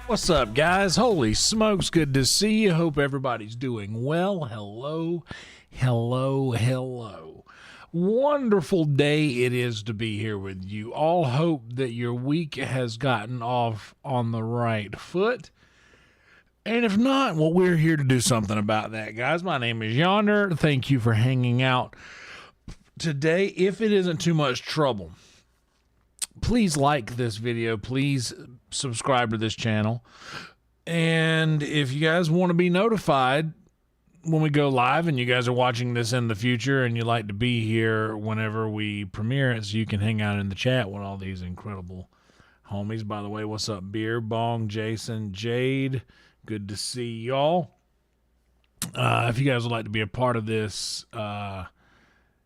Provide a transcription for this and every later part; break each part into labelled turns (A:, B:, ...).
A: What's up, guys? Holy smokes, good to see you. Hope everybody's doing well. Hello, hello, hello. Wonderful day it is to be here with you. All hope that your week has gotten off on the right foot. And if not, well, we're here to do something about that, guys. My name is Yonder. Thank you for hanging out today. If it isn't too much trouble, please like this video. Please subscribe to this channel. And if you guys want to be notified when we go live and you guys are watching this in the future and you like to be here whenever we premiere it so you can hang out in the chat with all these incredible homies. By the way, what's up, Beer, Bong, Jason, Jade? Good to see y'all. If you guys would like to be a part of this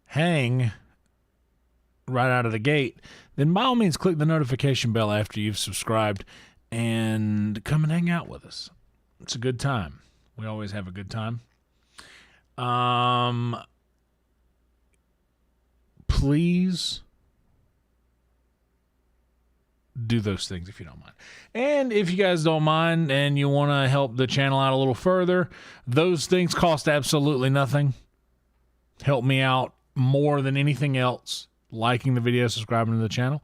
A: hang right out of the gate, then by all means click the notification bell after you've subscribed and come and hang out with us. It's a good time. We always have a good time. Please do those things if you don't mind. And if you guys don't mind and you want to help the channel out a little further, those things cost absolutely nothing. Help me out more than anything else. Liking the video, subscribing to the channel.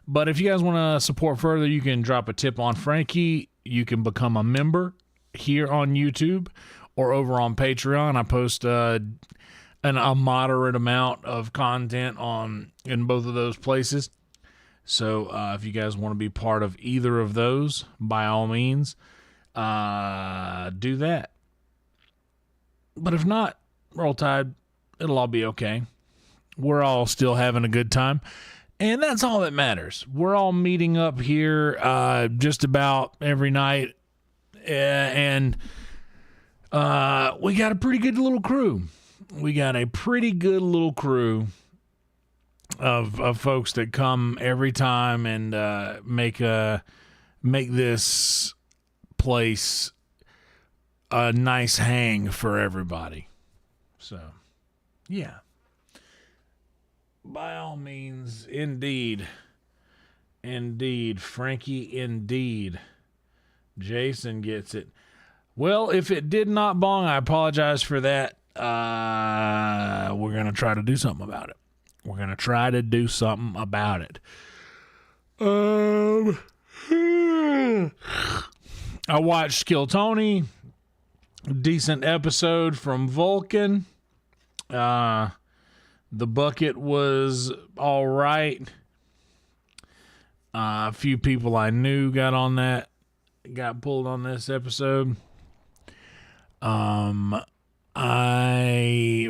A: But if you guys want to support further, you can drop a tip on Frankie. You can become a member here on YouTube or over on Patreon. I post a moderate amount of content in both of those places. So if you guys want to be part of either of those, by all means, do that. But if not, roll tide. It'll all be okay. We're all still having a good time. And that's all that matters. We're all meeting up here just about every night. And we got a pretty good little crew. We got a pretty good little crew of folks that come every time and make this place a nice hang for everybody. So, yeah. By all means, indeed, Frankie, indeed. Jason gets it. Well, if it did not bong, I apologize for that. We're going to try to do something about it. I watched Skill Tony. Decent episode from Vulcan. The bucket was all right. A few people I knew got pulled on this episode. I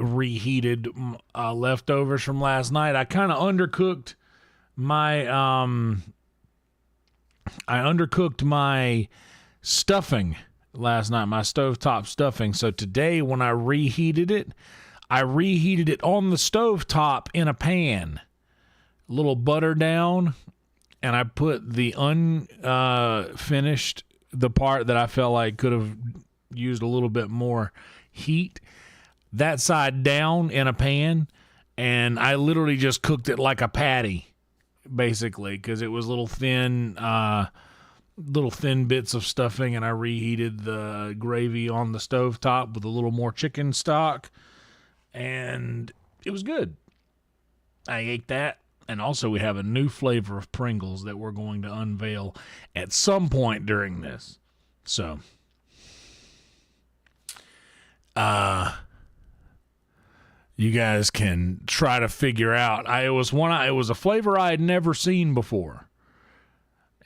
A: reheated leftovers from last night. I kind of undercooked my stuffing last night, my stovetop stuffing. So today when I reheated it on the stovetop in a pan. A little butter down, and I put the unfinished, the part that I felt like could have used a little bit more heat, that side down in a pan, and I literally just cooked it like a patty, basically, because it was little thin bits of stuffing, and I reheated the gravy on the stovetop with a little more chicken stock, and it was good. I ate that, and also we have a new flavor of Pringles that we're going to unveil at some point during this. So, you guys can try to figure out. It was a flavor I had never seen before.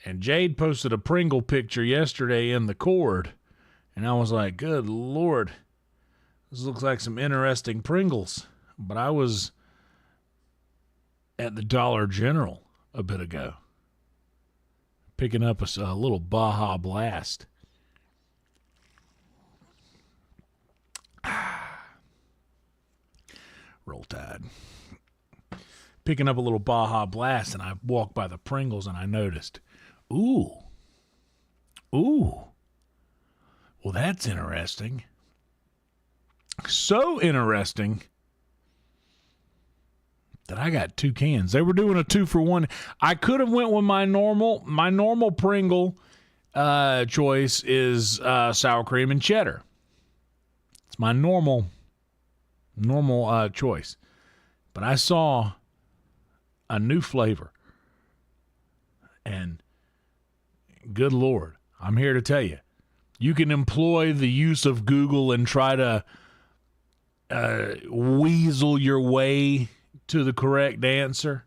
A: And Jade posted a Pringle picture yesterday in the cord, and I was like, good Lord, this looks like some interesting Pringles. But I was at the Dollar General a bit ago, picking up a little Baja Blast. Roll Tide. Picking up a little Baja Blast, and I walked by the Pringles, and I noticed, ooh. Well, that's interesting. So interesting that I got 2 cans. They were doing a 2-for-1. I could have went with my normal Pringle choice is sour cream and cheddar. It's my normal choice. But I saw a new flavor, and good Lord, I'm here to tell you, you can employ the use of Google and try to weasel your way to the correct answer,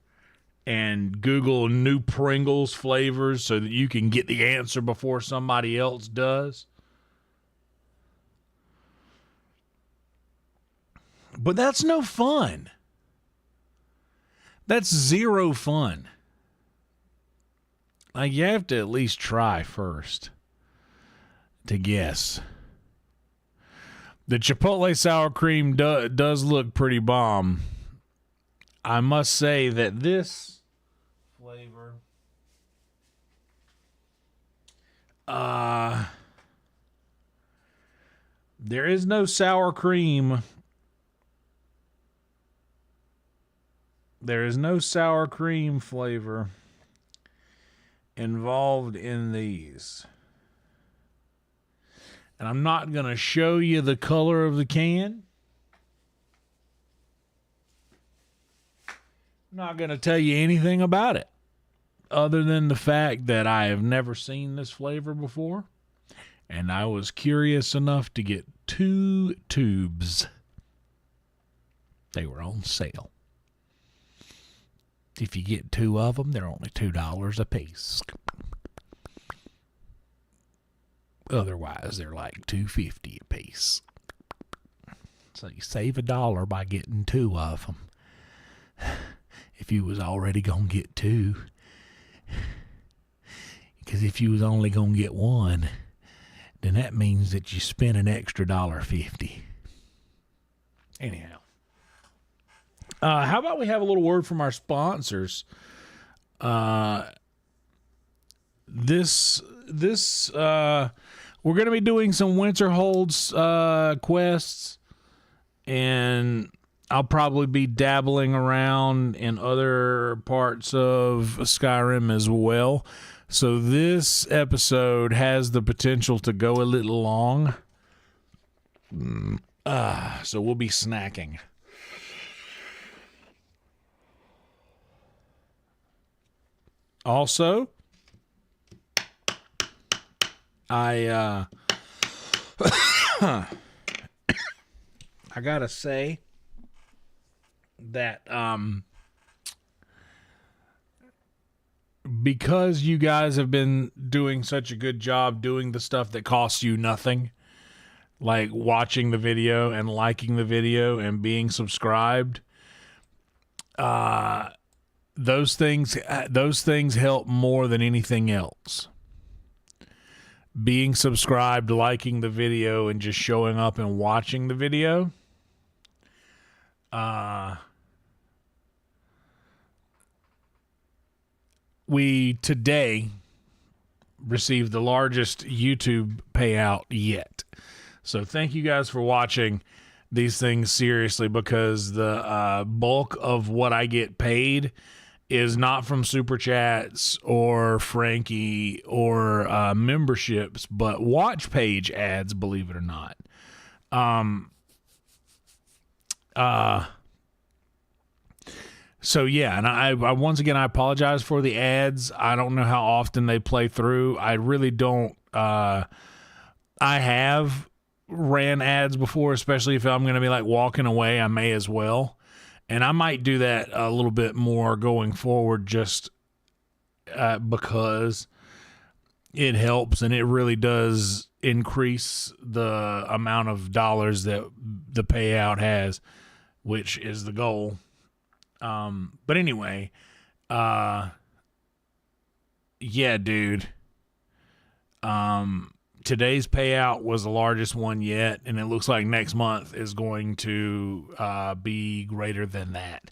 A: and Google new Pringles flavors so that you can get the answer before somebody else does. But that's no fun. That's zero fun. Like, you have to at least try first to guess. The Chipotle sour cream does look pretty bomb. I must say that this flavor, there is no sour cream. There is no sour cream flavor involved in these. And I'm not going to show you the color of the can. I'm not going to tell you anything about it other than the fact that I have never seen this flavor before. And I was curious enough to get 2 tubes. They were on sale. If you get 2 of them, they're only $2 a piece. Otherwise, they're like $2.50 a piece. So you save $1 by getting 2 of them. If if you was already gonna get two. Because if you was only gonna get one, then that means that you spent an extra $1.50. Anyhow. How about we have a little word from our sponsors? This we're going to be doing some Winterhold's quests, and I'll probably be dabbling around in other parts of Skyrim as well. So this episode has the potential to go a little long. So we'll be snacking. Also, I gotta say that because you guys have been doing such a good job doing the stuff that costs you nothing, like watching the video and liking the video and being subscribed, those things help more than anything else. Being subscribed, liking the video, and just showing up and watching the video. We today received the largest YouTube payout yet. So thank you guys for watching these things seriously, because the bulk of what I get paid is not from super chats or Frankie or memberships, but watch page ads, believe it or not. So yeah, and I once again, I apologize for the ads. I don't know how often they play through. I really don't. I have ran ads before, especially if I'm going to be like walking away, I may as well. And I might do that a little bit more going forward, just because it helps and it really does increase the amount of dollars that the payout has, which is the goal. But anyway, yeah, dude. Today's payout was the largest one yet, and it looks like next month is going to be greater than that.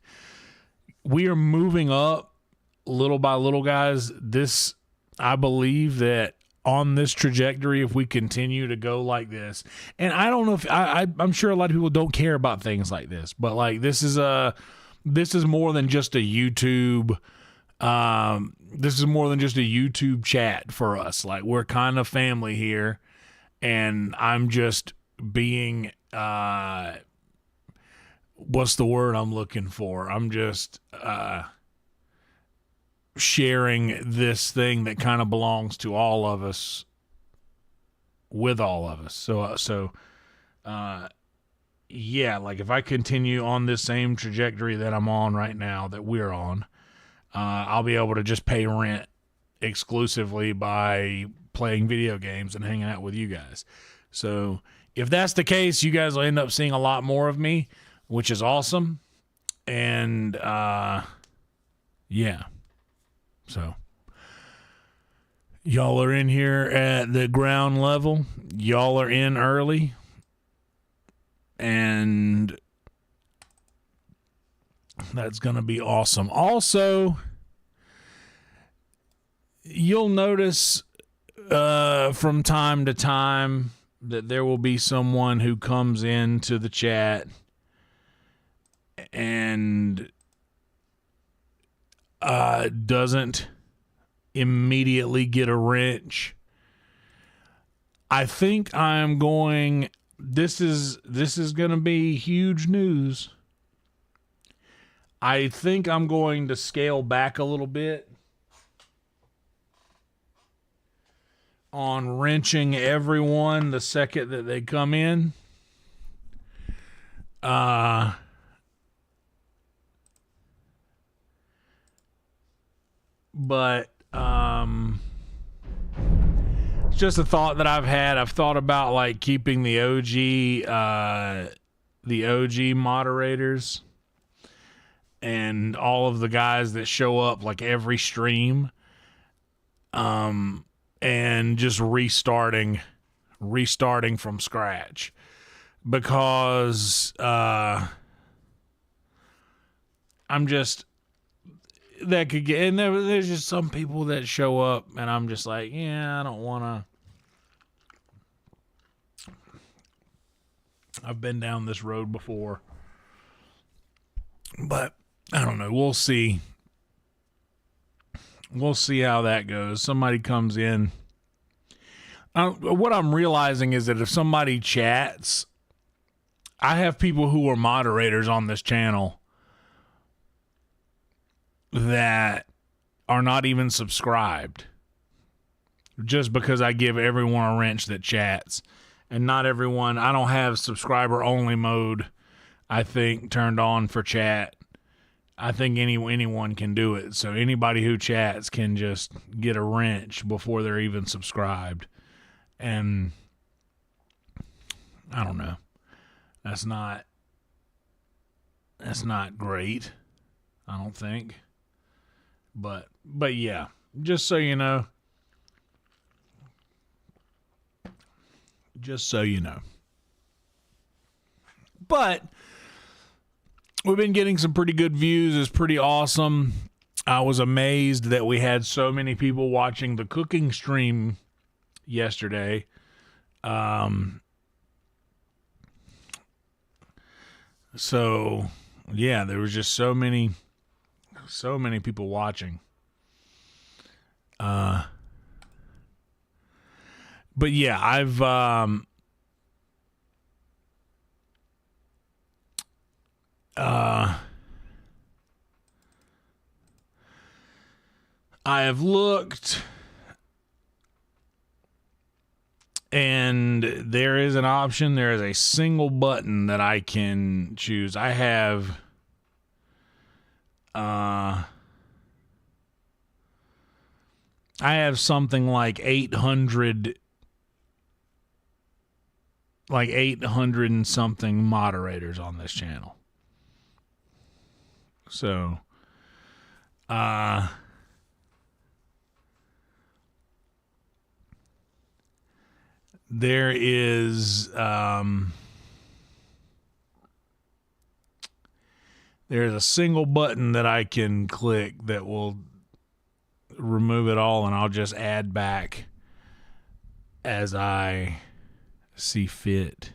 A: We are moving up little by little, guys. I believe that on this trajectory, if we continue to go like this, and I don't know if I'm sure a lot of people don't care about things like this, but like this is more than just a YouTube. This is more than just a YouTube chat for us. Like, we're kind of family here, and I'm just being, what's the word I'm looking for? I'm just, sharing this thing that kind of belongs to all of us with all of us. So, yeah, like if I continue on this same trajectory that I'm on right now, that we're on, I'll be able to just pay rent exclusively by playing video games and hanging out with you guys. So if that's the case, you guys will end up seeing a lot more of me, which is awesome. And yeah. So y'all are in here at the ground level. Y'all are in early. And that's going to be awesome. Also, you'll notice from time to time that there will be someone who comes into the chat and doesn't immediately get a wrench. I think I'm going... This is going to be huge news. I think I'm going to scale back a little bit on wrenching everyone the second that they come in. But it's just a thought that I've had. I've thought about like keeping the OG moderators and all of the guys that show up like every stream, and just restarting from scratch, because I'm just, that could get, and there's just some people that show up and I'm just like, yeah, I don't want to. I've been down this road before, but I don't know. We'll see. We'll see how that goes. Somebody comes in. What I'm realizing is that if somebody chats, I have people who are moderators on this channel that are not even subscribed, just because I give everyone a wrench that chats. And not everyone, I don't have subscriber only mode, I think, turned on for chat. I think anyone can do it. So anybody who chats can just get a wrench before they're even subscribed. And I don't know. That's not great, I don't think. But yeah, just so you know. Just so you know. But we've been getting some pretty good views. It's pretty awesome. I was amazed that we had so many people watching the cooking stream yesterday. So yeah, there was just so many people watching. But yeah, I have looked, and there is an option. There is a single button that I can choose. I have something like 800 and something moderators on this channel. So, there is, there's a single button that I can click that will remove it all, and I'll just add back as I see fit.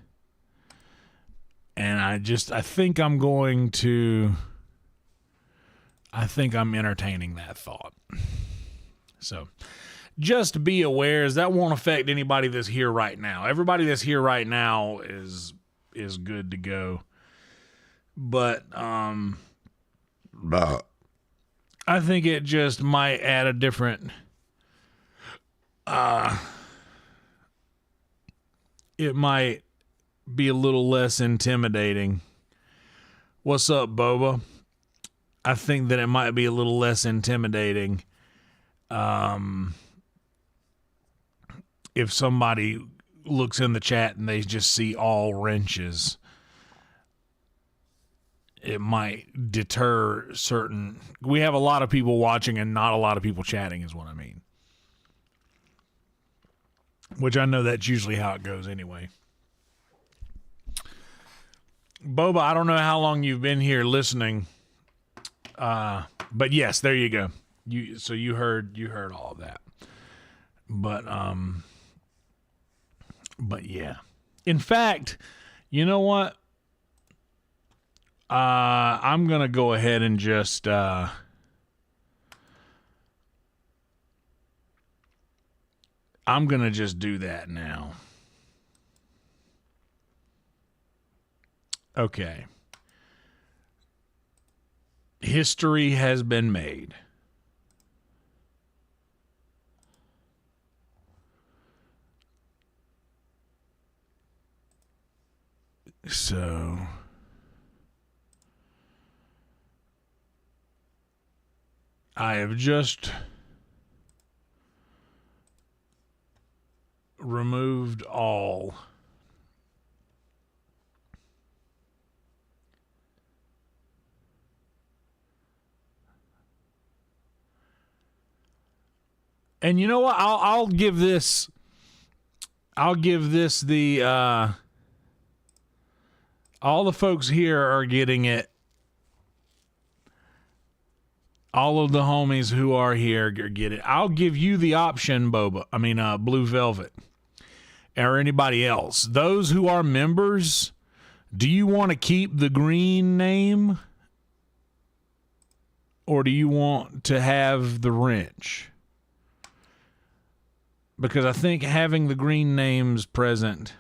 A: And I think I'm entertaining that thought. So just be aware, as that won't affect anybody that's here right now. Everybody that's here right now is good to go. But I think it just might add a different it might be a little less intimidating. What's up, Boba? I think that it might be a little less intimidating if somebody looks in the chat and they just see all wrenches. It might deter certain. We have a lot of people watching and not a lot of people chatting, is what I mean. Which I know that's usually how it goes anyway. Boba, I don't know how long you've been here listening. But yes, there you go. You heard all of that. But yeah. In fact, you know what? I'm going to go ahead and just I'm going to just do that now. Okay. History has been made. So I have just removed all. And you know what? I'll give this the all the folks here are getting it. All of the homies who are here get it. I'll give you the option, Blue Velvet, or anybody else. Those who are members, do you want to keep the green name, or do you want to have the wrench? Because I think having the green names present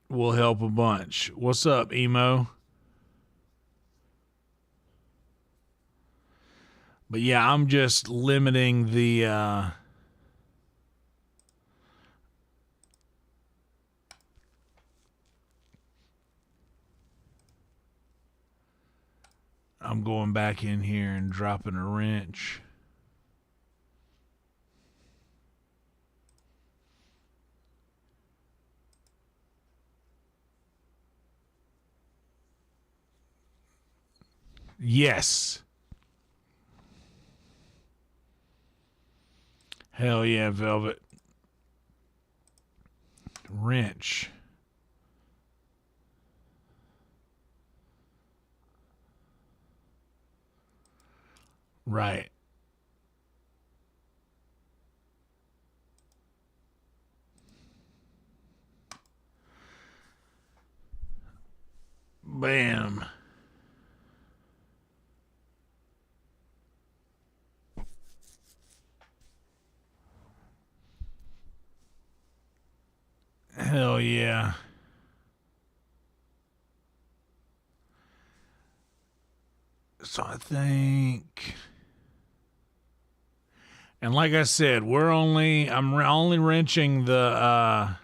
A: will help a bunch. What's up, Emo? But yeah, I'm just limiting the I'm going back in here and dropping a wrench. Yes. Hell yeah, Velvet. Wrench. Right. Bam. Hell yeah. So I think, and like I said, I'm only wrenching the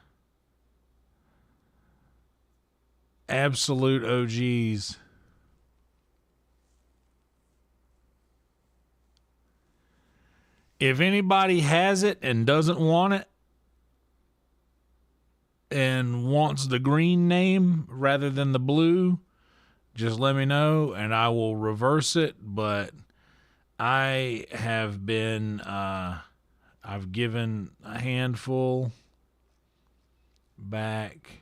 A: absolute OGs. If anybody has it and doesn't want it and wants the green name rather than the blue, just let me know and I will reverse it. But I have been, I've given a handful back.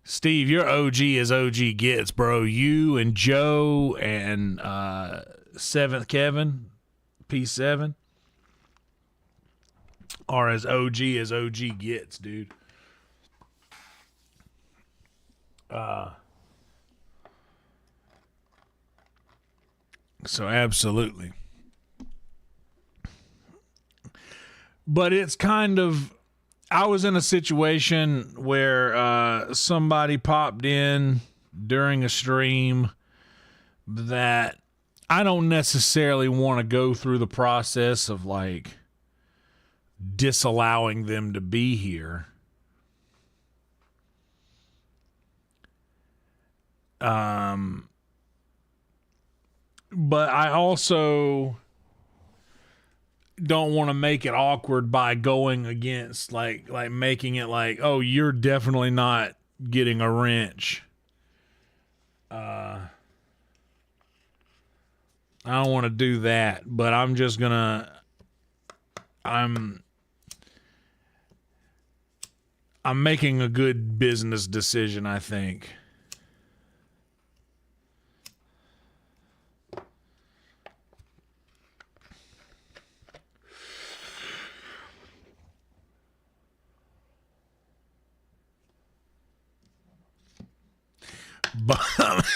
A: Steve, your OG is OG gets, bro. You and Joe and 7th Kevin, P7, are as OG gets, dude. So absolutely. But it's kind of, I was in a situation where somebody popped in during a stream that I don't necessarily want to go through the process of like disallowing them to be here. But I also don't want to make it awkward by going against like making it like, oh, you're definitely not getting a wrench. I don't want to do that, but I'm just gonna I'm making a good business decision, I think.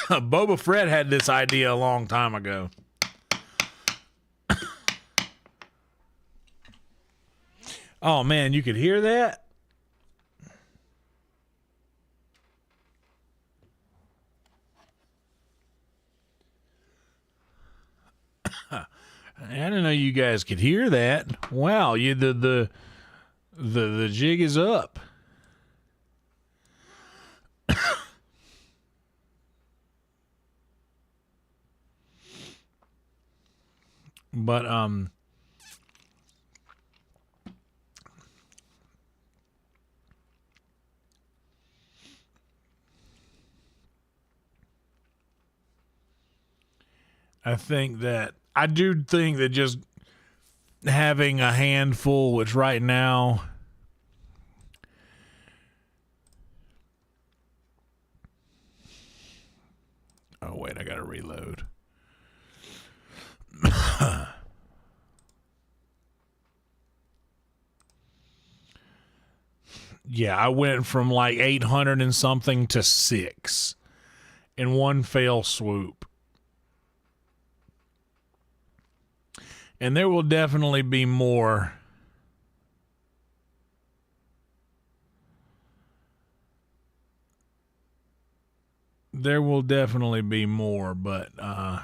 A: Boba Fett had this idea a long time ago. Oh man, you could hear that? I didn't know you guys could hear that. Wow, the jig is up. But I do think that just having a handful, which right now, oh wait, I gotta reload. Yeah, I went from like 800 and something to 6 in one fell swoop. And there will definitely be more. There will definitely be more, but I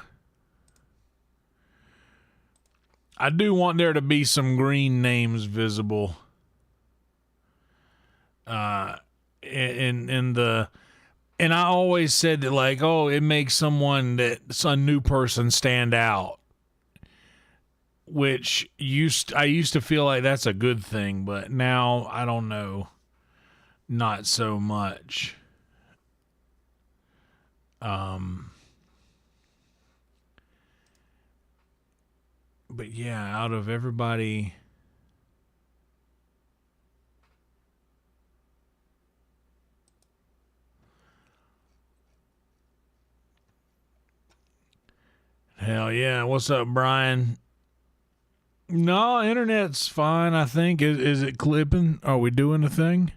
A: do want there to be some green names visible. In the, and I always said that, like, oh, it makes someone that's a new person stand out, which I used to feel like that's a good thing, but now I don't know, not so much. But yeah, out of everybody, hell yeah. What's up, Brian? No, internet's fine, I think. Is it clipping? Are we doing a thing?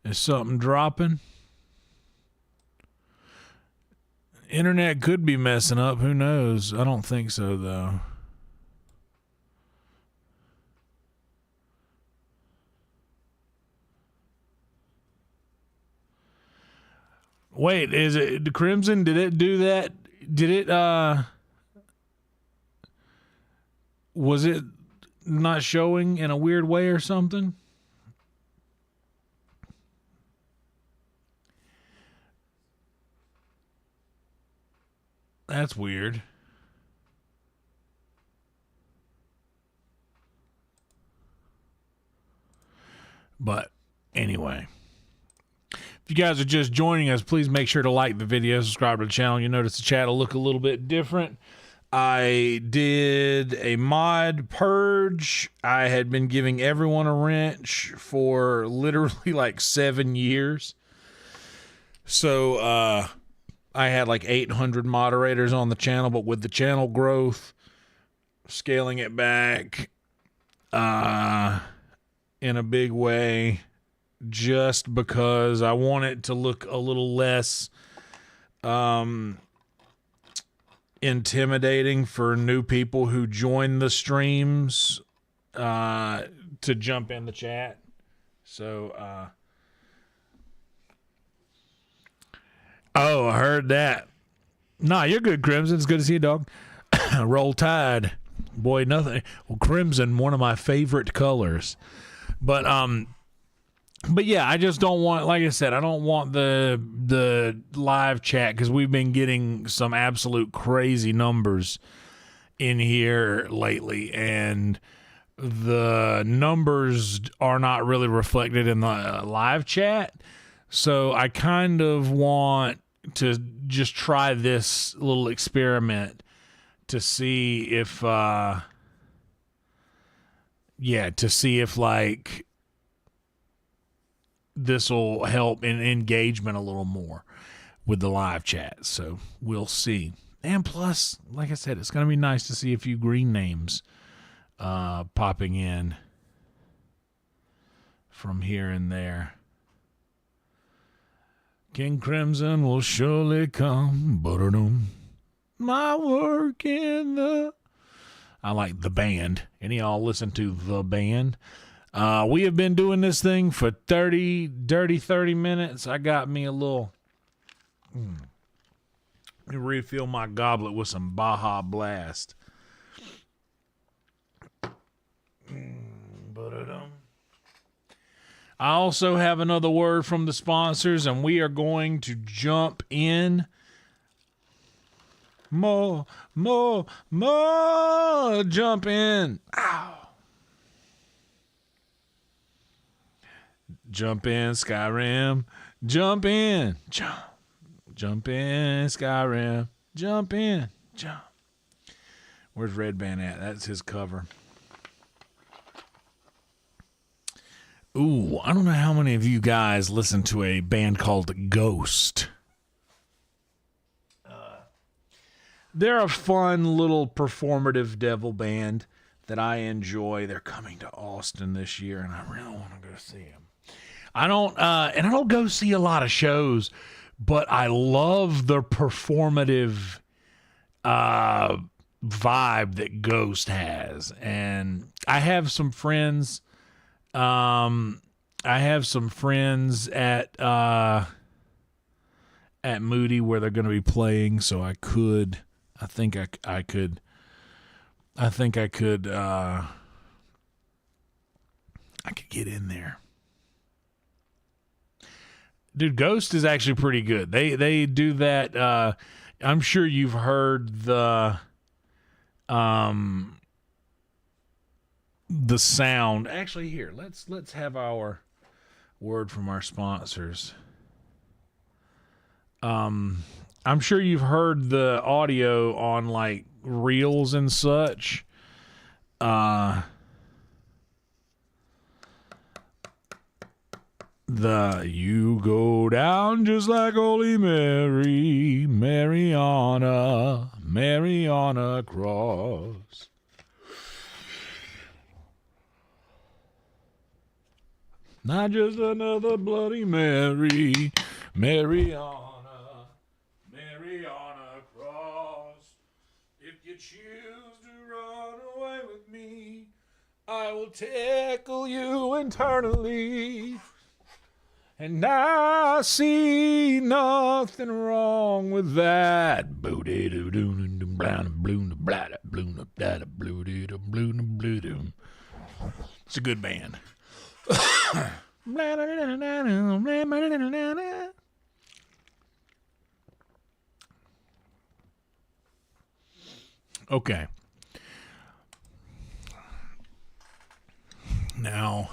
A: Is something dropping? Internet could be messing up. Who knows? I don't think so, though. Wait, is it the Crimson? Did it do that? Did it, was it not showing in a weird way or something? That's weird. But anyway, if you guys are just joining us, please make sure to like the video, subscribe to the channel. You notice the chat will look a little bit different. I did a mod purge. I had been giving everyone a wrench for literally like 7 years. So I had like 800 moderators on the channel, but with the channel growth, scaling it back in a big way, just because I want it to look a little less intimidating for new people who join the streams to jump in the chat. So oh, I heard that. Nah, you're good, Crimson. It's good to see you, dog. Roll Tide. Boy, nothing. Well, Crimson, one of my favorite colors. But yeah, I just don't want, like I said, I don't want the live chat, because we've been getting some absolute crazy numbers in here lately, and the numbers are not really reflected in the live chat. So I kind of want to just try this little experiment to see if like this will help in engagement a little more with the live chat. So we'll see. And plus, like I said, it's going to be nice to see a few green names popping in from here and there. King Crimson will surely come. My work in the... I like the band. Any of y'all listen to the band? We have been doing this thing for 30 minutes. I got me a little... Let me refill my goblet with some Baja Blast. I also have another word from the sponsors, and we are going to jump in. More, jump in. Ow. Jump in, Skyrim. Jump in. Jump in, Skyrim. Jump in. Where's Red Band at? That's his cover. Ooh, I don't know how many of you guys listen to a band called Ghost. They're a fun little performative devil band that I enjoy. They're coming to Austin this year, and I really want to go see them. I don't go see a lot of shows, but I love the performative vibe that Ghost has. And I have some friends. I have some friends at Moody where they're going to be playing, so I think I could get in there. Dude, Ghost is actually pretty good. They do that. I'm sure you've heard the sound. Actually, here, let's have our word from our sponsors. I'm sure you've heard the audio on like reels and such. You go down just like Holy Mary, Mariana Cross. Not just another Bloody Mary, Mariana Cross. If you choose to run away with me, I will tickle you internally. And I see nothing wrong with that. It's a good band. Okay. Now,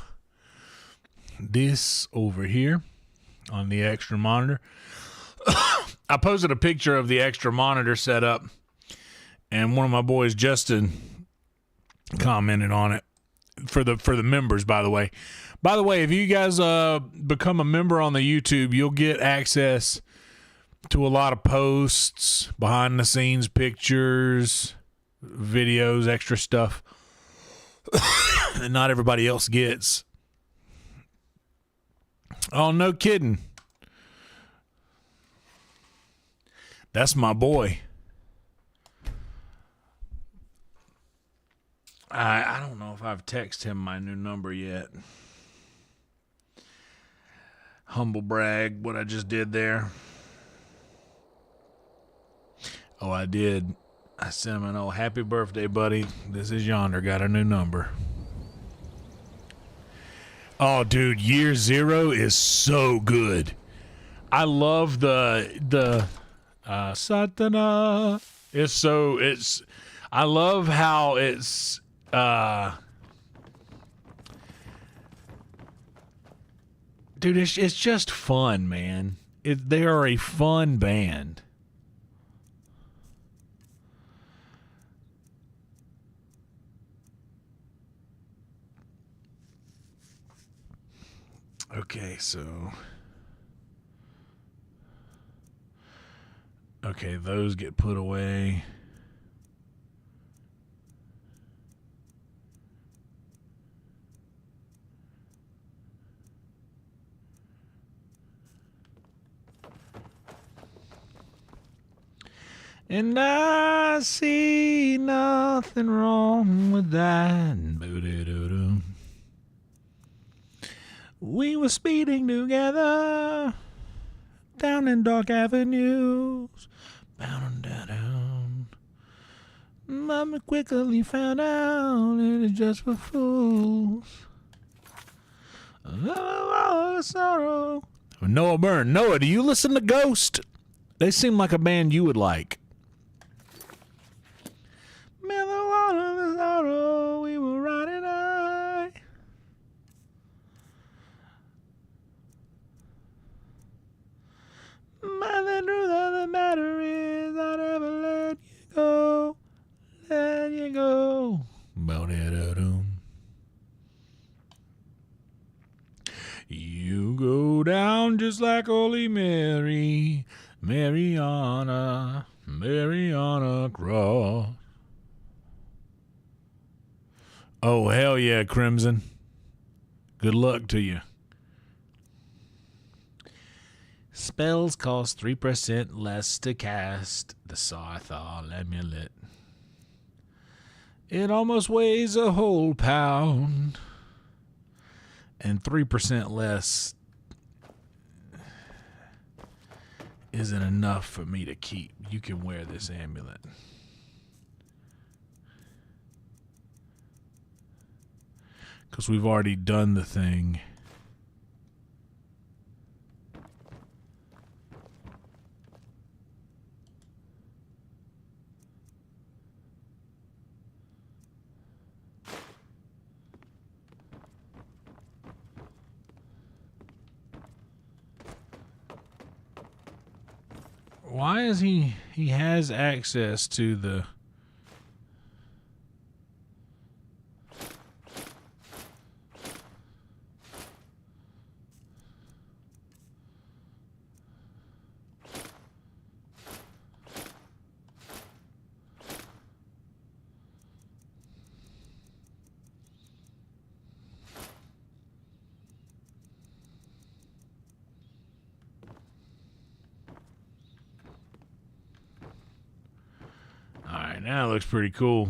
A: this over here on the extra monitor, I posted a picture of the extra monitor setup, and one of my boys, Justin, commented on it for the members. By the way, if you guys become a member on the YouTube, you'll get access to a lot of posts, behind the scenes pictures, videos, extra stuff that not everybody else gets. Oh, no kidding. That's my boy. I don't know if I've texted him my new number yet. Humble brag, what I just did there. Oh, I did. I sent him an old happy birthday, buddy. This is Yonder. Got a new number. Oh, dude, Year Zero is so good. I love the Satana. I love how it's dude, it's just fun, man. They are a fun band. Okay, so those get put away. And I see nothing wrong with that. We were speeding together down in dark avenues, bound down. Mama quickly found out it is just for fools. Oh, sorrow. Noah Byrne. Noah, do you listen to Ghost? They seem like a band you would like. Man, the water, the sorrow, we were riding high. Man, the truth of the matter is I never let you go. just like Holy Mary, Mariana, Mariana Cross. Oh, hell yeah, Crimson. Good luck to you. Spells cost 3% less to cast. The Scythal Amulet. It almost weighs a whole pound. And 3% less isn't enough for me to keep. You can wear this amulet. Because we've already done the thing. Why is he has access to the Now it looks pretty cool.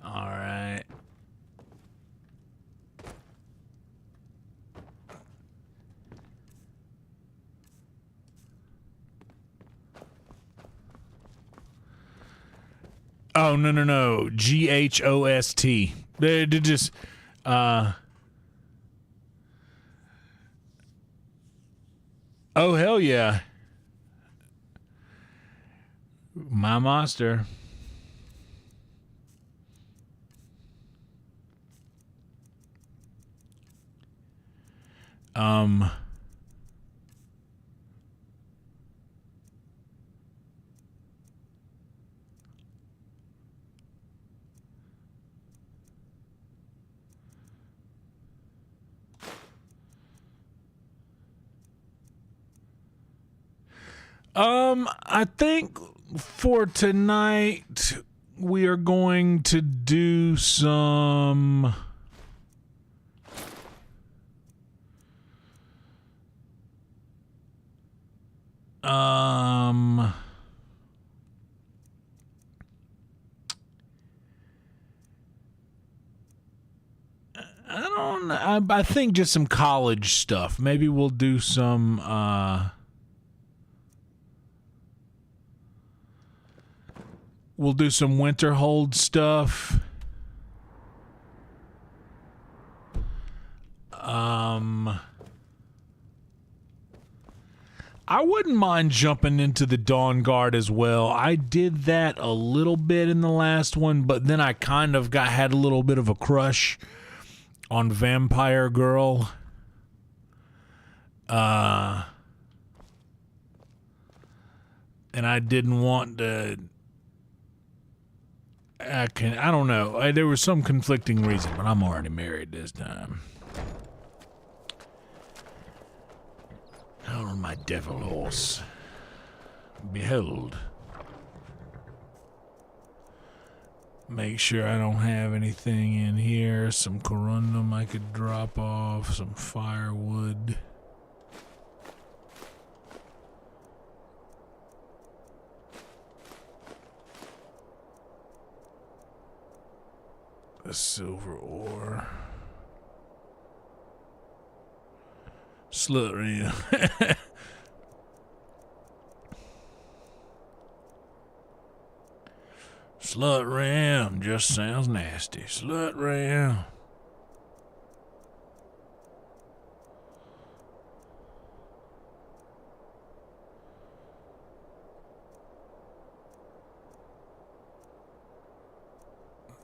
A: All right. Oh, no. GHOST. They just oh, hell yeah. My monster. I think for tonight we are going to do some I think just some college stuff. Maybe we'll do some Winterhold stuff. I wouldn't mind jumping into the Dawn Guard as well. I did that a little bit in the last one, but then I kind of had a little bit of a crush on Vampire Girl. And I didn't want to... I don't know. There was some conflicting reason, but I'm already married this time. Oh, my devil horse. Behold. Make sure I don't have anything in here. Some corundum I could drop off. Some firewood. A silver ore. Slut ram. Slut ram just sounds nasty. Slut ram.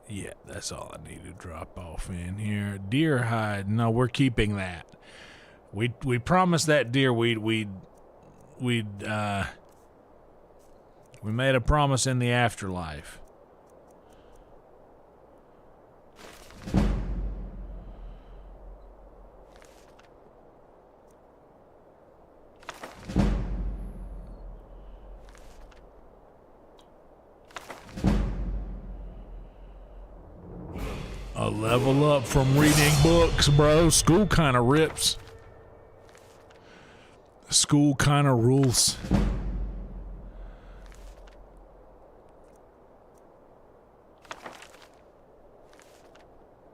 A: Yeah, that's all I need to drop off in here. Deer hide. No, we're keeping that. We promised that deer we made a promise in the afterlife. A level up from reading books, bro. School kind of rips. School kind of rules.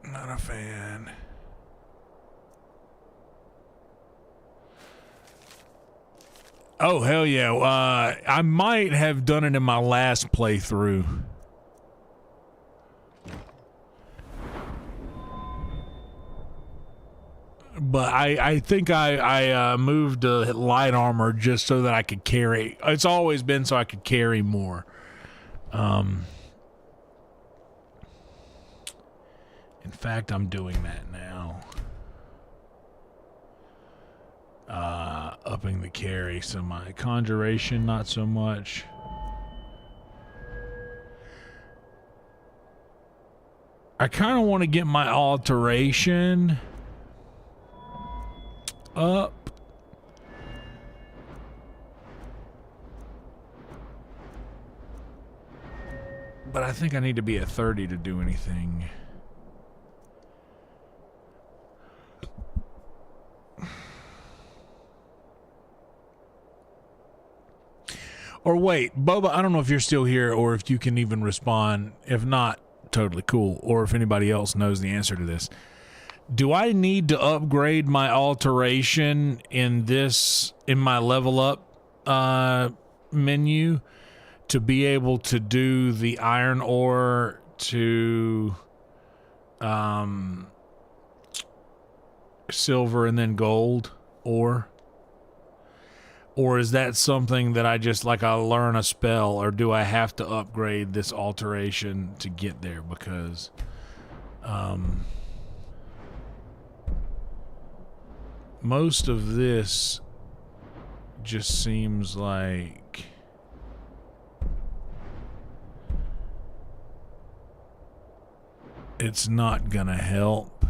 A: Not a fan. Oh, hell yeah. I might have done it in my last playthrough. But I think I moved to light armor just so that I could carry. It's always been so I could carry more. In fact, I'm doing that now. Upping the carry. So my conjuration, not so much. I kind of want to get my alteration up. But I think I need to be at 30 to do anything. Or wait, Boba, I don't know if you're still here or if you can even respond. If not, totally cool. Or if anybody else knows the answer to this. Do I need to upgrade my alteration in my level up menu to be able to do the iron ore to silver and then gold ore? Or is that something that I just, like, I learn a spell, or do I have to upgrade this alteration to get there? Because most of this just seems like it's not gonna help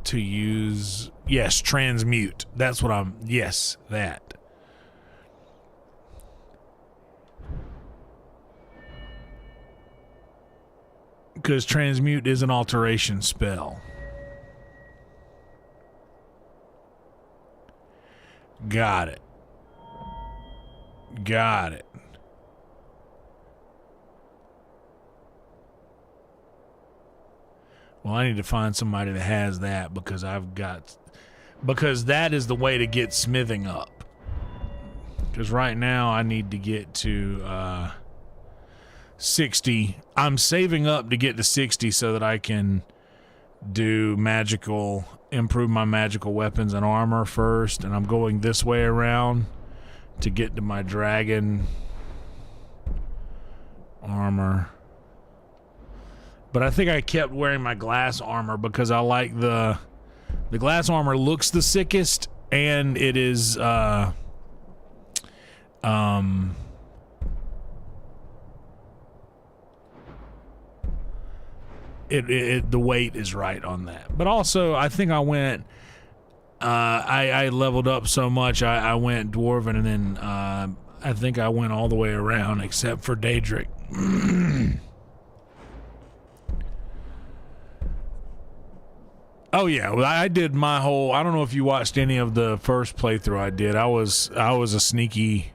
A: to use. Yes, transmute. That's what I'm. Yes, that. Because transmute is an alteration spell. Got it. Got it. Well, I need to find somebody that has that because because that is the way to get smithing up. Because right now I need to get to 60. I'm saving up to get to 60 so that I can do improve my magical weapons and armor first. And I'm going this way around to get to my dragon armor. But I think I kept wearing my glass armor because I like the glass armor looks the sickest, and it is the weight is right on that. But also I think I went I leveled up so much I went dwarven, and then I think I went all the way around except for Daedric. Oh yeah, well, I did my whole. I don't know if you watched any of the first playthrough I did. I was a sneaky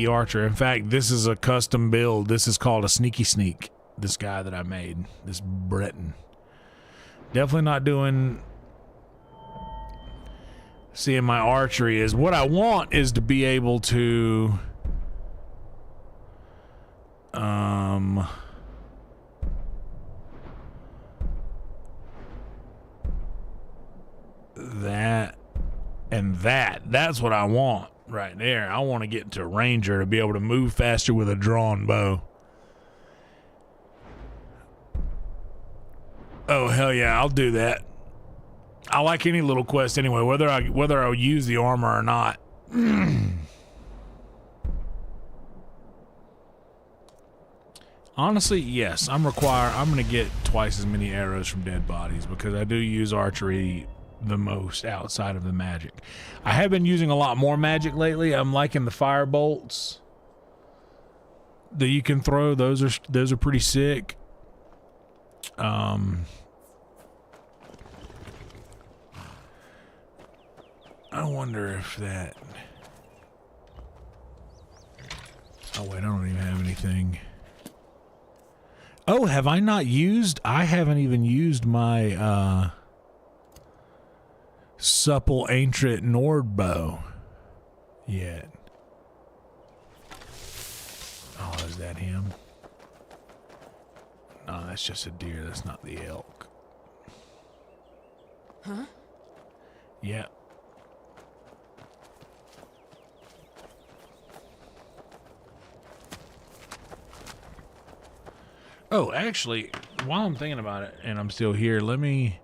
A: archer. In fact, this is a custom build. This is called a sneaky sneak. This guy that I made, this Breton. Definitely not doing. Seeing my archery is what I want is to be able to. That and that's what I want right there. I want to get to ranger to be able to move faster with a drawn bow. Oh hell yeah, I'll do that. I like any little quest anyway, whether I use the armor or not. Honestly, yes, I'm gonna get twice as many arrows from dead bodies because I do use archery the most outside of the magic. I have been using a lot more magic lately. I'm liking the fire bolts that you can throw. Those are pretty sick. I wonder if that. Oh wait, I don't even have anything. Oh, have I not used? I haven't even used my supple ancient Nord bow yet. Oh, is that him? No, that's just a deer. That's not the elk.
B: Huh?
A: Yeah. Oh, actually, while I'm thinking about it, and I'm still here, let me,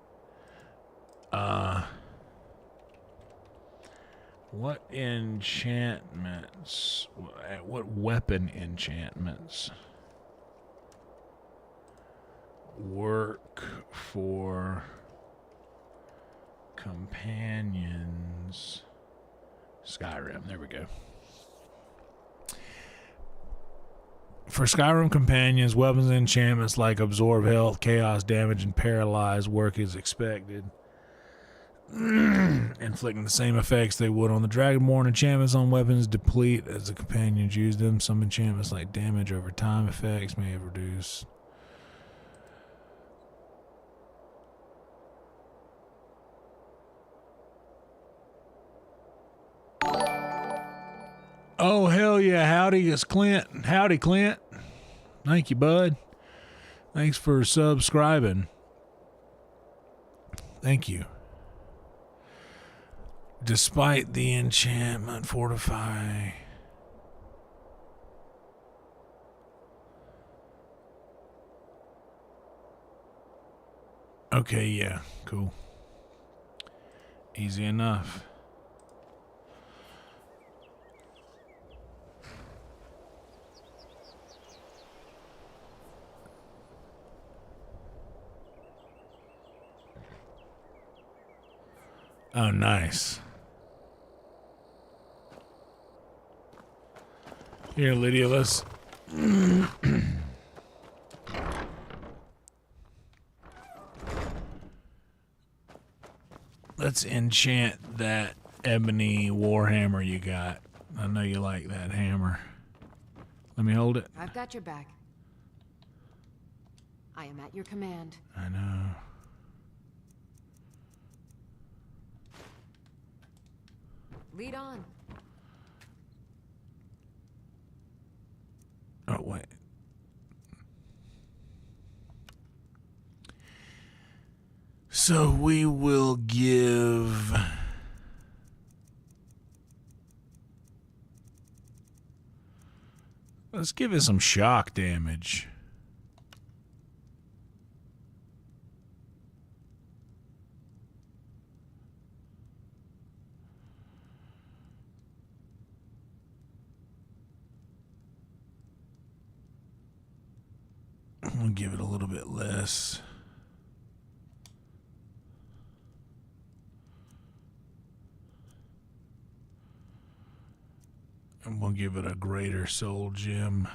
A: what enchantments, what weapon enchantments work for companions? Skyrim, there we go. For Skyrim companions, weapons and enchantments like absorb health, chaos damage, and paralyze work as expected. Inflicting the same effects they would on the Dragonborn. Enchantments on weapons deplete as the companions use them. Some enchantments like damage over time effects may have reduced. Oh, hell yeah. Howdy, it's Clint. Howdy, Clint. Thank you, bud. Thanks for subscribing. Thank you. Despite the enchantment, fortify. Okay, yeah, cool. Easy enough. Oh, nice. Here, Lydia, let's... let's enchant that ebony warhammer you got. I know you like that hammer. Let me hold it.
B: I've got your back. I am at your command.
A: I know.
B: Lead on.
A: Oh, wait. So we will give... let's give it some shock damage. We'll give it a little bit less. And we'll give it a greater soul gem.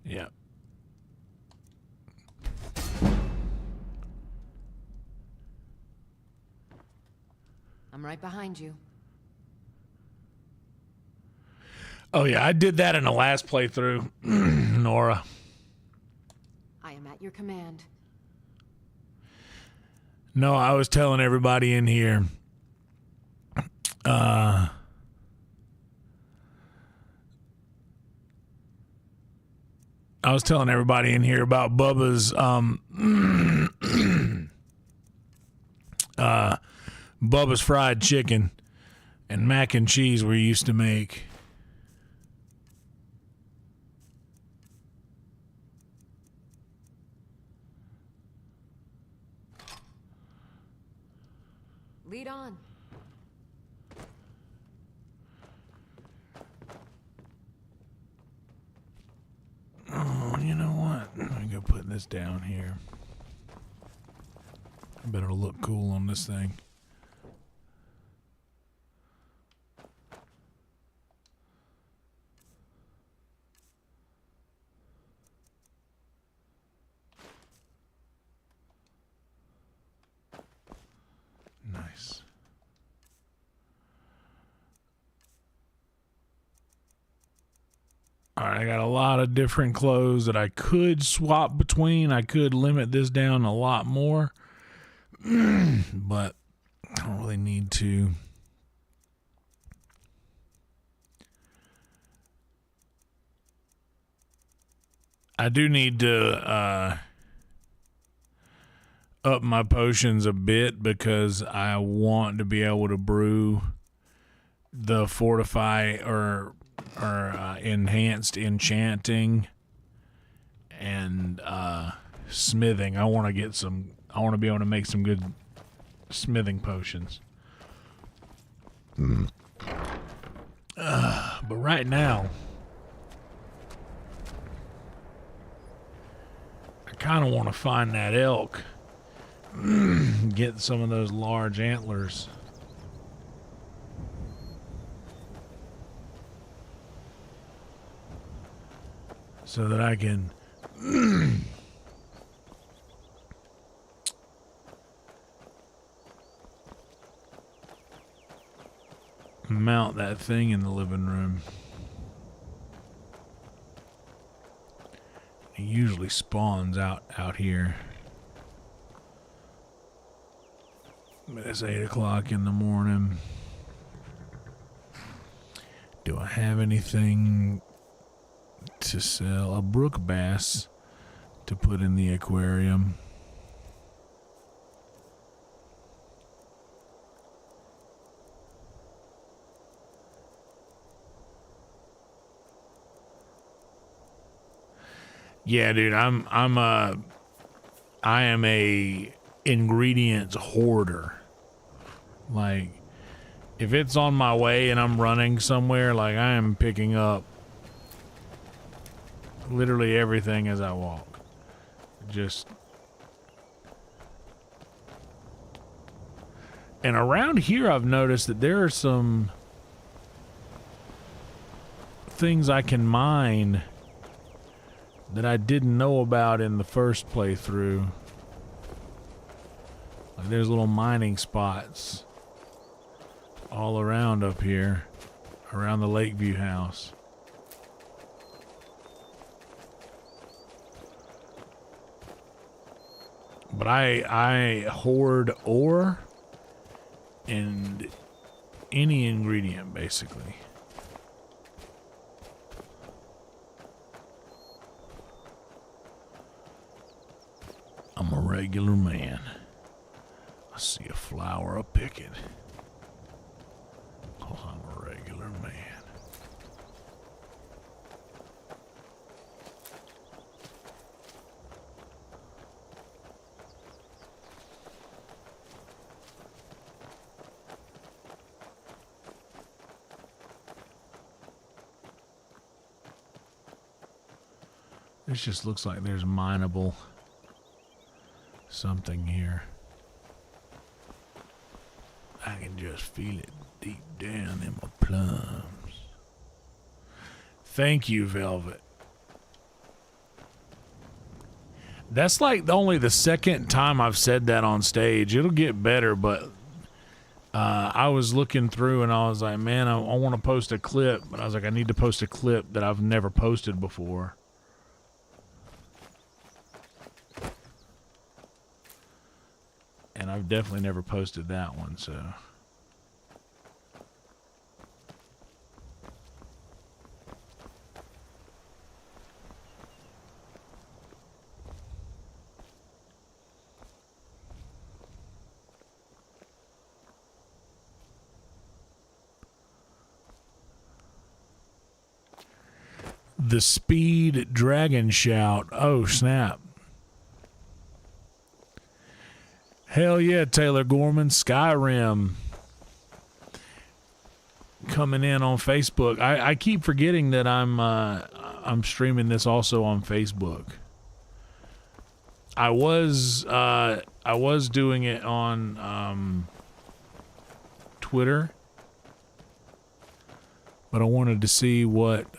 A: Yeah.
B: I'm right behind you.
A: Oh, yeah, I did that in the last playthrough, Nora.
B: I am at your command.
A: No, I was telling everybody in here. I was telling everybody in here about Bubba's Bubba's fried chicken and mac and cheese we used to make.
B: Lead on.
A: Oh, you know what? I'm going to go put this down here. Better look cool on this thing. Nice. All right, I got a lot of different clothes that I could swap between. I could limit this down a lot more, but I don't really need to. I do need to up my potions a bit because I want to be able to brew the fortify or enhanced enchanting and smithing. I want to get some. I want to be able to make some good smithing potions. But right now, I kind of want to find that elk. Get some of those large antlers. So that I can mount that thing in the living room. It usually spawns out here. But it's 8 o'clock in the morning. Do I have anything to sell? A brook bass to put in the aquarium. Yeah, dude, I am a ingredients hoarder. Like, if it's on my way and I'm running somewhere, like, I am picking up literally everything as I walk. Just. And around here I've noticed that there are some things I can mine that I didn't know about in the first playthrough. Like, there's little mining spots all around up here, around the Lakeview house. But I hoard ore and any ingredient, basically. I'm a regular man. I see a flower, I pick it. 'Cause I'm a regular man. This just looks like there's mineable something here. I can just feel it deep down in my plums. Thank you, Velvet. That's like only the second time I've said that on stage. It'll get better, but I was looking through and I was like, man, I want to post a clip. But I was like, I need to post a clip that I've never posted before. And I've definitely never posted that one, so. The Speed Dragon Shout. Oh, snap. Hell yeah, Taylor Gorman. Skyrim coming in on Facebook. I keep forgetting that I'm streaming this also on Facebook. I was I was doing it on Twitter, but I wanted to see what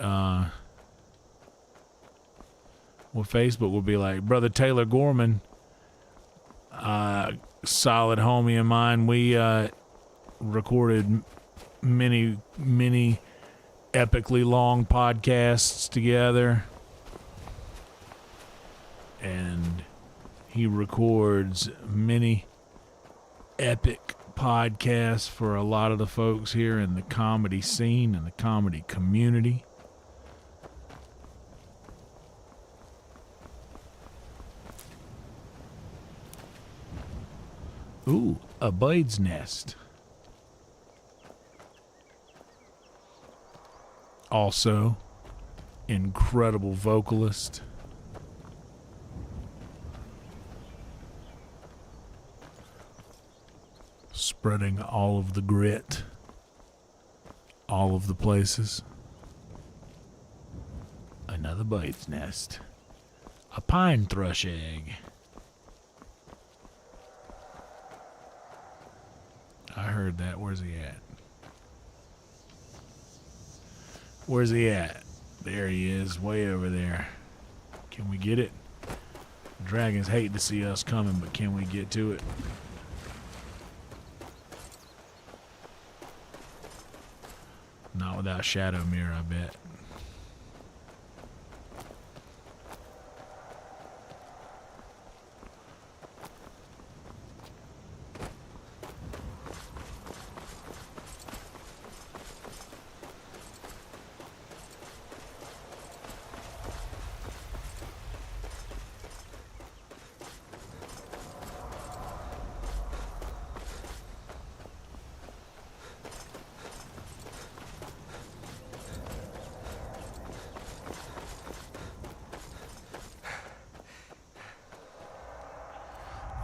A: Facebook would be like. Brother Taylor Gorman, solid homie of mine, we recorded many epically long podcasts together, and he records many epic podcasts for a lot of the folks here in the comedy scene and the comedy community. Ooh, a bird's nest. Also, incredible vocalist. Spreading all of the grit, all of the places. Another bird's nest. A pine thrush egg. I heard that. Where's he at? Where's he at? There he is, way over there. Can we get it? Dragons hate to see us coming, but can we get to it? Not without Shadow Mirror, I bet.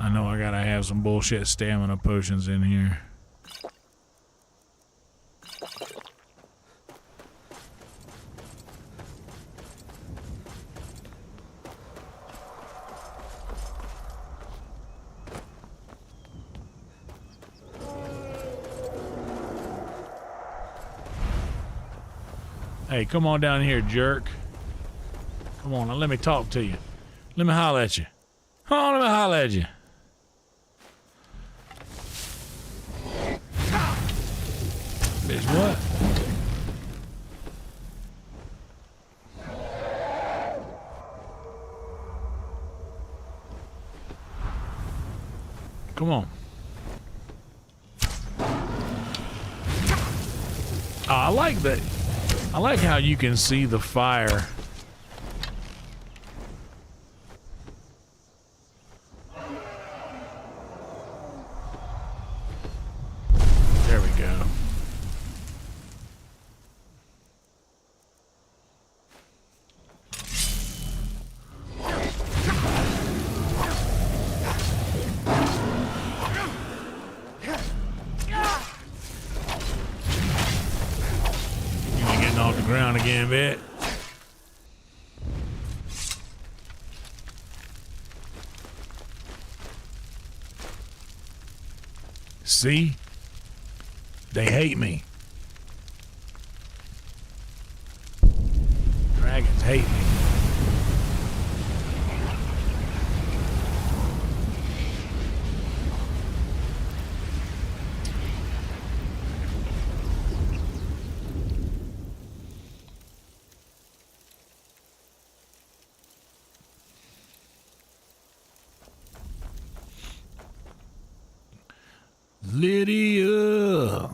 A: I know I gotta have some bullshit stamina potions in here. Hey, come on down here, jerk. Come on, now let me talk to you. Let me holler at you. Hold on, let me holler at you. Bitch, what? Come on. I like that. I like how you can see the fire. There we go. Off the ground again, bet. See? They hate me. Dragons hate me. Lydia.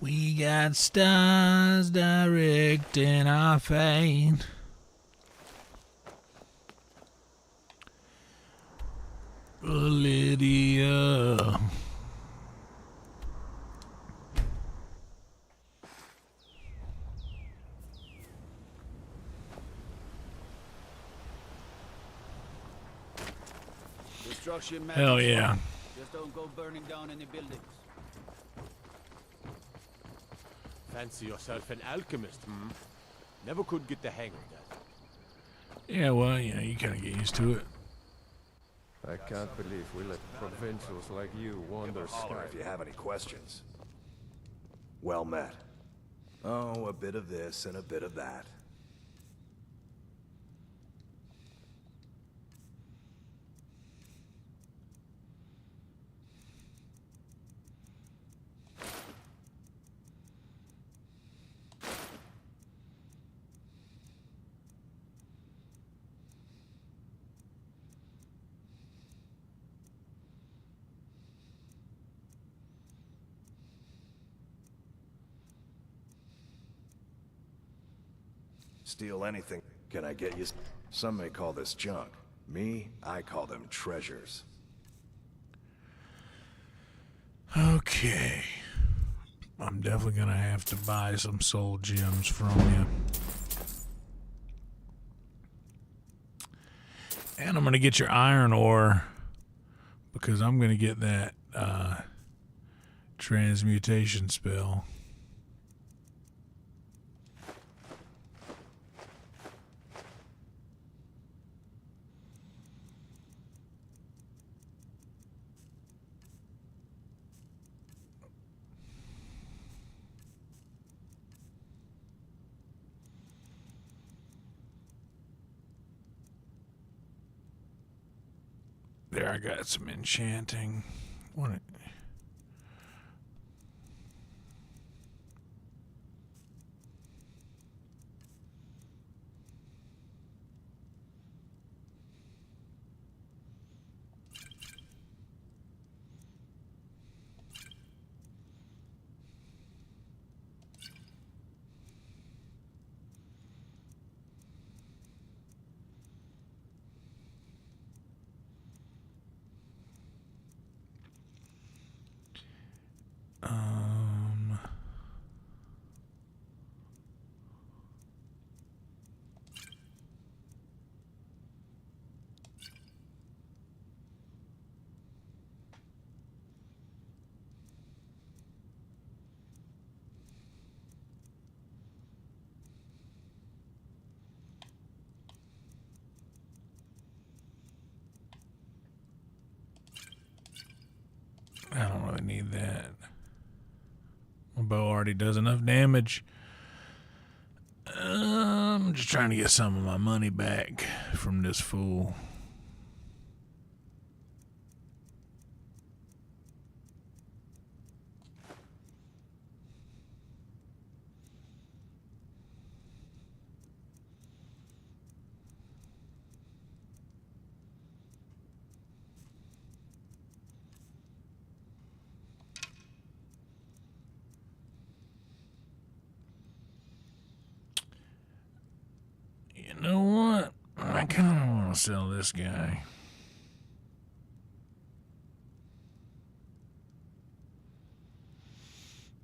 A: We got stars directing our fate. Lydia. Hell yeah.
C: Just don't go burning down any buildings.
D: Fancy yourself an alchemist, hmm? Never could get the hang of that.
A: Yeah, well, you know, you kind of get used to it.
E: I can't believe we let provincials like you wander
F: Holler if
E: Skyrim.
F: you have any questions. Well met. Oh, a bit of this and a bit of that. Steal anything. Can I get you? Some may call this junk. Me, I call them treasures.
A: Okay. I'm definitely gonna have to buy some soul gems from you. And I'm gonna get your iron ore because I'm gonna get that transmutation spell. There, I got some enchanting. What? I don't really need that. My bow already does enough damage. I'm just trying to get some of my money back from this fool. You know what? I kind of want to sell this guy.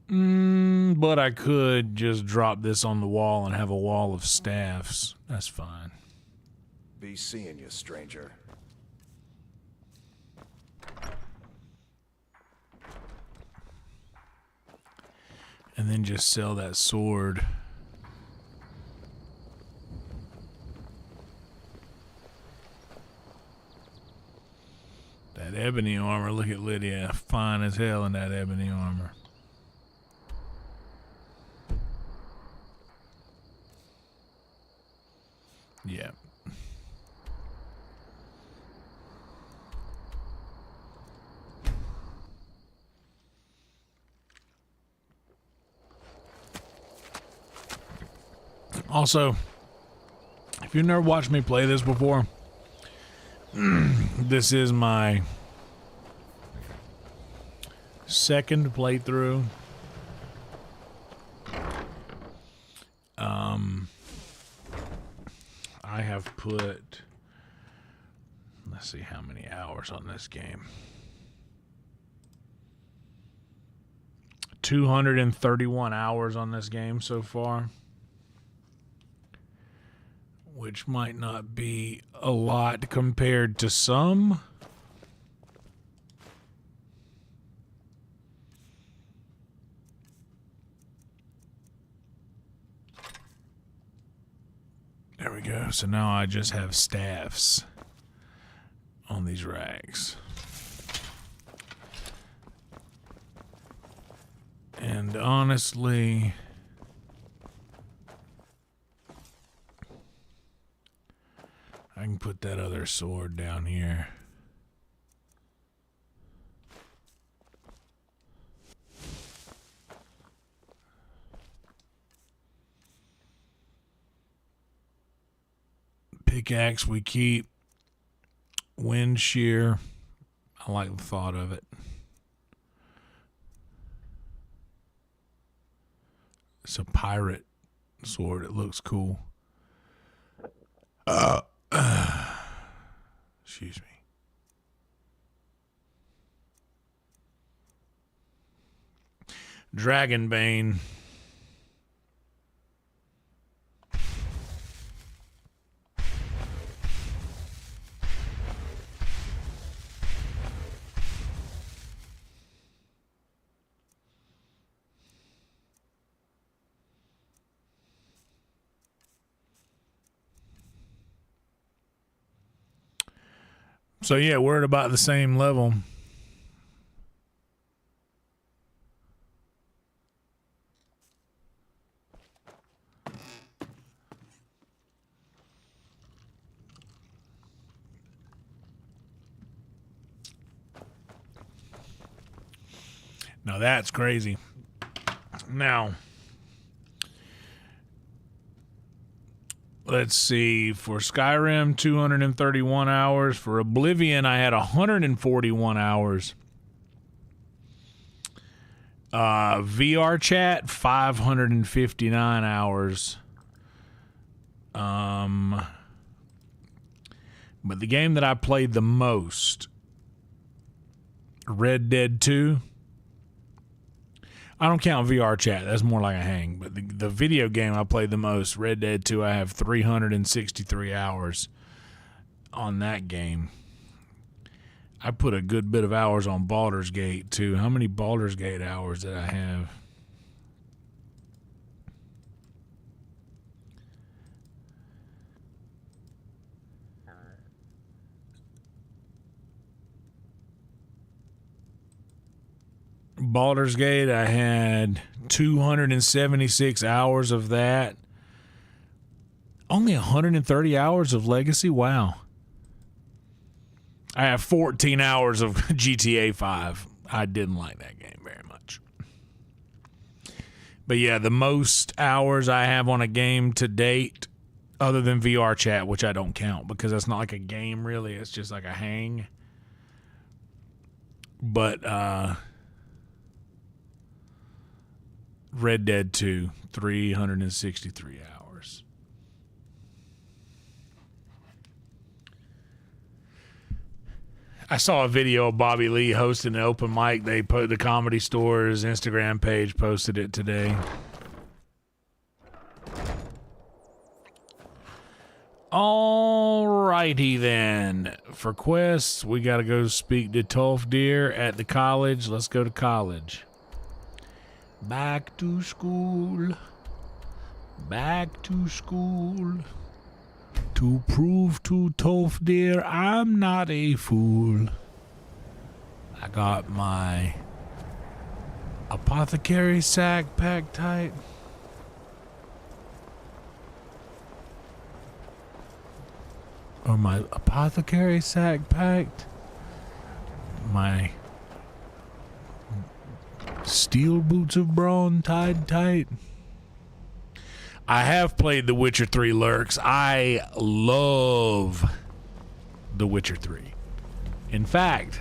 A: But I could just drop this on the wall and have a wall of staffs. That's fine.
F: Be seeing you, stranger.
A: And then just sell that sword. That ebony armor. Look at Lydia. Fine as hell in that ebony armor. Yeah. Also, if you've never watched me play this before, this is my second playthrough I have put, let's see how many hours on this game. 231 hours on this game so far, which might not be a lot compared to some. There we go. So now I just have staffs on these rags. And honestly, I can put that other sword down here. Pickaxe we keep. Wind shear. I like the thought of it. It's a pirate sword. It looks cool. Excuse me. Dragonbane. So yeah, we're at about the same level. Now that's crazy. Now, let's see. For Skyrim, 231 hours. For Oblivion, I had 141 hours. VR chat, 559 hours. But the game that I played the most, Red Dead 2. I don't count VR chat. That's more like a hang. But the video game I played the most, Red Dead 2, I have 363 hours on that game. I put a good bit of hours on Baldur's Gate, too. How many Baldur's Gate hours did I have? Baldur's Gate, I had 276 hours of that. Only 130 hours of Legacy? Wow. I have 14 hours of GTA 5. I didn't like that game very much. But yeah, the most hours I have on a game to date, other than VR chat, which I don't count because that's not like a game really. It's just like a hang. But, Red Dead 2, 363 hours. I saw a video of Bobby Lee hosting an open mic. They put the Comedy Store's Instagram page, posted it today. Alrighty then. For quests, we got to go speak to Tolfdir at the college. Let's go to college. Back to school. Back to school. To prove to Tolfdir I'm not a fool. I got my apothecary sack packed tight. Or my apothecary sack packed. My steel boots of brawn tied tight. I have played The Witcher 3 Lurks. I love The Witcher 3. In fact,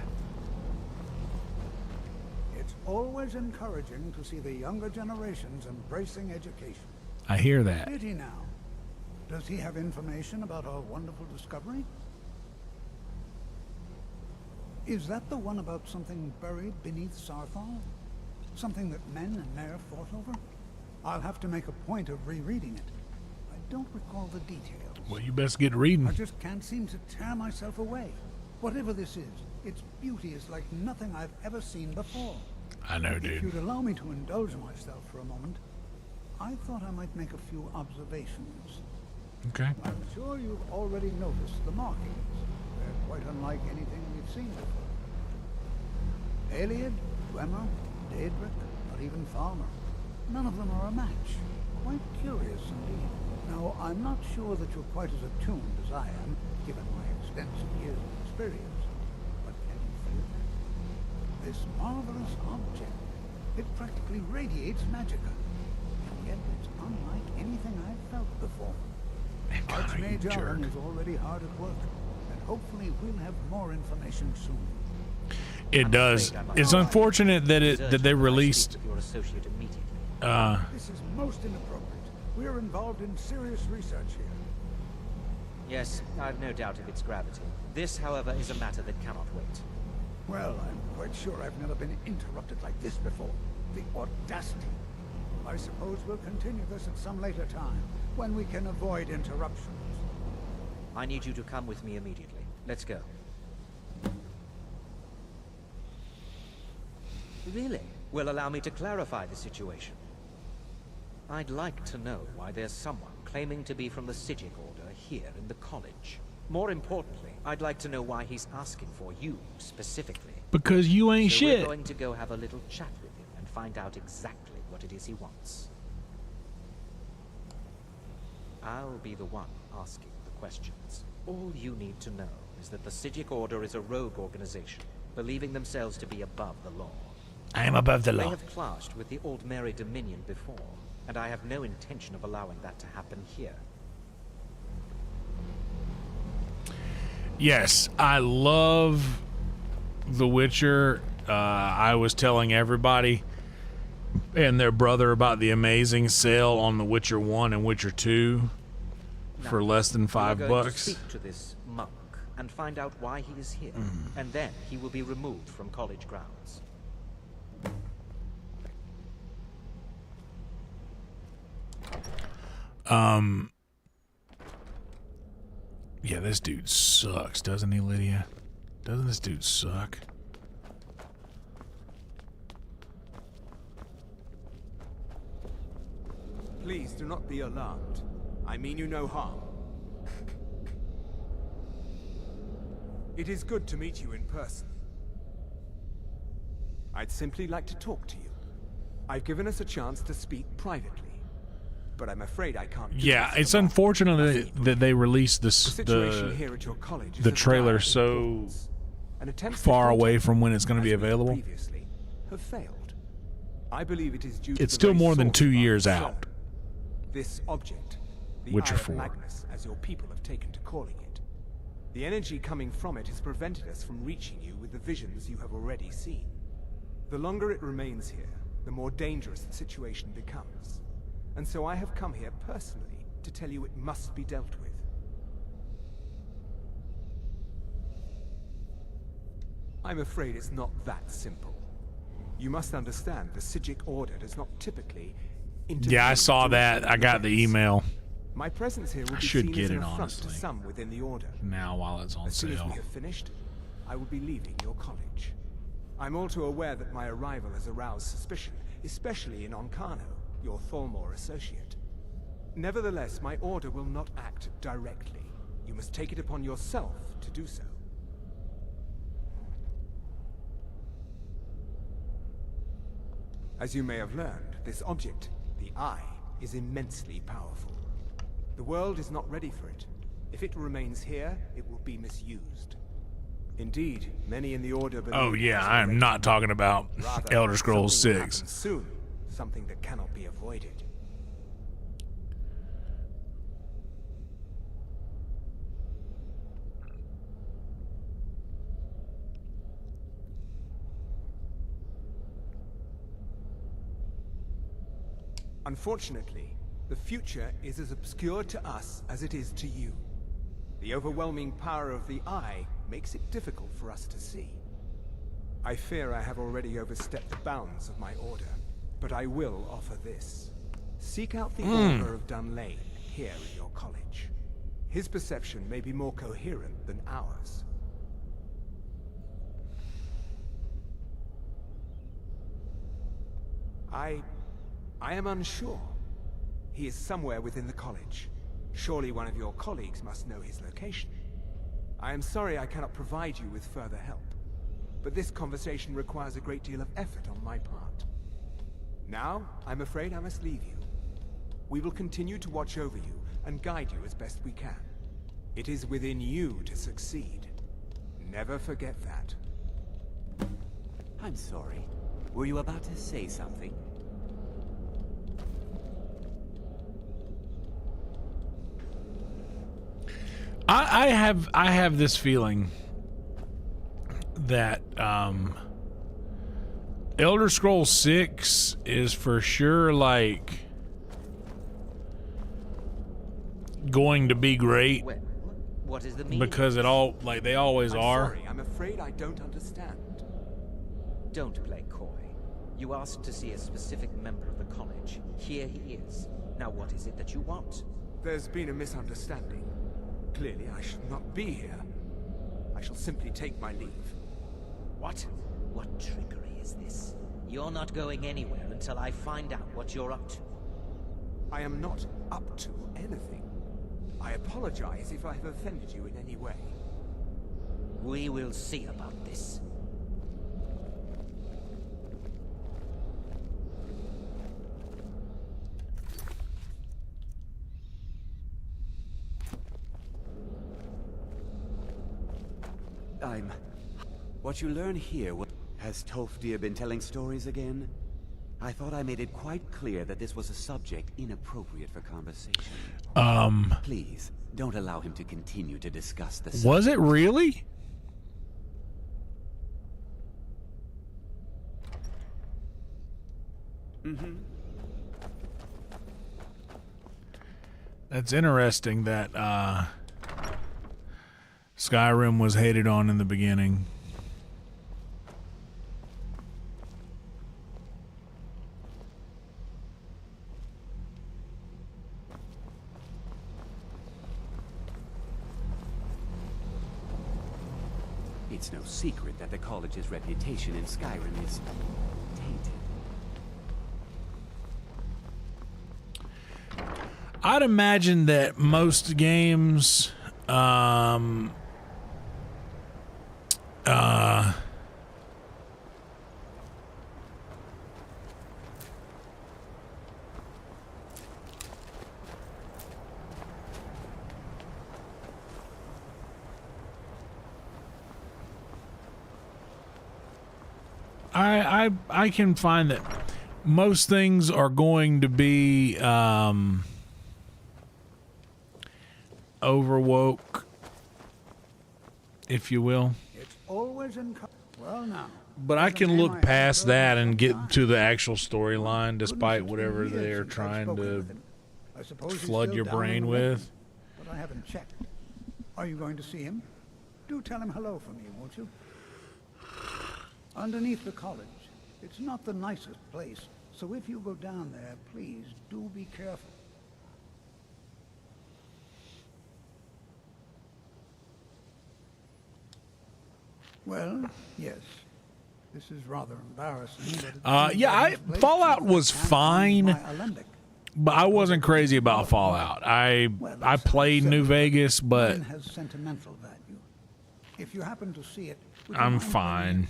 G: it's always encouraging to see the younger generations embracing education.
A: I hear that.
G: Did he now? Does he have information about our wonderful discovery? Is that the one about something buried beneath Sarthal? Something that men and Mare fought over? I'll have to make a point of rereading it. I don't recall the details.
A: Well, you best get reading.
G: I just can't seem to tear myself away. Whatever this is, its beauty is like nothing I've ever seen before.
A: I know,
G: If
A: dude.
G: you'd allow me to indulge myself for a moment, I thought I might make a few observations.
A: Okay.
G: I'm sure you've already noticed the markings. They're quite unlike anything we've seen before. Aliad, Dwemer, Daedric, or even Farmer. None of them are a match. Quite curious indeed. Now, I'm not sure that you're quite as attuned as I am, given my extensive years of experience. But can you feel that? This marvelous object, it practically radiates magicka. And yet it's unlike anything I've felt before. Archmage Alan is already hard at work, and hopefully we'll have more information soon.
A: It does. It's unfortunate that they released.
G: This is most inappropriate. We're involved in serious research here.
H: Yes, I've no doubt of its gravity. This, however, is a matter that cannot wait.
G: Well, I'm quite sure I've never been interrupted like this before. The audacity. I suppose we'll continue this at some later time, when we can avoid interruptions.
H: I need you to come with me immediately. Let's go. Really? Well, allow me to clarify the situation. I'd like to know why there's someone claiming to be from the Psijic Order here in the college. More importantly, I'd like to know why he's asking for you, specifically.
A: Because you ain't
H: So
A: shit.
H: we're going to go have a little chat with him and find out exactly what it is he wants. I'll be the one asking the questions. All you need to know is that the Psijic Order is a rogue organization, believing themselves to be above the law.
A: I am above the
H: They
A: law.
H: have clashed with the Old Mary Dominion before, and I have no intention of allowing that to happen here.
A: Yes, I love The Witcher. I was telling everybody and their brother about the amazing sale on The Witcher 1 and Witcher 2 for less than $5.
H: We're going to speak to this monk and find out why he is here, and then he will be removed from college grounds.
A: Yeah, this dude sucks, doesn't he, Lydia? Doesn't this dude suck?
I: Please do not be alarmed. I mean you no harm. It is good to meet you in person. I'd simply like to talk to you. I've given us a chance to speak privately, but I'm afraid I can't do
A: Yeah,
I: this
A: it's
I: alone.
A: unfortunate that they released
I: The
A: this
I: situation here at your college is
A: the
I: of
A: trailer
I: dire
A: so
I: importance. An attempt to
A: far
I: contact
A: away from when it's going to
I: as
A: be
I: we have
A: available.
I: previously have failed. I believe it is due to
A: It's
I: the
A: still
I: very
A: more than
I: source
A: 2
I: of our
A: years
I: concern.
A: out.
I: This object, the
A: Witcher
I: Eye of
A: 4.
I: Magnus, as your people have taken to calling it. The energy coming from it has prevented us from reaching you with the visions you have already seen. The longer it remains here, the more dangerous the situation becomes. And so I have come here personally to tell you it must be dealt with. I'm afraid it's not that simple. You must understand the Psijic Order does not typically intervene
A: Yeah, I saw
I: during
A: that.
I: certain
A: I got the
I: events.
A: email
I: My presence here will
A: I
I: be
A: should
I: seen
A: get
I: as an
A: it,
I: affront
A: honestly.
I: to some within the Order.
A: now while it's on
I: As soon as
A: sale.
I: we have finished, I will be leaving your college. I'm all too aware that my arrival has aroused suspicion, especially in Onkano, your Thalmor associate. Nevertheless, my order will not act directly. You must take it upon yourself to do so. As you may have learned, this object, the Eye, is immensely powerful. The world is not ready for it. If it remains here, it will be misused. Indeed, many in the Order believe...
A: Oh yeah,
I: it has
A: I am
I: already
A: not talking about
I: Rather,
A: Elder Scrolls
I: something will
A: 6.
I: happen soon, something that cannot be avoided. Unfortunately, The future is as obscure to us as it is to you. The overwhelming power of the Eye makes it difficult for us to see. I fear I have already overstepped the bounds of my order, but I will offer this. Seek out the Order of Dunlane here in your college. His perception may be more coherent than ours. I am unsure. He is somewhere within the college. Surely one of your colleagues must know his location. I am sorry I cannot provide you with further help, but this conversation requires a great deal of effort on my part. Now, I'm afraid I must leave you. We will continue to watch over you and guide you as best we can. It is within you to succeed. Never forget that.
J: I'm sorry. Were you about to say something?
A: I have this feeling that Elder Scrolls 6 is for sure like going to be great.
H: What is the meaning?
A: Because it all like they always are.
I: Sorry, I'm afraid I don't understand.
H: Don't play coy. You asked to see a specific member of the college. Here he is. Now what is it that you want?
I: There's been a misunderstanding. Clearly I should not be here. I shall simply take my leave.
H: What? What trickery is this? You're not going anywhere until I find out what you're up to.
I: I am not up to anything. I apologize if I have offended you in any way.
H: We will see about this.
J: What you learn here... Has Tofdir been telling stories again? I thought I made it quite clear that this was a subject inappropriate for conversation. Please, don't allow him to continue to discuss the subject.
A: Was it really?
J: Mm-hmm.
A: That's interesting that Skyrim was hated on in the beginning.
J: It's no secret that the college's reputation in Skyrim is tainted.
A: I'd imagine that most games, I can find that most things are going to be overwoke, if you will.
G: It's always well now.
A: But I can look past that and get to the actual storyline, despite whatever they're trying to flood your brain with.
G: But I haven't checked. Are you going to see him? Do tell him hello for me, won't you? Underneath the college. It's not the nicest place, so if you go down there, please do be careful. Well, yes. This is rather embarrassing. But
A: yeah, Fallout was fine, but I wasn't crazy about Fallout. I played New Vegas, but
G: has sentimental value. If you happen to see it,
A: I'm fine.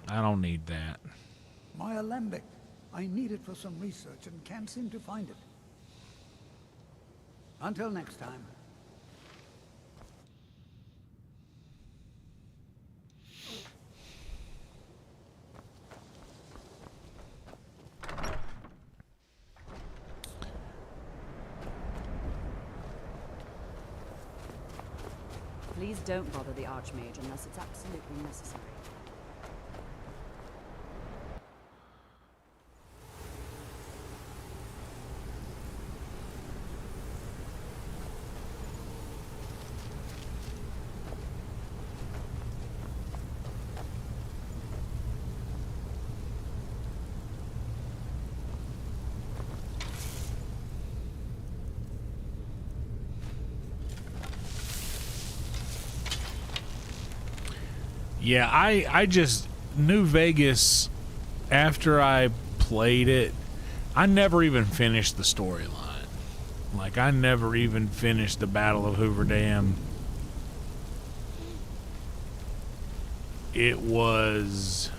A: I don't need that.
G: My alembic. I need it for some research and can't seem to find it. Until next time.
K: Please don't bother the Archmage unless it's absolutely necessary.
A: Yeah, I just New Vegas, after I played it, I never even finished the storyline. Like, I never even finished the Battle of Hoover Dam. It was...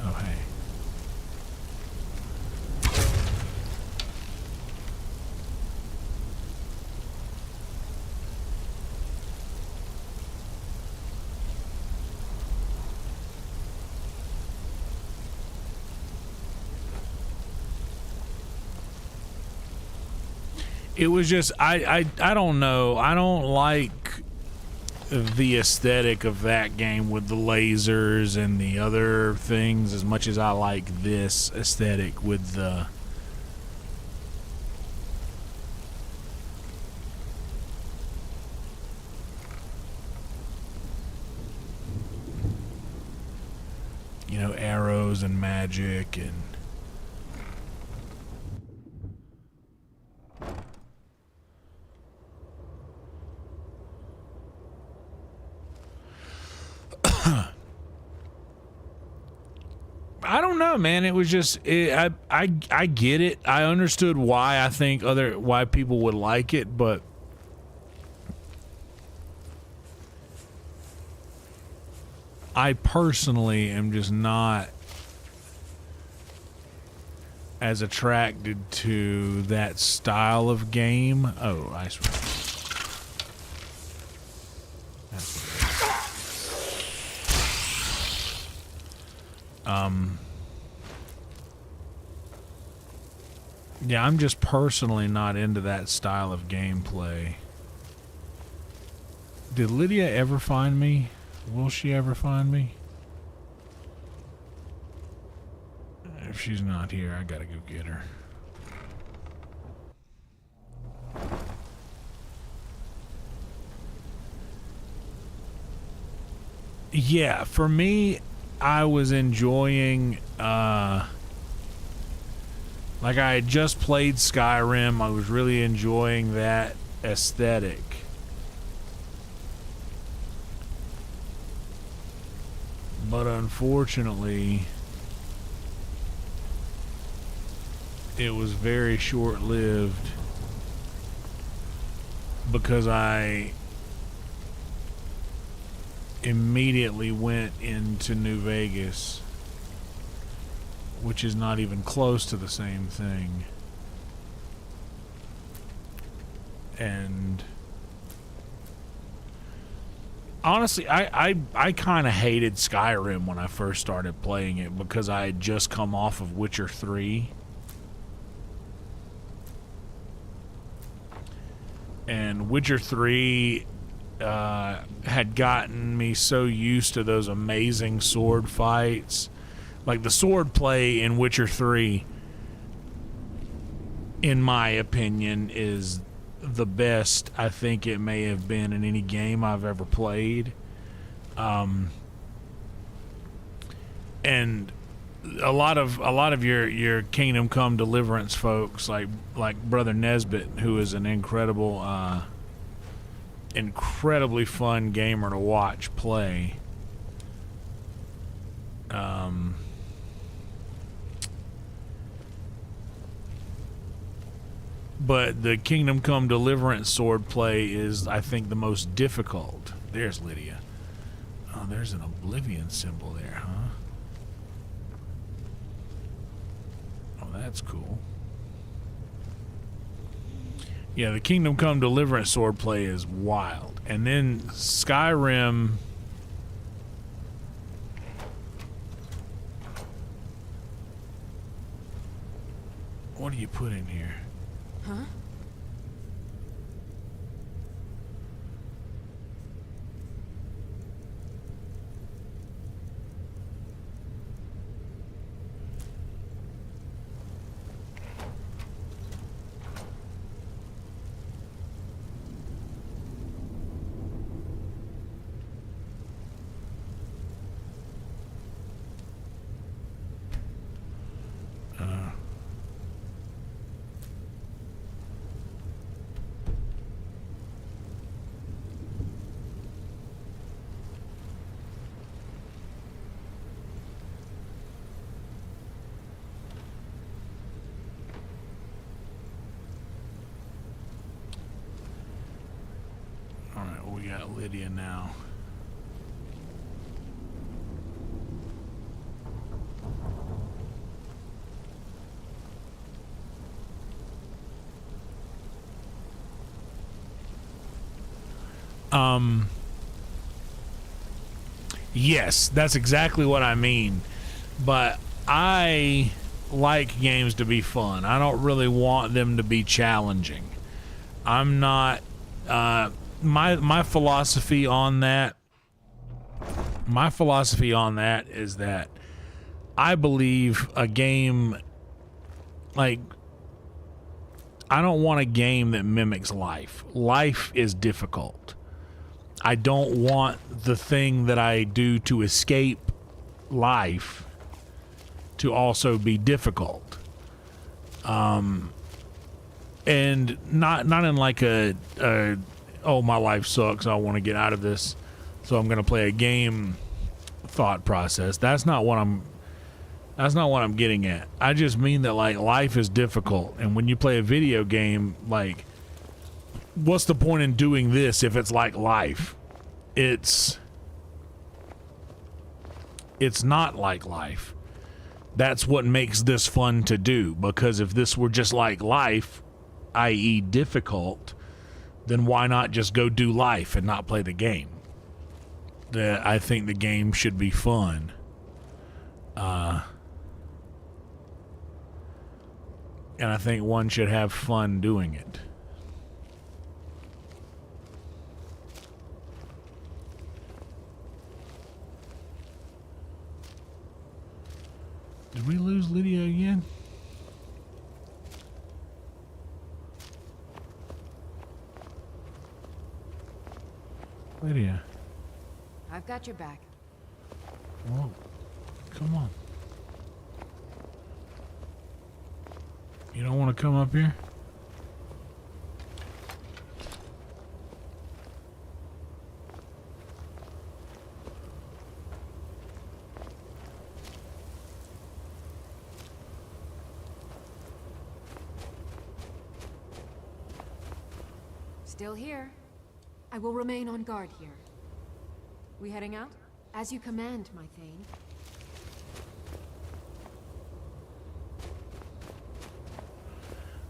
A: Oh, hey. It was just, I don't know. I don't like the aesthetic of that game with the lasers and the other things as much as I like this aesthetic with the... You know, arrows and magic and... I don't know, man. It was just I get it. I understood why I think why people would like it, but I personally am just not as attracted to that style of game. Oh, I swear. That's yeah, I'm just personally not into that style of gameplay. Did Lydia ever find me? Will she ever find me? If she's not here, I gotta go get her. Yeah, for me, I was enjoying, like I had just played Skyrim. I was really enjoying that aesthetic. But unfortunately, it was very short-lived because I immediately went into New Vegas, which is not even close to the same thing. And honestly, I kind of hated Skyrim when I first started playing it because I had just come off of Witcher 3. And Witcher 3 had gotten me so used to those amazing sword fights. Like, the sword play in Witcher 3, in my opinion, is the best I think it may have been in any game I've ever played. And a lot of your Kingdom Come Deliverance folks, like Brother Nesbitt, who is an incredibly fun gamer to watch play. But the Kingdom Come Deliverance sword play is, I think, the most difficult. There's Lydia. Oh, there's an Oblivion symbol there, huh? Oh, that's cool. Yeah, the Kingdom Come Deliverance sword play is wild. And then Skyrim... What do you put in here?
B: Huh?
A: we got Lydia now. Yes, that's exactly what I mean. But I like games to be fun. I don't really want them to be challenging. I'm not my philosophy on that is that I believe a game, like, I don't want a game that mimics life. Life is difficult. I don't want the thing that I do to escape life to also be difficult. And not in like a oh, my life sucks, I want to get out of this, so I'm going to play a game thought process. That's not what I'm getting at. I just mean that, like, life is difficult, and when you play a video game, like, what's the point in doing this if it's like life? It's not like life. That's what makes this fun to do, because if this were just like life, i.e. difficult, then why not just go do life and not play the game? I think the game should be fun. And I think one should have fun doing it. Did we lose Lydia again? Lydia.
B: I've got your back.
A: Whoa. Come on. You don't want to come up here?
B: Still here. I will remain on guard here. We heading out? As you command, my Thane.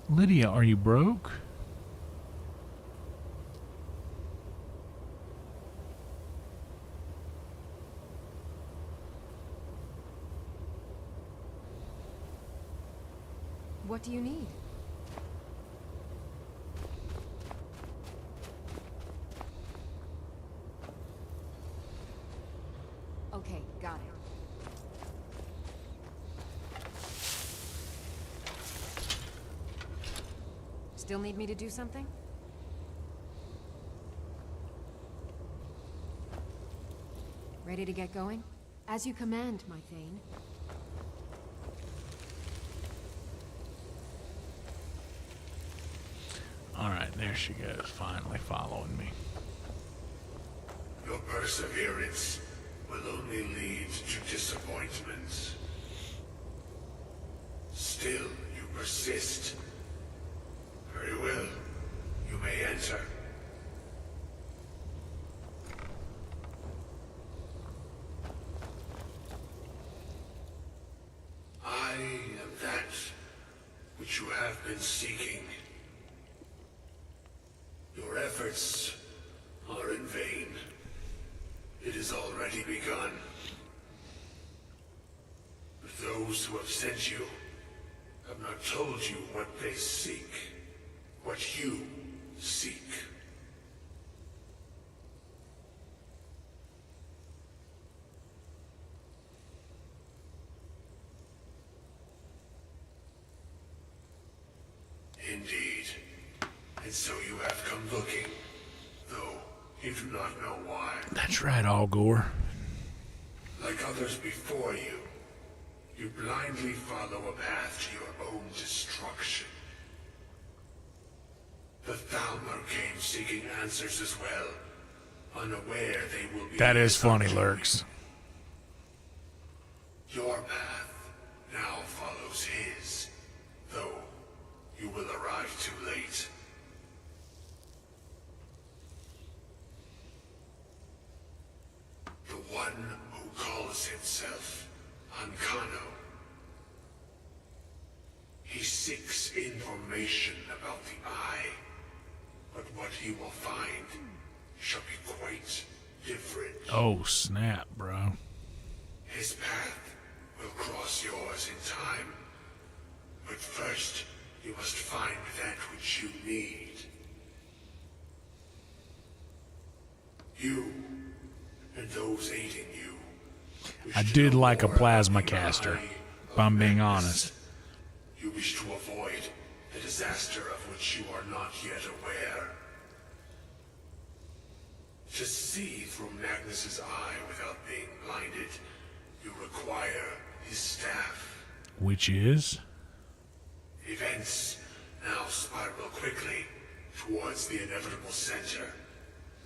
A: Lydia, are you broke?
B: What do you need? Okay, got it. Still need me to do something? Ready to get going? As you command, my Thane.
A: Alright, there she goes, finally following me.
L: Your perseverance will only lead to disappointments. Still, you persist. Very well. You may enter. I am that which you have been seeking. Your efforts are in vain. It has already begun. But those who have sent you have not told you what they seek. What you seek. Indeed. And so you have come looking, though you do not know why.
A: That's right, Algor.
L: Like others before you, you blindly follow a path to your own destruction. The Thalmor came seeking answers as well, unaware they will be...
A: That is funny, Lurks.
L: Your path now follows his, though you will arrive too late. itself, Ancano. He seeks information about the Eye, but what he will find shall be quite different.
A: Oh, snap, bro.
L: His path will cross yours in time, but first you must find that which you need. You and those aiding you.
A: I did like a plasma caster, if I'm being honest.
L: You wish to avoid a disaster of which you are not yet aware. To see through Magnus's eye without being blinded, you require his staff.
A: Which is?
L: Events now spiral quickly towards the inevitable center.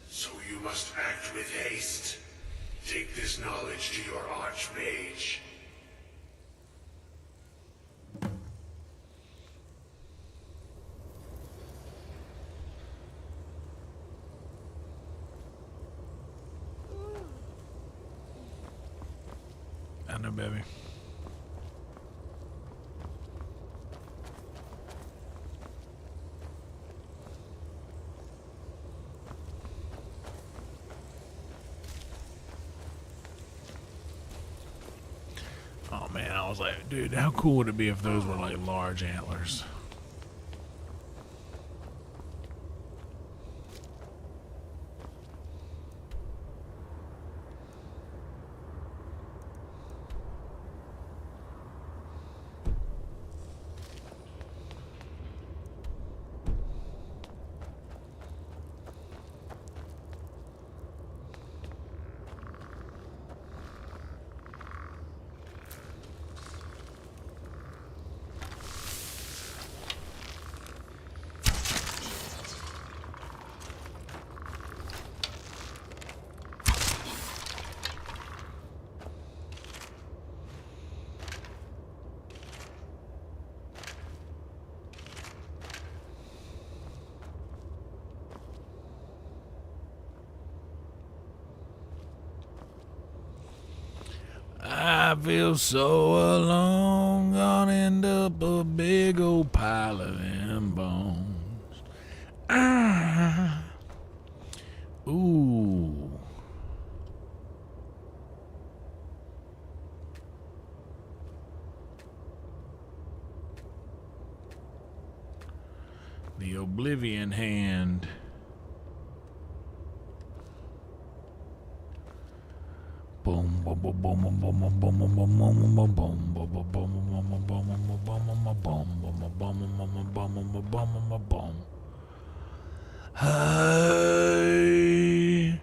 L: So you must act with haste. Take this knowledge to your Archmage.
A: I know, baby. Oh man, I was like, dude, how cool would it be if those were like large antlers? I feel so alone, gonna end up a big old pile of them bones. Ah. Ooh. The Oblivion Hand. Boom, boom, boom, boom, boom, boom, boom, boom, boom, boom, boom, boom, boom, boom. I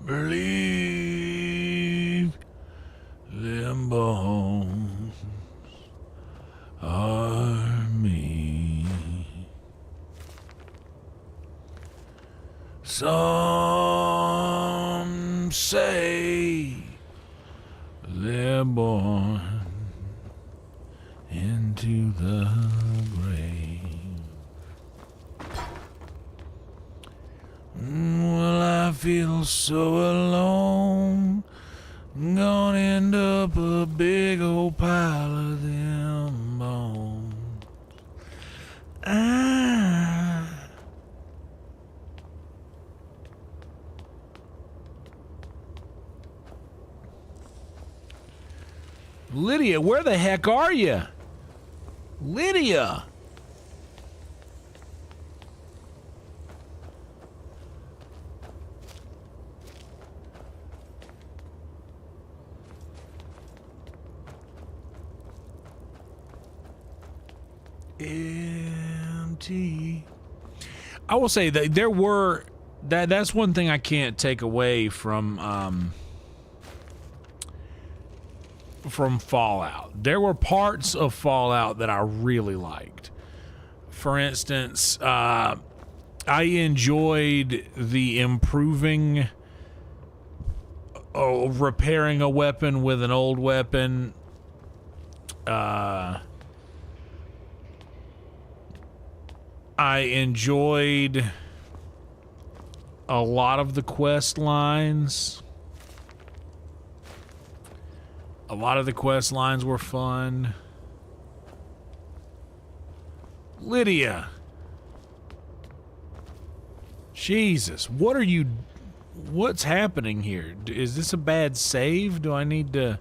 A: believe them bones are me. Some say they're born into the grave. Well, I feel so alone, gonna end up a big old pile of them bones. Lydia, where the heck are you? Lydia! Empty. I will say that there were that's one thing I can't take away from Fallout. There were parts of Fallout that I really liked. For instance, I enjoyed the improving, repairing a weapon with an old weapon. I enjoyed a lot of the quest lines. A lot of the quest lines were fun. Lydia. Jesus, what's happening here? Is this a bad save? Do I need to...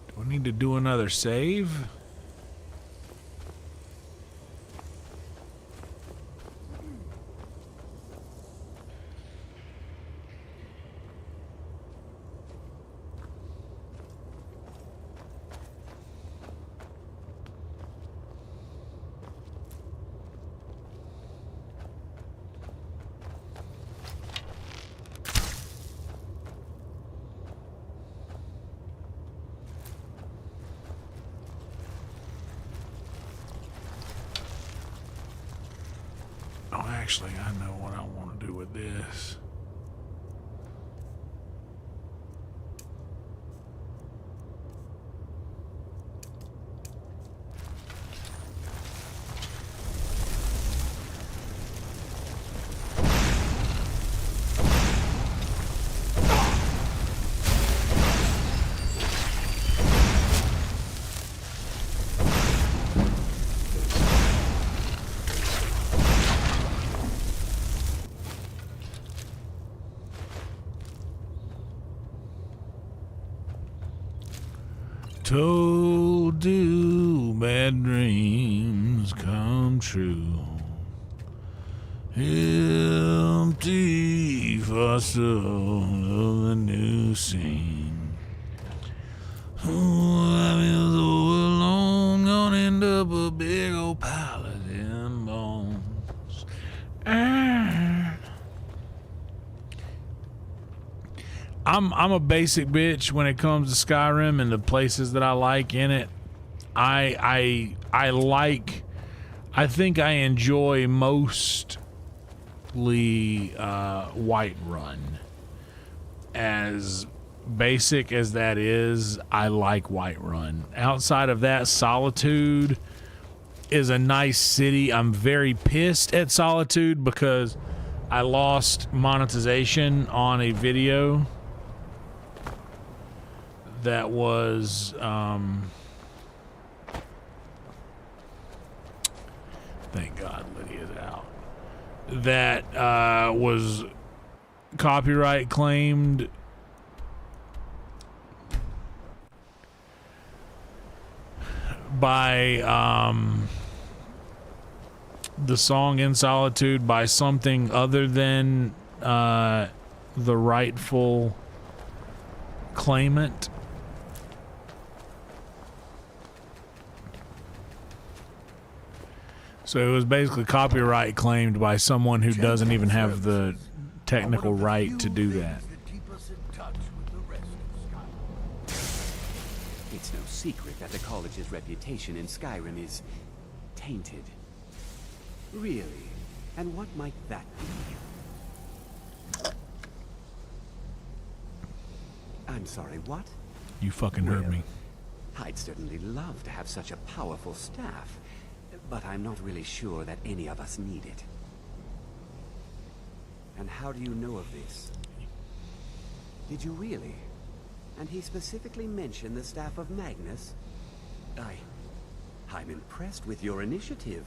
A: Do I need to do another save? Actually, I know what I want to do with this. Told you bad dreams come true. Empty fossil of the new scene. Oh, I feel so alone, gonna end up a big old pile of them bones. I'm a basic bitch when it comes to Skyrim and the places that I like in it. I think I enjoy mostly Whiterun. As basic as that is, I like Whiterun. Outside of that, Solitude is a nice city. I'm very pissed at Solitude because I lost monetization on a video that was thank God Lydia's out. That was copyright claimed by the song In Solitude by something other than the rightful claimant. So it was basically copyright claimed by someone who doesn't even have the technical right to do that.
J: It's no secret that the college's reputation in Skyrim is tainted. Really? And what might that be? I'm sorry, what?
A: You fucking heard me.
J: I'd certainly love to have such a powerful staff, but I'm not really sure that any of us need it. And how do you know of this? Did you really? And he specifically mentioned the staff of Magnus? I'm impressed with your initiative.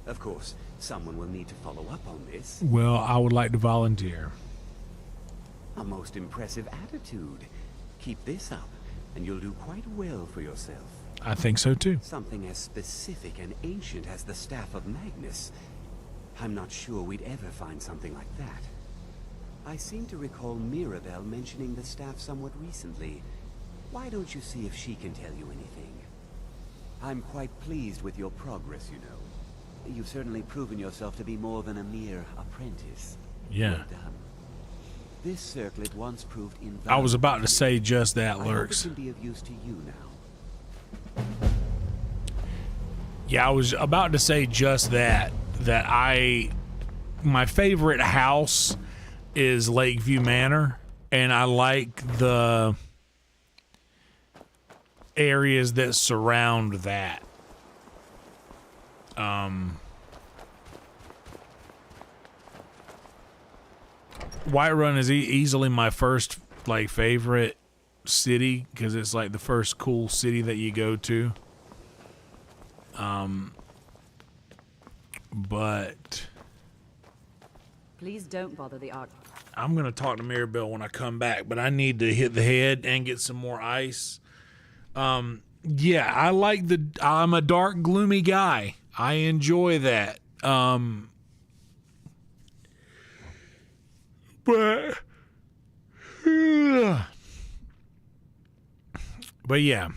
J: Of course, someone will need to follow up on this.
A: Well, I would like to volunteer.
J: A most impressive attitude. Keep this up, and you'll do quite well for yourself.
A: I think so too.
J: Something as specific and ancient as the staff of Magnus. I'm not sure we'd ever find something like that. I seem to recall Mirabelle mentioning the staff somewhat recently. Why don't you see if she can tell you anything? I'm quite pleased with your progress, you know. You've certainly proven yourself to be more than a mere apprentice.
A: Yeah.
J: Well done. This circlet once proved invaluable.
A: I was about to say just that,
J: I
A: Lurks.
J: hope it can be of use to you now.
A: Yeah, I was about to say just that. My favorite house is Lakeview Manor, and I like the areas that surround that. Whiterun is easily my first like favorite city because it's like the first cool city that you go to. But
K: Please don't bother the art.
A: I'm gonna talk to Mirabelle when I come back, but I need to hit the head and get some more ice. Yeah, I like I'm a dark, gloomy guy. I enjoy that. But yeah,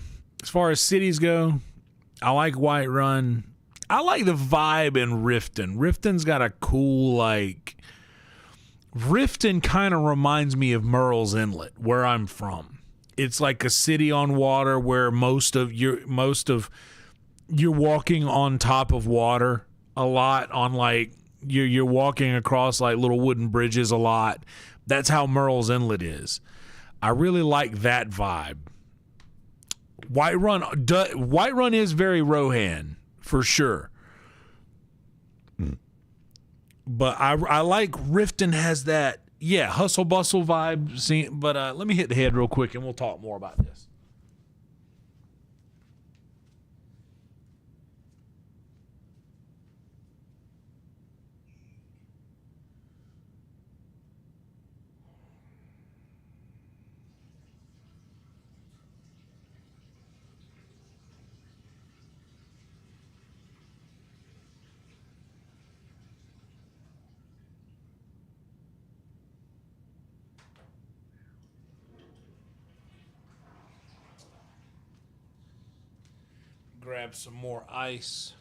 A: as far as cities go, I like Whiterun. I like the vibe in Riften. Riften's got a cool, like, Riften kind of reminds me of Merle's Inlet, where I'm from. It's like a city on water where you're walking on top of water a lot, on like you're walking across like little wooden bridges a lot. That's how Merle's Inlet is. I really like that vibe. Whiterun is very Rohan for sure. But I like Riften has that, yeah, hustle bustle vibe. But let me hit the head real quick and we'll talk more about this. Grab some more ice.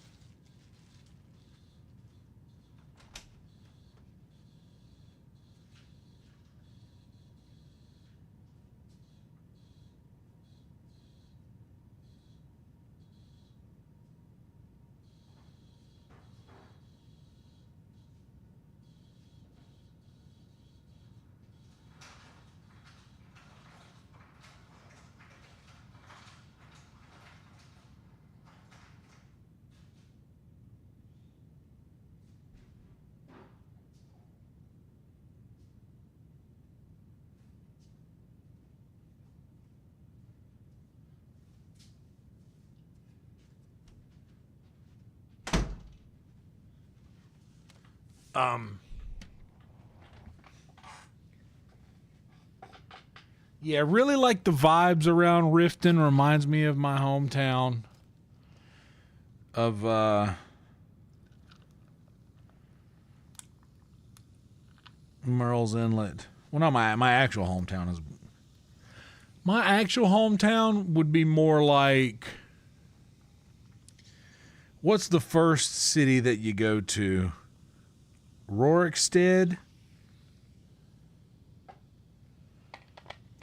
A: Yeah, really like the vibes around Riften. Reminds me of my hometown of Merle's Inlet. Well, not my actual hometown is. My actual hometown would be more like, what's the first city that you go to? Rorikstead?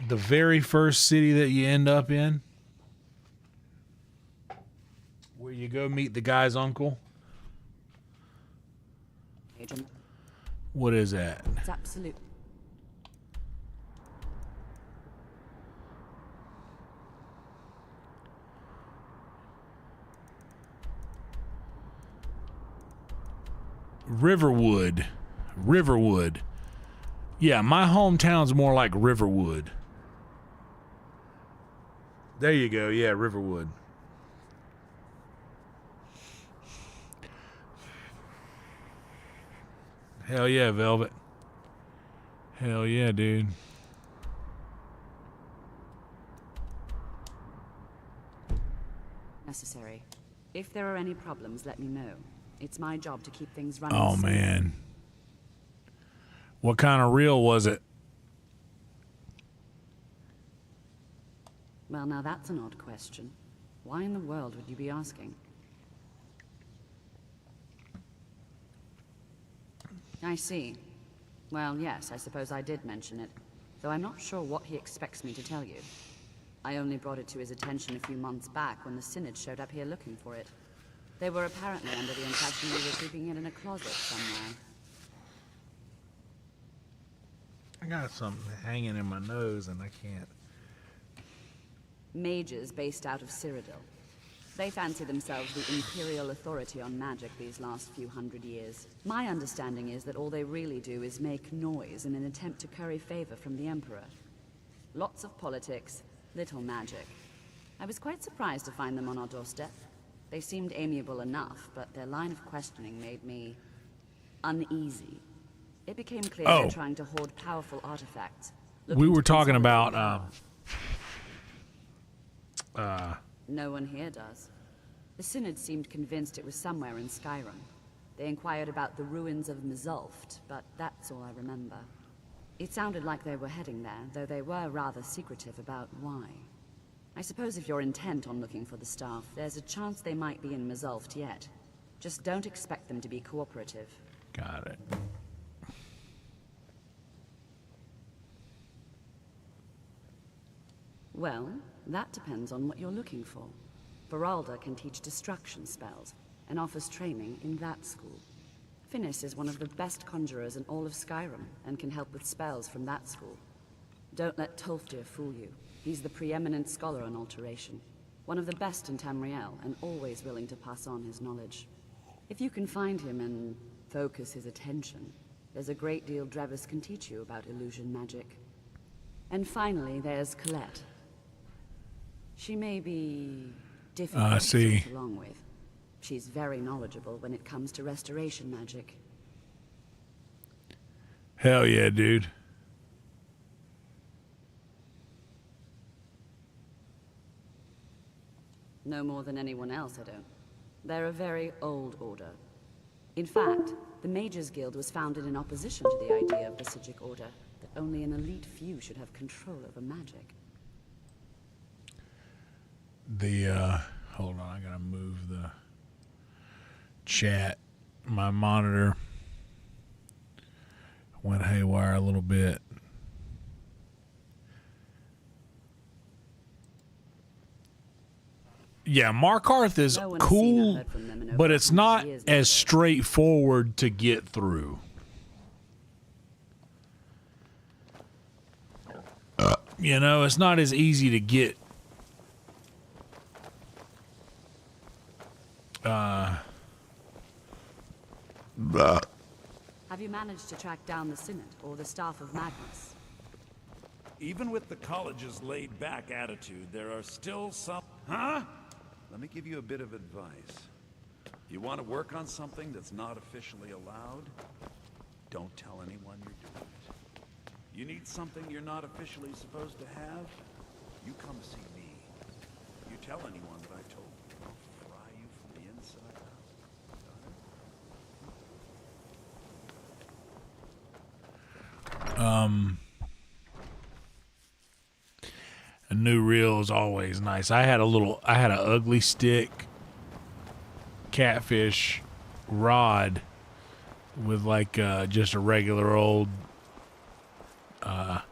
A: The very first city that you end up in? Where you go meet the guy's uncle?
K: Agent.
A: What is that?
K: It's absolute.
A: Riverwood. Yeah, my hometown's more like Riverwood. There you go. Yeah, Riverwood. Hell yeah, Velvet. Hell yeah, dude.
K: Necessary. If there are any problems, let me know. It's my job to keep things running.
A: Oh, man. What kind of reel was it?
K: Well, now that's an odd question. Why in the world would you be asking? I see. Well, yes, I suppose I did mention it, though I'm not sure what he expects me to tell you. I only brought it to his attention a few months back when the Synod showed up here looking for it. They were apparently under the impression we were keeping it in a closet somewhere.
A: I got something hanging in my nose and I can't.
K: Mages based out of Cyrodiil. They fancy themselves the imperial authority on magic these last few hundred years. My understanding is that all they really do is make noise in an attempt to curry favor from the Emperor. Lots of politics, little magic. I was quite surprised to find them on our doorstep. They seemed amiable enough, but their line of questioning made me uneasy. It became clear they're trying to hoard powerful artifacts.
A: We were talking about
K: No one here does. The Synod seemed convinced it was somewhere in Skyrim. They inquired about the ruins of Mzulft, but that's all I remember. It sounded like they were heading there, though they were rather secretive about why. I suppose if you're intent on looking for the staff, there's a chance they might be in Mzulft yet. Just don't expect them to be cooperative.
A: Got it.
K: Well, that depends on what you're looking for. Beralda can teach destruction spells, and offers training in that school. Finis is one of the best conjurers in all of Skyrim, and can help with spells from that school. Don't let Tolfdir fool you. He's the preeminent scholar on alteration. One of the best in Tamriel, and always willing to pass on his knowledge. If you can find him and focus his attention, there's a great deal Drevis can teach you about illusion magic. And finally, there's Colette. She may be difficult to get along with. She's very knowledgeable when it comes to restoration magic.
A: Hell yeah, dude.
K: No more than anyone else, I don't. They're a very old order. In fact, the Mages Guild was founded in opposition to the idea of the Psijic Order, that only an elite few should have control over magic.
A: Hold on, I gotta move the chat. My monitor went haywire a little bit. Yeah, Markarth is cool, but it's not as straightforward to get through. You know, it's not as easy to get.
K: Have you managed to track down the Synod or the staff of Magnus?
M: Even with the college's laid-back attitude, there are still some... Huh? Let me give you a bit of advice. You want to work on something that's not officially allowed? Don't tell anyone you're doing it. You need something you're not officially supposed to have? You come see me. You tell anyone that I told you, I'll fry you from the inside out.
A: A new reel is always nice. I had an ugly stick catfish rod with like just a regular old a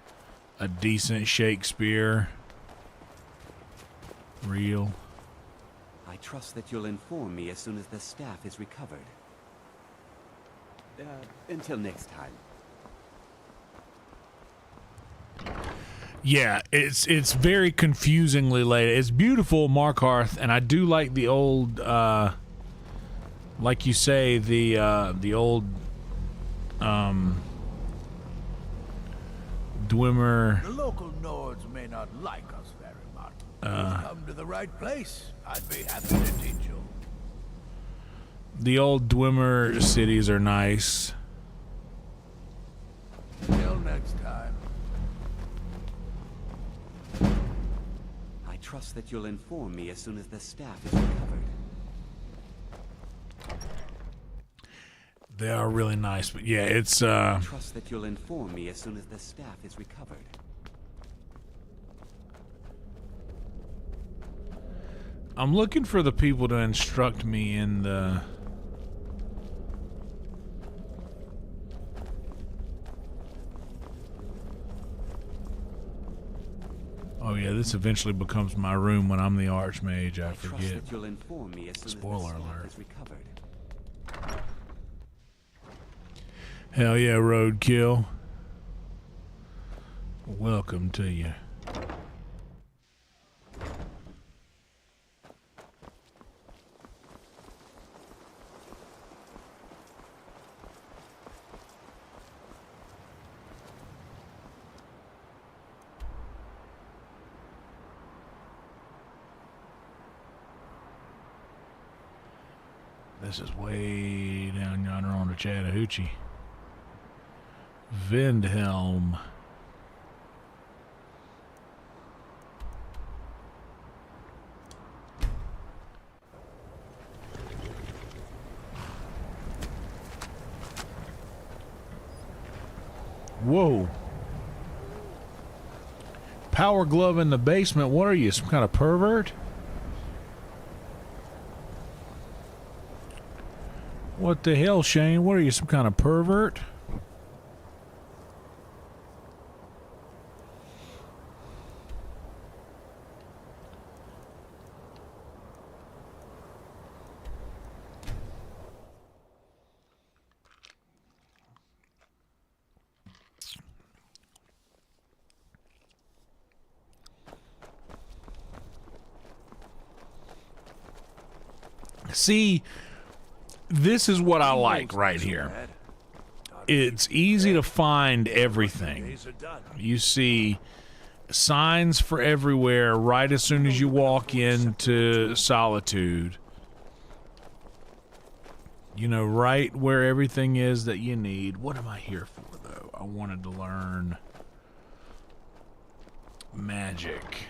A: decent Shakespeare reel.
J: I trust that you'll inform me as soon as the staff is recovered. Until next time.
A: Yeah, it's very confusingly laid. It's beautiful, Markarth, and I do like the old, like you say, the old Dwemer.
G: The local Nords may not like us very much. You've come to the right place. I'd be happy to teach you.
A: The old Dwemer cities are nice.
G: Till next time.
J: I trust that you'll inform me as soon as the staff is recovered.
A: They are really nice, but yeah, it's
J: I trust that you'll inform me as soon as the staff is recovered.
A: I'm looking for the people to instruct me in the Oh yeah, this eventually becomes my room when I'm the Archmage. I forget.
J: You'll inform me as soon
A: Spoiler
J: as the
A: alert.
J: Is recovered.
A: Hell yeah, Roadkill. Welcome to you. this is way down yonder on the Chattahoochee. Vindhelm. Whoa. Power glove in the basement. What are you, some kind of pervert? What the hell, Shane? What are you, some kind of pervert? See, this is what I like right here. It's easy to find everything. You see signs for everywhere right as soon as you walk into Solitude. You know, right where everything is that you need. What am I here for, though? I wanted to learn magic.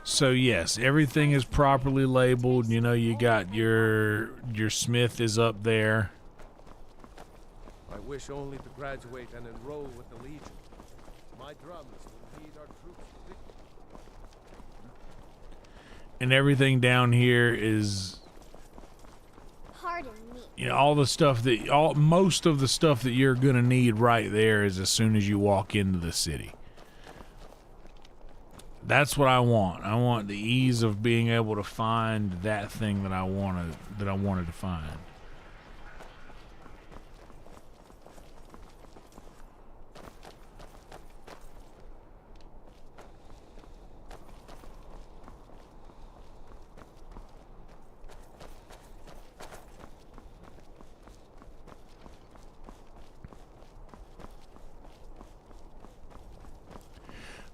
A: So yes, everything is properly labeled. You know, you got your smith is up there.
E: I wish only to graduate and enroll with the Legion. My drums will lead our troops to victory.
A: And everything down here is,
N: Pardon me.
A: you know, all the stuff that most of the stuff that you're gonna need right there is as soon as you walk into the city. That's what I want. I want the ease of being able to find that thing that I wanted to find.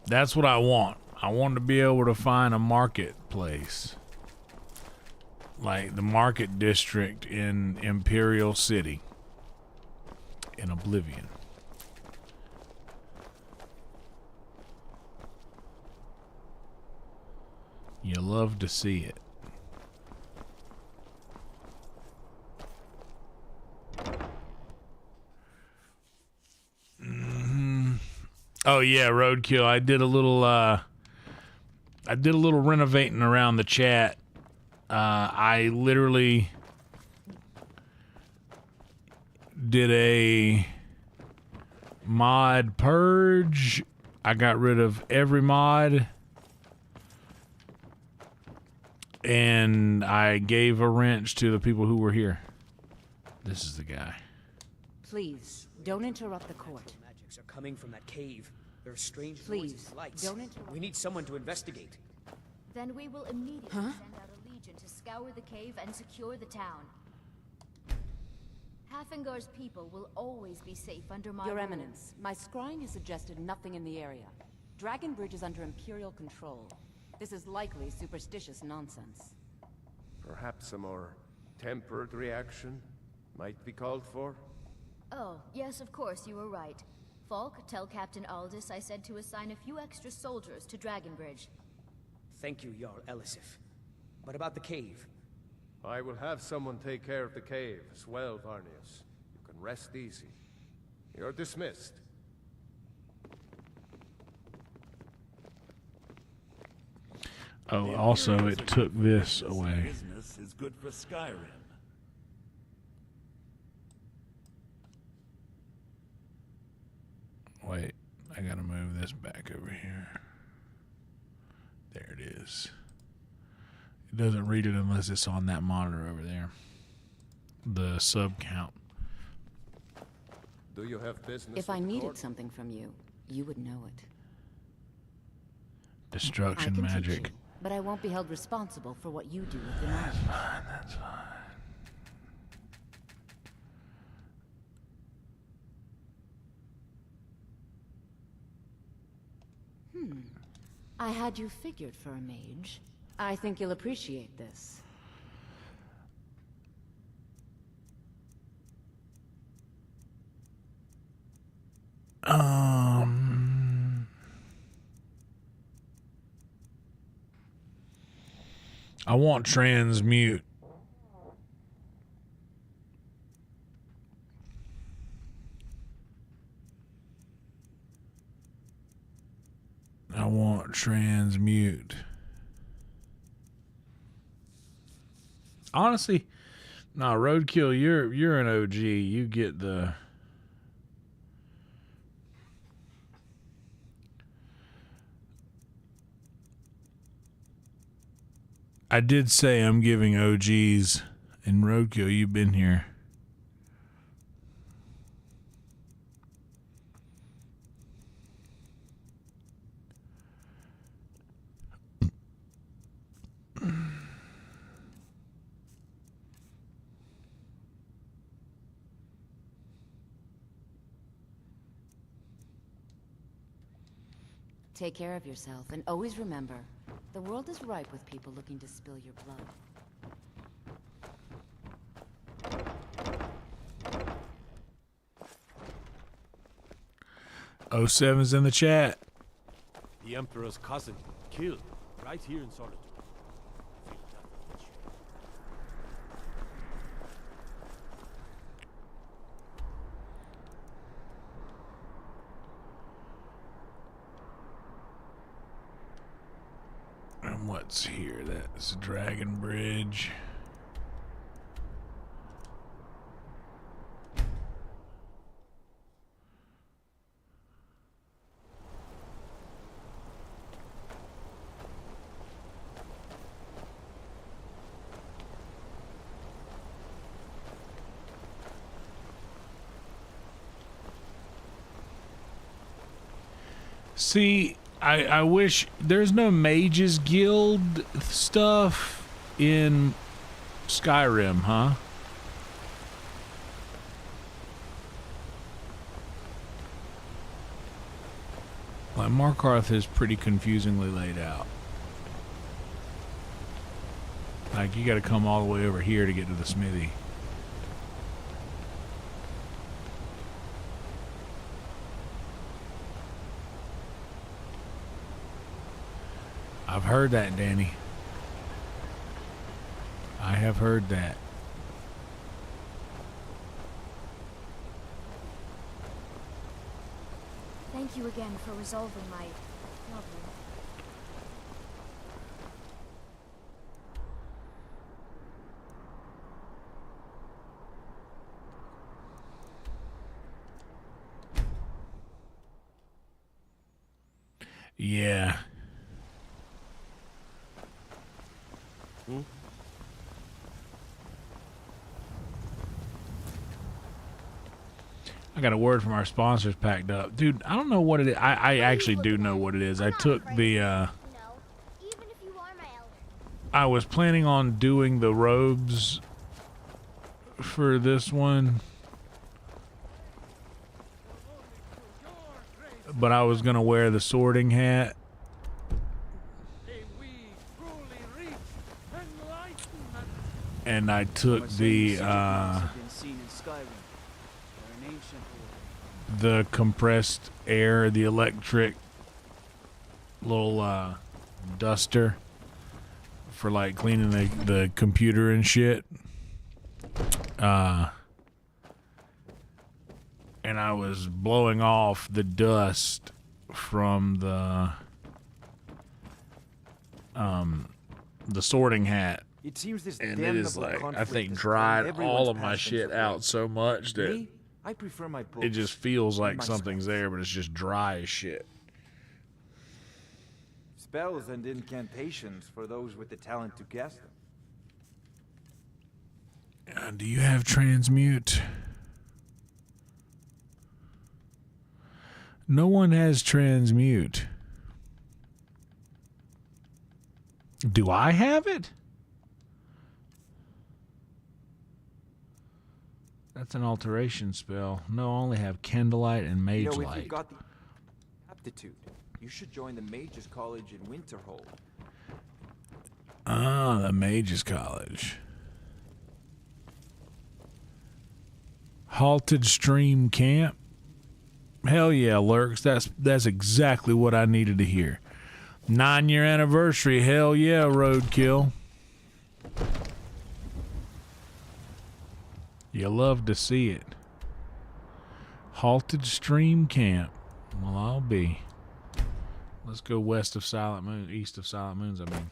A: That's what I want. I want to be able to find a marketplace. Like the market district in Imperial City. In Oblivion. You love to see it. Oh yeah, Roadkill. I did a little renovating around the chat. I literally did a mod purge. I got rid of every mod. And I gave a wrench to the people who were here. This is the guy.
O: Please, don't interrupt the court.
P: Magics are coming from that cave. There are strange
O: Please,
P: noises, lights.
O: don't interrupt.
P: We need someone to investigate.
N: Then we will immediately send out a legion to scour the cave and secure the town. Hafingar's people will always be safe under my
O: Your
N: rule.
O: Eminence, my scrying has suggested nothing in the area. Dragonbridge is under Imperial control. This is likely superstitious nonsense.
E: Perhaps a more tempered reaction might be called for?
N: Oh, yes, of course, you were right. Falk, tell Captain Aldous I said to assign a few extra soldiers to Dragonbridge.
P: Thank you, Jarl Elisif. But about the cave?
E: I will have someone take care of the cave as well, Varnius. You can rest easy. You're dismissed.
A: Oh, also it took this away.
M: Business is good for Skyrim.
A: Wait, I gotta move this back over here. There it is. It doesn't read it unless it's on that monitor over there. The sub count.
E: Do you have business?
O: If I needed something from you, you would know it.
A: Destruction
O: I can
A: magic.
O: teach you, but I won't be held responsible for what you do with the knowledge.
A: Fine, that's fine.
O: I had you figured for a mage. I think you'll appreciate this.
A: I want transmute. I want transmute. Honestly, nah, roadkill, you're an OG. You get the I did say I'm giving OGs, and roadkill, you've been here.
O: Take care of yourself, and always remember, the world is ripe with people looking to spill your blood.
A: 07's in the chat.
D: The Emperor's cousin, killed, right here in Solitude.
A: And what's here? That's Dragon Bridge. See, I wish there's no Mages Guild stuff in Skyrim, huh? Like, Markarth is pretty confusingly laid out. Like, you gotta come all the way over here to get to the smithy. I've heard that, Danny. I have heard that.
N: Thank you again for resolving my problem.
A: Yeah. I got a word from our sponsors packed up. Dude, I don't know what it is. I actually do know what it is. I took the, I was planning on doing the robes for this one. But I was going to wear the sorting hat. And I took the compressed air, the electric little duster for like cleaning the computer and shit. And I was blowing off the dust from the sorting hat.
Q: It seems this
A: And it is like, I think, dried all of my shit out so much that
Q: I prefer my books.
A: it just feels like something's there, but it's just dry as shit.
Q: Spells and incantations for those with the talent to cast them.
A: Do you have transmute? No one has transmute. Do I have it? That's an alteration spell. No, I only have Candlelight and Mage
Q: You know, if
A: Light.
Q: you've got the aptitude, You should join the Mages College in Winterhold.
A: Ah, the Mages College. Halted Stream Camp. Hell yeah, Lurks. That's exactly what I needed to hear. 9-year anniversary. Hell yeah, Roadkill. You love to see it. Halted Stream Camp. Well, I'll be. Let's go west of Silent Moon, east of Silent Moons, I mean.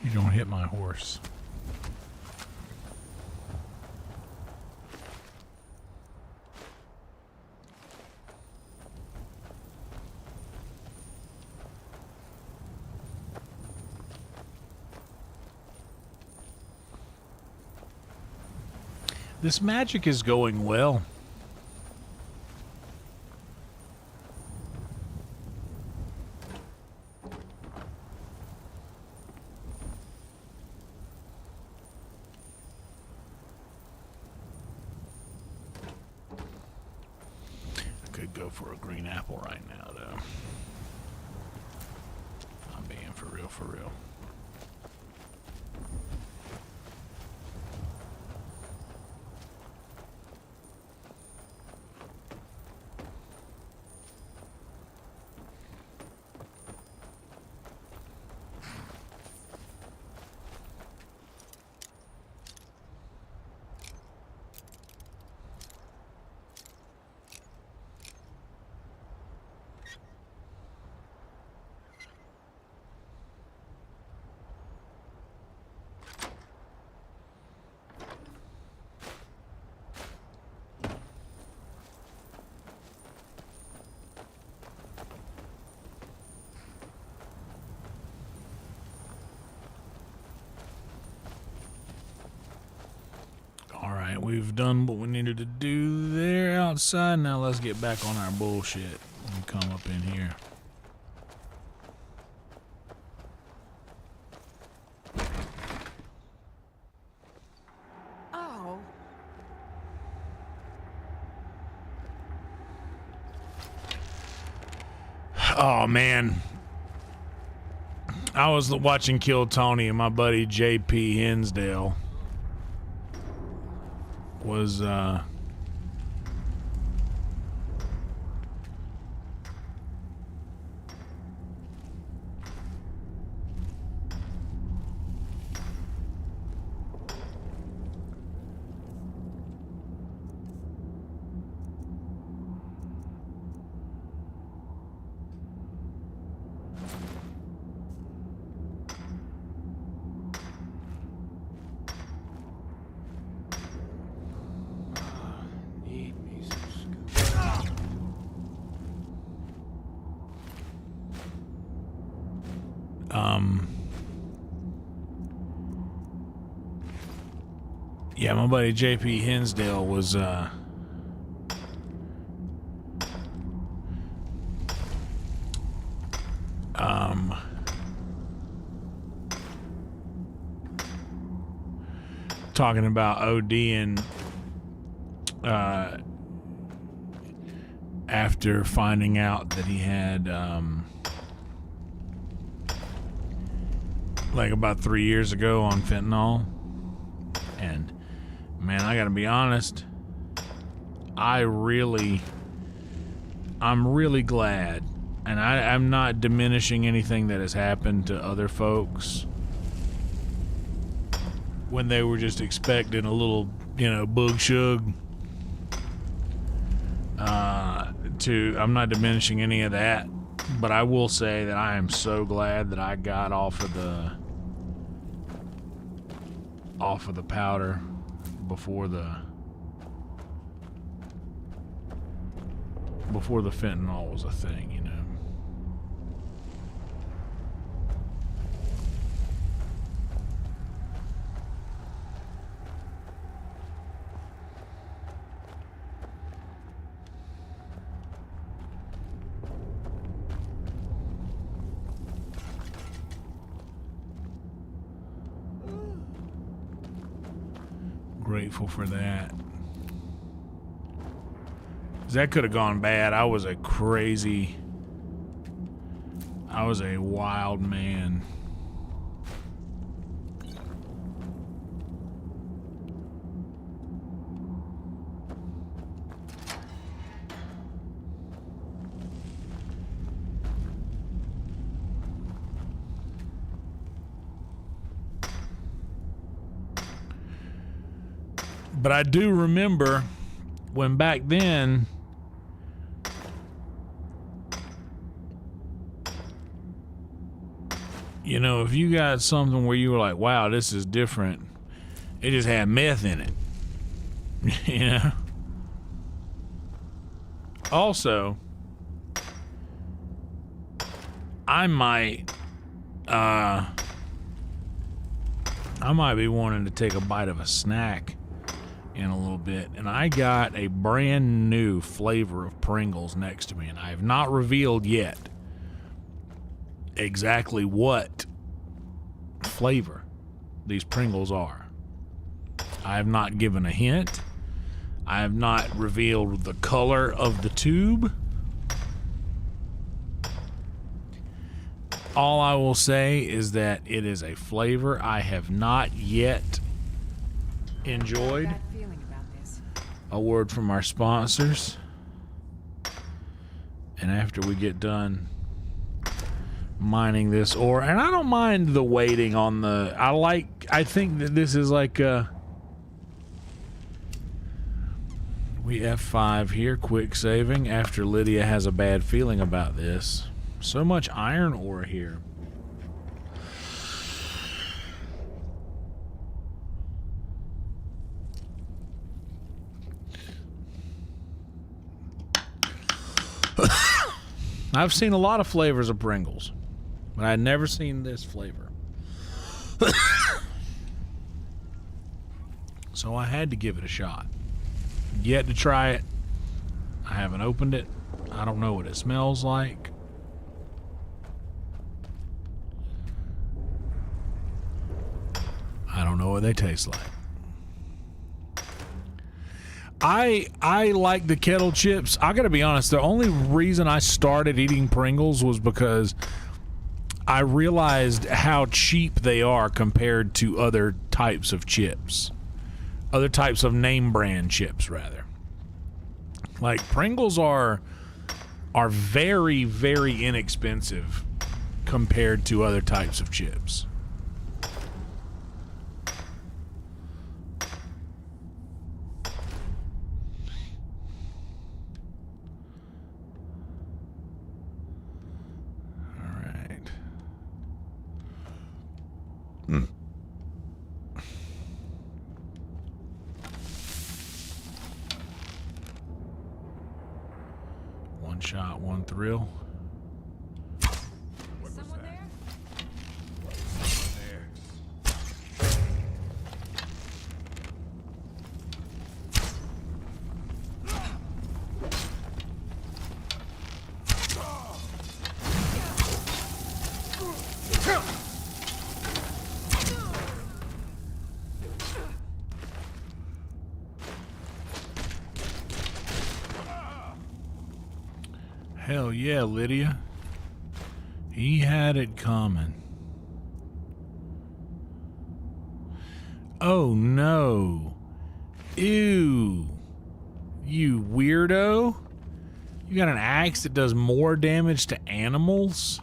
A: You don't hit my horse. This magic is going well. Could go for a green apple right now, though. I'm being for real, for real. Alright, we've done what we needed to do there outside. Now let's get back on our bullshit and come up in here. Oh man, I was watching Kill Tony, and my buddy JP Hinsdale was yeah, my buddy JP Hinsdale was talking about ODing after finding out that he had like about 3 years ago on fentanyl. And man, I gotta be honest, I'm really glad, and I'm not diminishing anything that has happened to other folks when they were just expecting a little, you know, bug shug. I'm not diminishing any of that, but I will say that I am so glad that I got off of the powder before the fentanyl was a thing, you know. Grateful for that. 'Cause that could have gone bad. I was a wild man. But I do remember when back then, you know, if you got something where you were like, wow, this is different, it just had meth in it. You know? Also, I might be wanting to take a bite of a snack in a little bit, and I got a brand new flavor of Pringles next to me, and I have not revealed yet exactly what flavor these Pringles are. I have not given a hint. I have not revealed the color of the tube. All I will say is that it is a flavor I have not yet enjoyed. A word from our sponsors. And after we get done mining this ore, and I don't mind the waiting on the, I think that this is like we F5 here, quick saving after Lydia has a bad feeling about this. So much iron ore here. I've seen a lot of flavors of Pringles, but I'd never seen this flavor. So I had to give it a shot. Yet to try it. I haven't opened it. I don't know what it smells like. I don't know what they taste like. I like the kettle chips. I gotta be honest, the only reason I started eating Pringles was because I realized how cheap they are compared to other types of chips. Other types of name brand chips, rather. Like, Pringles are very, very inexpensive compared to other types of chips. One shot, one thrill.
B: Someone there?
A: Hell yeah, Lydia. He had it coming. Oh no. Ew. You weirdo. You got an axe that does more damage to animals?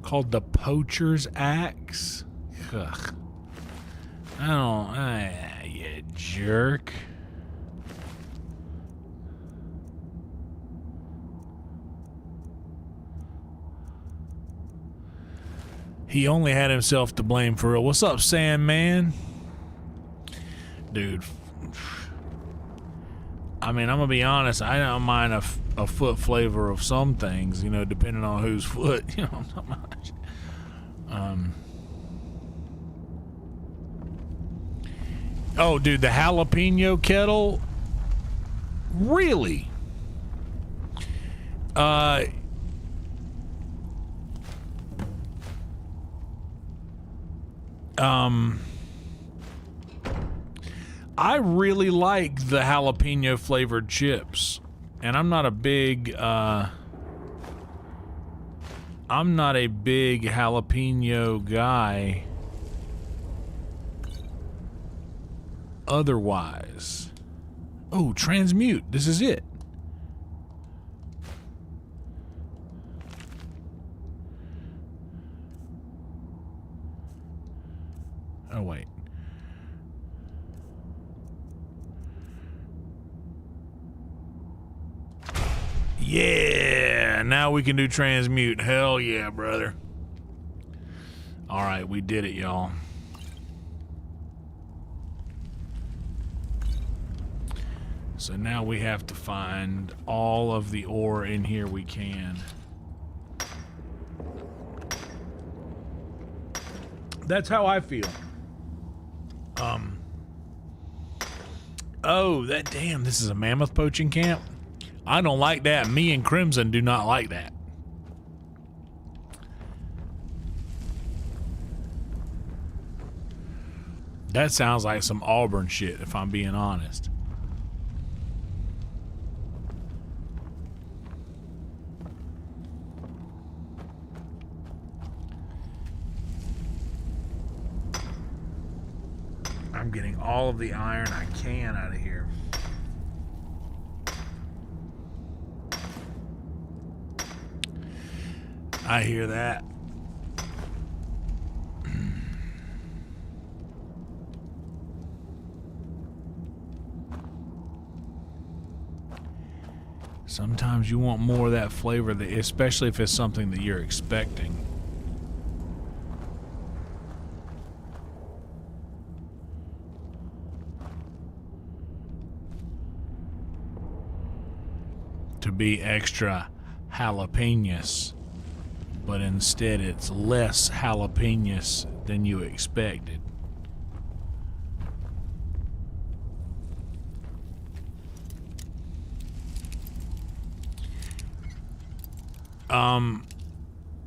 A: Called the Poacher's Axe? Ugh. You jerk. He only had himself to blame for real. What's up, Sandman? Dude. I mean, I'm gonna be honest. I don't mind a foot flavor of some things, you know, depending on whose foot, you know, not much. Oh, dude, the jalapeno kettle? Really? I really like the jalapeno flavored chips, and I'm not a big jalapeno guy otherwise. Oh, transmute. This is it. Oh, wait. Yeah, now we can do transmute. Hell yeah, brother. All right, we did it, y'all. So now we have to find all of the ore in here we can. That's how I feel. Oh, that damn, this is a mammoth poaching camp? I don't like that. Me and Crimson do not like that. That sounds like some Auburn shit, if I'm being honest. I'm getting all of the iron I can out of here. I hear that. Sometimes you want more of that flavor, especially if it's something that you're expecting. To be extra jalapenos, but instead it's less jalapenos than you expected.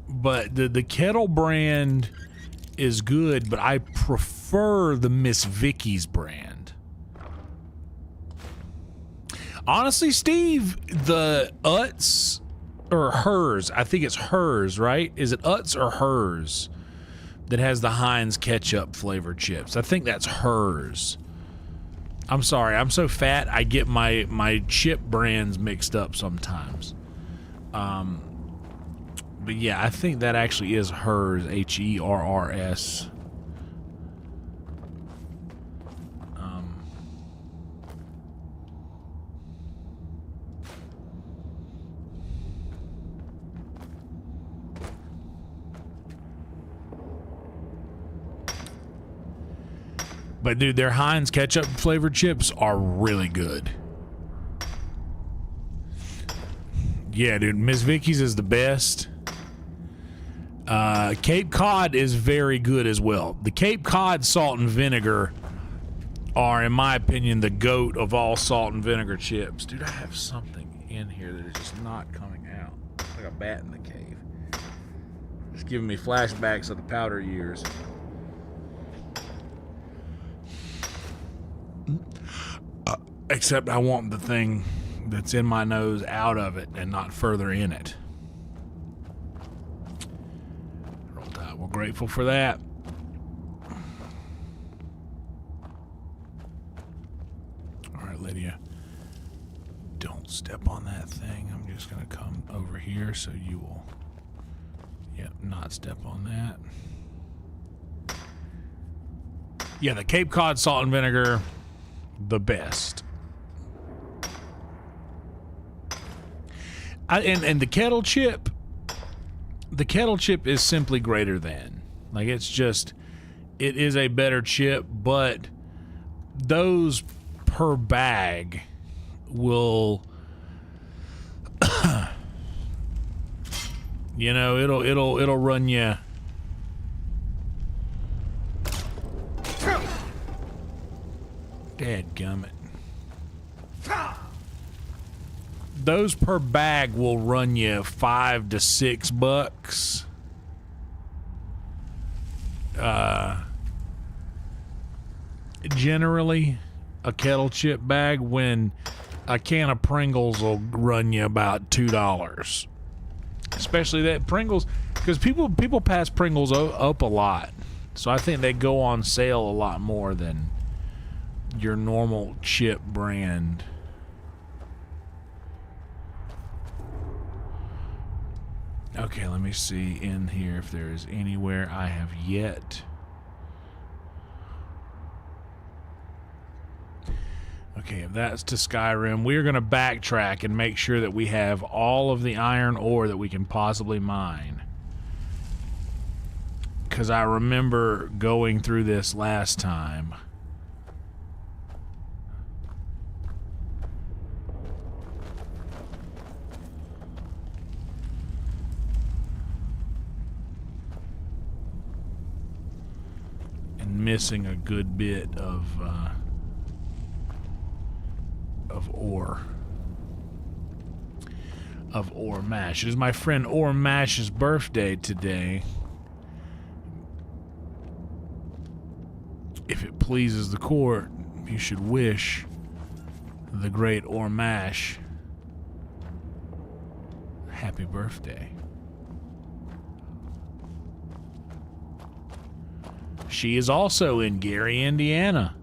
A: But the Kettle brand is good, but I prefer the Miss Vicky's brand. Honestly, Steve, the Utz or hers, I think it's hers, right? Is it Utz or hers that has the Heinz ketchup flavored chips? I think that's hers. I'm sorry, I'm so fat I get my chip brands mixed up sometimes. But yeah, I think that actually is hers, H-E-R-R-S. But dude, their Heinz ketchup flavored chips are really good. Yeah, dude, Miss Vicky's is the best. Cape Cod is very good as well. The Cape Cod salt and vinegar are, in my opinion, the GOAT of all salt and vinegar chips. Dude, I have something in here that is just not coming out. It's like a bat in the cave. It's giving me flashbacks of the powder years. Except I want the thing that's in my nose out of it and not further in it. Roll Tide, we're grateful for that. Alright, Lydia. Don't step on that thing. I'm just going to come over here so you will, not step on that. Yeah, the Cape Cod salt and vinegar, the best. And the kettle chip is simply greater than. Like, it's just, it is a better chip, but those per bag will, it'll run you. Dadgummit. Those per bag will run you $5 to $6. Generally, a kettle chip bag, when a can of Pringles will run you about $2. Especially that Pringles, because people pass Pringles up a lot, so I think they go on sale a lot more than your normal chip brand. Okay, let me see in here if there is anywhere I have yet. Okay, if that's to Skyrim, we're going to backtrack and make sure that we have all of the iron ore that we can possibly mine. Because I remember going through this last time. Missing a good bit of ore mash. It is my friend Ore Mash's birthday today. If it pleases the court, you should wish the great Ore Mash happy birthday. She is also in Gary, Indiana,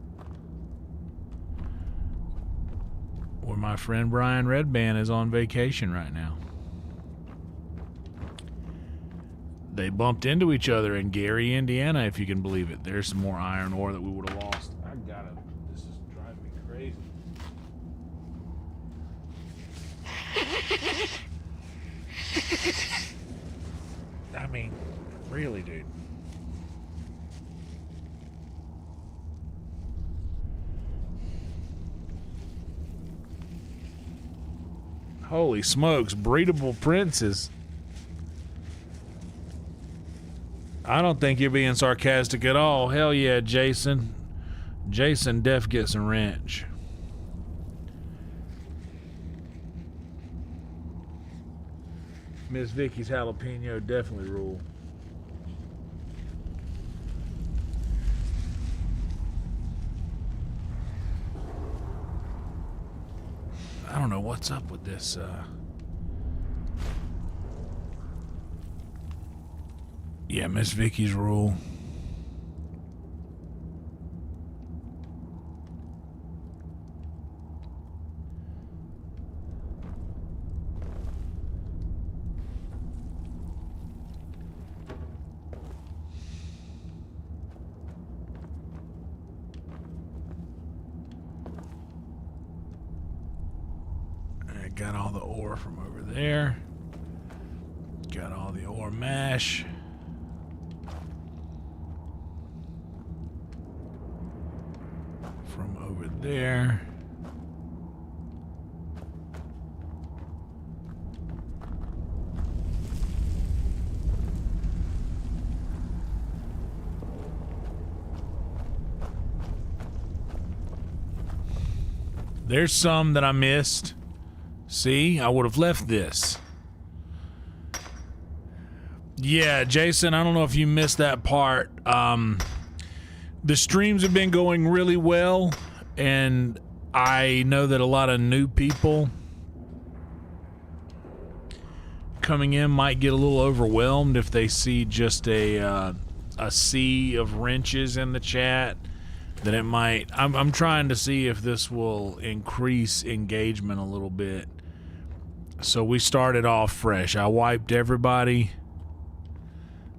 A: where my friend Brian Redband is on vacation right now. They bumped into each other in Gary, Indiana, if you can believe it. There's some more iron ore that we would have lost. This is driving me crazy. I mean, really, dude. Holy smokes, breedable princes. I don't think you're being sarcastic at all. Hell yeah, Jason. Jason def gets a wrench. Miss Vicky's jalapeno definitely rule. I don't know what's up with this. Yeah, Miss Vicky's rule. I got all the ore from over there. Got all the ore mash. From over there. There's some that I missed. See, I would have left this. Yeah, Jason, I don't know if you missed that part. The streams have been going really well, and I know that a lot of new people coming in might get a little overwhelmed if they see just a sea of wrenches in the chat. Then it might. I'm trying to see if this will increase engagement a little bit. So we started off fresh. I wiped everybody.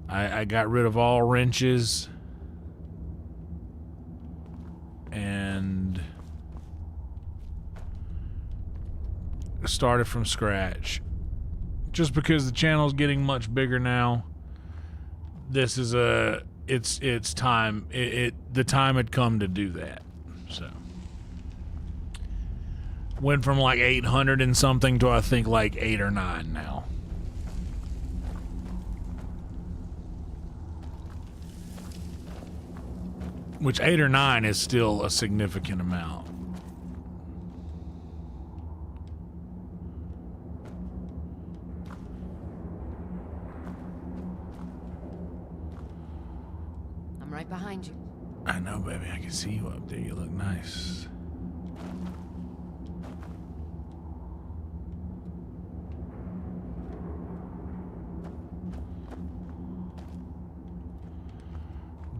A: I got rid of all wrenches. And started from scratch. Just because the channel's getting much bigger now, this is it's time. The time had come to do that. So went from like 800 and something to I think like 8 or 9 now. Which 8 or 9 is still a significant amount.
O: I'm right behind you.
A: I know, baby. I can see you up there. You look nice.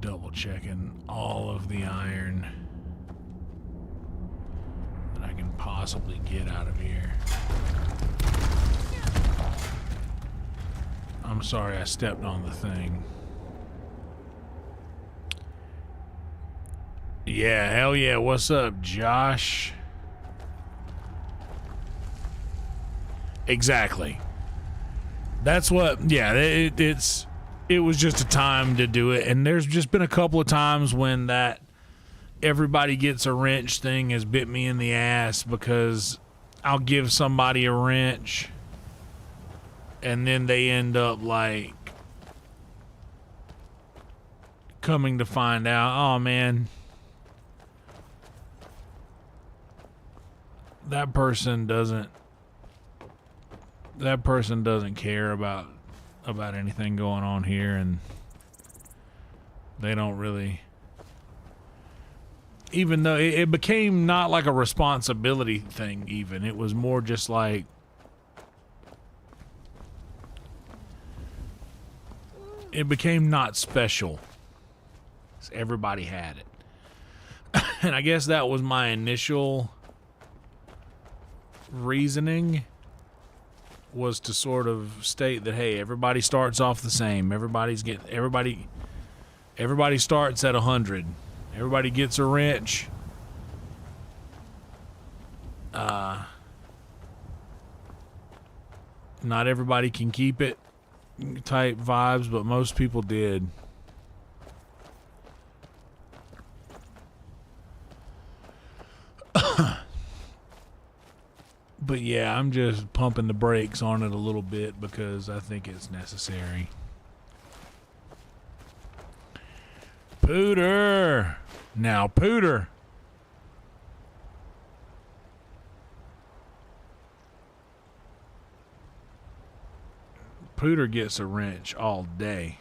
A: Double checking all of the iron that I can possibly get out of here. I'm sorry I stepped on the thing. Yeah, hell yeah. What's up, Josh? Exactly. That's what, yeah, it was just a time to do it, and there's just been a couple of times when that everybody gets a wrench thing has bit me in the ass, because I'll give somebody a wrench and then they end up like coming to find out, oh man, that person doesn't care about anything going on here, and they don't really, even though it became not like a responsibility thing, even it was more just like it became not special. Everybody had it. And I guess that was my initial reasoning, was to sort of state that, hey, everybody starts off the same. Everybody starts at 100. Everybody gets a wrench. Not everybody can keep it type vibes, but most people did. But yeah, I'm just pumping the brakes on it a little bit because I think it's necessary. Pooter! Now, Pooter! Pooter gets a wrench all day.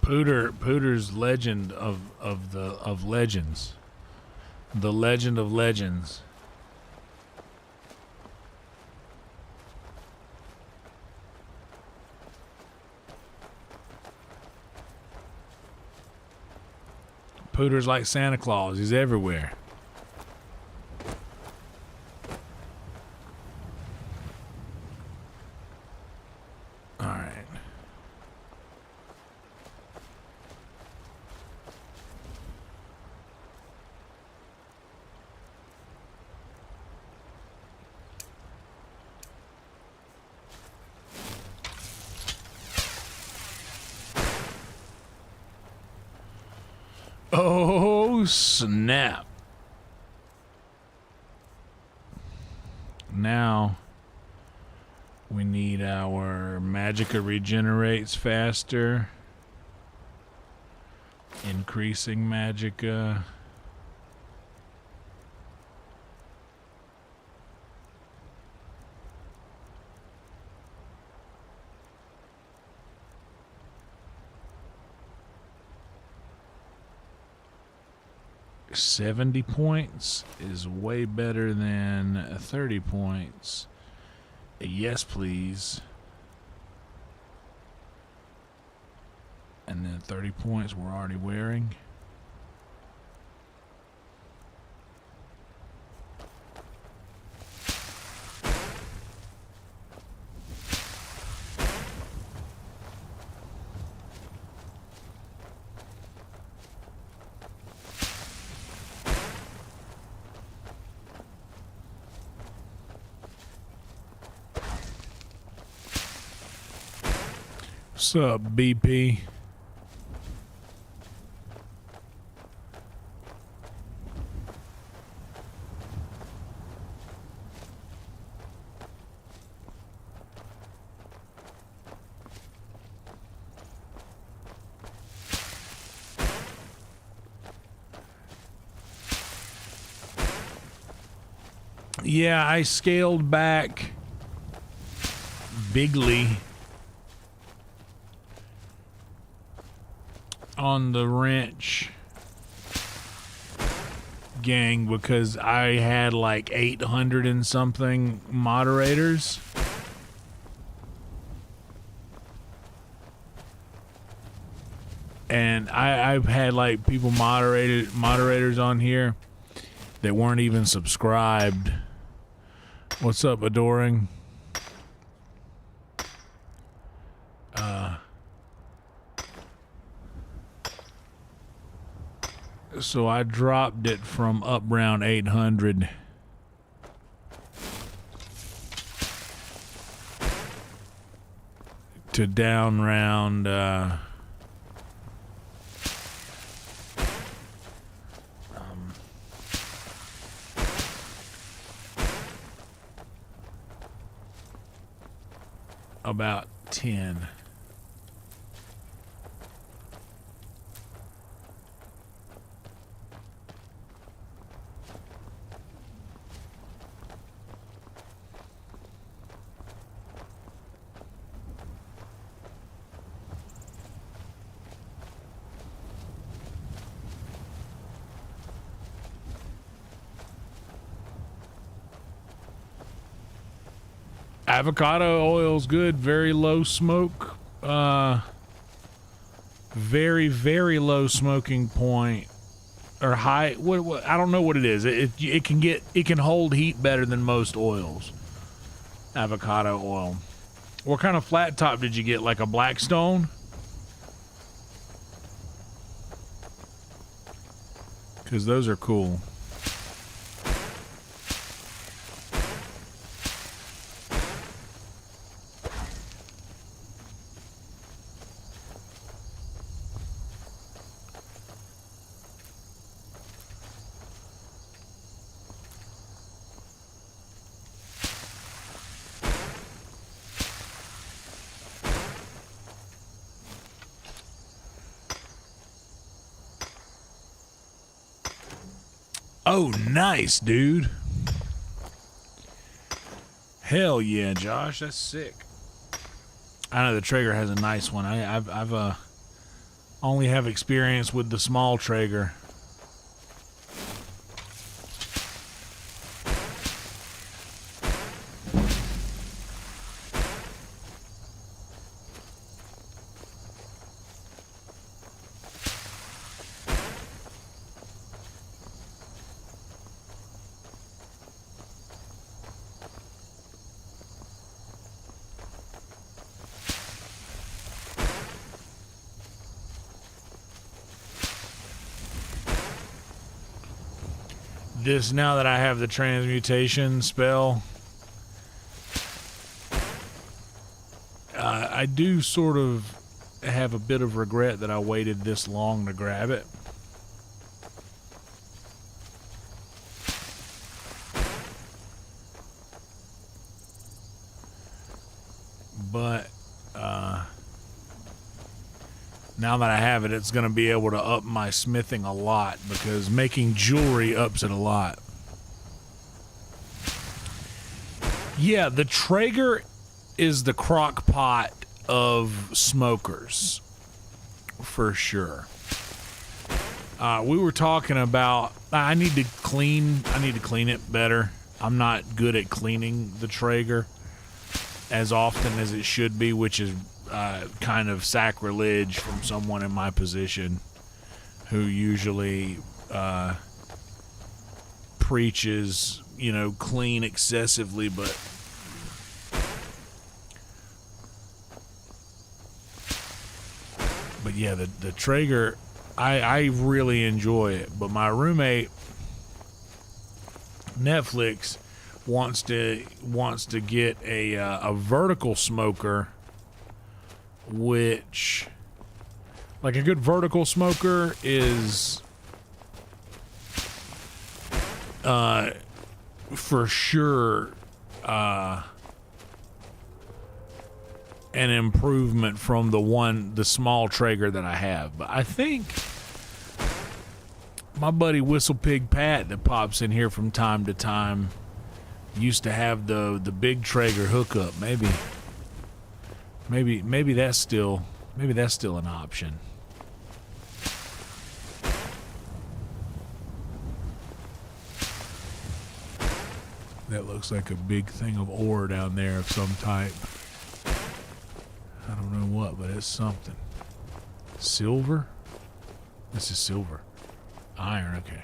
A: Pooter's Legend of Legends. The Legend of Legends. Pooter's like Santa Claus. He's everywhere. All right. Oh, snap. Now we need our magicka regenerates faster. Increasing magicka. $70 points is way better than 30 points. Yes, please. And then 30 points we're already wearing. What's up, BP? Yeah, I scaled back bigly on the wrench gang because I had like 800 and something moderators. And I've had like people moderators on here that weren't even subscribed. What's up, Adoring? So I dropped it from up round 800 to down round about 10. Avocado oil's good. Very low smoke. Very, very low smoking point. Or high. What, I don't know what it is. It can hold heat better than most oils. Avocado oil. What kind of flat top did you get? Like a Blackstone? Because those are cool. Oh, nice, dude. Hell yeah, Josh. That's sick. I know the Traeger has a nice one. Only have experience with the small Traeger. This, now that I have the transmutation spell, I do sort of have a bit of regret that I waited this long to grab it. But now that I have it, it's going to be able to up my smithing a lot, because making jewelry ups it a lot. Yeah, the Traeger is the crock pot of smokers, for sure. We were talking about, I need to clean it better. I'm not good at cleaning the Traeger as often as it should be, which is kind of sacrilege from someone in my position who usually preaches, you know, clean excessively, but yeah, the Traeger, I really enjoy it. But my roommate Netflix wants to get a vertical smoker, which, like, a good vertical smoker is for sure an improvement from the small Traeger that I have. But I think my buddy Whistle Pig Pat that pops in here from time to time used to have the big Traeger hookup. Maybe that's still an option. That looks like a big thing of ore down there of some type. I don't know what, but it's something. Silver? This is silver. Iron, okay.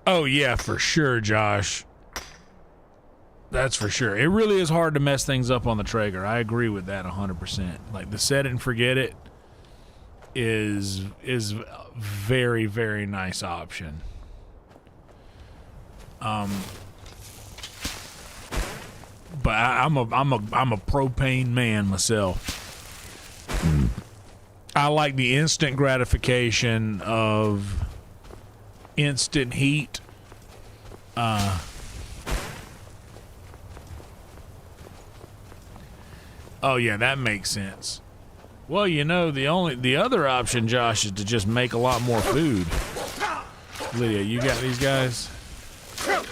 A: Oh yeah, for sure, Josh. That's for sure. It really is hard to mess things up on the Traeger. I agree with that 100%. Like, the set it and forget it is a very, very nice option. But I'm a propane man myself. I like the instant gratification of instant heat. Oh yeah, that makes sense. Well, you know, the other option, Josh, is to just make a lot more food. Lydia, you got these guys? There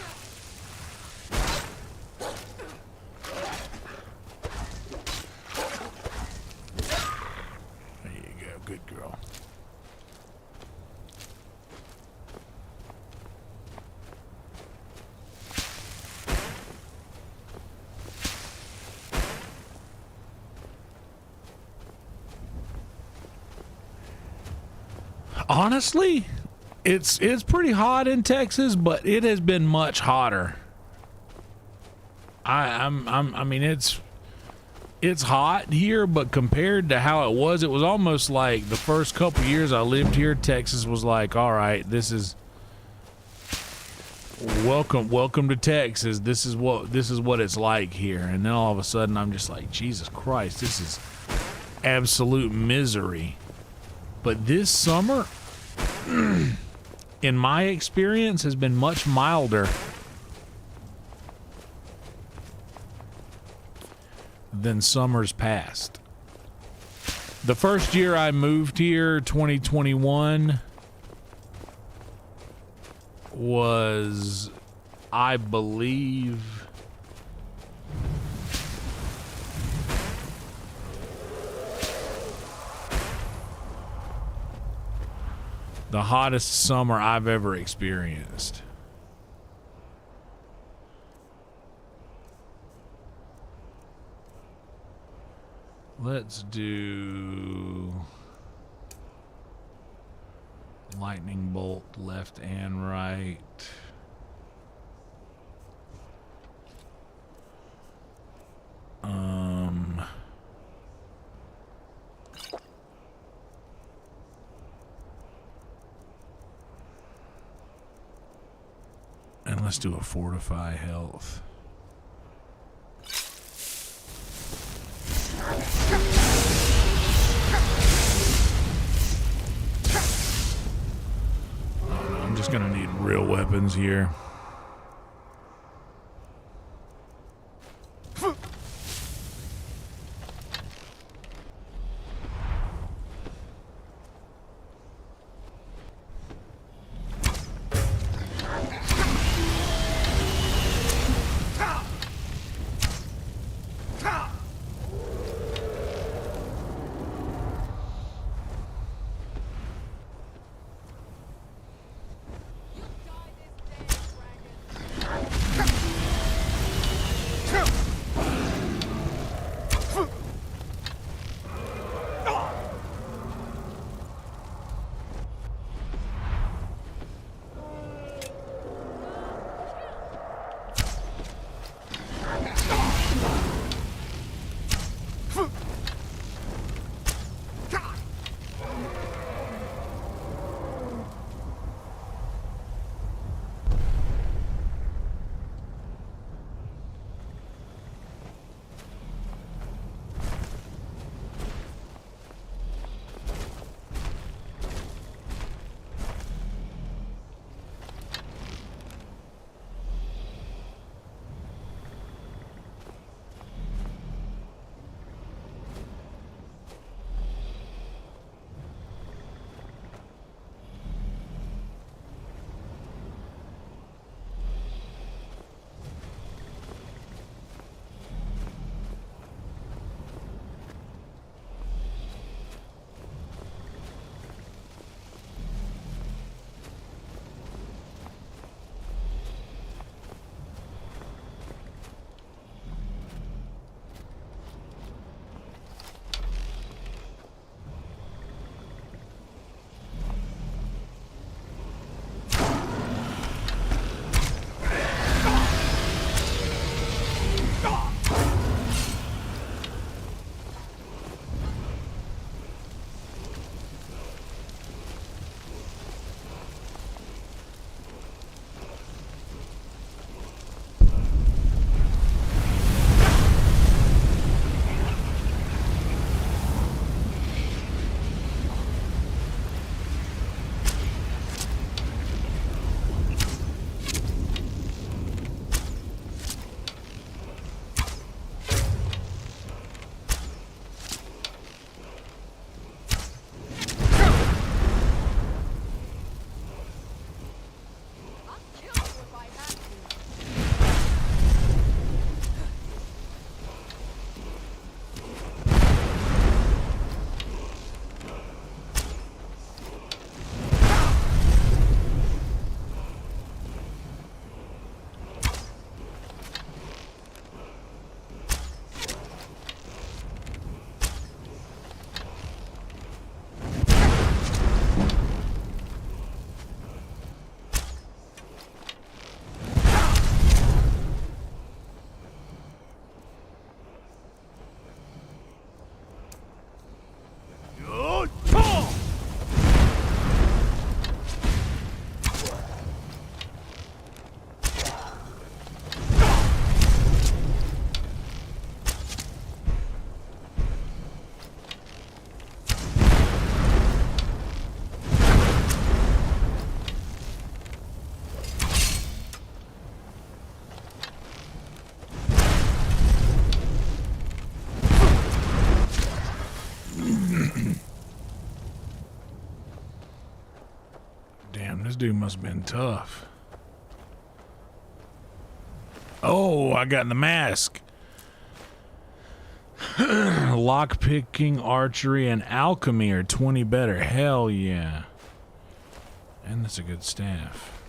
A: you go, good girl. Honestly, it's pretty hot in Texas, but it has been much hotter. I mean, it's hot here, but compared to how it was almost like the first couple years I lived here, Texas was like, all right, this is welcome to Texas. This is what it's like here. And then all of a sudden I'm just like, Jesus Christ, this is absolute misery. But this summer, in my experience, has been much milder than summers past. The first year I moved here, 2021, was, I believe, the hottest summer I've ever experienced. Let's do lightning bolt left and right. And let's do a fortify health. I'm just gonna need real weapons here. Damn, this dude must have been tough. Oh, I got in the mask. Lockpicking, archery, and alchemy are 20 better. Hell yeah. And that's a good staff.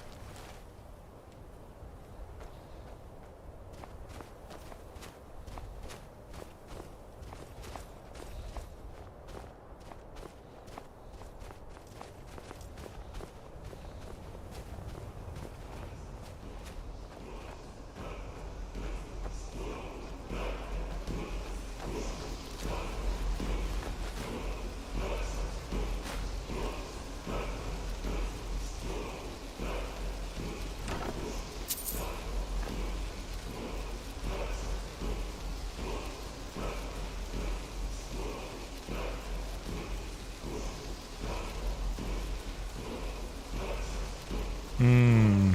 A: Hmm.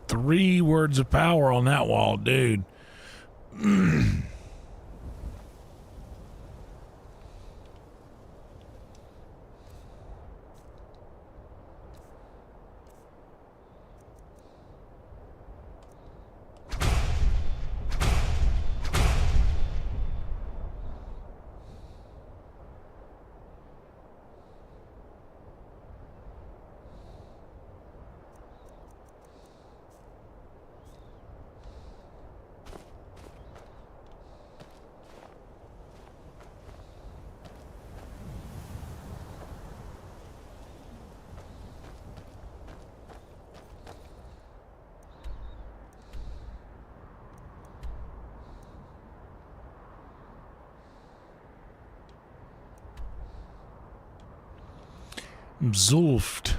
A: Three words of power on that wall, dude. Zulft.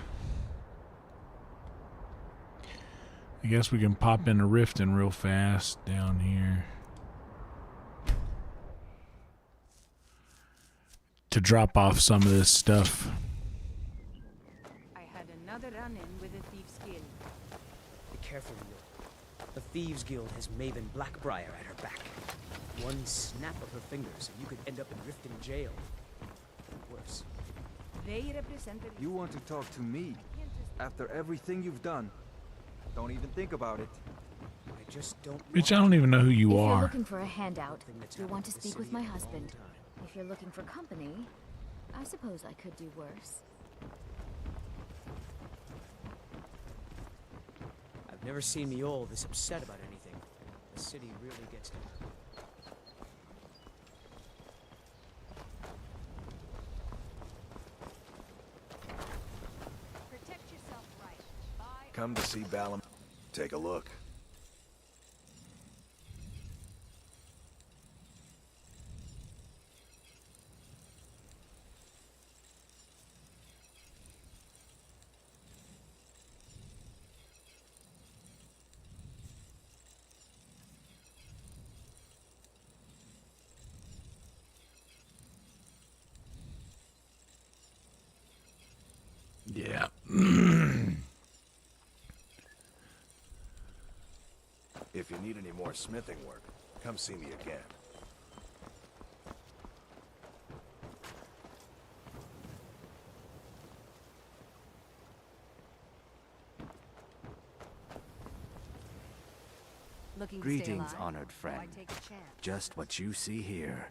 A: I guess we can pop in a Riften real fast down here to drop off some of this stuff.
R: I had another run-in with a Thieves' Guild.
P: Be careful, Mule. The Thieves Guild has Maven Blackbriar at her back. One snap of her fingers and you could end up in Riften jail. Or worse.
R: They represent the...
Q: You want to talk to me? After everything you've done? Don't even think about it.
P: I just don't...
A: Bitch, I don't even know who you
N: If
A: are.
N: you're looking for a handout, you'll want to speak with my husband. If you're looking for company, I suppose I could do worse.
P: I've never seen Mule this upset about anything. The city really gets to her.
F: Come to see Balam. Take a look.
A: Yeah.
F: If you need any more smithing work, come see me again.
R: Looking to stay
J: Greetings,
R: alive?
J: honored friend.
R: Why take a chance?
J: Just what you see here.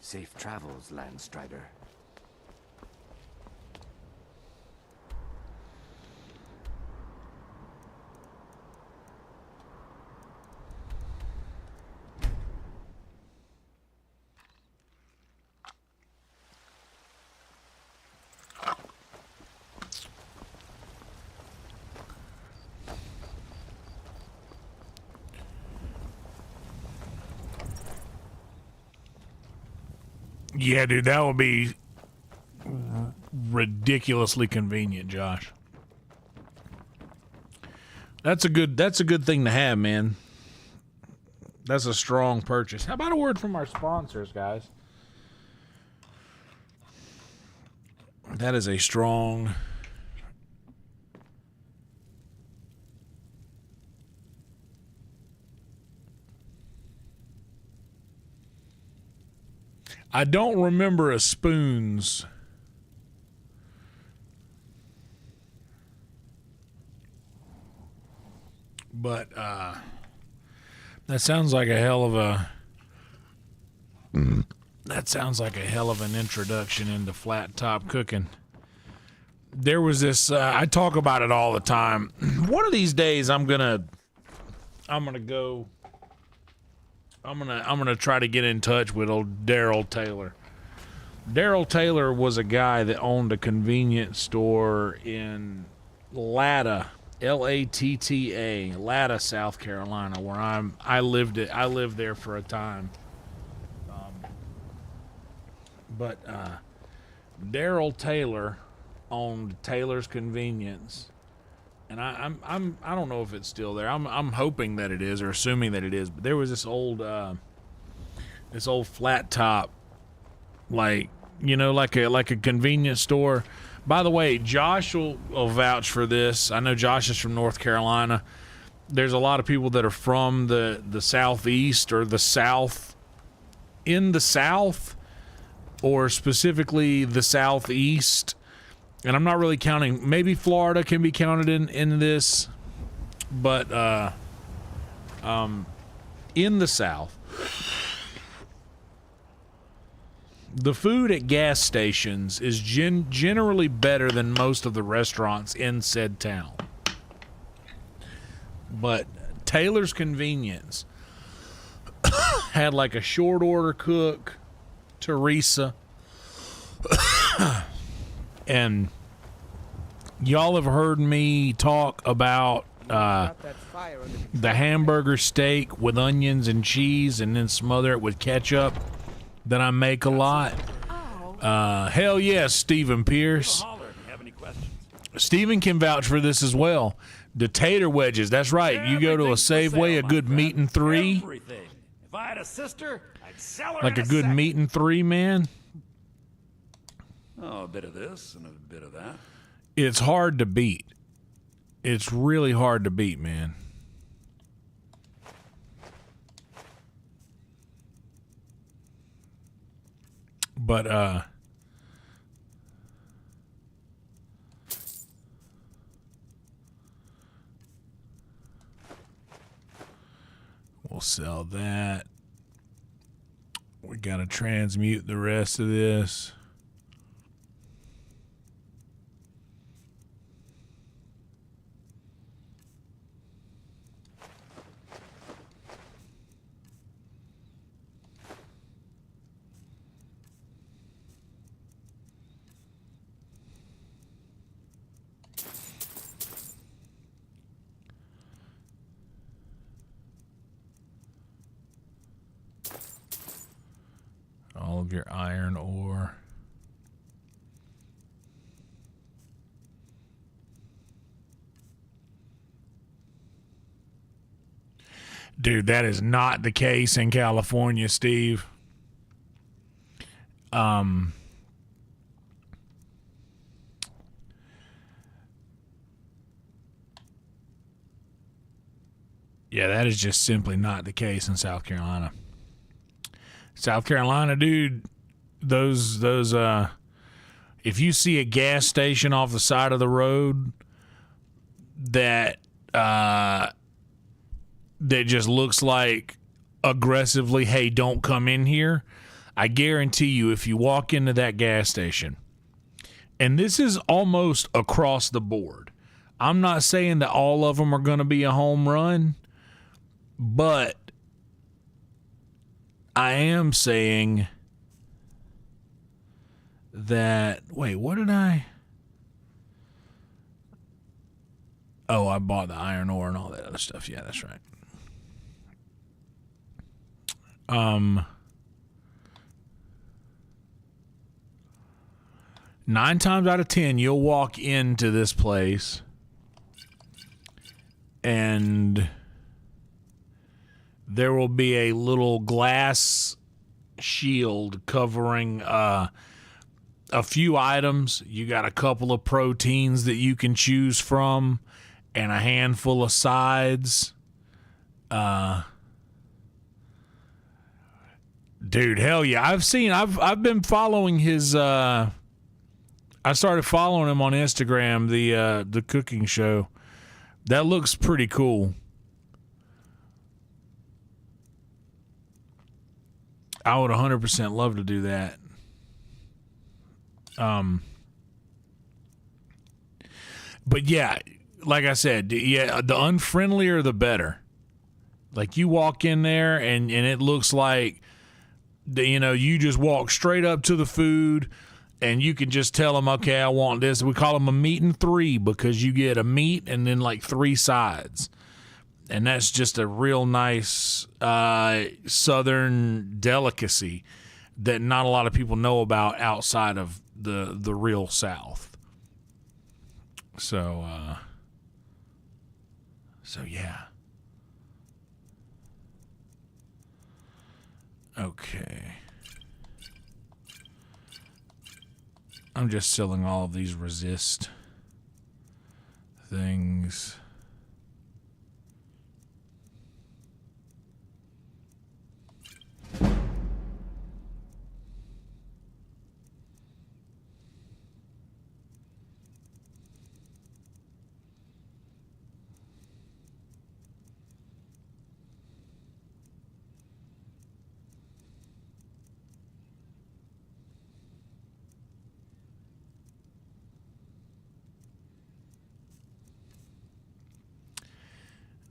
J: Safe travels, Landstrider.
A: Yeah, dude, that would be ridiculously convenient, Josh. That's a good thing to have, man. That's a strong purchase. How about a word from our sponsors, guys? That is a strong... I don't remember a spoons. But that sounds like a hell of a an introduction into flat top cooking. There was this I talk about it all the time. One of these days I'm gonna try to get in touch with old Daryl Taylor. Daryl Taylor was a guy that owned a convenience store in Latta, Latta, Latta, South Carolina, where I lived there for a time. But Daryl Taylor owned Taylor's Convenience. And I don't know if it's still there. I'm hoping that it is, or assuming that it is. But there was this old flat top, like a convenience store. By the way, Josh will vouch for this. I know Josh is from North Carolina. There's a lot of people that are from the southeast or the south, in the south, or specifically the southeast. And I'm not really counting. Maybe Florida can be counted in this, but in the South, the food at gas stations is generally better than most of the restaurants in said town. But Taylor's Convenience had like a short order cook, Teresa. And y'all have heard me talk about the hamburger steak with onions and cheese and then smother it with ketchup that I make a lot. Hell yes, Stephen Pierce. Stephen can vouch for this as well. The tater wedges, that's right. You go to a Safeway, a good meat and three.
M: If I had a sister, I'd sell her
A: Like
M: in
A: a good
M: second.
A: meat and three, man.
M: Oh, a bit of this and a bit of that.
A: It's hard to beat. It's really hard to beat, man. But we'll sell that. We gotta transmute the rest of this. All of your iron ore. Dude, that is not the case in California, Steve. Yeah, that is just simply not the case in South Carolina. South Carolina, dude, those if you see a gas station off the side of the road that just looks like aggressively, hey, don't come in here, I guarantee you, if you walk into that gas station, and this is almost across the board, I'm not saying that all of them are going to be a home run, but I am saying that, wait, what did I? Oh, I bought the iron ore and all that other stuff. Yeah, that's right. 9 times out of 10, you'll walk into this place and there will be a little glass shield covering a few items. You got a couple of proteins that you can choose from and a handful of sides. Dude, hell yeah. I've been following his I started following him on Instagram, the cooking show. That looks pretty cool. I would 100% love to do that. But yeah, like I said, yeah, the unfriendlier the better. Like you walk in there and it looks like, you know, you just walk straight up to the food and you can just tell them, okay, I want this. We call them a meat and 3 because you get a meat and then like 3 sides. And that's just a real nice southern delicacy that not a lot of people know about outside of the real South. So yeah. Okay. I'm just selling all of these resist things.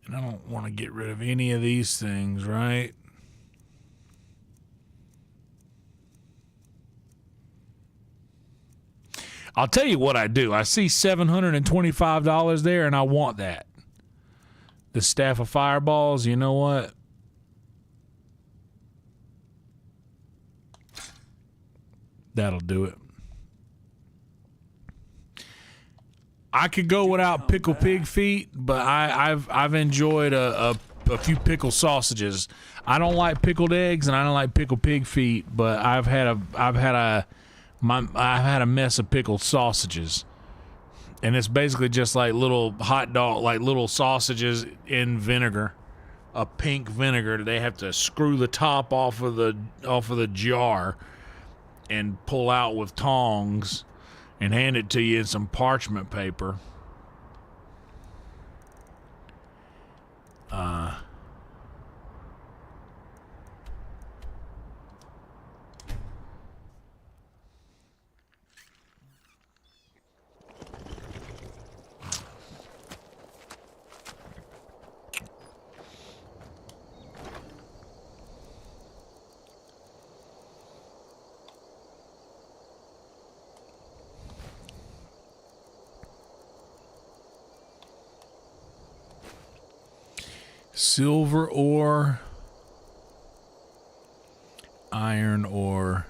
A: And I don't want to get rid of any of these things, right? I'll tell you what I do. I see $725 there, and I want that. The staff of fireballs, you know what? That'll do it. I could go without pickled pig feet, but I've enjoyed a few pickled sausages. I don't like pickled eggs and I don't like pickled pig feet, but I've had a mess of pickled sausages, and it's basically just like little hot dog, like little sausages in vinegar, a pink vinegar. They have to screw the top off of the jar and pull out with tongs and hand it to you in some parchment paper. Silver ore, iron ore.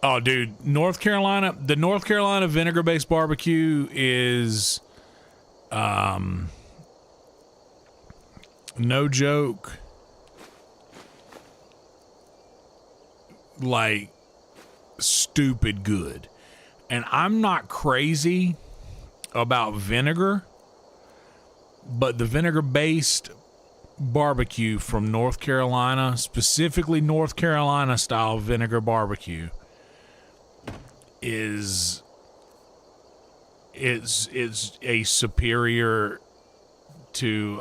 A: Oh, dude, the North Carolina vinegar-based barbecue is, no joke, like stupid good. And I'm not crazy about vinegar, but the vinegar-based barbecue from North Carolina, specifically North Carolina style vinegar barbecue, it's a superior to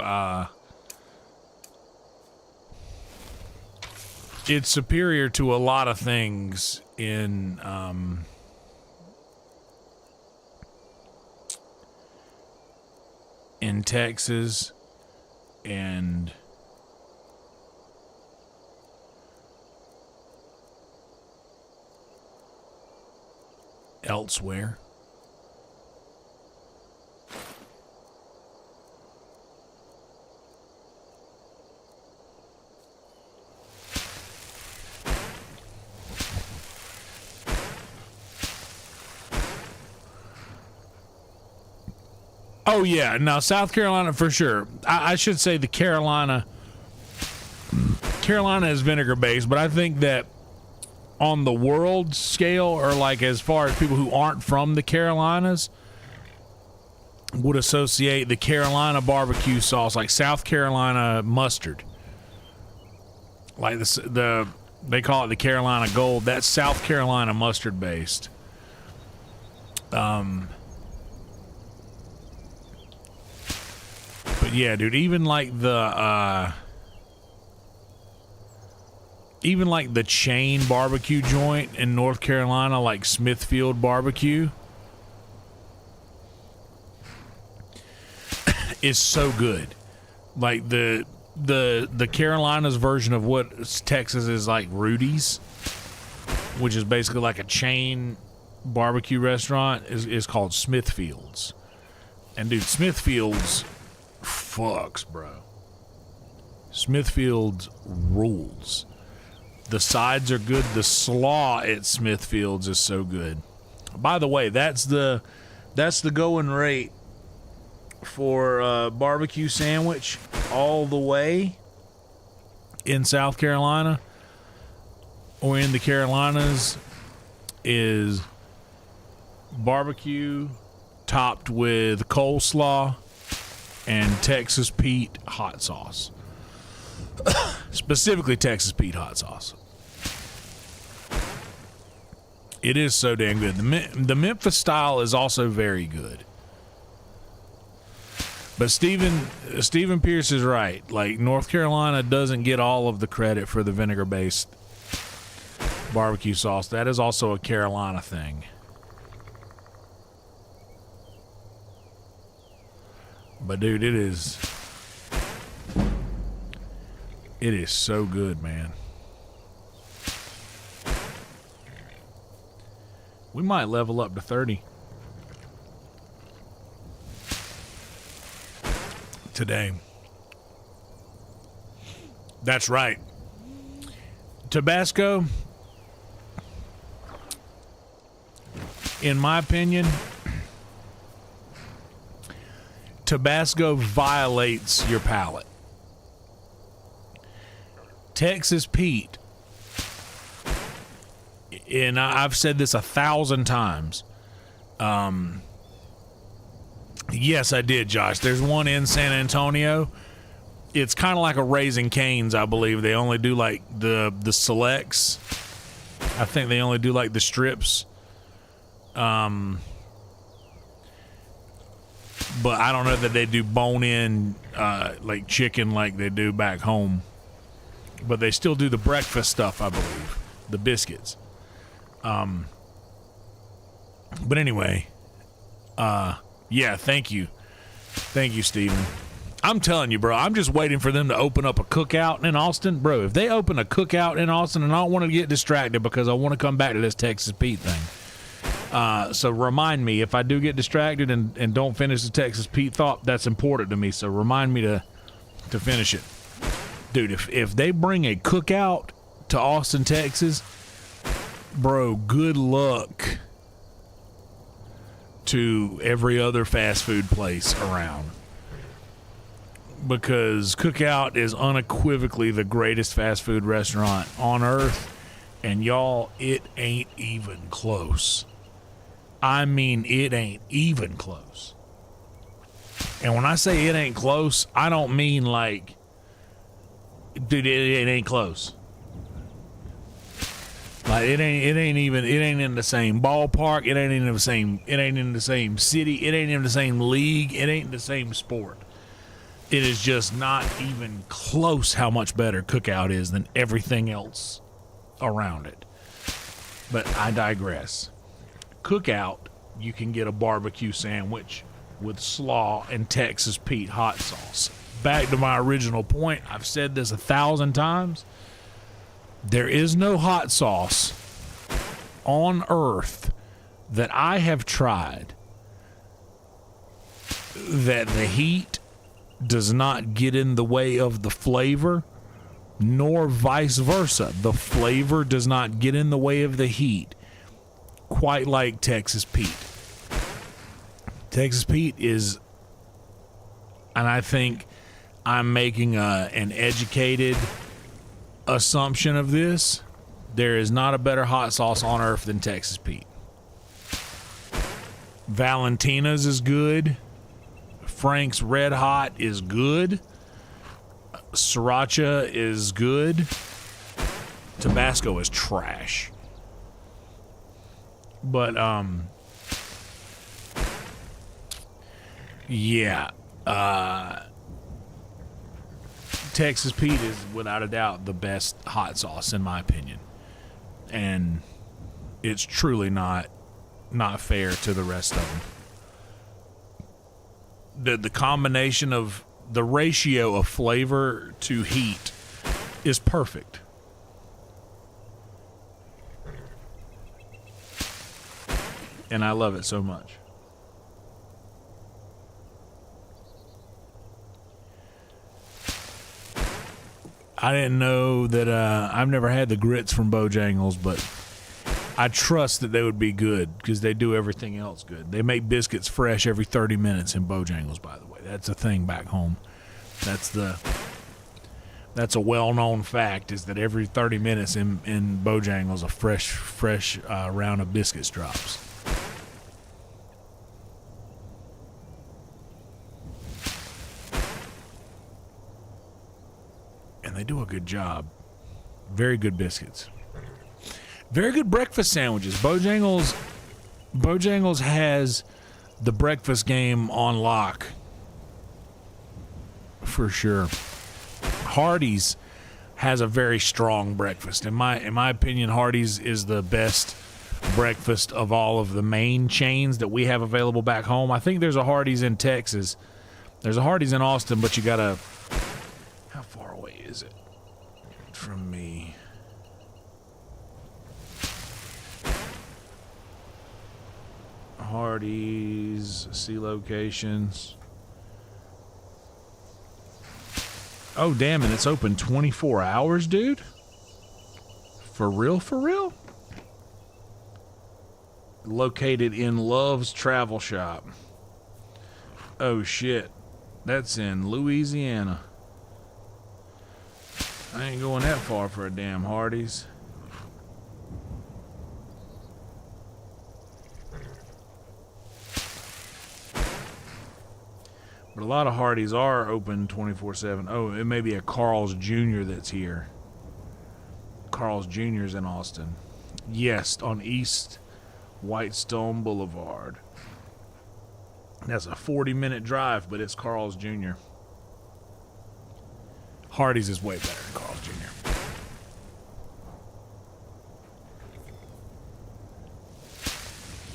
A: it's superior to a lot of things in Texas and elsewhere. Oh yeah, now South Carolina for sure. I should say the Carolina is vinegar based, but I think that on the world scale, or like as far as people who aren't from the Carolinas would associate the Carolina barbecue sauce, like South Carolina mustard, like they call it the Carolina Gold. That's South Carolina mustard based. But yeah, dude, even like the chain barbecue joint in North Carolina, like Smithfield Barbecue, is so good. Like the Carolinas version of what Texas is like Rudy's, which is basically like a chain barbecue restaurant, is called Smithfield's. And dude, Smithfield's fucks, bro. Smithfield's rules. The sides are good. The slaw at Smithfield's is so good. By the way, that's the going rate for barbecue sandwich all the way in South Carolina or in the Carolinas is barbecue topped with coleslaw and Texas Pete hot sauce. Specifically Texas Pete hot sauce. It is so damn good. The Memphis style is also very good. But Stephen Pierce is right. Like, North Carolina doesn't get all of the credit for the vinegar-based barbecue sauce. That is also a Carolina thing. But dude, it is so good, man. We might level up to 30 today. That's right. Tabasco, in my opinion, Tabasco violates your palate. Texas Pete, and I've said this 1,000 times. Yes, I did, Josh. There's one in San Antonio. It's kind of like a Raising Cane's, I believe. They only do like the selects. I think they only do like the strips. But I don't know that they do bone-in like chicken like they do back home. But they still do the breakfast stuff, I believe. The biscuits. But anyway, yeah, thank you. Thank you, Steven. I'm telling you, bro, I'm just waiting for them to open up a Cookout in Austin. Bro, if they open a Cookout in Austin, and I don't want to get distracted because I want to come back to this Texas Pete thing. So remind me, if I do get distracted and don't finish the Texas Pete thought, that's important to me. So remind me to finish it. Dude, if they bring a Cookout to Austin, Texas, bro, good luck to every other fast food place around. Because Cookout is unequivocally the greatest fast food restaurant on earth. And y'all, it ain't even close. I mean, it ain't even close. And when I say it ain't close, I don't mean like, dude, it ain't close. Like it ain't in the same ballpark. It ain't in the same city. It ain't in the same league. It ain't in the same sport. It is just not even close how much better Cookout is than everything else around it. But I digress. Cookout, you can get a barbecue sandwich with slaw and Texas Pete hot sauce. Back to my original point, I've said this 1,000 times. There is no hot sauce on earth that I have tried that the heat does not get in the way of the flavor, nor vice versa. The flavor does not get in the way of the heat, quite like Texas Pete. Texas Pete is, and I think I'm making an educated assumption of this, there is not a better hot sauce on earth than Texas Pete. Valentina's is good. Frank's Red Hot is good. Sriracha is good. Tabasco is trash. But yeah, Texas Pete is without a doubt the best hot sauce in my opinion, and it's truly not fair to the rest of them. The combination of the ratio of flavor to heat is perfect. And I love it so much. I didn't know that I've never had the grits from Bojangles, but I trust that they would be good because they do everything else good. They make biscuits fresh every 30 minutes in Bojangles, by the way. That's a thing back home. That's a well-known fact, is that every 30 minutes in Bojangles a fresh round of biscuits drops. And they do a good job. Very good biscuits. Very good breakfast sandwiches. Bojangles has the breakfast game on lock. For sure. Hardee's has a very strong breakfast. In my opinion, Hardee's is the best breakfast of all of the main chains that we have available back home. I think there's a Hardee's in Texas. There's a Hardee's in Austin, but you gotta... How far away is it from me? Hardee's, see locations. Oh, damn it, it's open 24 hours, dude? For real, for real? Located in Love's Travel Shop. Oh, shit. That's in Louisiana. I ain't going that far for a damn Hardee's. But a lot of Hardee's are open 24/7. Oh, it may be a Carl's Jr. that's here. Carl's Jr.'s in Austin. Yes, on East Whitestone Boulevard. That's a 40-minute drive, but it's Carl's Jr. Hardee's is way better than Carl's Jr.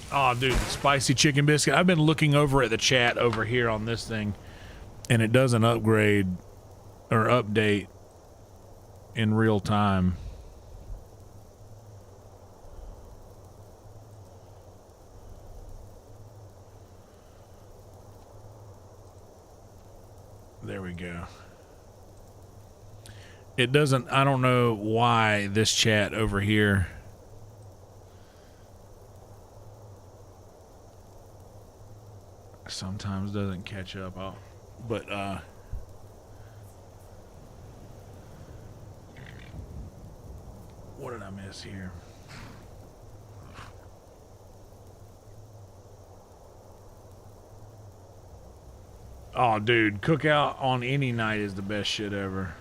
A: Oh, dude, spicy chicken biscuit. I've been looking over at the chat over here on this thing, and it doesn't upgrade or update in real time. There we go. It doesn't, I don't know why this chat over here sometimes doesn't catch up. But what did I miss here? Oh, dude, Cookout on any night is the best shit ever.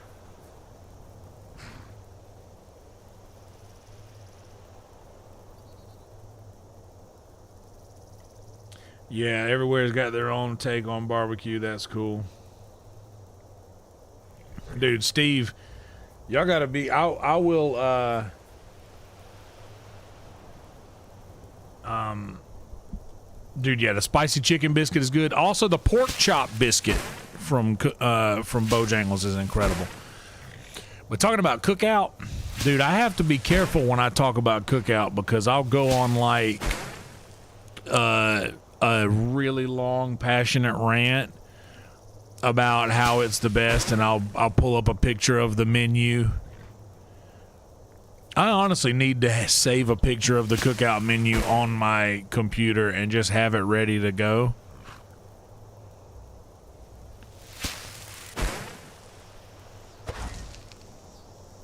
A: Yeah, everywhere's got their own take on barbecue. That's cool. Dude, Steve, y'all gotta be. I will. Dude, yeah, the spicy chicken biscuit is good. Also, the pork chop biscuit from Bojangles is incredible. But talking about Cookout, dude, I have to be careful when I talk about Cookout because I'll go on like a really long, passionate rant about how it's the best, and I'll pull up a picture of the menu. I honestly need to save a picture of the Cookout menu on my computer and just have it ready to go.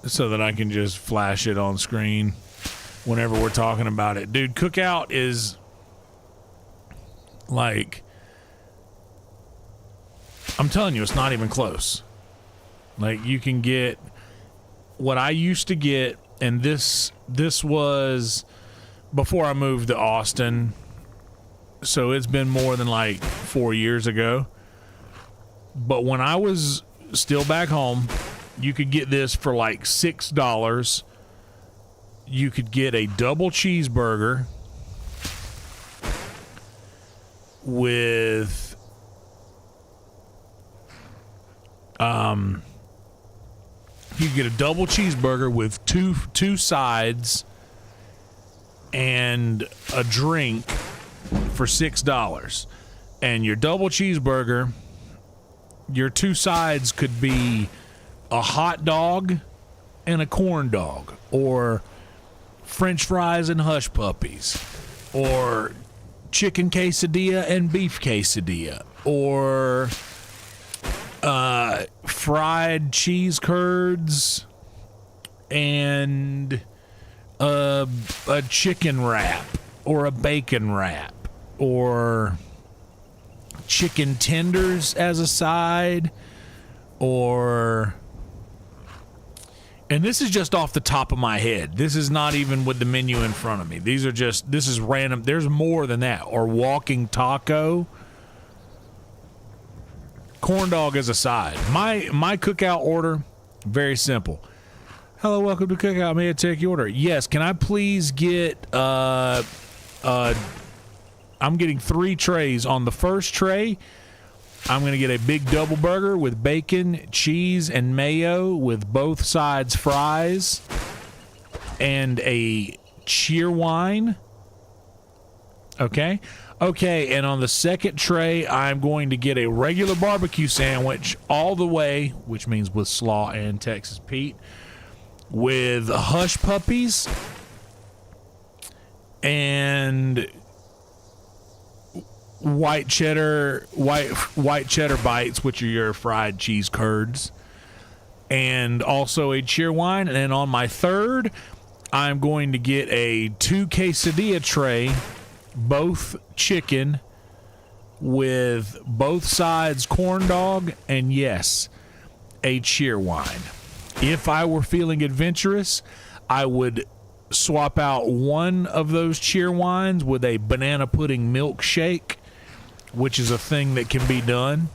A: So that I can just flash it on screen whenever we're talking about it. Dude, Cookout is like, I'm telling you, it's not even close. Like, you can get what I used to get, and this was before I moved to Austin, so it's been more than like 4 years ago. But when I was still back home, you could get this for like $6. You could get a double cheeseburger with you get a double cheeseburger with two sides and a drink for $6. And your double cheeseburger, your two sides could be a hot dog and a corn dog, or French fries and hush puppies, or chicken quesadilla and beef quesadilla, or fried cheese curds and a chicken wrap, or a bacon wrap, or chicken tenders as a side, or... And this is just off the top of my head. This is not even with the menu in front of me. These are just, this is random. There's more than that. Or walking taco. Corn dog as a side. My Cookout order, very simple. Hello, welcome to Cookout. May I take your order? Yes, can I please get, I'm getting 3 trays. On the first tray, I'm going to get a big double burger with bacon, cheese, and mayo with both sides fries, and a cheer wine. Okay? Okay, and on the second tray, I'm going to get a regular barbecue sandwich all the way, which means with slaw and Texas Pete, with hush puppies and white cheddar bites, which are your fried cheese curds, and also a cheer wine. And then on my third, I'm going to get a 2 quesadilla tray, both chicken, with both sides corn dog, and yes, a cheer wine. If I were feeling adventurous, I would swap out one of those cheer wines with a banana pudding milkshake, which is a thing that can be done.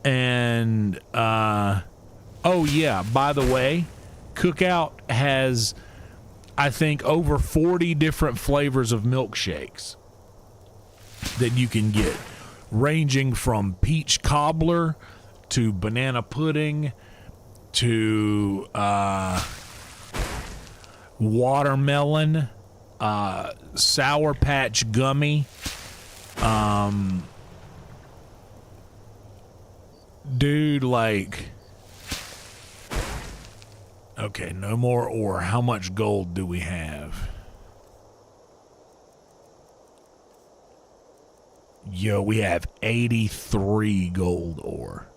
A: And, oh yeah, by the way, Cookout has, I think, over 40 different flavors of milkshakes that you can get, ranging from peach cobbler to banana pudding to, watermelon, Sour Patch gummy. Dude, like, okay, no more ore. How much gold do we have? Yo, we have 83 gold ore.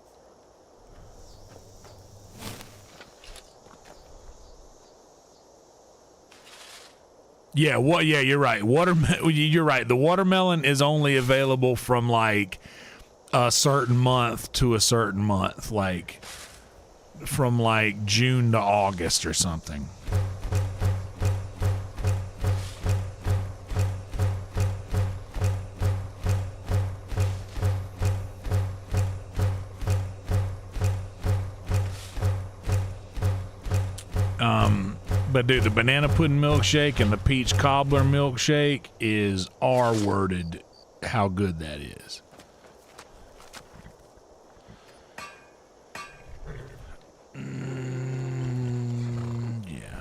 A: Yeah, yeah, you're right. You're right. The watermelon is only available from like a certain month to a certain month, like from like June to August or something. But dude, the banana pudding milkshake and the peach cobbler milkshake is R-worded how good that is. Yeah.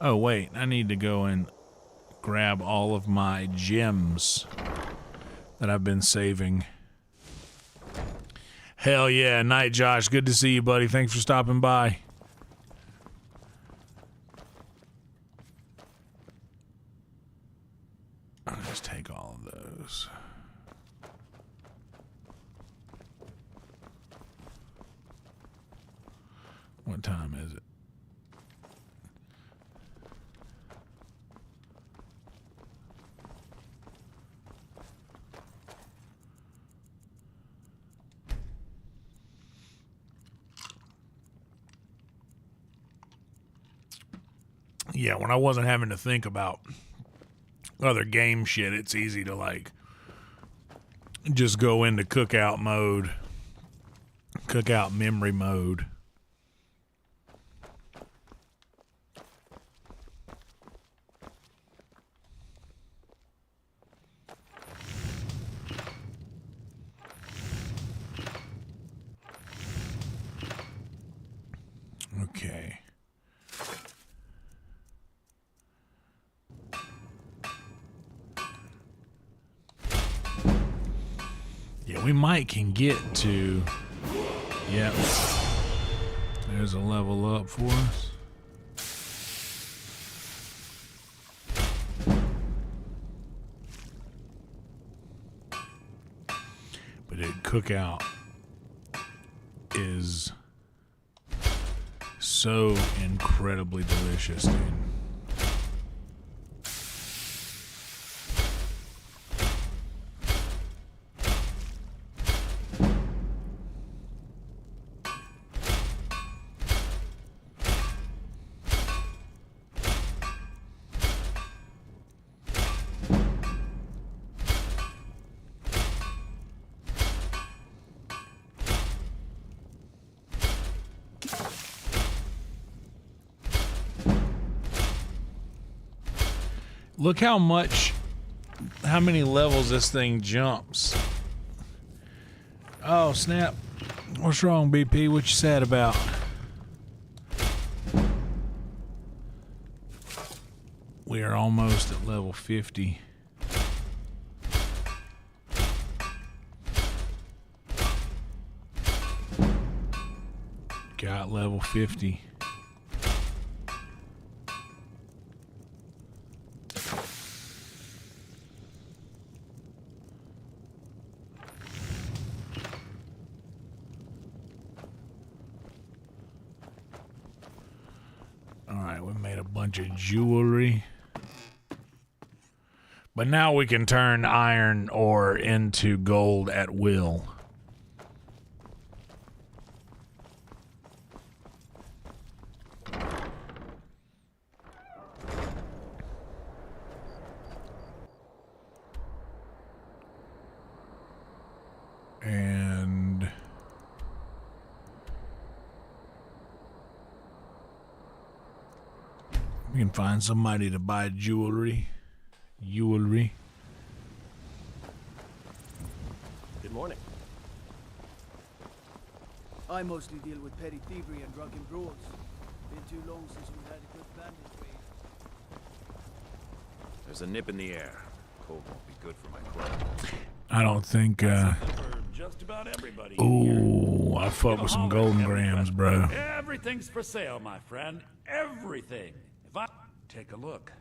A: Oh, wait. I need to go and grab all of my gems that I've been saving. Hell yeah. Night, Josh. Good to see you, buddy. Thanks for stopping by. I'll just take all of those. What time is it? Yeah, when I wasn't having to think about other game shit, it's easy to like just go into cookout mode, cookout memory mode. Okay. Yeah, we might can get to. Yep. There's a level up for us. But Cookout is so incredibly delicious, dude. Look how many levels this thing jumps. Oh, snap. What's wrong, BP? What you sad about? We are almost at level 50. Got level 50. Of jewelry, but now we can turn iron ore into gold at will. And we can find somebody to buy jewelry. Good
C: morning.
S: I mostly deal with petty thievery and drunken brawls. Been too long since we had a good bandit raid.
M: There's a nip in the air. Cold won't be good for my club.
A: I don't think,
M: just about everybody.
A: Ooh, I fuck with some golden grams, bro.
M: Everything's for sale, my friend. Everything. If I take a look.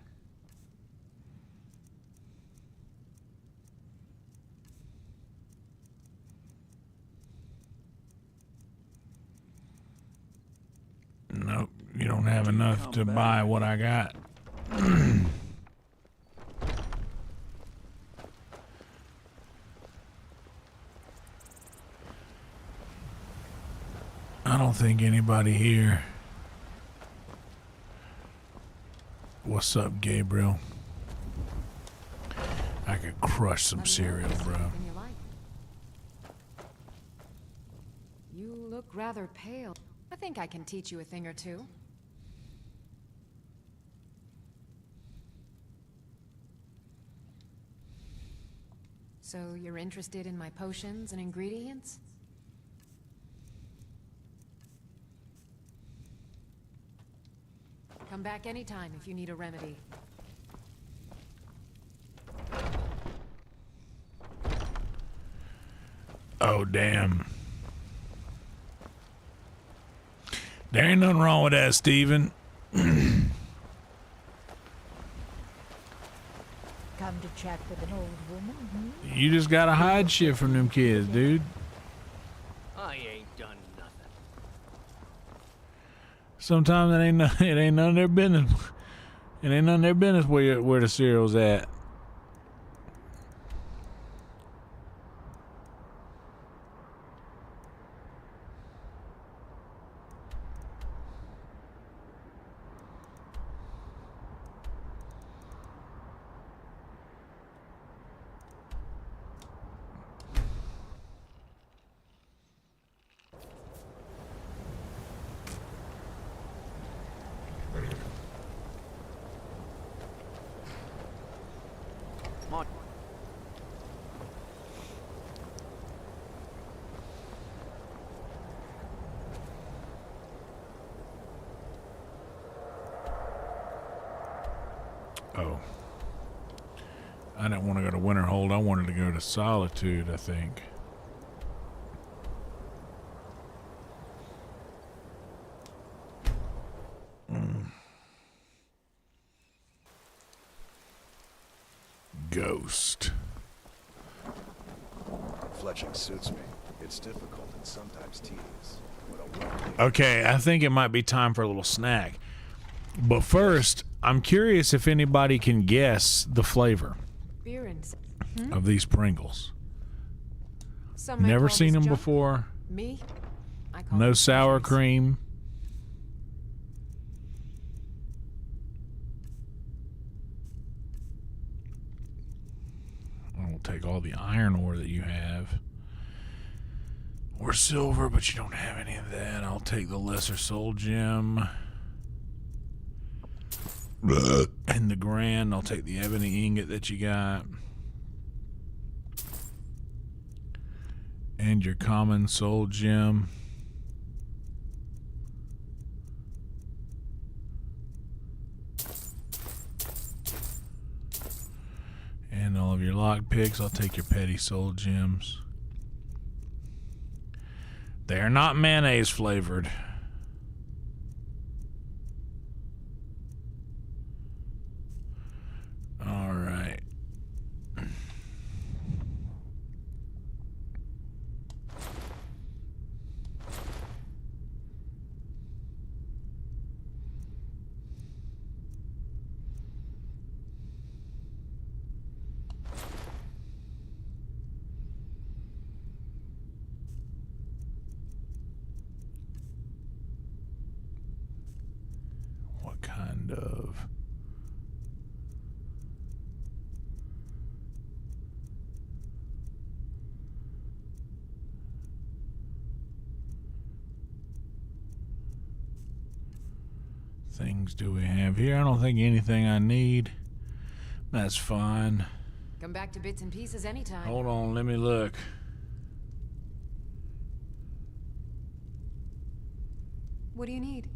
A: Nope, you don't have enough to buy what I got. I don't think anybody here. What's up, Gabriel? I could crush some cereal, bro.
B: rather pale. I think I can teach you a thing or two. So you're interested in my potions and ingredients? Come back anytime if you need a remedy.
A: Oh, damn. There ain't nothing wrong with that, Steven.
R: Come to chat with an old woman, hmm?
A: You just gotta hide shit from them kids, dude.
C: I ain't done nothing.
A: Sometimes it ain't none of their business. It ain't none of their business where the cereal's at. Oh. I didn't want to go to Winterhold. I wanted to go to Solitude, I think. Ghost.
F: Fletching suits me. It's difficult and sometimes tedious.
A: Okay, I think it might be time for a little snack. But first, I'm curious if anybody can guess the flavor
B: Beer and
A: of these Pringles.
B: Some might
A: Never
B: call
A: seen
B: this
A: them
B: junk.
A: before.
B: Me? I call
A: No
B: them
A: sour
B: treasures.
A: cream. I will take all the iron ore that you have. Or silver, but you don't have any of that. I'll take the lesser soul gem. And the grand, I'll take the ebony ingot that you got. And your common soul gem. And all of your lock picks. I'll take your petty soul gems. They are not mayonnaise flavored. All right. What kind of... things do we have here? I don't think anything I need. That's fine.
B: Come back to bits and pieces anytime.
A: Hold on, let me look.
B: What do you need?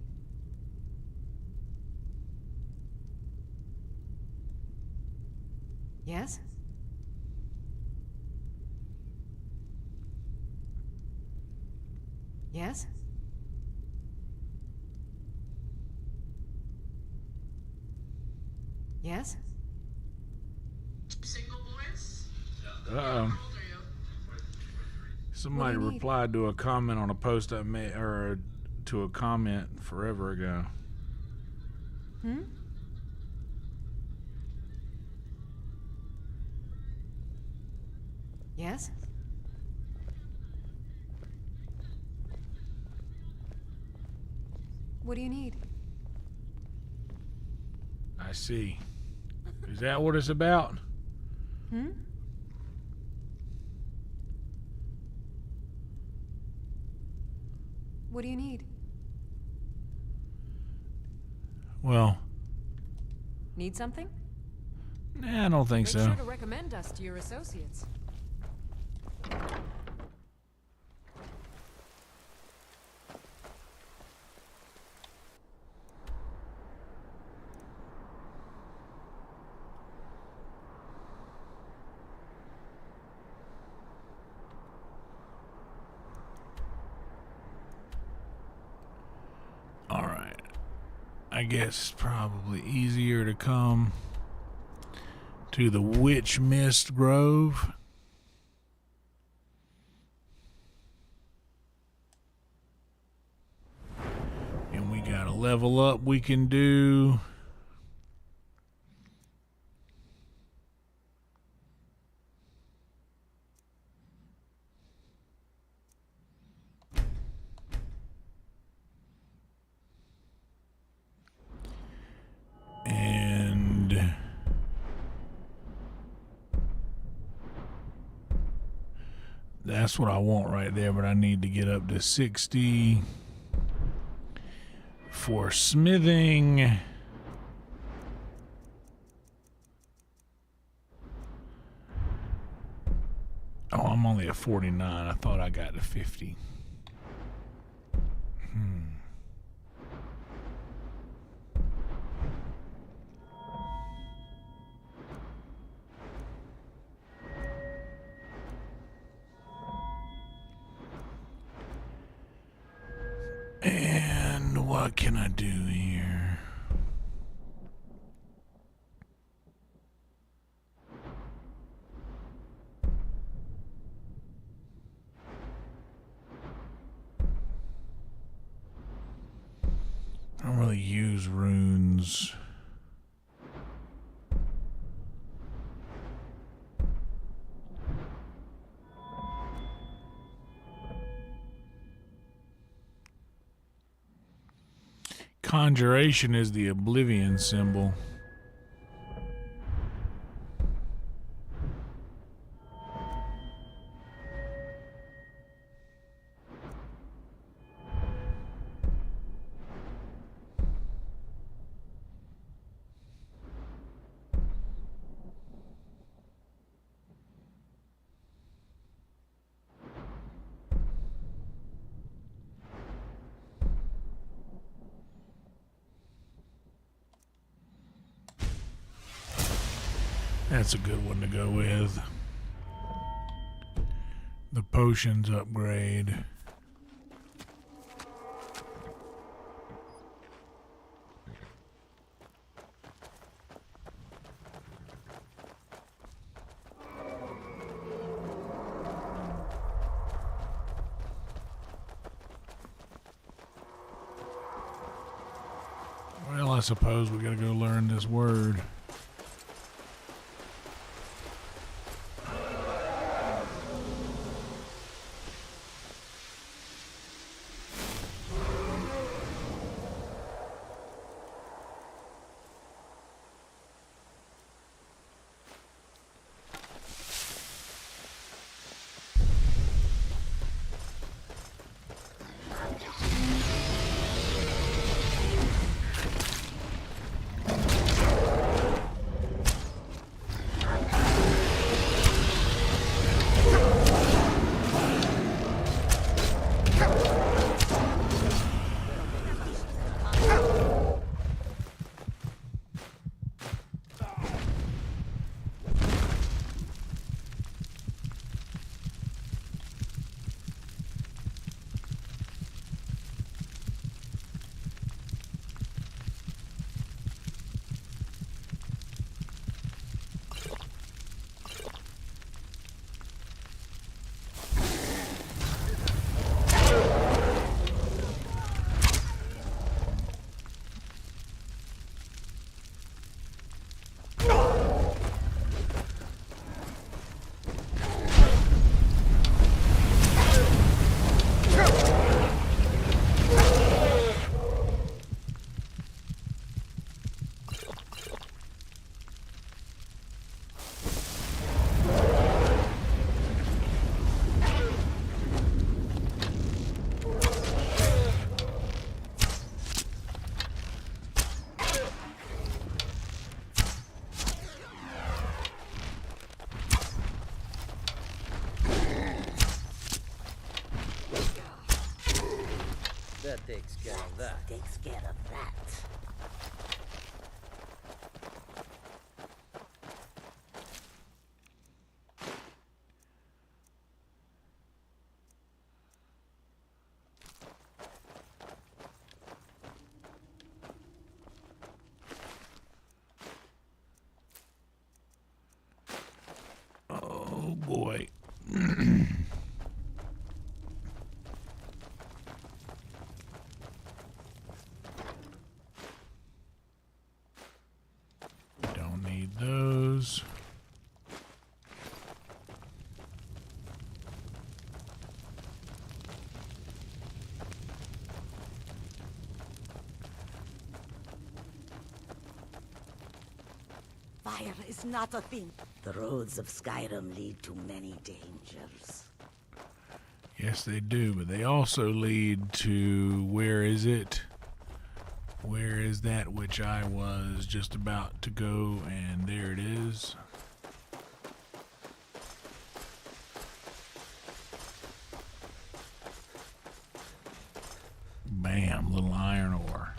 B: Yes? Yes? Yes?
T: Single boys?
A: Somebody
B: need?
A: replied to a comment on a post I made, or to a comment forever ago.
B: Hmm? Yes? What do you need?
A: I see. Is that what it's about?
B: Hmm? What do you need?
A: Well,
B: Need something?
A: nah, I don't think
B: Make
A: so.
B: sure to recommend us to your associates.
A: All right. I guess it's probably easier to come to the Witch Mist Grove. And we got a level up we can do. And that's what I want right there, but I need to get up to 60 for smithing. Oh, I'm only at 49. I thought I got to 50. And what can I do here? I don't really use runes. Conjuration is the oblivion symbol. That's a good one to go with. The potions upgrade. Well, I suppose we gotta go learn this word.
C: That takes care of that.
T: Takes care of that.
A: Oh boy. Don't need those.
T: Fire is not a thing. The roads of Skyrim lead to many dangers.
A: Yes, they do, but they also lead to, where is it? Where is that which I was just about to go, and there it is. Bam, little iron ore.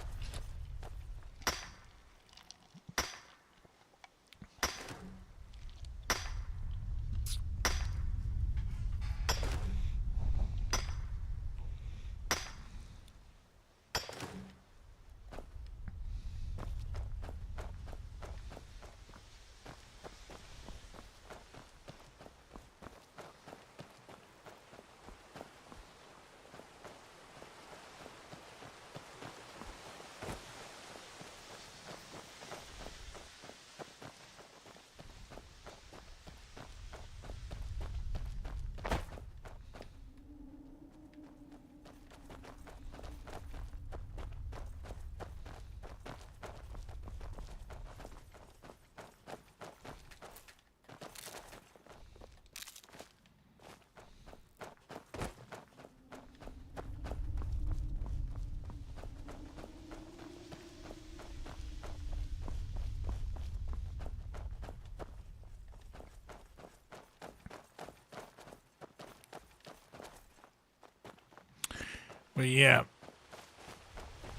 A: But yeah,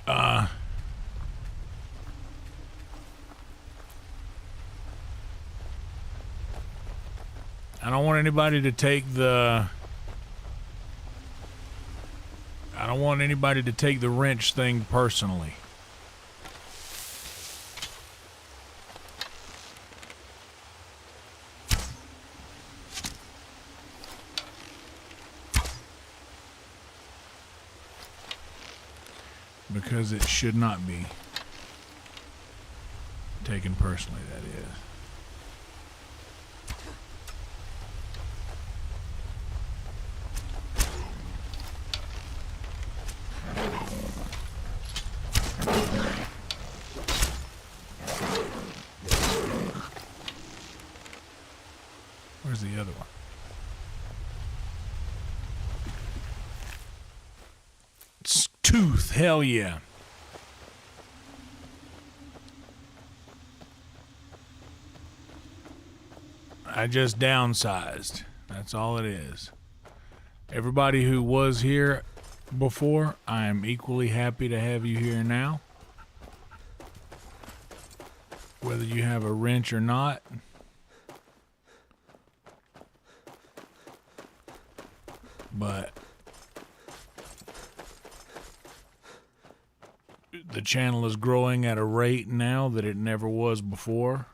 A: I don't want anybody to take the wrench thing personally. Because it should not be taken personally, that is. Where's the other one? Tooth, hell yeah. I just downsized. That's all it is. Everybody who was here before, I am equally happy to have you here now. Whether you have a wrench or not. But the channel is growing at a rate now that it never was before.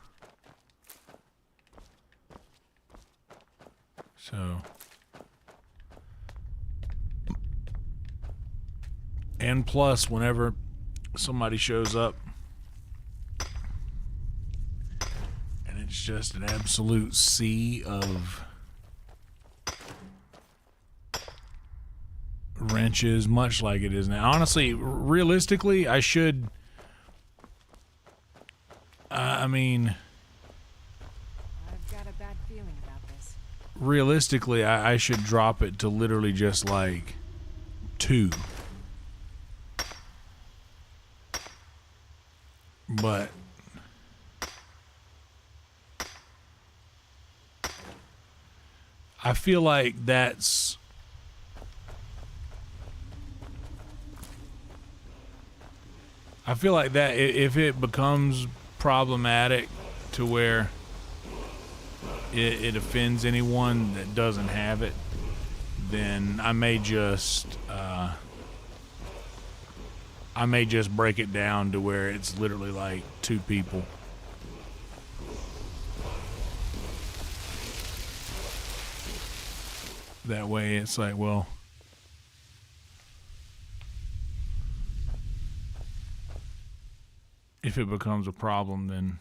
A: So, and plus, whenever somebody shows up and it's just an absolute sea of wrenches, much like it is now. Honestly, realistically, I should, I mean,
B: I've got a bad feeling about this.
A: Realistically, I should drop it to literally just like 2. But I feel like that's I feel like that if it becomes problematic to where it offends anyone that doesn't have it, then I may just break it down to where it's literally like 2 people. That way it's like, well, if it becomes a problem, then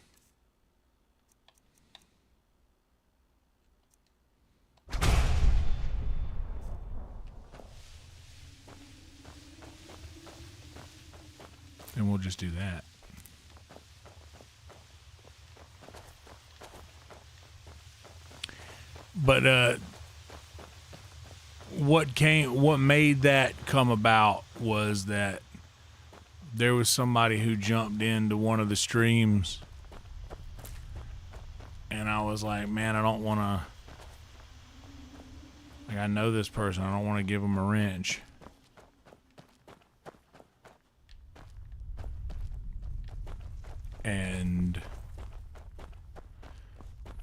A: we'll just do that. But what made that come about was that there was somebody who jumped into one of the streams, and I was like, man, I don't want to, like, I know this person, I don't want to give them a wrench. And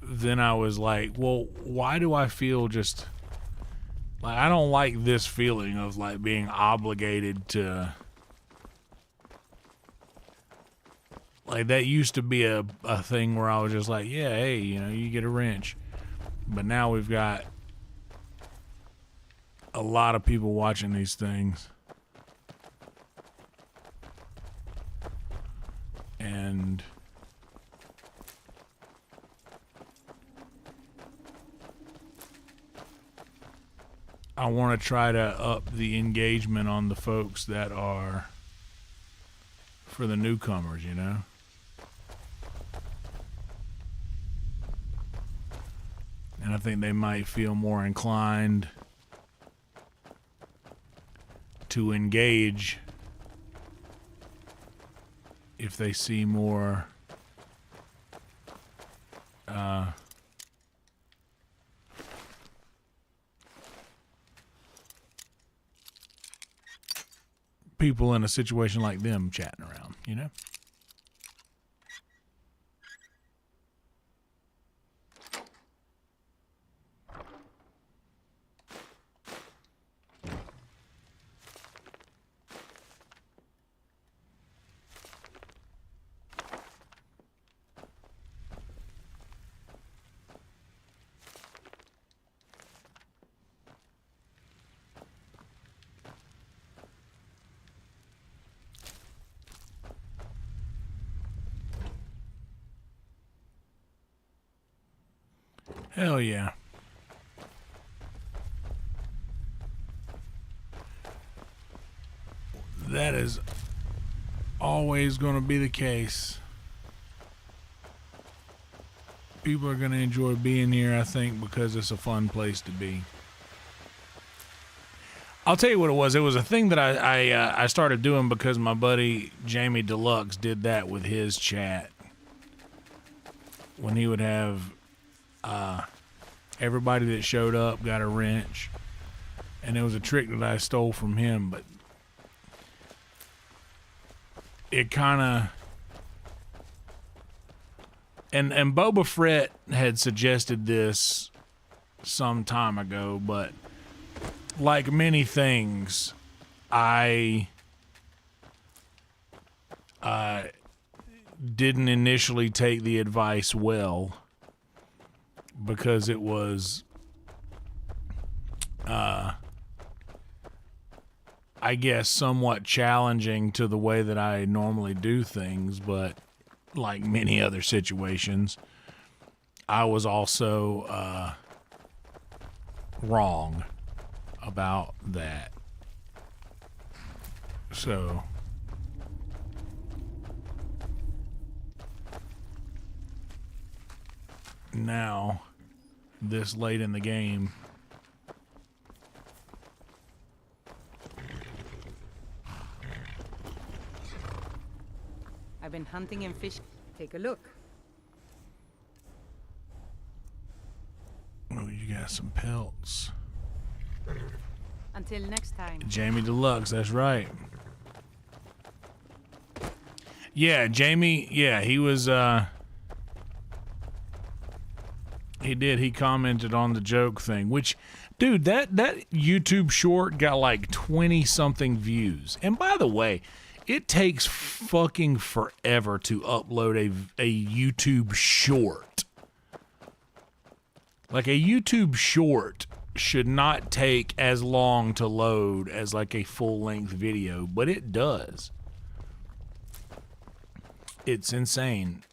A: then I was like, well, why do I feel just like, I don't like this feeling of like being obligated to, like, that used to be a thing where I was just like, yeah, hey, you know, you get a wrench. But now we've got a lot of people watching these things. And I want to try to up the engagement on the folks that are for the newcomers, you know? And I think they might feel more inclined to engage if they see more people in a situation like them chatting around, you know? Hell yeah. That is always going to be the case. People are going to enjoy being here, I think, because it's a fun place to be. I'll tell you what it was. It was a thing that I started doing because my buddy Jamie Deluxe did that with his chat. When he would have everybody that showed up got a wrench, and it was a trick that I stole from him, but it kind of, and Boba Fett had suggested this some time ago, but like many things, I didn't initially take the advice well, because it was, I guess, somewhat challenging to the way that I normally do things. But like many other situations, I was also wrong about that. So now, this late in the game,
R: I've been hunting and fishing. Take a look.
A: oh, you got some pelts.
R: Until next time.
A: Jamie Deluxe, that's right. Yeah, Jamie, yeah, he was, he did, he commented on the joke thing, which, dude, that YouTube short got like 20-something views. And by the way, it takes fucking forever to upload a YouTube short. Like, a YouTube short should not take as long to load as like a full-length video, but it does. It's insane.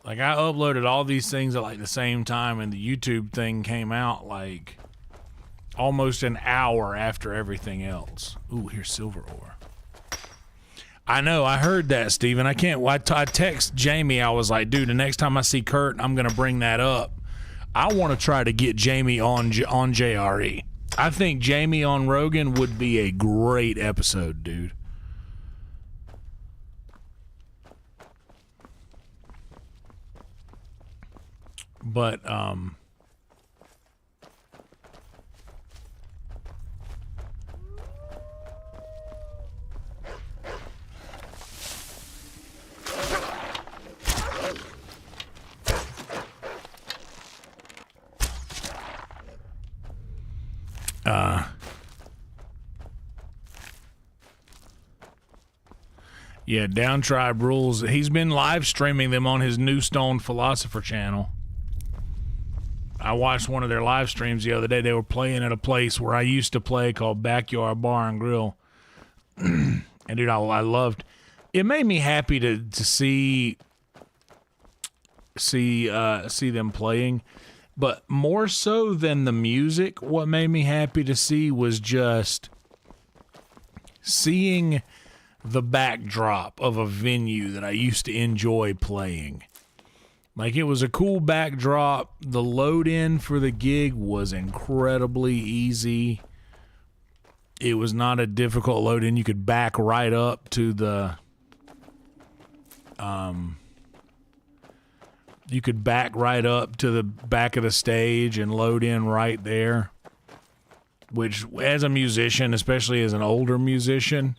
A: Like, I uploaded all these things at like the same time, and the YouTube thing came out like almost an hour after everything else. Ooh, here's silver ore. I know, I heard that, Steven. I text Jamie, I was like, dude, the next time I see Kurt, I'm gonna bring that up. I want to try to get Jamie on JRE. I think Jamie on Rogan would be a great episode, dude. But, yeah, Down Tribe Rules. He's been live streaming them on his New Stone Philosopher channel. I watched one of their live streams the other day. They were playing at a place where I used to play called Backyard Bar and Grill. And dude, I loved it. Made me happy to see them playing. But more so than the music, what made me happy to see was just seeing the backdrop of a venue that I used to enjoy playing. Like, it was a cool backdrop. The load in for the gig was incredibly easy. It was not a difficult load in. You could back right up to the back of the stage and load in right there. Which, as a musician, especially as an older musician,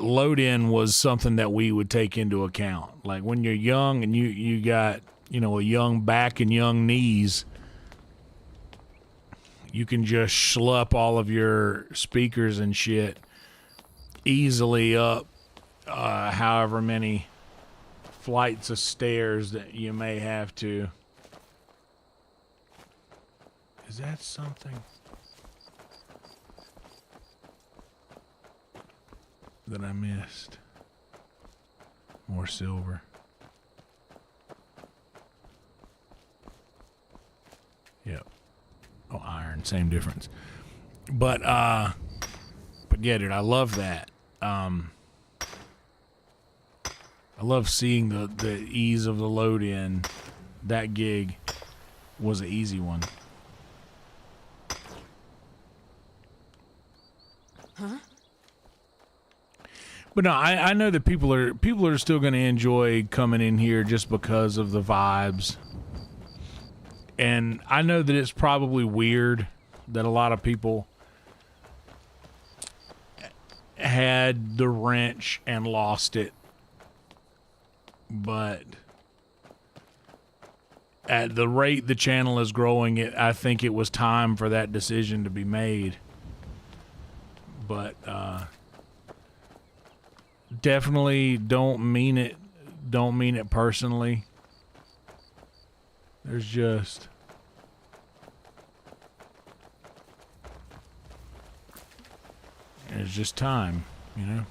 A: load in was something that we would take into account. Like, when you're young and you got, you know, a young back and young knees, you can just schlup all of your speakers and shit easily up however many flights of stairs that you may have to. Is that something that I missed? More silver. Yep. Oh, iron, same difference. But yeah, dude, I love that. I love seeing the ease of the load in. That gig was an easy one.
B: Huh?
A: But no, I know that people are still going to enjoy coming in here just because of the vibes. And I know that it's probably weird that a lot of people had the wrench and lost it. But at the rate the channel is growing, I think it was time for that decision to be made. But definitely don't mean it personally. There's just time, you know.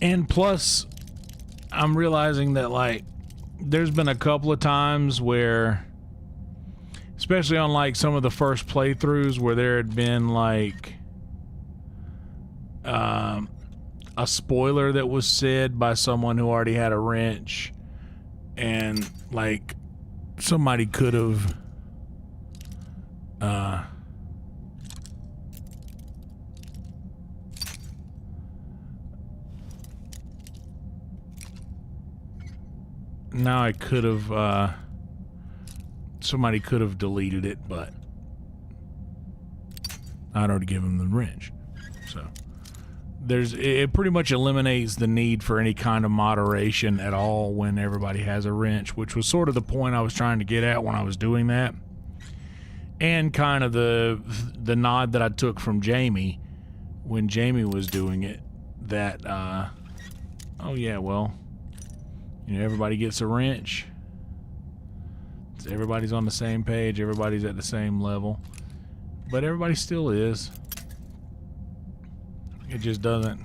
A: And plus, I'm realizing that, like, there's been a couple of times where, especially on like some of the first playthroughs, where there had been like a spoiler that was said by someone who already had a wrench, and like somebody could have now I could have somebody could have deleted it, but I'd already given them the wrench. So it pretty much eliminates the need for any kind of moderation at all when everybody has a wrench, which was sort of the point I was trying to get at when I was doing that. And kind of the nod that I took from Jamie when Jamie was doing it, that oh yeah, well, you know, everybody gets a wrench. Everybody's on the same page, everybody's at the same level, but everybody still is. It just doesn't.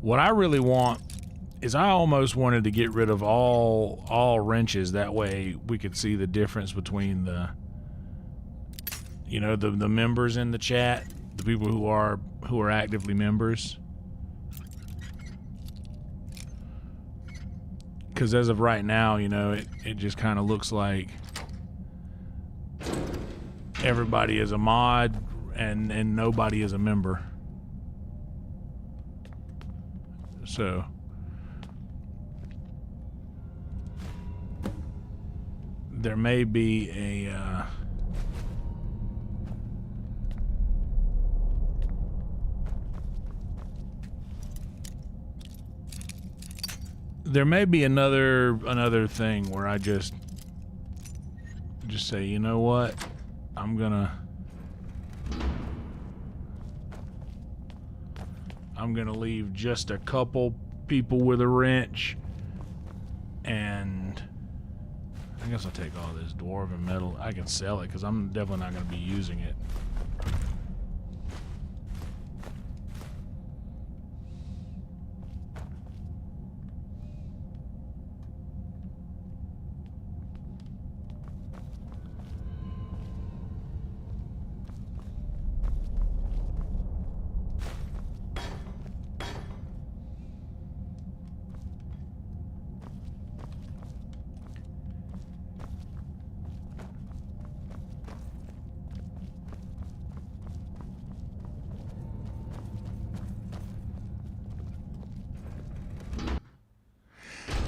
A: What I really want is, I almost wanted to get rid of all wrenches. That way we could see the difference between the, you know, the members in the chat, the people who are actively members. Because as of right now, you know, it just kind of looks like everybody is a mod and nobody is a member. So there may be a there may be another thing where I just say, you know what, I'm gonna leave just a couple people with a wrench, and I guess I'll take all this dwarven metal. I can sell it because I'm definitely not going to be using it.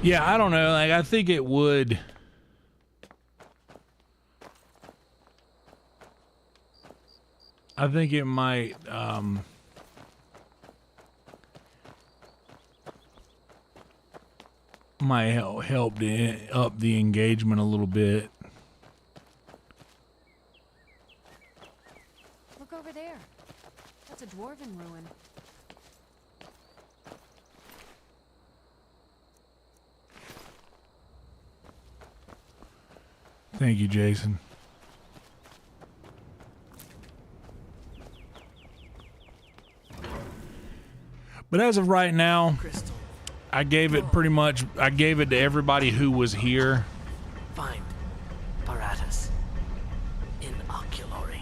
A: Yeah, I don't know. Like, I think it would. I think it might. Might help to up the engagement a little bit.
B: Look over there. That's a dwarven ruin.
A: Thank you, Jason. But as of right now, I gave it pretty much, I gave it to everybody who was here.
U: Find Paratus in Oculory.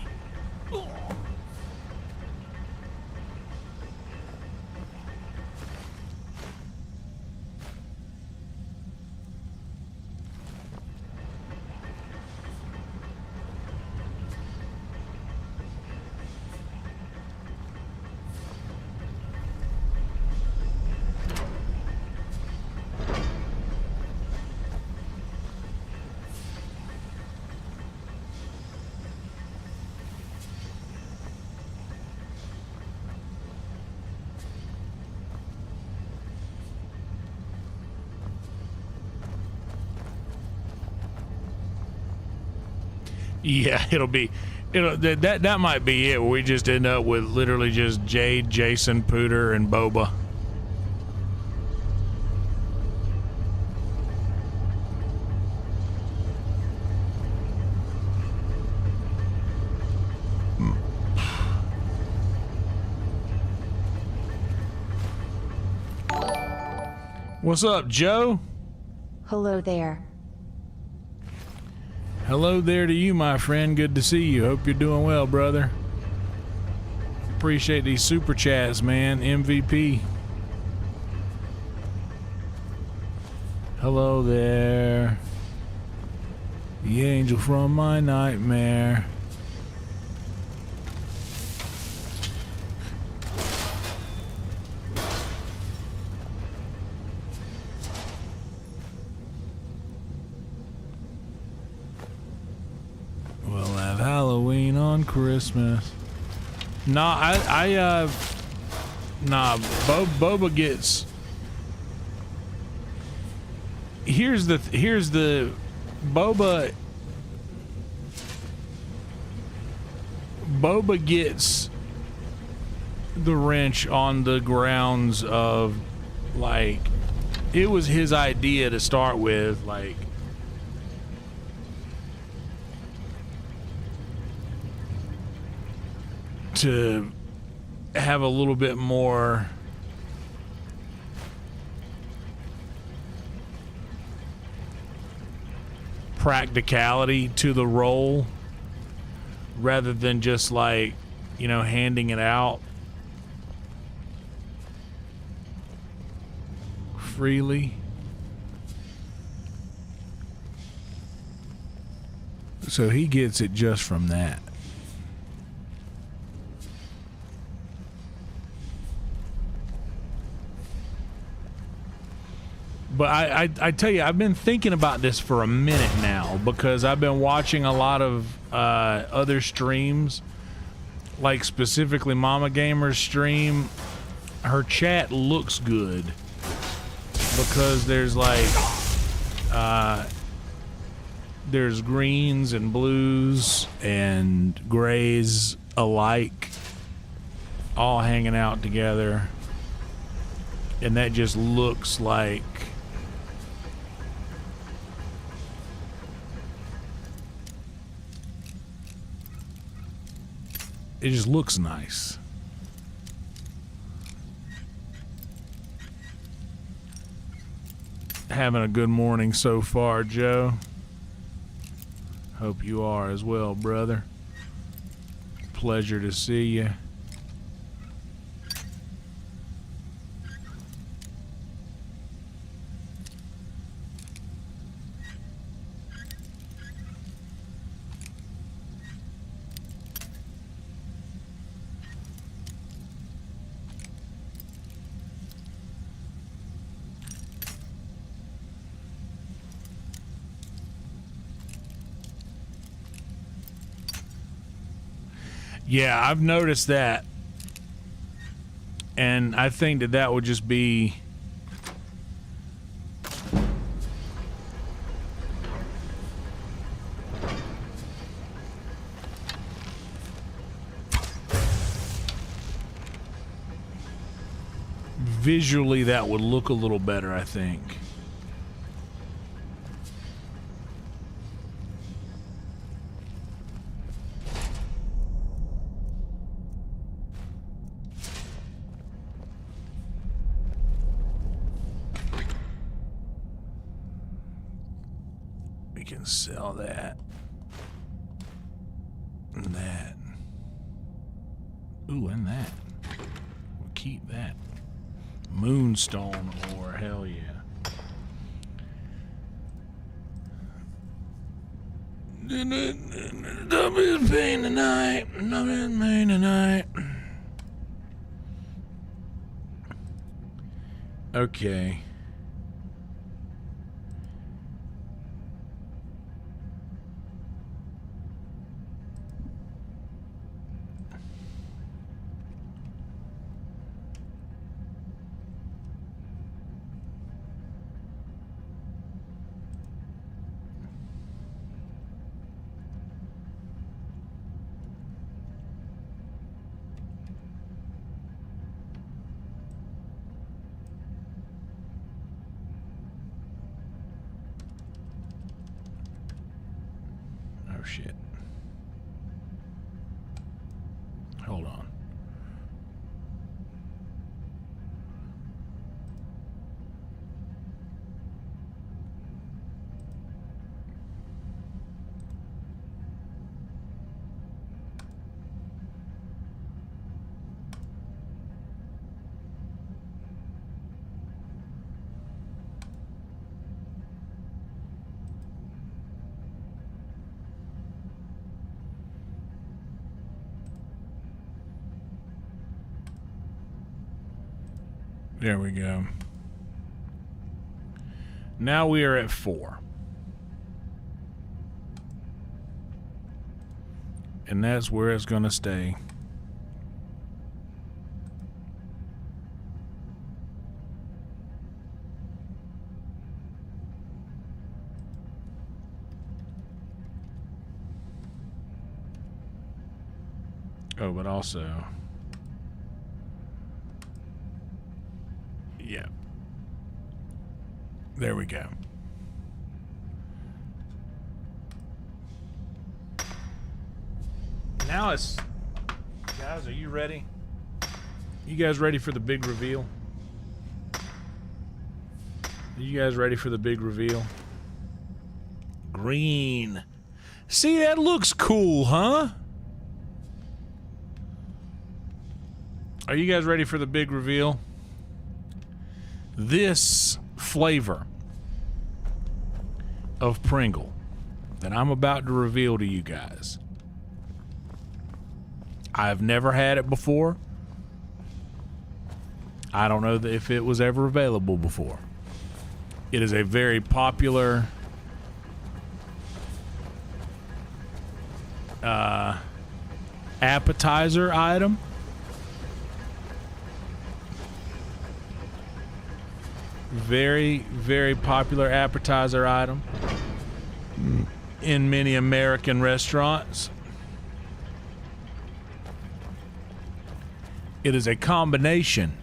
A: Yeah, that might be it. We just end up with literally just Jade, Jason, Pooter, and Boba. What's up, Joe?
I: Hello there.
A: Hello there to you, my friend. Good to see you. Hope you're doing well, brother. Appreciate these super chats, man. MVP. Hello there. The angel from my nightmare. We'll have Halloween on Christmas. Nah, Boba gets. Here's the Boba gets the wrench on the grounds of, like, it was his idea to start with, like, to have a little bit more practicality to the role rather than just, like, you know, handing it out freely. So he gets it just from that. But I tell you, I've been thinking about this for a minute now because I've been watching a lot of other streams, like specifically Mama Gamer's stream. Her chat looks good because there's like there's greens and blues and grays alike all hanging out together, and that just looks like it just looks nice. Having a good morning so far, Joe. Hope you are as well, brother. Pleasure to see you. Yeah, I've noticed that. And I think that that would just be visually that would look a little better, I think. Sell that and that. Ooh, and that. We'll keep that. Moonstone ore, hell yeah. Double pain tonight. Double pain tonight. Okay. Oh shit. Hold on. There we go. Now we are at 4. And that's where it's going to stay. Oh, but also... yeah. There we go. Now it's... guys, are you ready? You guys ready for the big reveal? Are you guys ready for the big reveal? Green. See, that looks cool, huh? Are you guys ready for the big reveal? This flavor of Pringle that I'm about to reveal to you guys, I've never had it before. I don't know if it was ever available before. It is a very popular appetizer item. Very, very popular appetizer item in many American restaurants. It is a combination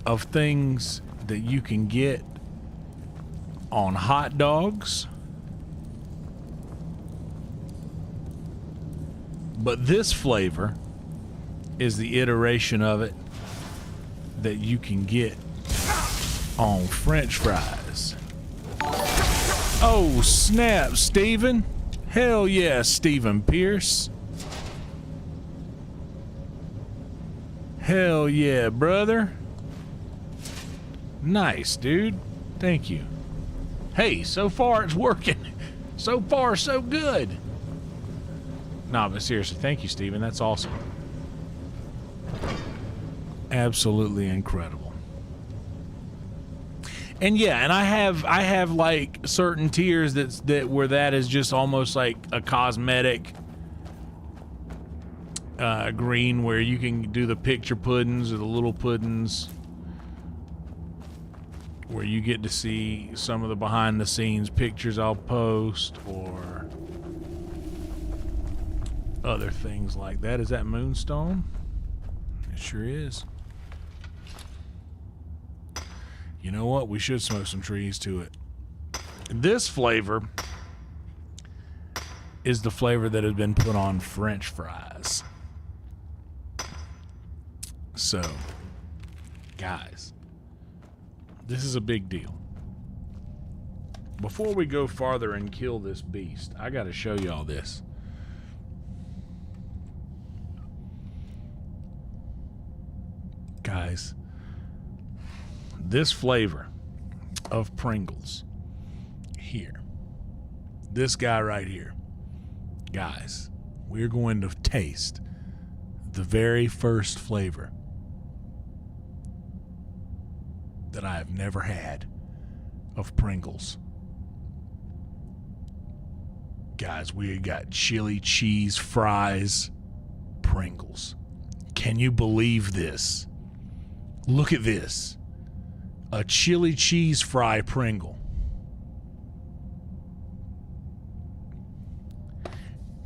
A: of things that you can get on hot dogs, but this flavor is the iteration of it that you can get on French fries. Oh, snap, Steven. Hell yeah, Stephen Pierce. Hell yeah, brother. Nice, dude. Thank you. Hey, so far it's working. So far, so good. Nah, but seriously, thank you, Steven. That's awesome. Absolutely incredible. And yeah, and I have like certain tiers that where that is just almost like a cosmetic green, where you can do the picture puddings or the little puddings, where you get to see some of the behind the scenes pictures I'll post, or other things like that. Is that Moonstone? It sure is. You know what? We should smoke some trees to it. This flavor is the flavor that has been put on French fries. So, guys, this is a big deal. Before we go farther and kill this beast, I got to show y'all this. Guys, this flavor of Pringles here, this guy right here, guys, we're going to taste the very first flavor that I have never had of Pringles. Guys, we got chili cheese fries Pringles. Can you believe this? Look at this. A chili cheese fry Pringle.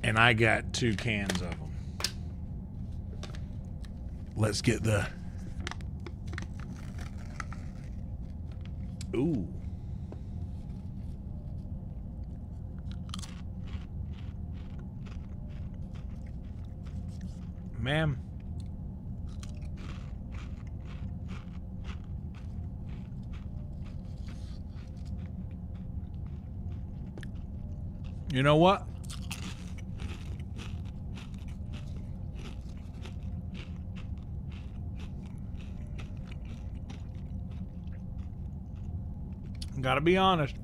A: And I got 2 cans of them. Let's get the... Ooh. Ma'am. You know what? Gotta be honest.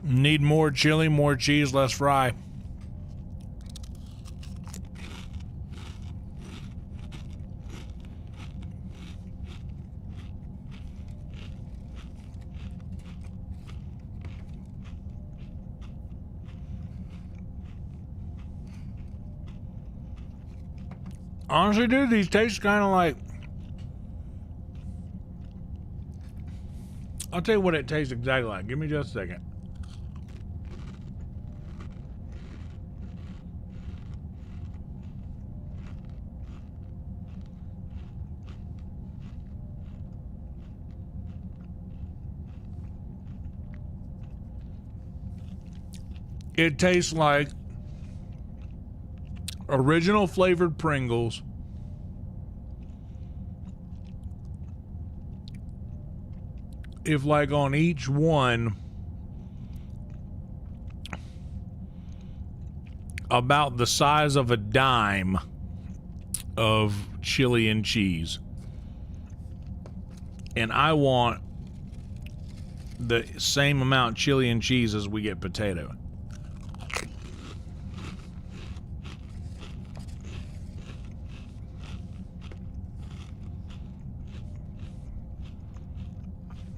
A: Need more chili, more cheese, less fry. Honestly, dude, these taste kind of like... I'll tell you what it tastes exactly like. Give me just a second. It tastes like original flavored Pringles if like on each one about the size of a dime of chili and cheese. And I want the same amount chili and cheese as we get potato.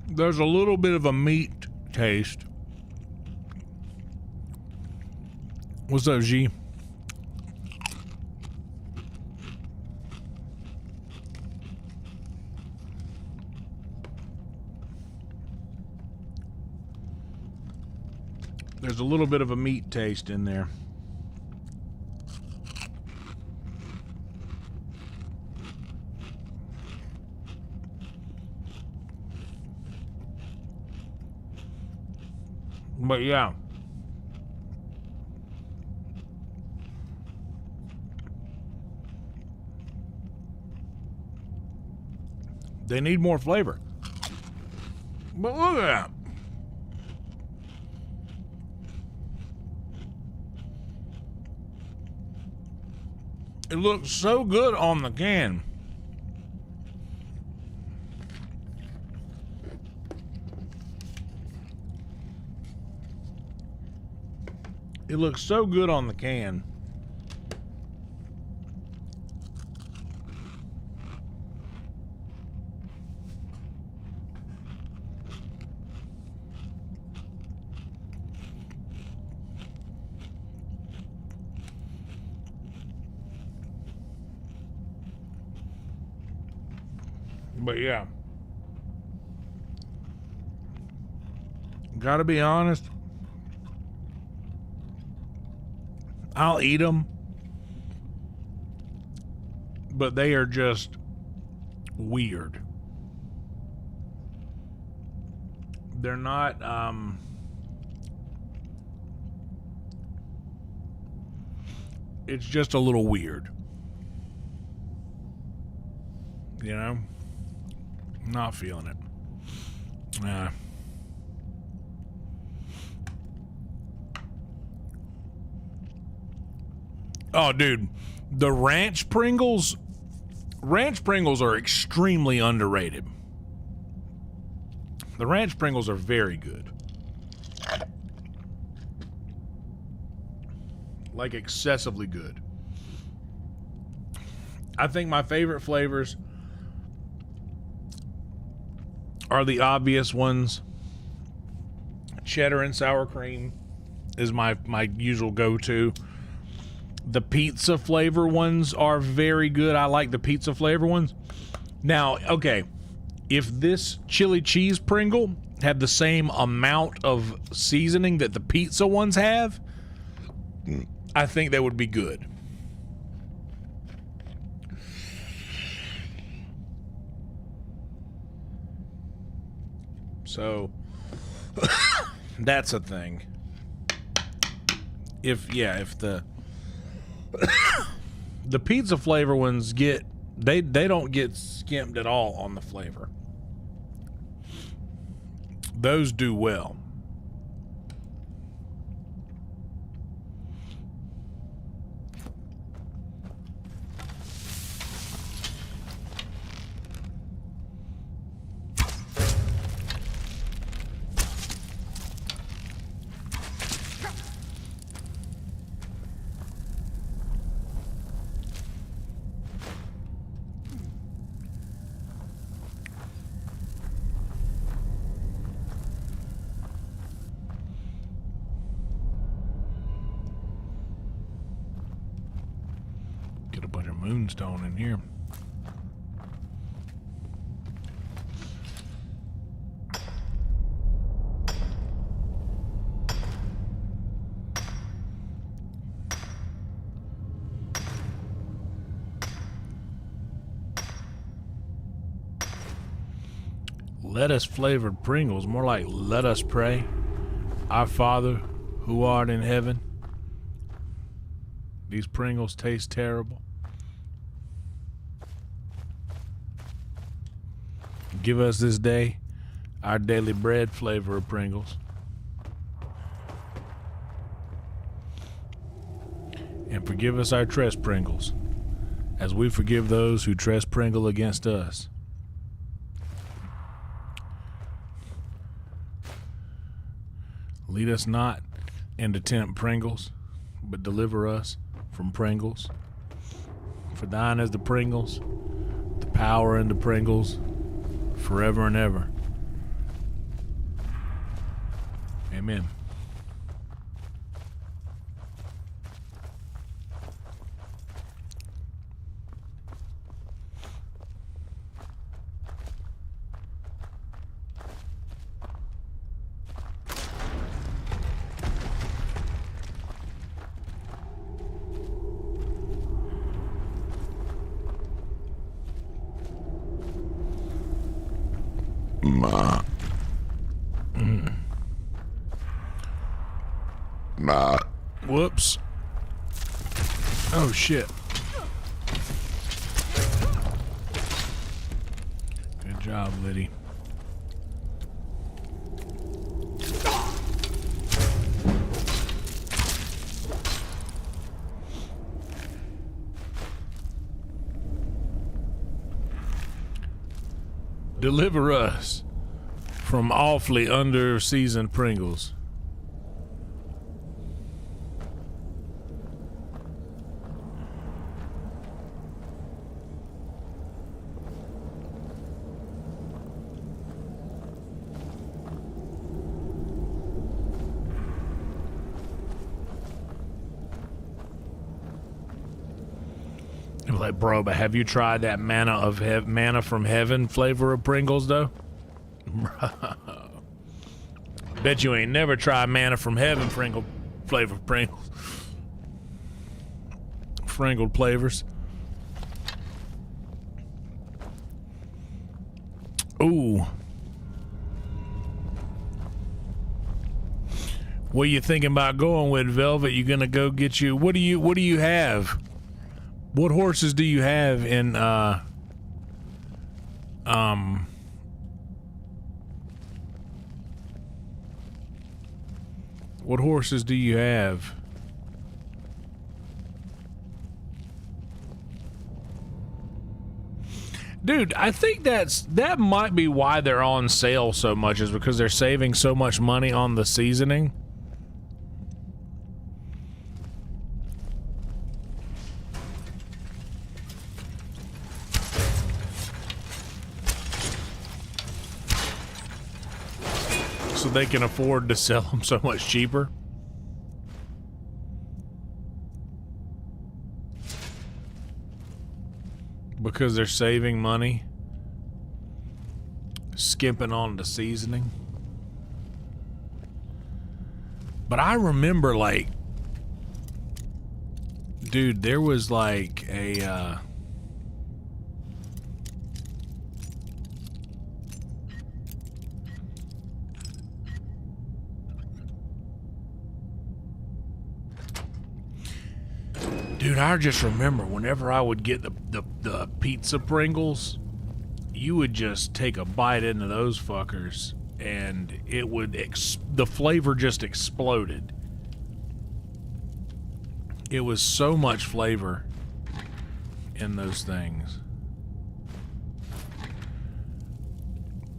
A: There's a little bit of a meat taste. What's up, G? There's a little bit of a meat taste in there. But yeah. They need more flavor. But look at that. It looks so good on the can. It looks so good on the can. But yeah. Gotta be honest. I'll eat them, but they are just weird. They're not, it's just a little weird. You know? Not feeling it. Yeah. Oh, dude, the ranch Pringles are extremely underrated. The ranch Pringles are very good. Like excessively good. I think my favorite flavors are the obvious ones. Cheddar and sour cream is my usual go-to. The pizza flavor ones are very good. I like the pizza flavor ones. Now, okay, if this chili cheese Pringle had the same amount of seasoning that the pizza ones have, I think that would be good. So, that's a thing. If the pizza flavor ones they don't get skimped at all on the flavor. Those do well. Get a bunch of moonstone in here. Lettuce flavored Pringles, more like let us pray. Our Father who art in heaven. These Pringles taste terrible. Give us this day our daily bread flavor of Pringles. And forgive us our Pringles, as we forgive those who Pringle against us. Lead us not into tempt Pringles, but deliver us from Pringles. For thine is the Pringles, the power and the Pringles, forever and ever. Amen. Whoops. Oh shit. Good job, Liddy. Deliver us from awfully under-seasoned Pringles. Like, bro, but have you tried that manna from heaven flavor of Pringles though? Bet you ain't never tried manna from heaven flavor Pringles. Pringled flavors. Ooh. What are you thinking about going with, Velvet? You gonna go get you? What do you have? What horses do you have in what horses do you have? Dude, I think that might be why they're on sale so much, is because they're saving so much money on the seasoning. So they can afford to sell them so much cheaper. Because they're saving money, skimping on the seasoning. But I remember, like, dude, there was like a dude, I just remember whenever I would get the pizza Pringles, you would just take a bite into those fuckers and it would the flavor just exploded. It was so much flavor in those things.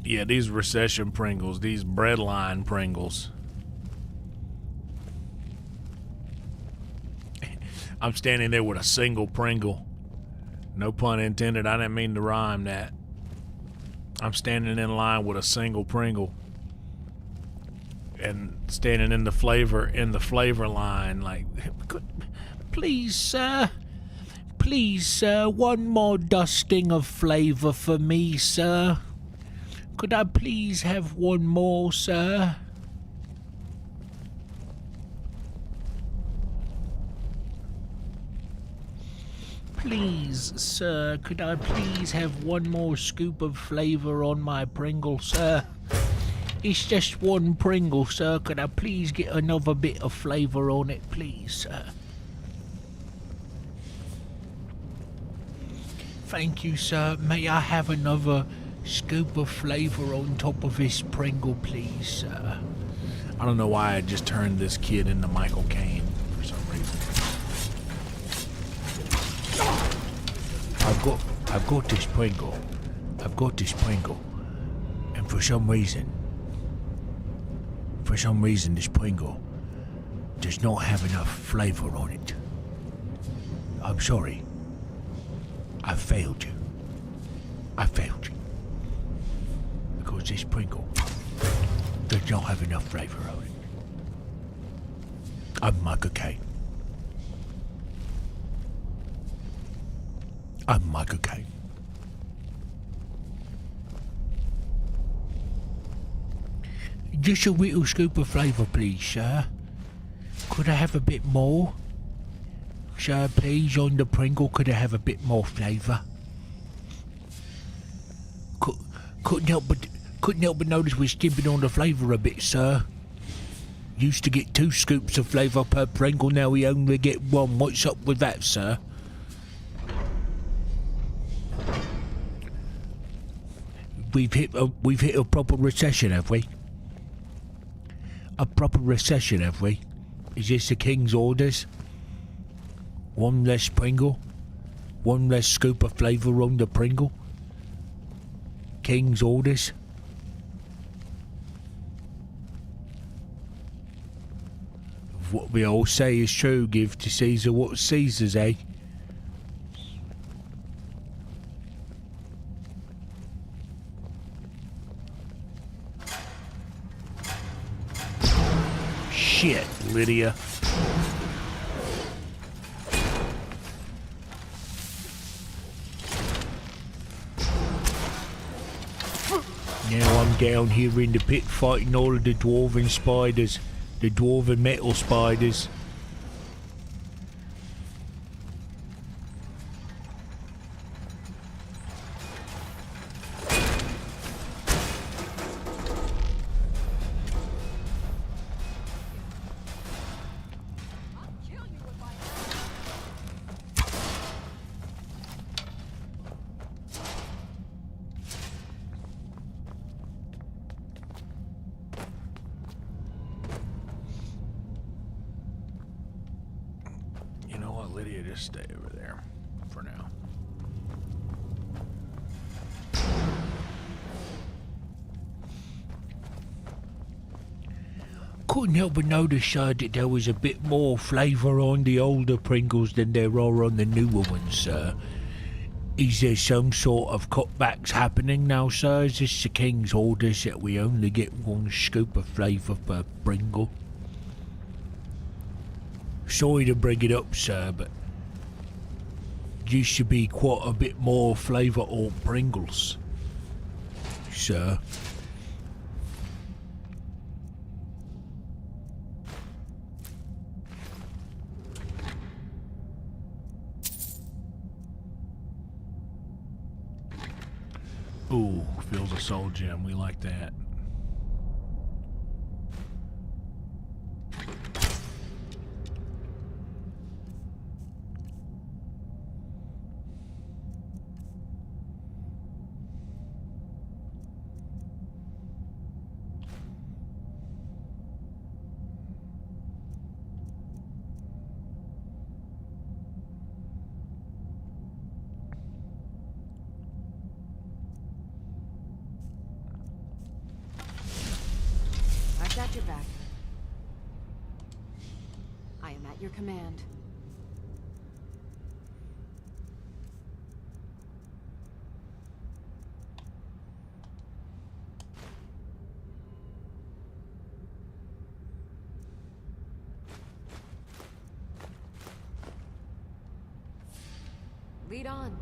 A: Yeah, these recession Pringles, these breadline Pringles. I'm standing there with a single Pringle. No pun intended. I didn't mean to rhyme that. I'm standing in line with a single Pringle. And standing in the flavor line, like, please, sir. Please, sir, one more dusting of flavor for me, sir. Could I please have one more, sir? Please, sir, could I please have one more scoop of flavor on my Pringle, sir? It's just one Pringle, sir. Could I please get another bit of flavor on it, please, sir? Thank you, sir. May I have another scoop of flavor on top of this Pringle, please, sir? I don't know why I just turned this kid into Michael Caine for some reason. I've got this Pringle. I've got this Pringle. And for some reason this Pringle does not have enough flavor on it. I'm sorry. I failed you. I failed you. Because this Pringle does not have enough flavor on it. I'm Michael Caine. I'm Michael Caine. Just a little scoop of flavour, please, sir. Could I have a bit more? Sir, please, on the Pringle, could I have a bit more flavour? Couldn't help but notice we're skimping on the flavour a bit, sir. Used to get 2 scoops of flavour per Pringle, now we only get 1. What's up with that, sir? We've hit a proper recession, have we? A proper recession, have we? Is this the King's orders? 1 less Pringle? 1 less scoop of flavour on the Pringle? King's orders? What we all say is true, give to Caesar what's Caesar's, eh? Shit, Lydia. Now I'm down here in the pit fighting all of the dwarven spiders. The dwarven metal spiders. Lydia, just stay over there for now. Couldn't help but notice that there was a bit more flavour on the older Pringles than there are on the newer ones, sir. Is there some sort of cutbacks happening now, sir? Is this the King's orders that we only get 1 scoop of flavour per Pringle? Sorry to bring it up, sir, but used to be quite a bit more flavour on Pringles, sir. Ooh, fills a soul gem. We like that.
B: Got your back. I am at your command. Lead on.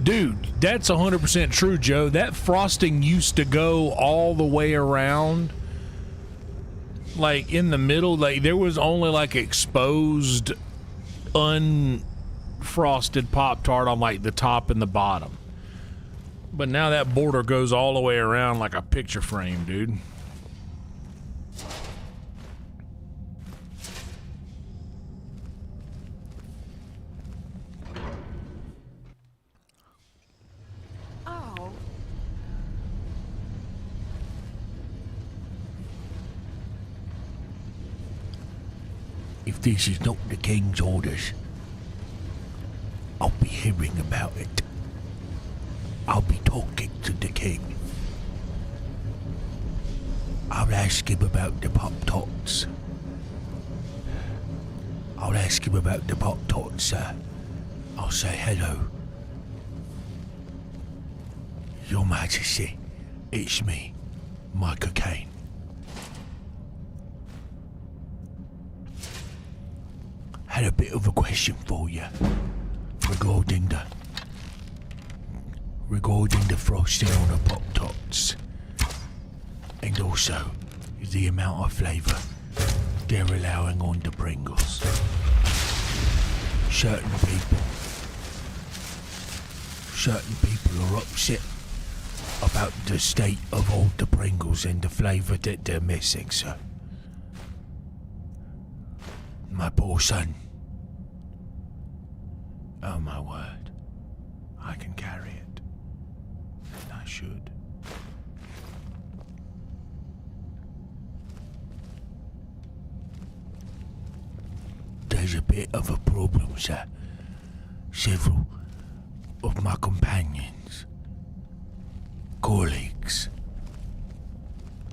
A: Dude, that's 100% true, Joe. That frosting used to go all the way around. Like, in the middle, like, there was only, like, exposed, unfrosted Pop-Tart on, like, the top and the bottom. But now that border goes all the way around like a picture frame, dude.
O: Oh.
H: If this is not the King's orders, I'll be hearing about it. I'll be talking to the King. I'll ask him about the Pop-Tarts. I'll ask him about the Pop-Tarts, sir. I'll say hello. Your Majesty, it's me, Michael Caine. Had a bit of a question for you regarding the frosting on the Pop-Tarts, and also the amount of flavour they're allowing on the Pringles. Certain people are upset about the state of all the Pringles and the flavour that they're missing, sir. My poor son. Oh my word. I can carry it. And I should. There's a bit of a problem, sir. Several of my companions, colleagues,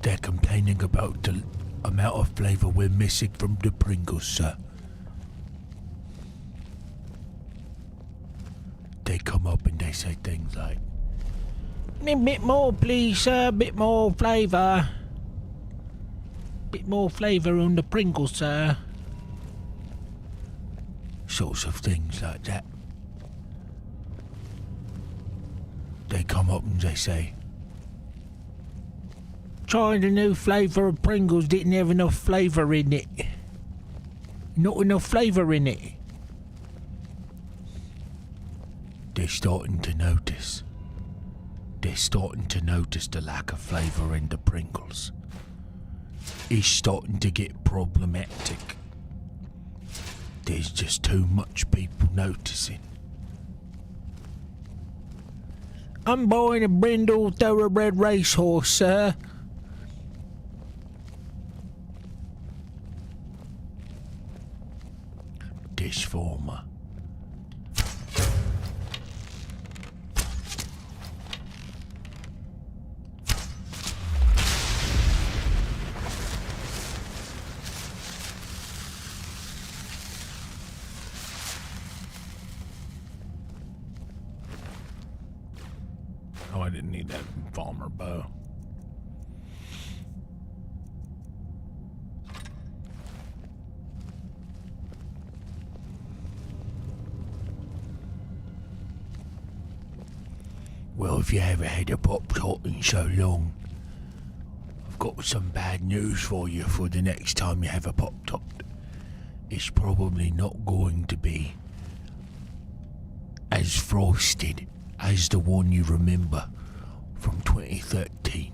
H: they're complaining about the amount of flavour we're missing from the Pringles, sir. They come up and they say things like, "A bit more, please, sir. A bit more flavour. Bit more flavour on the Pringles, sir." Sorts of things like that. They come up and they say, "Trying the new flavour of Pringles didn't have enough flavour in it. Not enough flavour in it." They're starting to notice. They're starting to notice the lack of flavour in the Pringles. It's starting to get problematic. There's just too much people noticing. "I'm buying a brindle thoroughbred racehorse, sir." This farmer.
A: Oh, I didn't need that farmer bow.
H: Well, if you haven't had a Pop-Tart in so long, I've got some bad news for you for the next time you have a Pop-Tart. It's probably not going to be as frosted as the one you remember from 2013.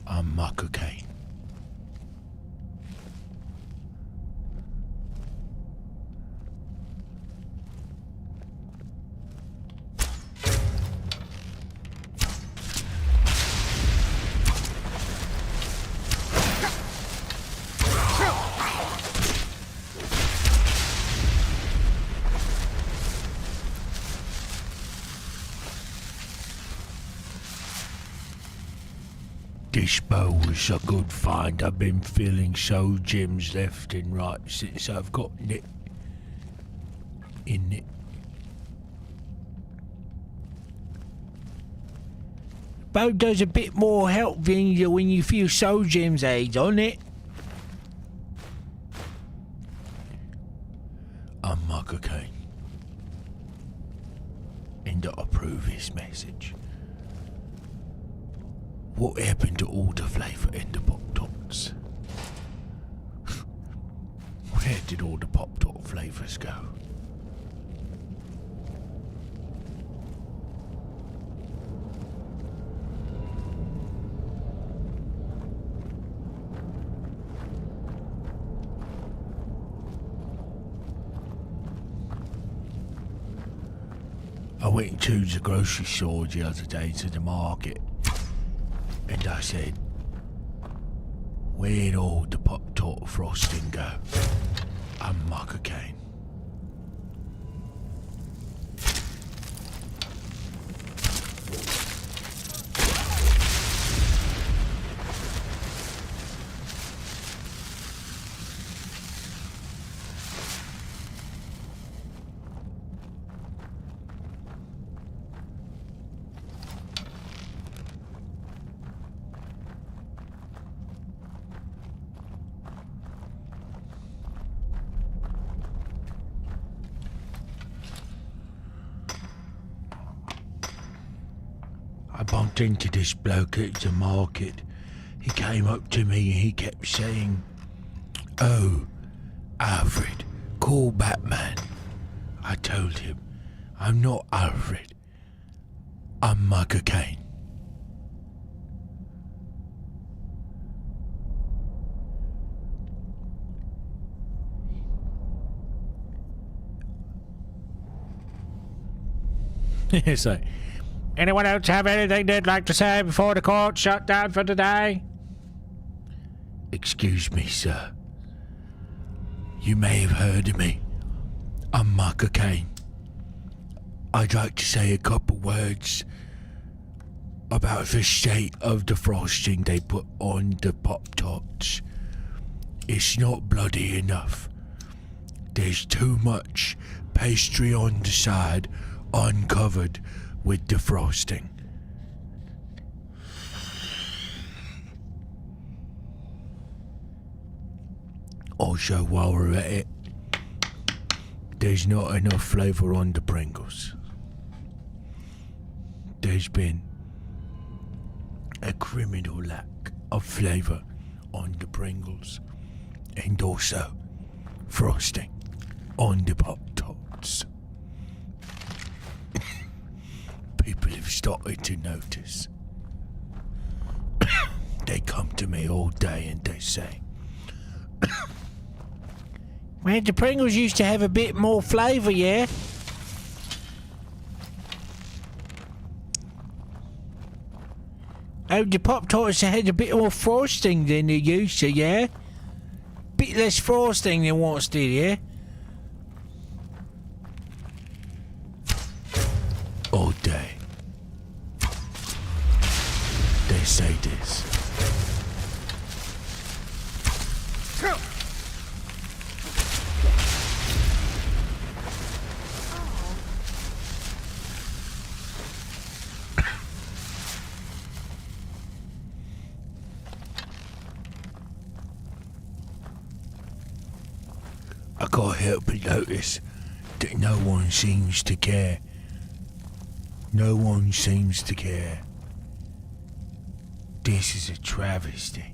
H: I'm Michael Caine. This bow was a good find. I've been feeling so gems left and right since I've gotten it in it. suppose there's a bit more help than you when you feel soul gems aids on it. I'm Michael Caine. And I approve this message. What happened to all the flavour in the Pop-Tarts? Where did all the Pop-Tart flavours go? I went to the grocery store the other day, to the market, and I said, where'd all the Pop-Tart frosting go? I'm Michael Caine. I bumped into this bloke at the market. He came up to me and he kept saying, "Oh, Alfred, call Batman." I told him, I'm not Alfred. I'm Michael Caine. So, anyone else have anything they'd like to say before the court shut down for today? Excuse me, sir. You may have heard of me. I'm Michael Caine. I'd like to say a couple words about the state of the frosting they put on the Pop-Tarts. It's not bloody enough. There's too much pastry on the side, uncovered with the frosting. Also, while we're at it, there's not enough flavour on the Pringles. There's been a criminal lack of flavour on the Pringles, and also frosting on the Pop-Tarts. People have started to notice. They come to me all day and they say, "Man, the Pringles used to have a bit more flavour, yeah?" Oh, the Pop-Tarts had a bit more frosting than they used to, yeah? Bit less frosting than once did, yeah? All day. They say this. I can't help but notice that no one seems to care. No one seems to care. This is a travesty.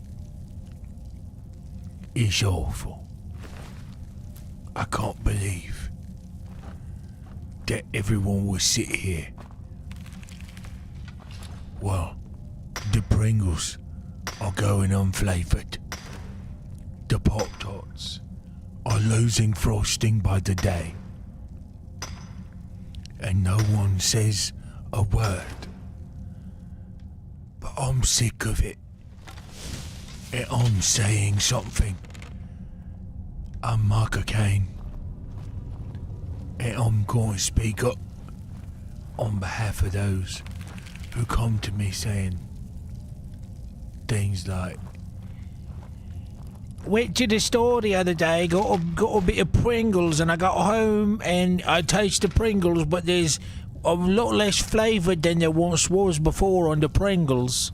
H: It's awful. I can't believe that everyone will sit here. Well, the Pringles are going unflavoured. The Pop-Tarts are losing frosting by the day. And no one says a word. But I'm sick of it. And I'm saying something. I'm Michael Caine. And I'm going to speak up on behalf of those who come to me saying things like, "Went to the store the other day, got a bit of Pringles, and I got home and I tasted Pringles, but there's a lot less flavour than there once was before on the Pringles.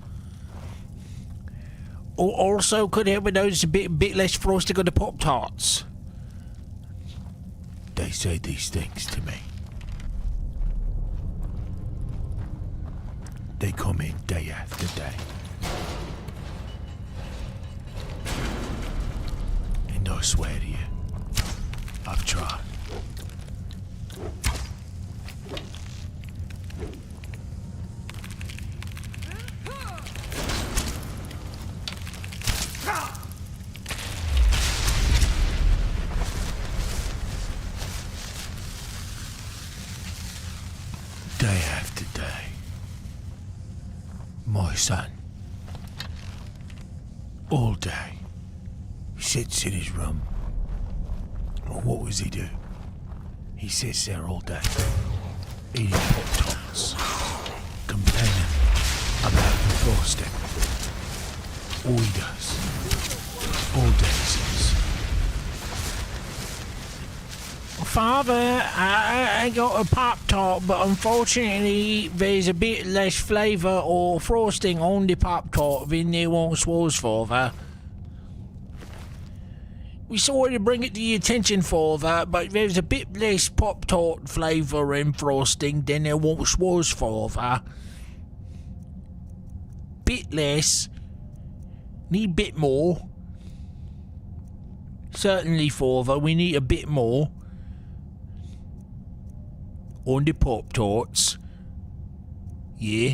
H: Also, could help with those a bit less frosting on the Pop-Tarts. They say these things to me. They come in day after day. And I swear to you, I've tried. Day after day. My son. All day. He sits in his room. Well, what does he do? He sits there all day, eating Pop-Tarts, complaining about the frosting. All he does. All day since. Father, I got a Pop-Tart, but unfortunately there's a bit less flavour or frosting on the Pop-Tart than there once was, Father. We sorry to bring it to your attention, Father, but there's a bit less Pop-Tart flavour and frosting than there once was, Father. Bit less. Need a bit more. Certainly, Father, we need a bit more. On the Pop-Tarts. Yeah.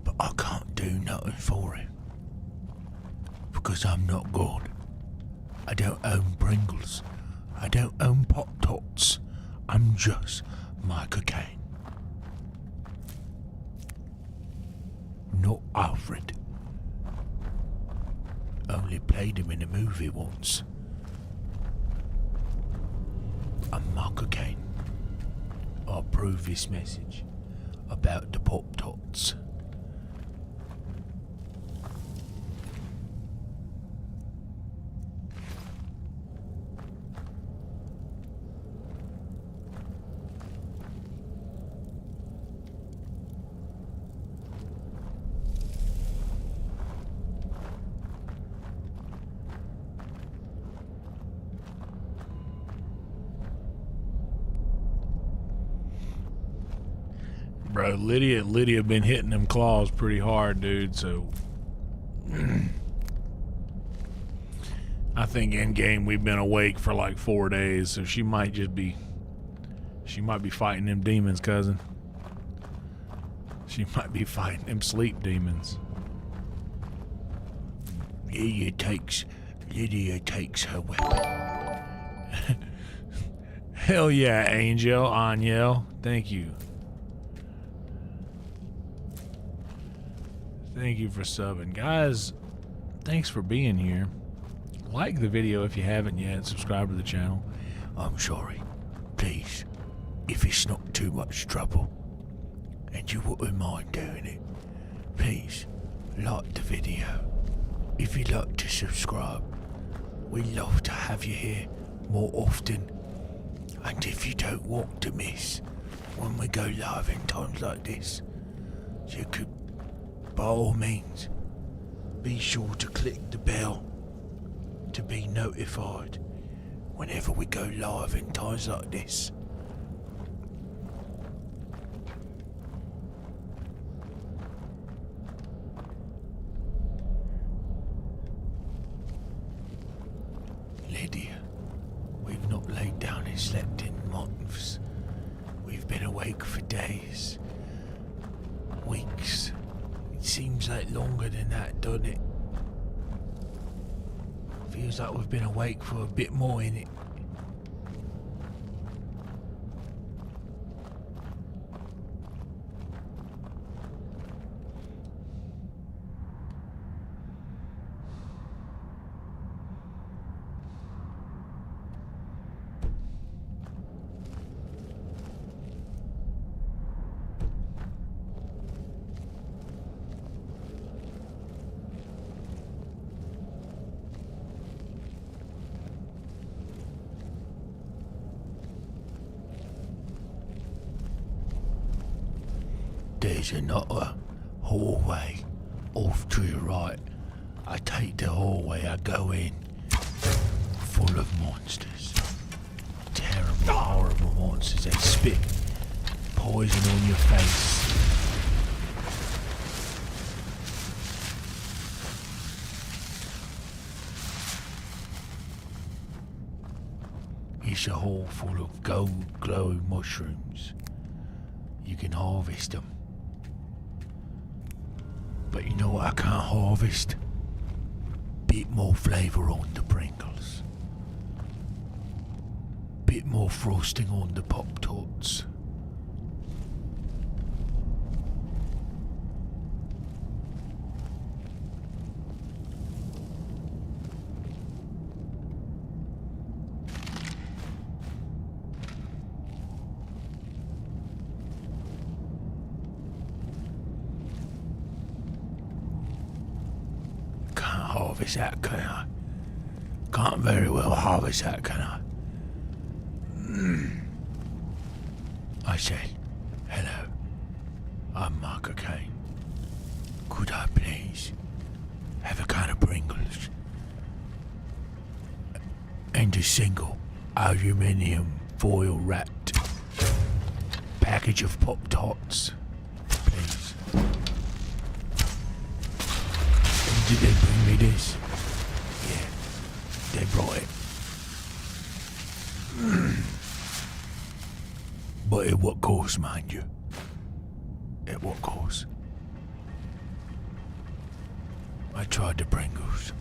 H: But I can't do nothing for him. Because I'm not God. I don't own Pringles. I don't own Pop-Tarts. I'm just Michael Caine. Not Alfred. Only played him in a movie once. I'm Michael Caine. I'll prove this message about the Pop-Tarts.
A: Bro, Lydia been hitting them claws pretty hard, dude, so I think in game we've been awake for like 4 days, so she might be fighting them demons, cousin. She might be fighting them sleep demons.
H: Lydia takes her weapon.
A: Hell yeah, Angel, Aniel. Thank you. Thank you for subbing. Guys, thanks for being here. Like the video if you haven't yet. Subscribe to the channel.
H: I'm sorry. Please, if it's not too much trouble, and you wouldn't mind doing it, please, like the video. If you'd like to subscribe, we'd love to have you here more often. And if you don't want to miss when we go live in times like this, you could, by all means, be sure to click the bell to be notified whenever we go live in times like this. Lydia, we've not laid down and slept in months. We've been awake for days, weeks. It seems like longer than that, doesn't it? Feels like we've been awake for a bit more, innit? There's another hallway off to your right. I take the hallway, I go in, full of monsters. Terrible, horrible monsters. They spit poison on your face. It's a hole full of gold glowing mushrooms. You can harvest them. But you know what I can't harvest? Bit more flavour on the Pringles. Bit more frosting on the Pop-Tarts. Harvest that, can I? Can't very well harvest that, can I? I said, hello, I'm Mark Kane. Could I please have a can of Pringles and a single aluminium foil wrapped package of Pop-Tarts, please? Did they bring me this? Yeah, they brought it. But at what cost, mind you? At what cost? I tried the Pringles.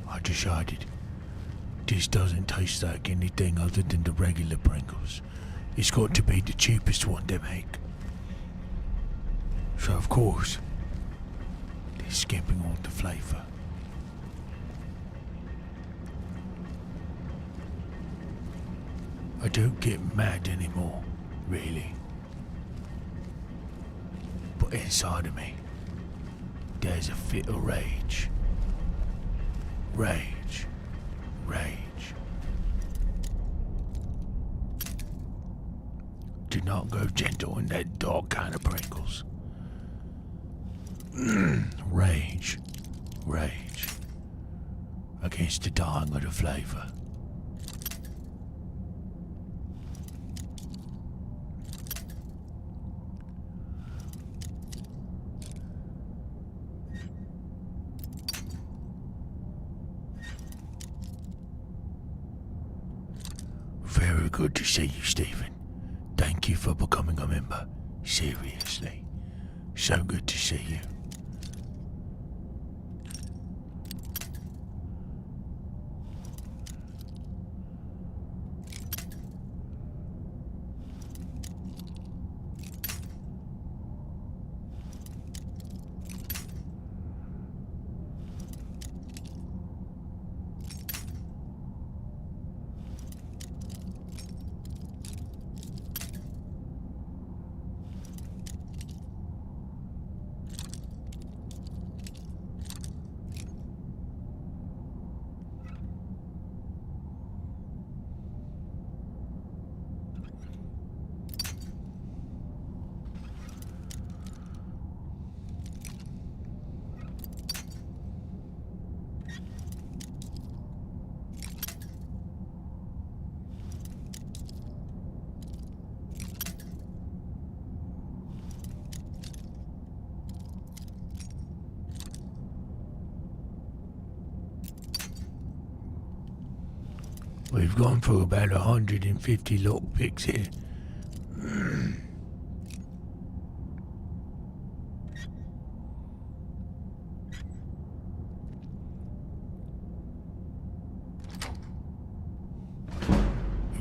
H: I decided this doesn't taste like anything other than the regular Pringles. It's got to be the cheapest one they make. So of course, skipping on the flavour. I don't get mad anymore, really. But inside of me, there's a fit of rage. Rage. Rage. Do not go gentle in that dog kind of Pringles. Rage. Rage. Against the dying of the flavour. Very good to see you, Stephen. Thank you for becoming a member. Seriously. So good to see you. We've gone through about 150 lockpicks here.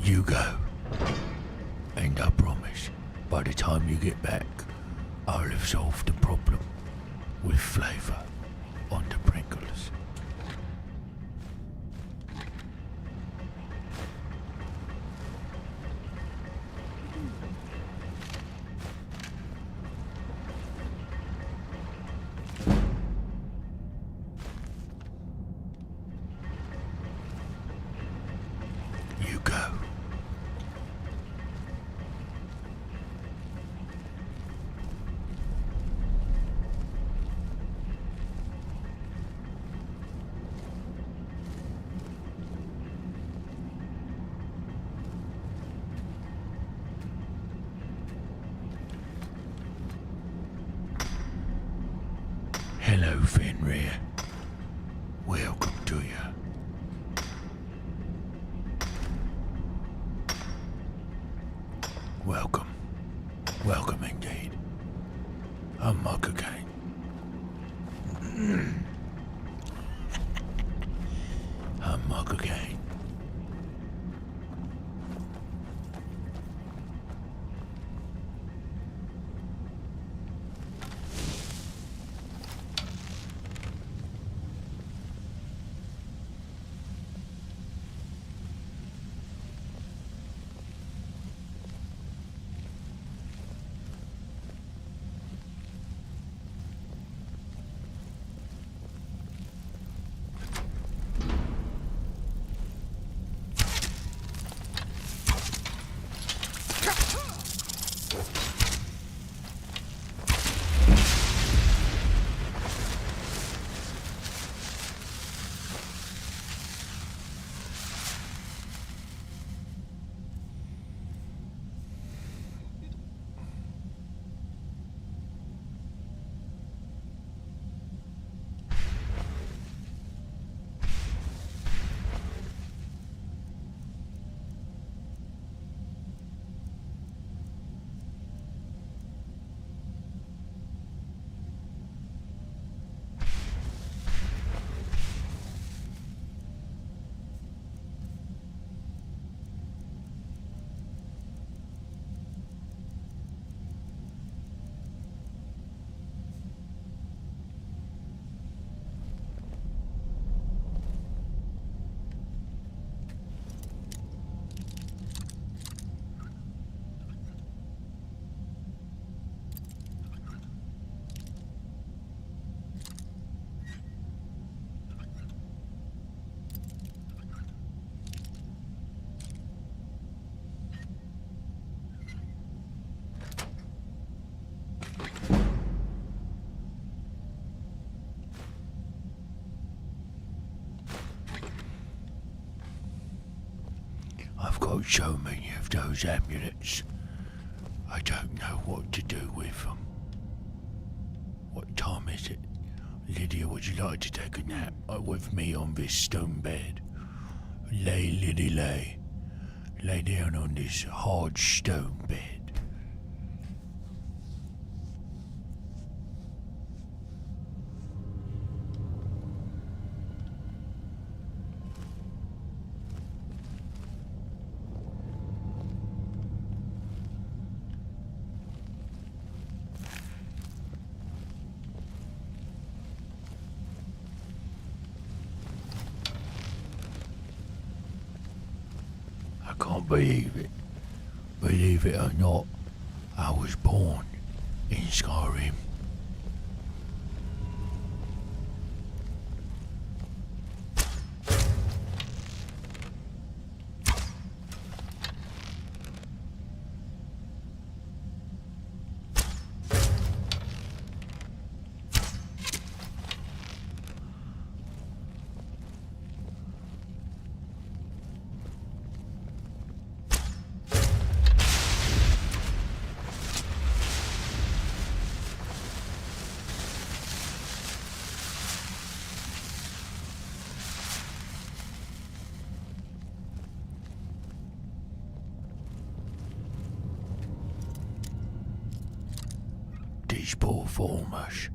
H: You go. And I promise, by the time you get back, I'll have solved the problem with flavour on the Pringles. here. Welcome to you. Welcome. Welcome indeed. I'm Cookout. I'm Cookout. I've got so many of those amulets. I don't know what to do with them. What time is it? Lydia, would you like to take a nap with me on this stone bed? Lay, Liddy, lay. Lay down on this hard stone bed. I can't believe it. Believe it or not, I was born in Skyrim. These poor farmers.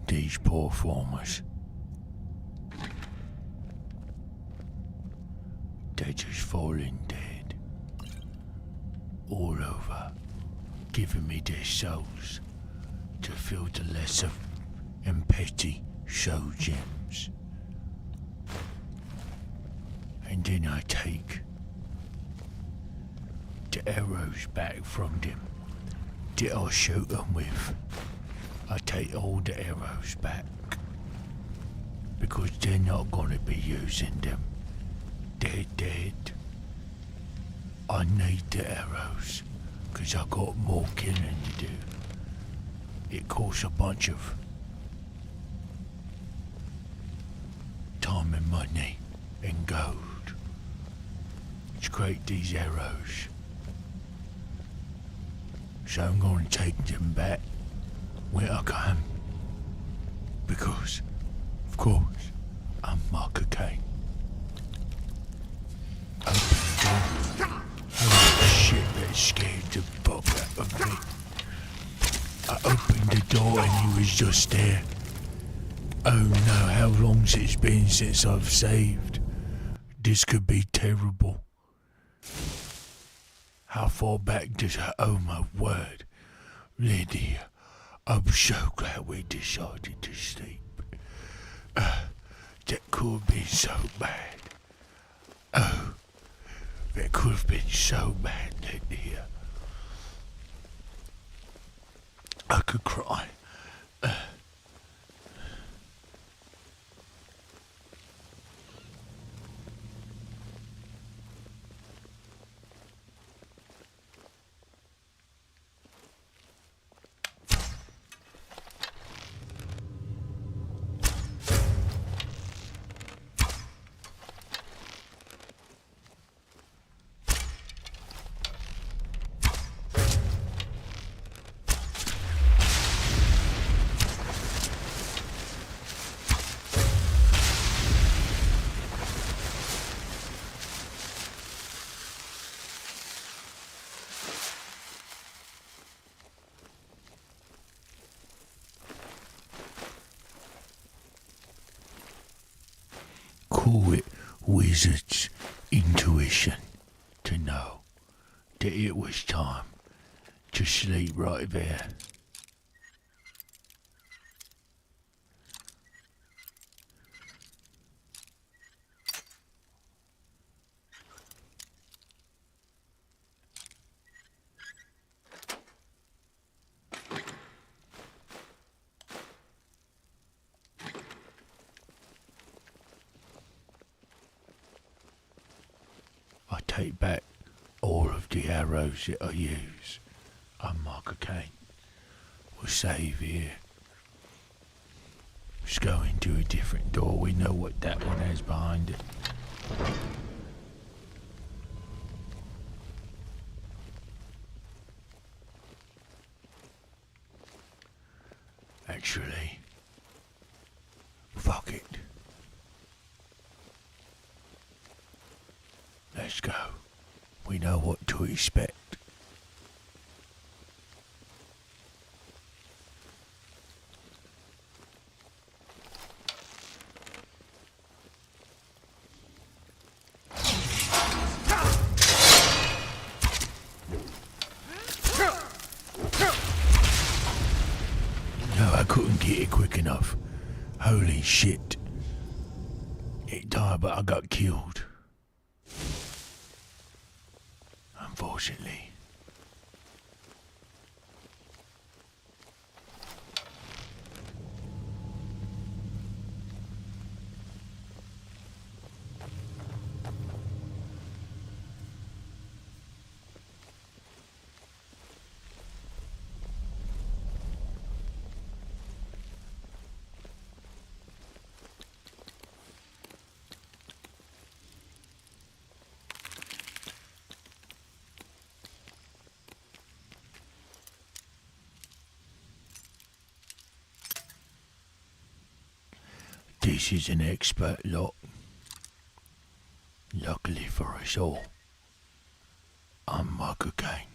H: These poor farmers. They're just falling dead. All over. Giving me their souls to fill the lesser and petty soul gems. And then I take the arrows back from them that I shoot them with. I take all the arrows back because they're not gonna be using them. They're dead. I need the arrows because I got more killing to do. It costs a bunch of time and money and gold to create these arrows. So I'm going to take them back where I can. Because, of course, I'm Marker Kane. Oh shit, that scared the fuck out of me. I opened the door and he was just there. Oh no, how long's it been since I've saved? This could be terrible. How far back does I... Oh my word. Lydia, I'm so glad we decided to sleep. That could have been so bad. Oh, that could have been so bad, Lydia. I could cry. Call it wizard's intuition to know that it was time to sleep right there. I take back all of the arrows that I use. I'm Marker Kane. We'll save here. Let's go into a different door. We know what that one has behind it. Actually, fuck it. Let's go. We know what to expect. No, I couldn't get it quick enough. Holy shit. It died, but I got killed. Unfortunately. This is an expert lock. Luckily for us all, I'm Marker Kane.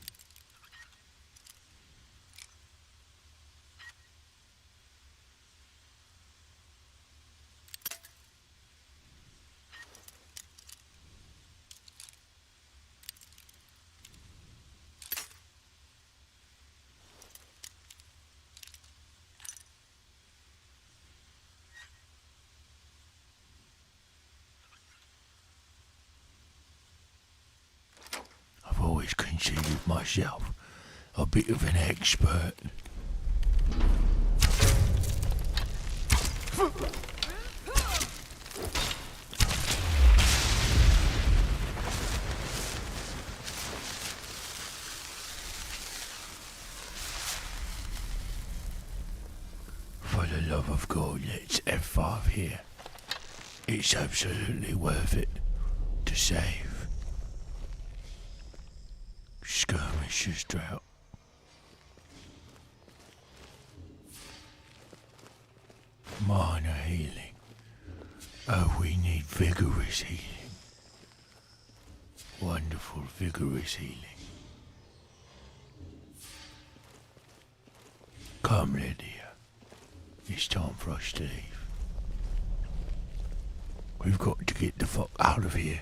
H: I've always considered myself a bit of an expert. For the love of God, let's F5 here. It's absolutely worth it to save. Skirmishers drought. Minor healing. Oh, we need vigorous healing. Wonderful, vigorous healing. Come, Lydia. It's time for us to leave. We've got to get the fuck out of here.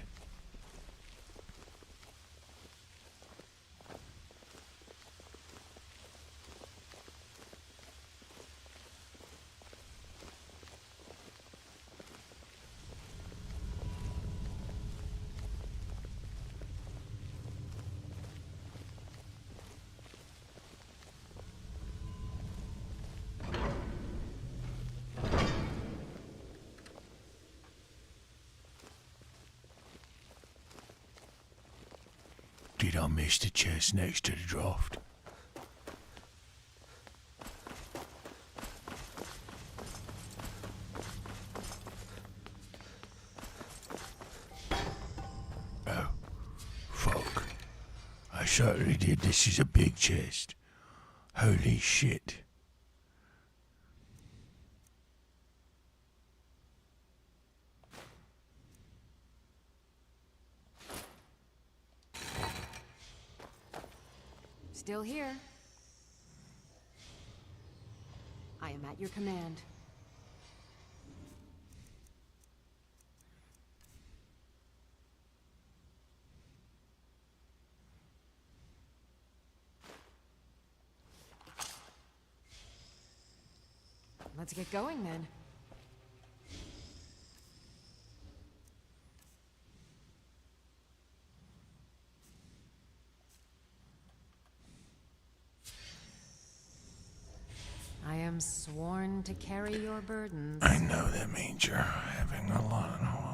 H: Did I miss the chest next to the draft? Oh, fuck. I certainly did. This is a big chest. Holy shit.
B: Still here. I am at your command. Let's get going then. I am sworn to carry your burdens.
H: I know that means you're having a lot on.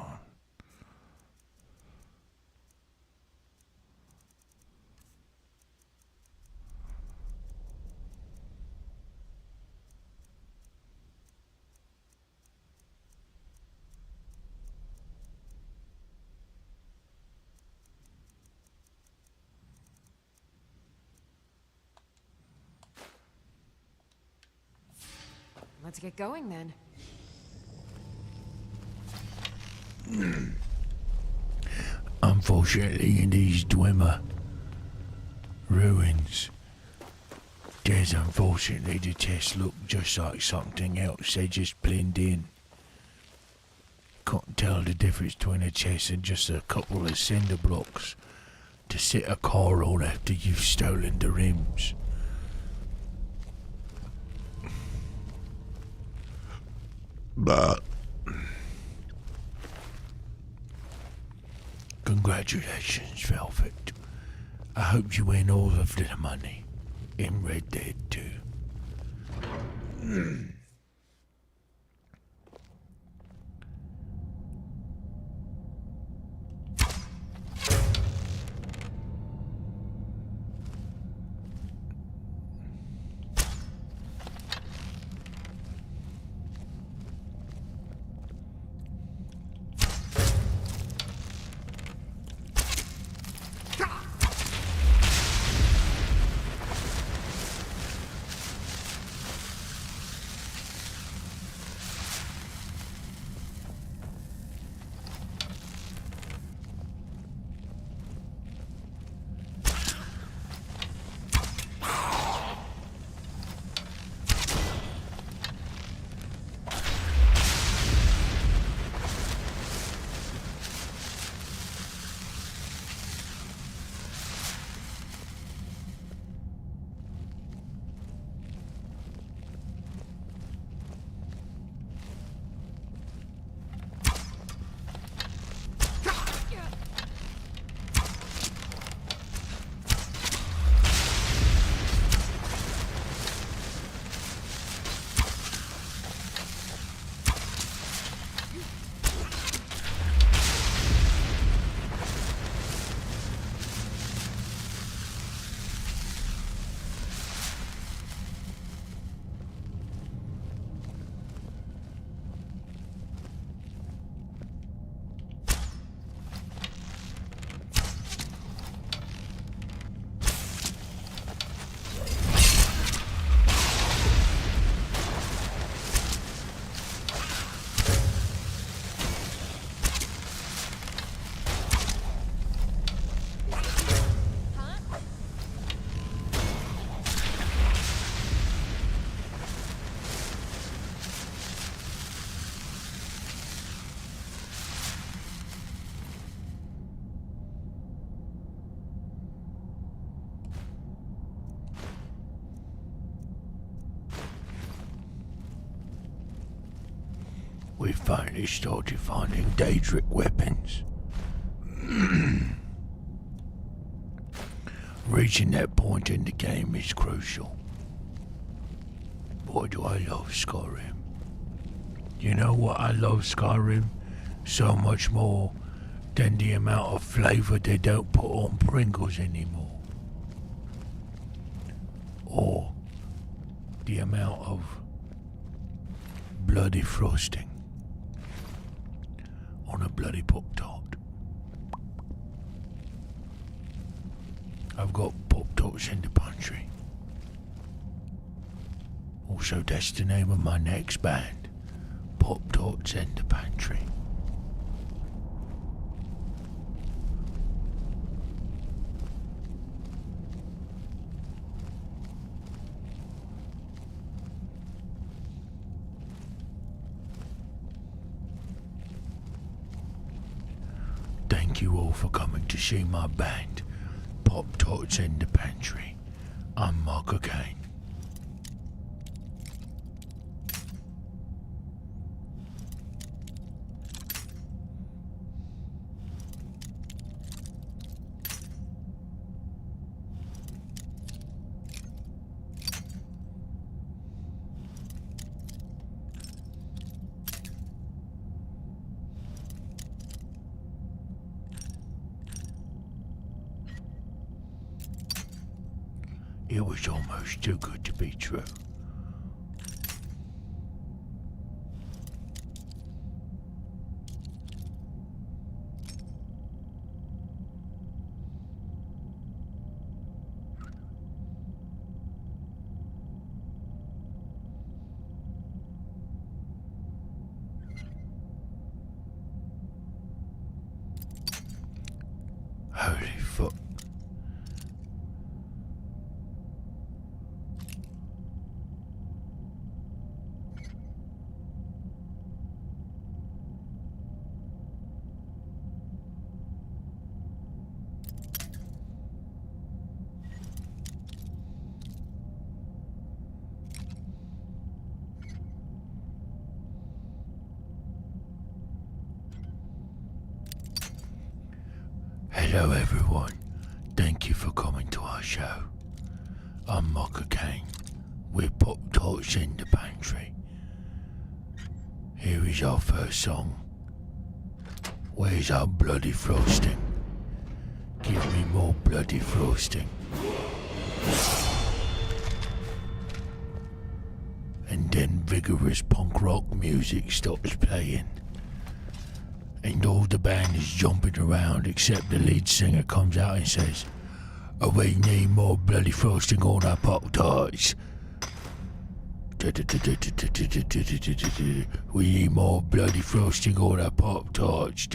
B: Let's get going then.
H: Unfortunately, in these Dwemer ruins, there's unfortunately the chests look just like something else. They just blend in. Can't tell the difference between a chest and just a couple of cinder blocks to sit a car on after you've stolen the rims. But congratulations, Velvet. I hope you win all of the money in Red Dead 2. we finally started finding Daedric weapons. Reaching that point in the game is crucial. Boy, do I love Skyrim. You know what I love Skyrim? So much more than the amount of flavor they don't put on Pringles anymore. Or the amount of bloody frosting on a bloody Pop-Tart. I've got Pop-Tarts in the pantry. Also, that's the name of my next band. Pop-Tarts in the pantry. Thank you all for coming to see my band, Pop-Tarts in the Pantry. I'm YonderLive. It was almost too good to be true. Holy fuck. Hello everyone, thank you for coming to our show. I'm YonderLive, with Pop-Tarts in the Pantry. Here is our first song. Where's our bloody frosting? Give me more bloody frosting. And then vigorous punk rock music starts playing. And all the band is jumping around except the lead singer comes out and says, "Oh, we need more bloody frosting on our Pop-Tarts. We need more bloody frosting on our Pop-Tarts."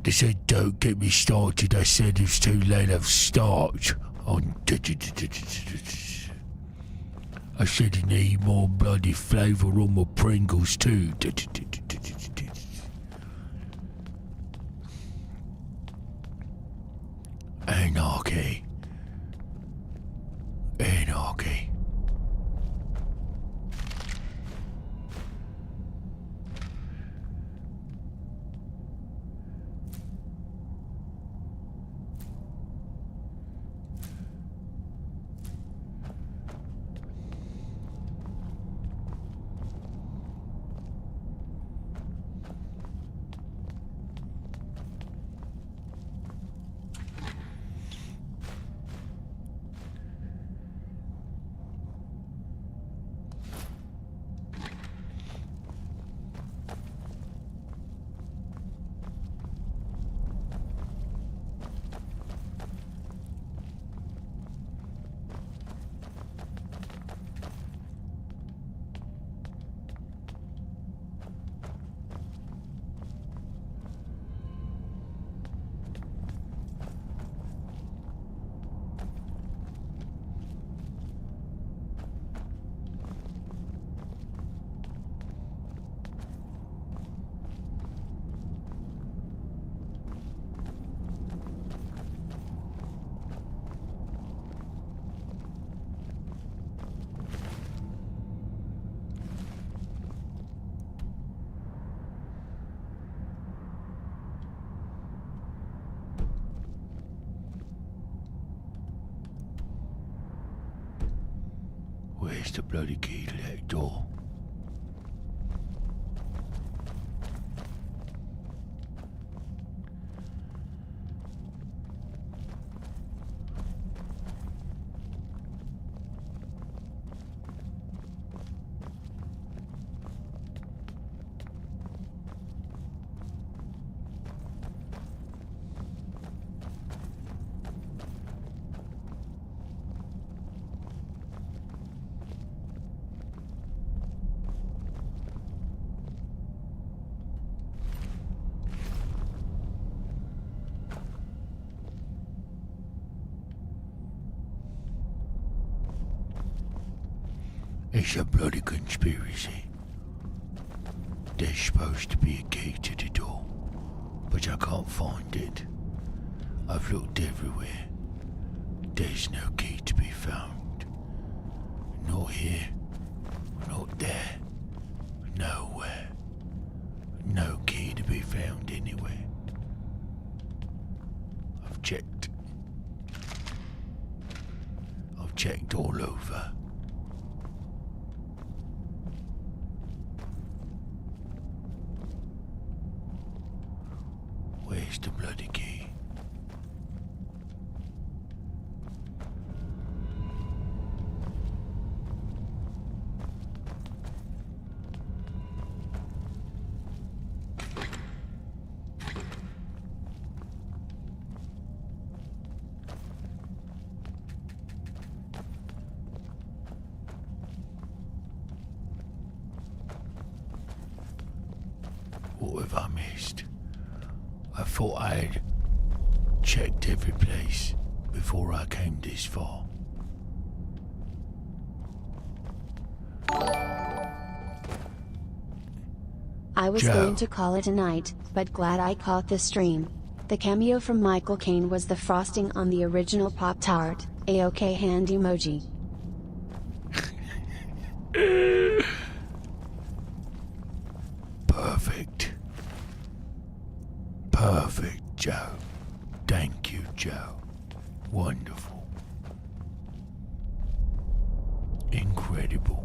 H: They said, "Don't get me started." I said, "It's too late, I've started on." I said, "You need more bloody flavour on my Pringles too." Anarchy. Anarchy. Where's the bloody key to that door? It's a bloody conspiracy. There's supposed to be a key to the door, but I can't find it. I've looked everywhere. There's no key to be found. Not here, not there, nowhere. No key to be found anywhere. I've checked. I've checked all over. Where's the bloody key? What have I missed? I thought I'd checked every place before I came this far.
I: I was going to call it a night, but glad I caught the stream. The cameo from Michael Caine was the frosting on the original Pop-Tart. A-OK hand emoji.
H: Perfect. Perfect, Joe. Thank you, Joe. Wonderful. Incredible.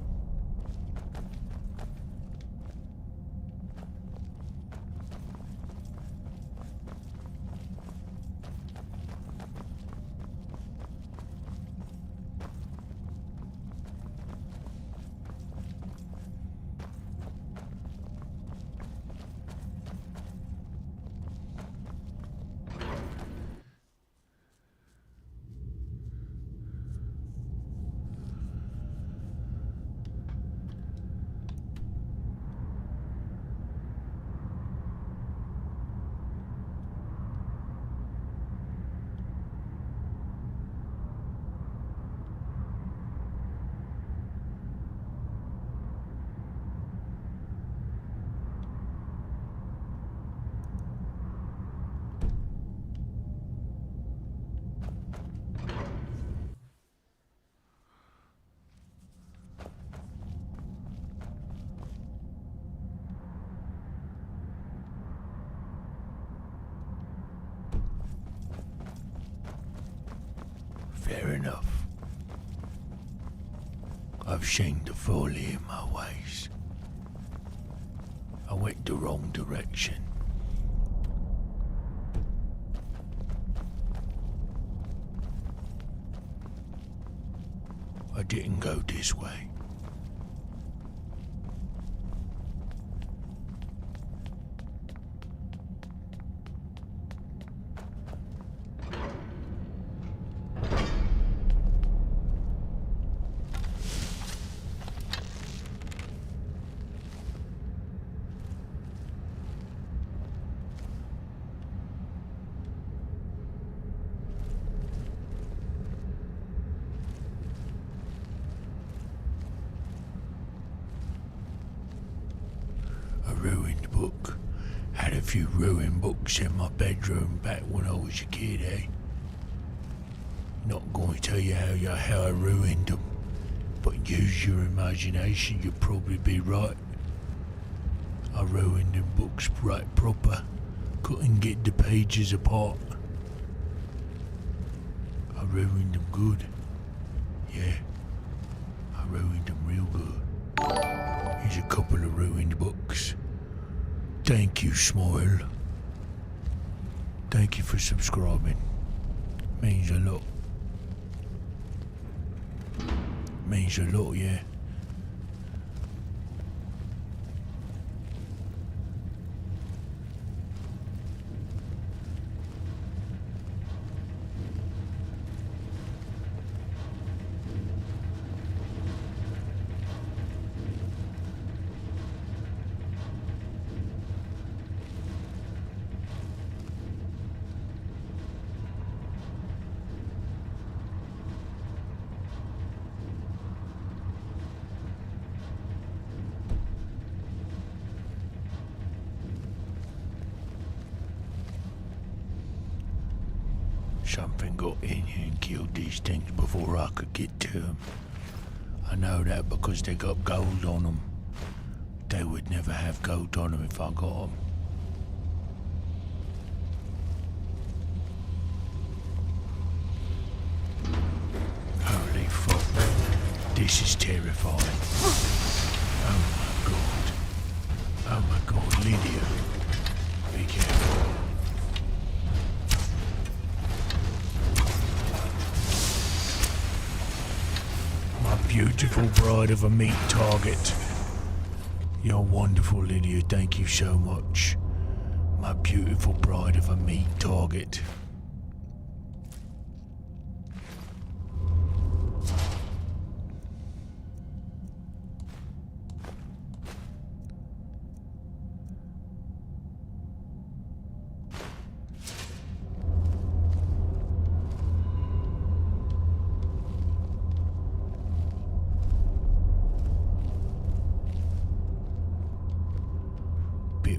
H: Fair enough. I've seen the folly in my ways. I went the wrong direction. I didn't go this way. Ruined book. Had a few ruined books in my bedroom back when I was a kid, eh? Not going to tell you how I ruined them, but use your imagination, you'll probably be right. I ruined them books right proper. Couldn't get the pages apart. I ruined them good. Yeah, I ruined them Thank you, Smile. Thank you for subscribing. Means a lot. Means a lot, yeah. Something got in here and killed these things before I could get to them. I know that because they got gold on them. They would never have gold on them if I got them. Holy fuck. This is terrifying. Oh my god. Oh my god, Lydia. Be careful. Beautiful bride of a meat target. You're wonderful, Lydia. Thank you so much. My beautiful bride of a meat target.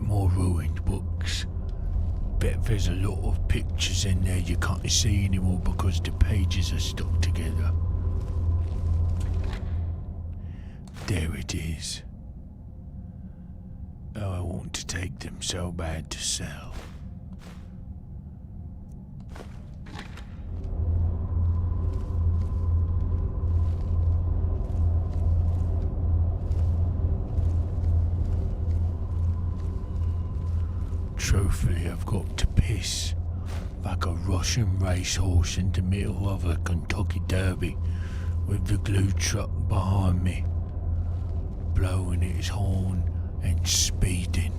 H: More ruined books. Bet there's a lot of pictures in there you can't see anymore because the pages are stuck together. There it is. Oh, I want to take them so bad to sell. Truthfully, I've got to piss like a Russian racehorse in the middle of a Kentucky Derby with the glue truck behind me, blowing its horn and speeding.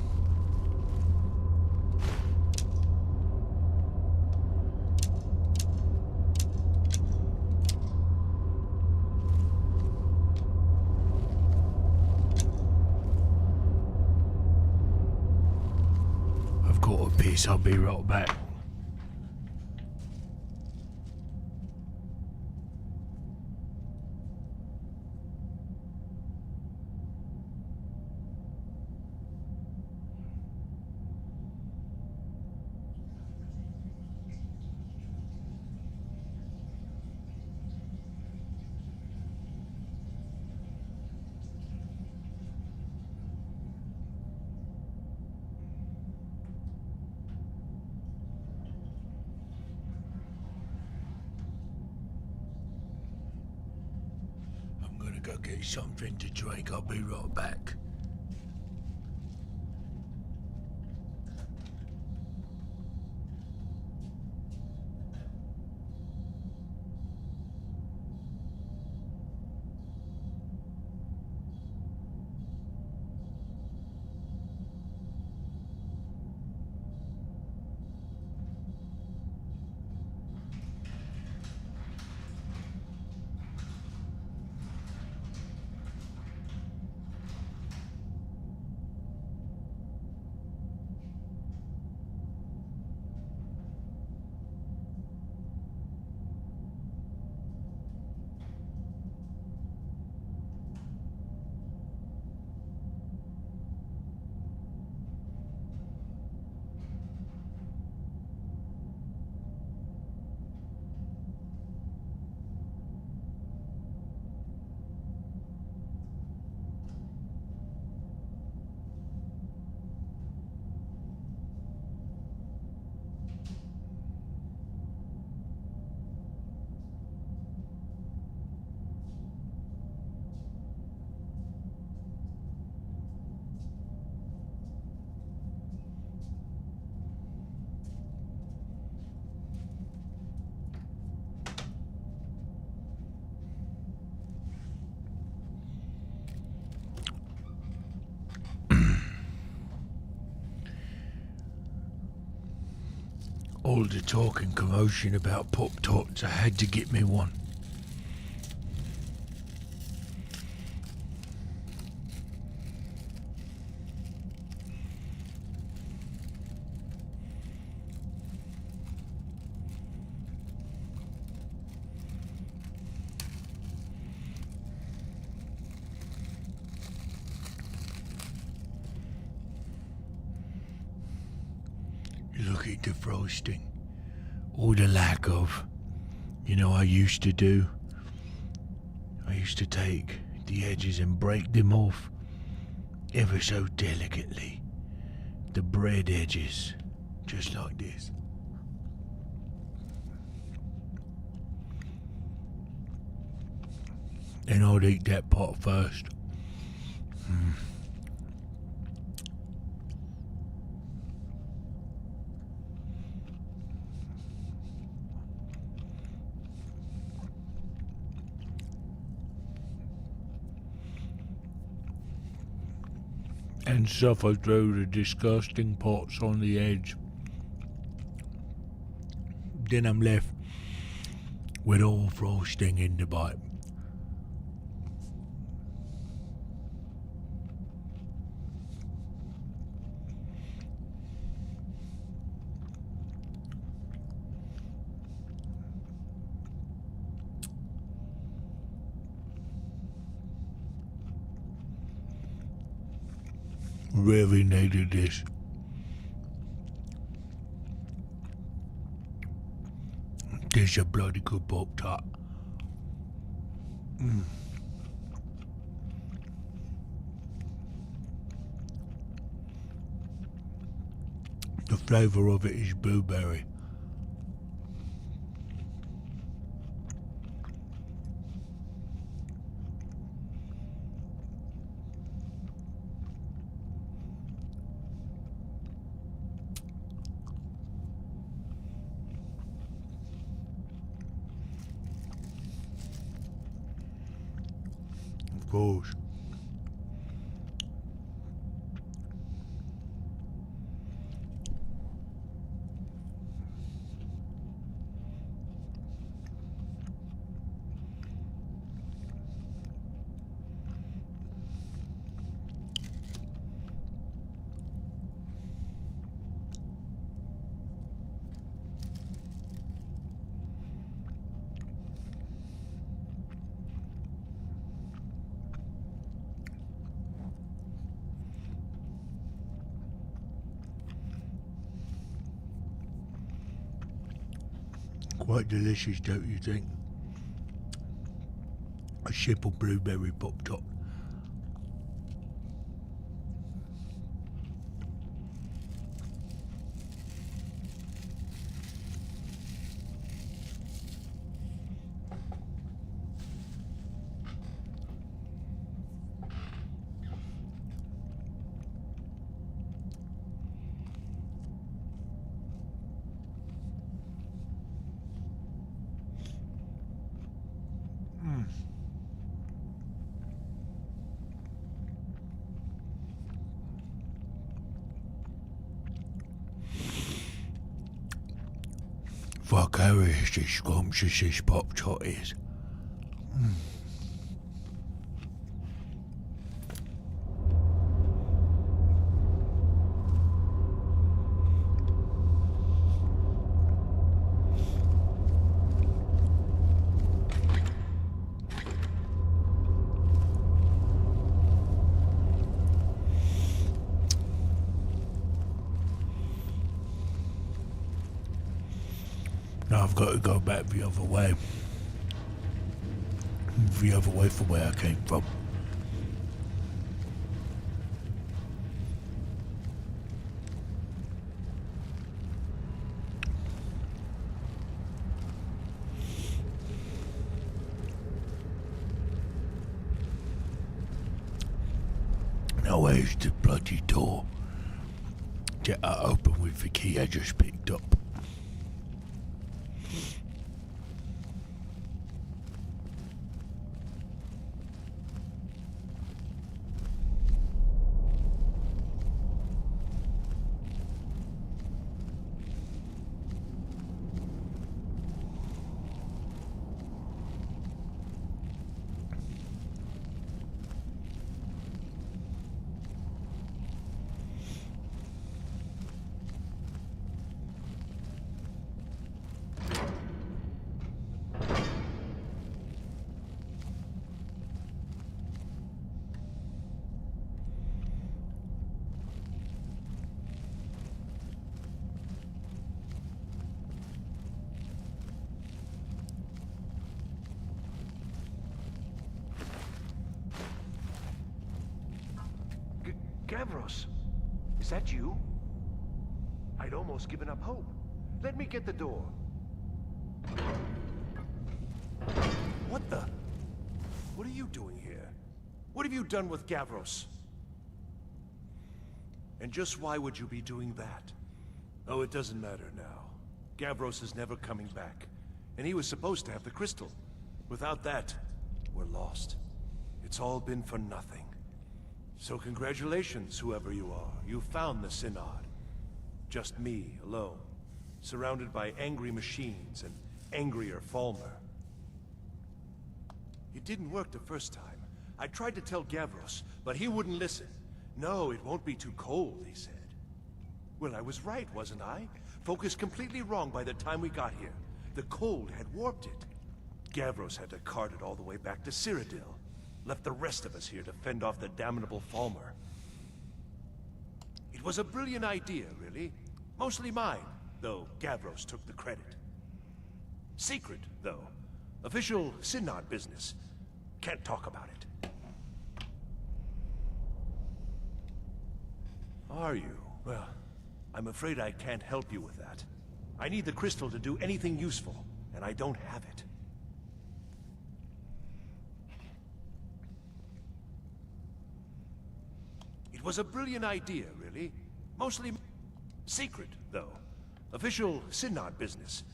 H: I'll be right back. Go get something to drink. I'll be right back. All the talk and commotion about Pop-Tarts, I had to get me one. Look at the frosting. Or the lack of. You know, I used to do. I used to take the edges and break them off ever so delicately. The bread edges. Just like this. And I'd eat that part first. And suffer through the disgusting parts on the edge. Then I'm left with all frosting in the bite. Really needed this. This is a bloody good Pop-Tart. The flavour of it is blueberry. Of course. Quite delicious, don't you think? A simple blueberry Pop-Tart. Vicariously scrumptious this Pop-Tart is. Now I've got to go back the other way. The other way from where I came from. Now where's the bloody door that I opened with the key I just picked up?
E: Gavros, is that you? I'd almost given up hope. Let me get the door. What the? What are you doing here? What have you done with Gavros? And just why would you be doing that? Oh, it doesn't matter now. Gavros is never coming back. And he was supposed to have the crystal. Without that, we're lost. It's all been for nothing. So congratulations, whoever you are. You found the Synod. Just me, alone. Surrounded by angry machines and angrier Falmer. It didn't work the first time. I tried to tell Gavros, but he wouldn't listen. No, it won't be too cold, he said. Well, I was right, wasn't I? Focused completely wrong by the time we got here. The cold had warped it. Gavros had to cart it all the way back to Cyrodiil. Left the rest of us here to fend off the damnable Falmer. It was a brilliant idea, really. Mostly mine, though Gavros took the credit. Secret, though. Official Synod business. Can't talk about it. Are you? Well, I'm afraid I can't help you with that. I need the crystal to do anything useful, and I don't have it. It was a brilliant idea, really. Mostly secret, though. Official Synod business.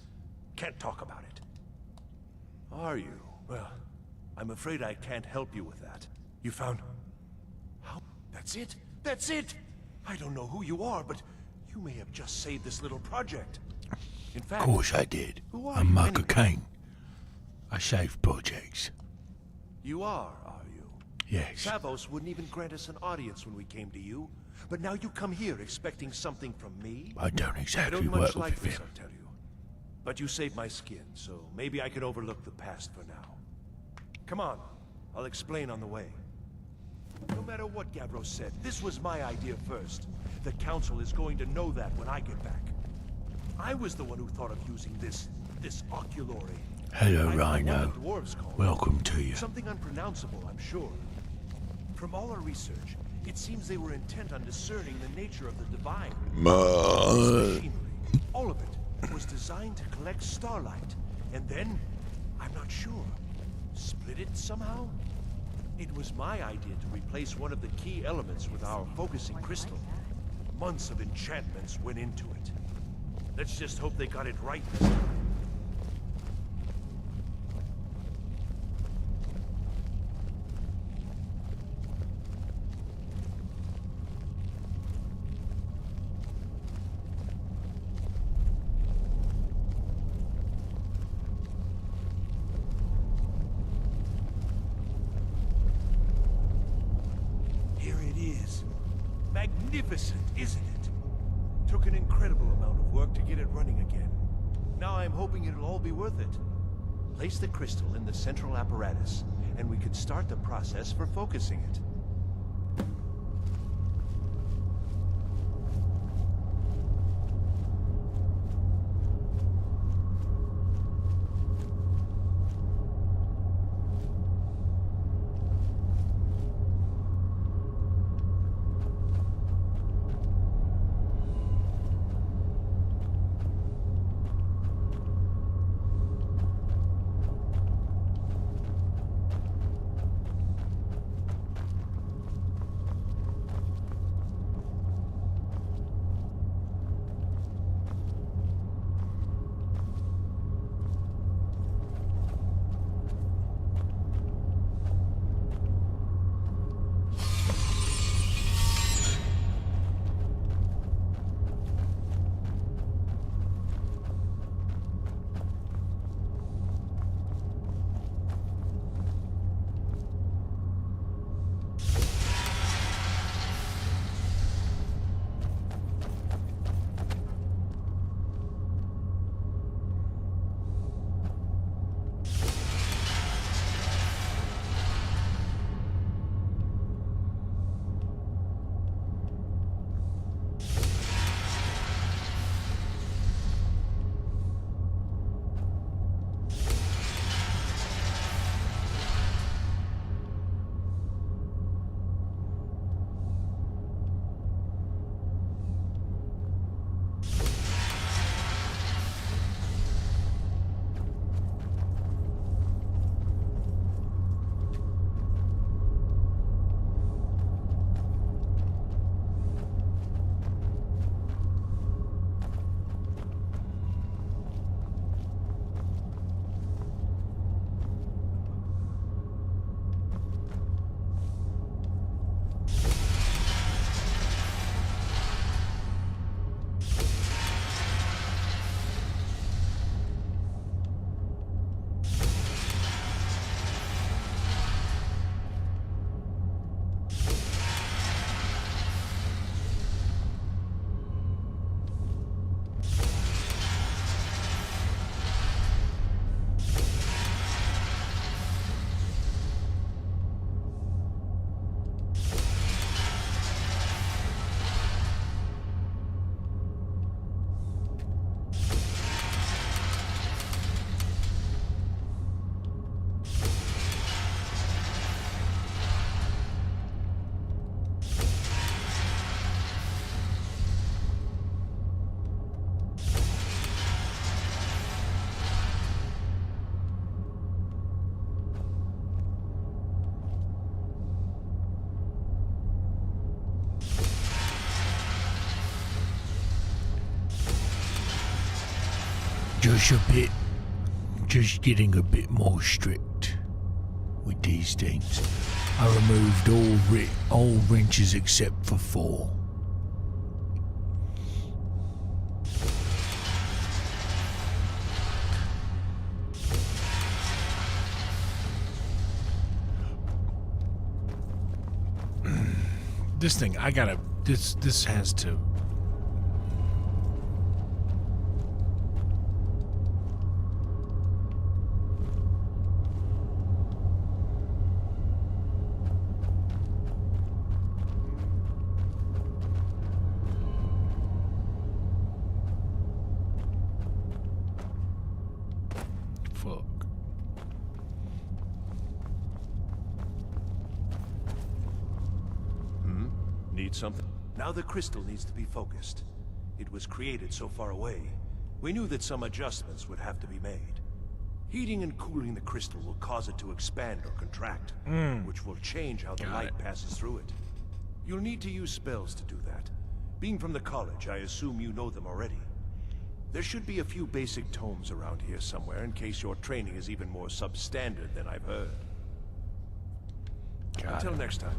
E: Can't talk about it. Are you? Well, I'm afraid I can't help you with that. You found... How? That's it? That's it! I don't know who you are, but you may have just saved this little project. In fact...
H: Of course I did.
E: Who are
H: I'm
E: you
H: Michael
E: anyway?
H: Caine. I save projects.
E: You are you?
H: Yes.
E: Savos wouldn't even grant us an audience when we came to you. But now you come here expecting something from me?
H: I don't exactly
E: I don't
H: work
E: much
H: with
E: like this,
H: him.
E: I'll tell you. But you saved my skin, so maybe I can overlook the past for now. Come on, I'll explain on the way. No matter what Gavros said, this was my idea first. The Council is going to know that when I get back. I was the one who thought of using this oculory.
H: Hello,
E: I thought
H: Rhino.
E: what the dwarves call it.
H: Welcome to you.
E: Something unpronounceable, I'm sure. From all our research, it seems they were intent on discerning the nature of the divine. This machinery, all of it, was designed to collect starlight, and then, I'm not sure, split it somehow? It was my idea to replace one of the key elements with our focusing crystal. Months of enchantments went into it. Let's just hope they got it right this time. Here it is. Magnificent, isn't it? Took an incredible amount of work to get it running again. Now I'm hoping it'll all be worth it. Place the crystal in the central apparatus, and we could start the process for focusing it.
H: just getting a bit more strict with these things. I removed all wrenches except for 4.
A: This thing, I gotta. This has to. Fuck.
E: Need something? Now the crystal needs to be focused. It was created so far away. We knew that some adjustments would have to be made. Heating and cooling the crystal will cause it to expand or contract, which will change how the light passes through it. You'll need to use spells to do that. Being from the college, I assume you know them already. There should be a few basic tomes around here somewhere in case your training is even more substandard than I've heard. Until next time.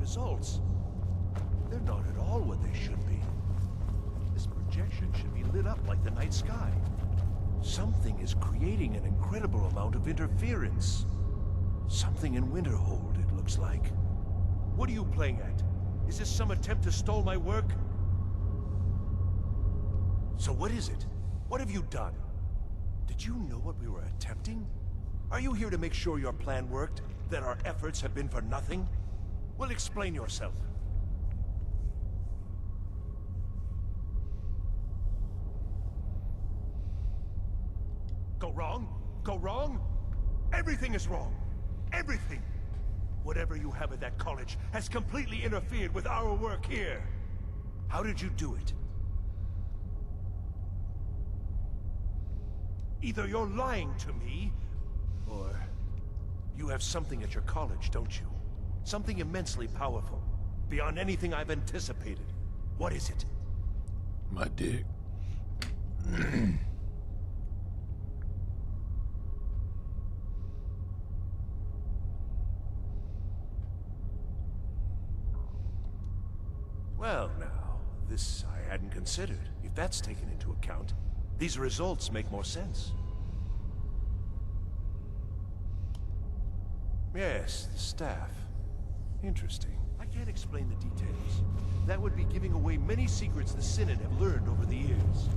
E: results. They're not at all what they should be. This projection should be lit up like the night sky. Something is creating an incredible amount of interference. Something in Winterhold, it looks like. What are you playing at? Is this some attempt to stall my work? So what is it? What have you done? Did you know what we were attempting? Are you here to make sure your plan worked? That our efforts have been for nothing? Well, explain yourself. Go wrong? Go wrong? Everything is wrong. Everything. Whatever you have at that college has completely interfered with our work here. How did you do it? Either you're lying to me, or you have something at your college, don't you? Something immensely powerful, beyond anything I've anticipated. What is it?
A: My dick.
E: Well, now, this I hadn't considered. If that's taken into account, these results make more sense. Yes, the staff. Interesting. I can't explain the details. That would be giving away many secrets the Synod have learned over the years.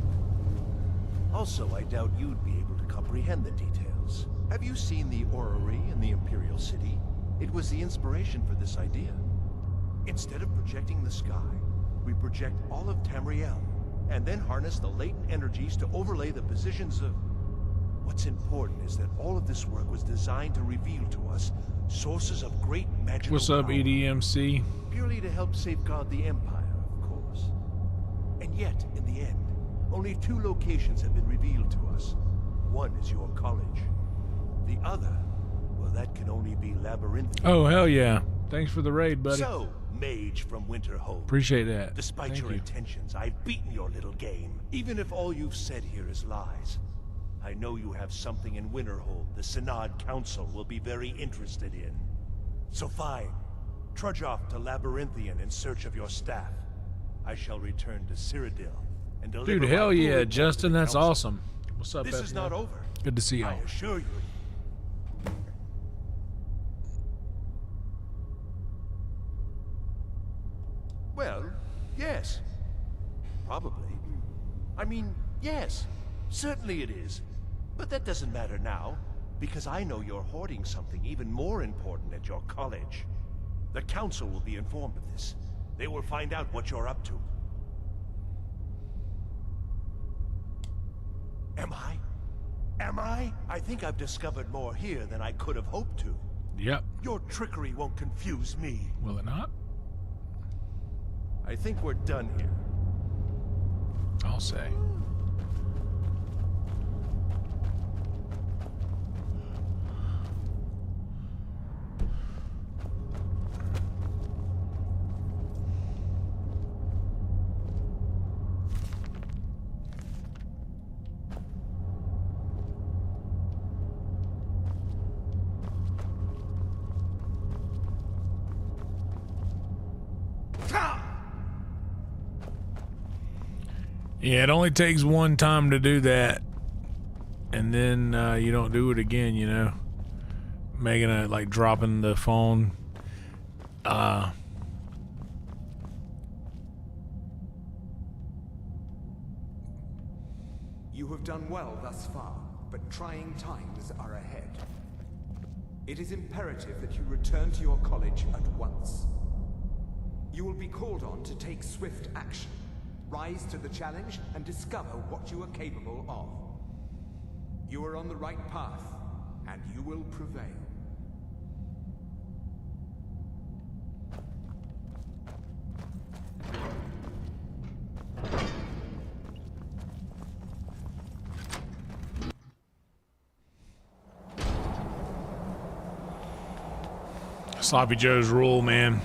E: Also, I doubt you'd be able to comprehend the details. Have you seen the orrery in the Imperial City? It was the inspiration for this idea. Instead of projecting the sky, we project all of Tamriel, and then harness the latent energies to overlay the positions of... What's important is that all of this work was designed to reveal to us sources of great magical
A: What's up,
E: power,
A: EDMC?
E: purely to help safeguard the Empire, of course. And yet, in the end, only 2 locations have been revealed to us. One is your college. The other, well, that can only be Labyrinthian.
A: Oh, hell yeah. Thanks for the raid, buddy.
E: So, mage from Winterhold.
A: Appreciate that.
E: Despite
A: Thank
E: your
A: you.
E: intentions, I've beaten your little game. Even if all you've said here is lies. I know you have something in Winterhold the Synod Council will be very interested in. So fine. Trudge off to Labyrinthian in search of your staff. I shall return to Cyrodiil and deliver
A: Dude,
E: my
A: hell
E: full
A: yeah,
E: report to
A: Justin,
E: the
A: that's
E: council.
A: awesome. What's up,
E: This is
A: FNF?
E: not over.
A: Good to see you.
E: I assure you. Well, yes. Probably. I mean, yes. Certainly it is. But that doesn't matter now, because I know you're hoarding something even more important at your college. The council will be informed of this. They will find out what you're up to. Am I? Am I? I think I've discovered more here than I could have hoped to.
A: Yep.
E: Your trickery won't confuse me.
A: Will it not?
E: I think we're done here.
A: I'll say. Yeah, it only takes one time to do that, and then you don't do it again, you know. Making a, like, dropping the phone.
L: You have done well thus far, but trying times are ahead. It is imperative that you return to your college at once. You will be called on to take swift action. Rise to the challenge and discover what you are capable of. You are on the right path, and you will prevail.
A: Sloppy Joe's rule, man.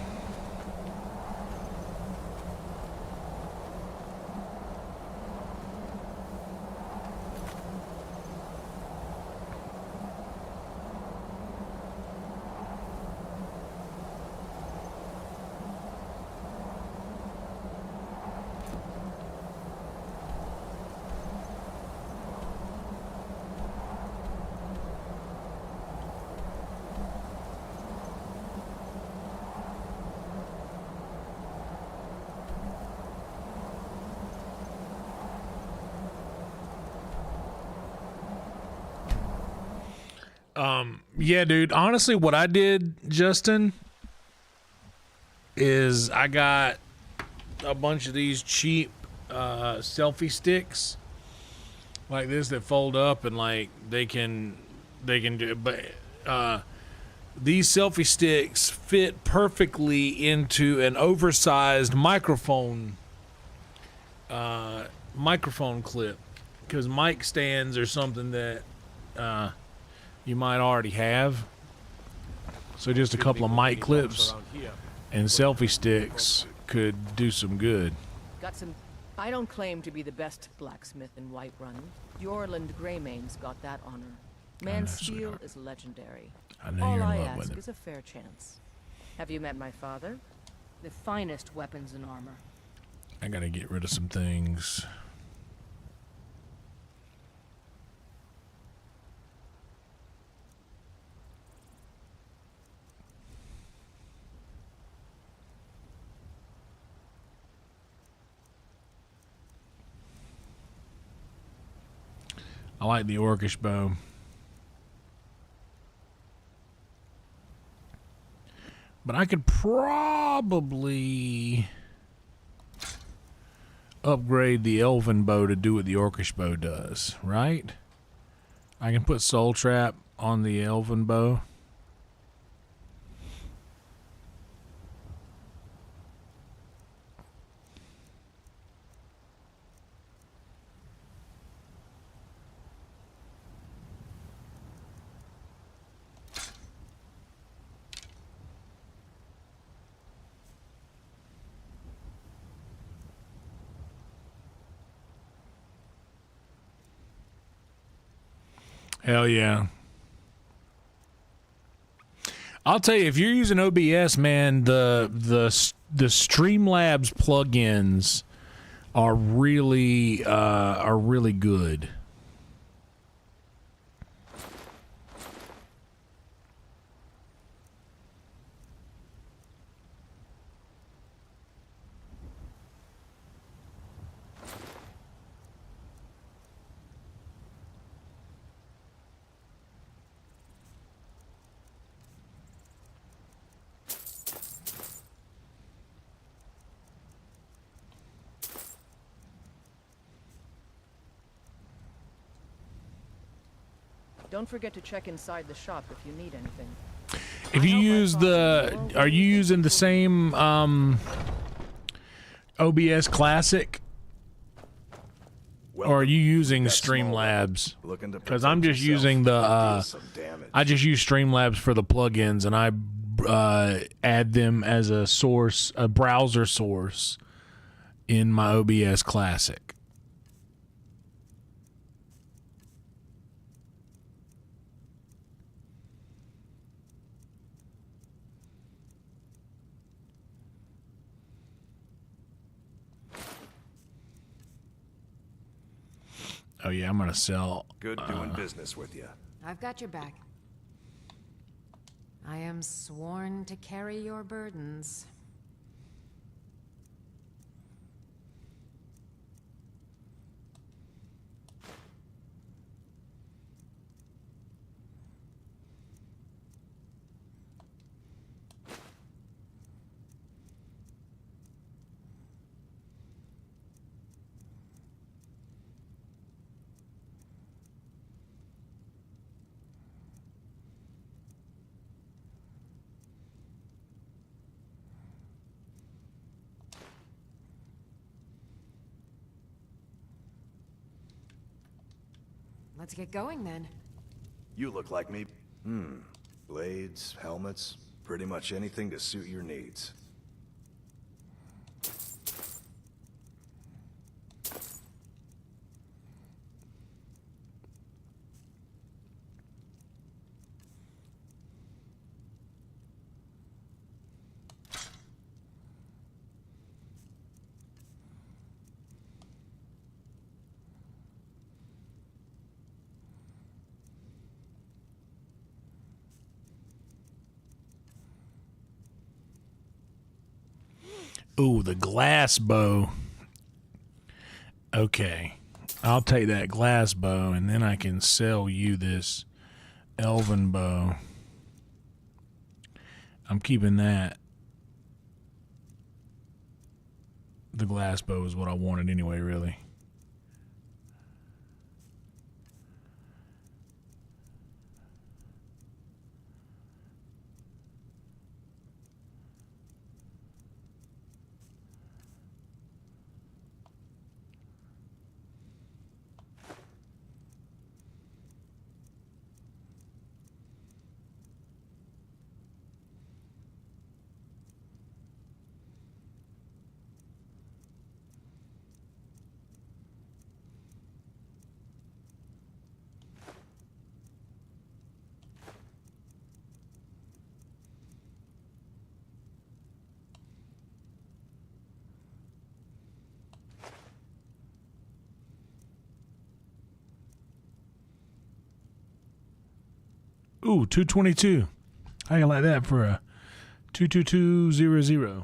A: Yeah, dude. Honestly, what I did, Justin, is I got a bunch of these cheap selfie sticks like this that fold up and like they can do. But these selfie sticks fit perfectly into an oversized microphone clip, because mic stands are something that you might already have. So just a couple of mic clips and selfie sticks could do some good.
K: Got some. I don't claim to be the best blacksmith in Whiterun. Yorland Greymane's got that honor. Man's steel is legendary.
A: I know
K: All
A: you're in
K: I
A: love with
K: ask
A: it.
K: is a fair chance. Have you met my father? The finest weapons and armor.
A: I gotta get rid of some things. I like the orcish bow. But I could probably upgrade the elven bow to do what the orcish bow does, right? I can put soul trap on the elven bow. Hell yeah. I'll tell you, if you're using OBS, man, the Streamlabs plugins are really good.
K: Don't forget to check inside the shop if you need anything.
A: If you use are you using the same OBS Classic? Or are you using Streamlabs? Because I'm just using the I just use Streamlabs for the plugins, and I add them as a source, a browser source in my OBS Classic. Oh yeah, I'm gonna sell.
F: Good doing business with you.
B: I've got your back. I am sworn to carry your burdens. Let's get going then.
F: You look like me. Blades, helmets, pretty much anything to suit your needs.
A: Ooh, the glass bow. Okay. I'll take that glass bow, and then I can sell you this Elven bow. I'm keeping that. The glass bow is what I wanted anyway, really. Ooh, 222. How you like that for a 22200?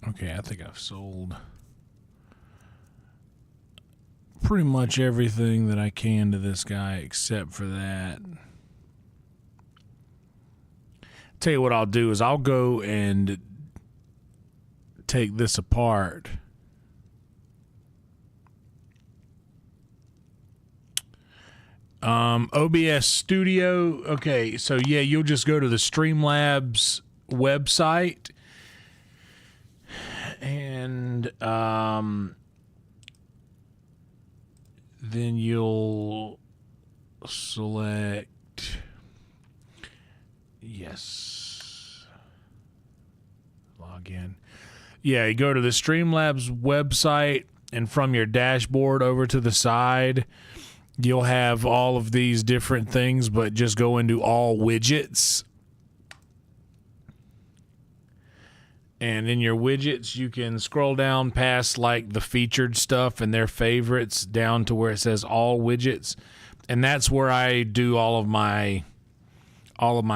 A: Okay, I think I've sold pretty much everything that I can to this guy except for that. Tell you what I'll do is I'll go and take this apart. OBS Studio. Okay, so yeah, you'll just go to the Streamlabs website and then you'll select yes. Log in. Yeah, you go to the Streamlabs website and from your dashboard over to the side, you'll have all of these different things, but just go into all widgets. And in your widgets, you can scroll down past like the featured stuff and their favorites down to where it says all widgets. And that's where I do all of my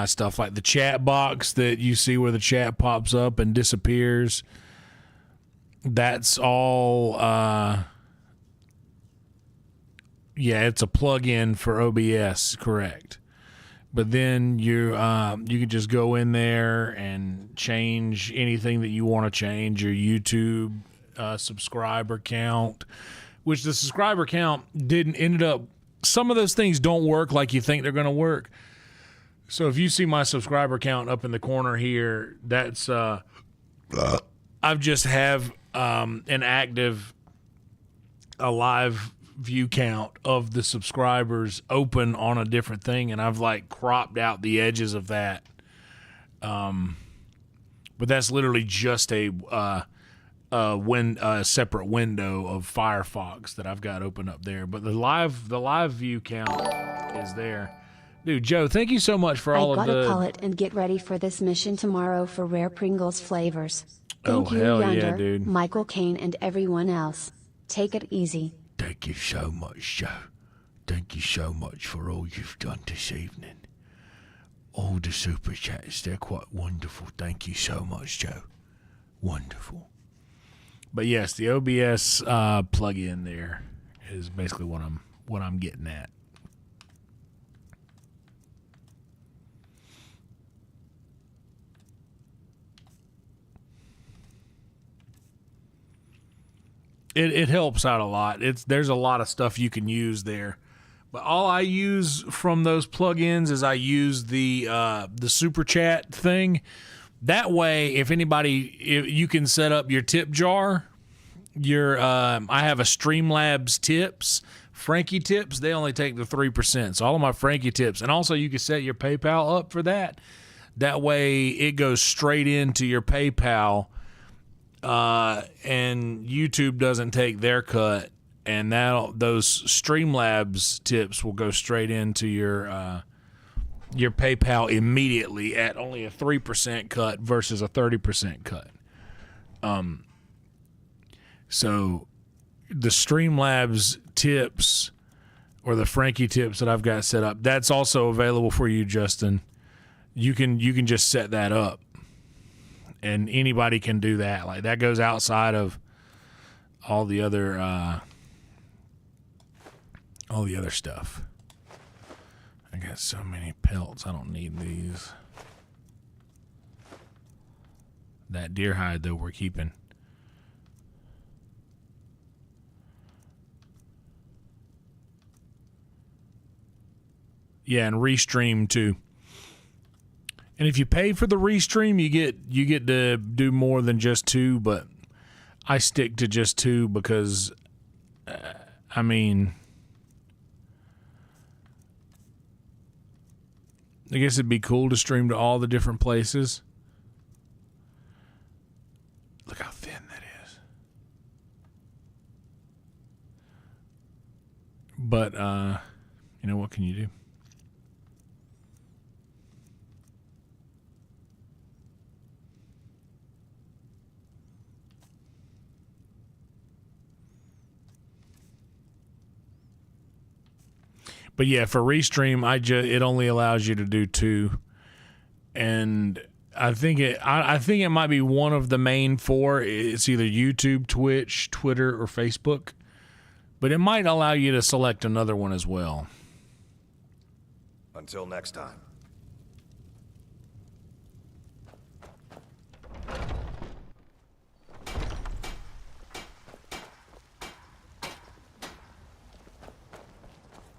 A: stuff, like the chat box that you see where the chat pops up and disappears. That's all yeah, it's a plug-in for OBS, correct. But then you can just go in there and change anything that you want to change. Your YouTube subscriber count, which the subscriber count ended up. Some of those things don't work like you think they're going to work. So if you see my subscriber count up in the corner here, that's I've just have an active, a live view count of the subscribers open on a different thing, and I've like cropped out the edges of that. But that's literally just a separate window of Firefox that I've got open up there. But the live view count is there. Dude, Joe, thank you so much for all of the...
I: I gotta call it and get ready for this mission tomorrow for rare Pringles flavors. Thank you,
A: hell
I: Yonder,
A: yeah, dude.
I: Michael Caine, and everyone else. Take it easy.
H: Thank you so much, Joe. Thank you so much for all you've done this evening. All the super chats, they're quite wonderful. Thank you so much, Joe. Wonderful.
A: But yes, the OBS plug-in there is basically what I'm getting at. It helps out a lot. There's a lot of stuff you can use there. But all I use from those plugins is I use the super chat thing. That way, if you can set up your tip jar. I have a Streamlabs tips, Frankie tips. They only take the 3%. So all of my Frankie tips, and also you can set your PayPal up for that. That way, it goes straight into your PayPal. And YouTube doesn't take their cut, and those Streamlabs tips will go straight into your PayPal immediately at only a 3% cut versus a 30% cut. So the Streamlabs tips or the Frankie tips that I've got set up, that's also available for you, Justin. You can just set that up. And anybody can do that. Like, that goes outside of all the other all the other stuff. I got so many pelts. I don't need these. That deer hide, though, we're keeping. Yeah, and restream too. And if you pay for the restream, you get to do more than just 2. But I stick to just 2 because, I mean, I guess it'd be cool to stream to all the different places. Look how thin that is. But, you know, what can you do? But yeah, for restream, it only allows you to do 2, and I think it might be one of the main 4. It's either YouTube, Twitch, Twitter, or Facebook, but it might allow you to select another one as well.
F: Until next time.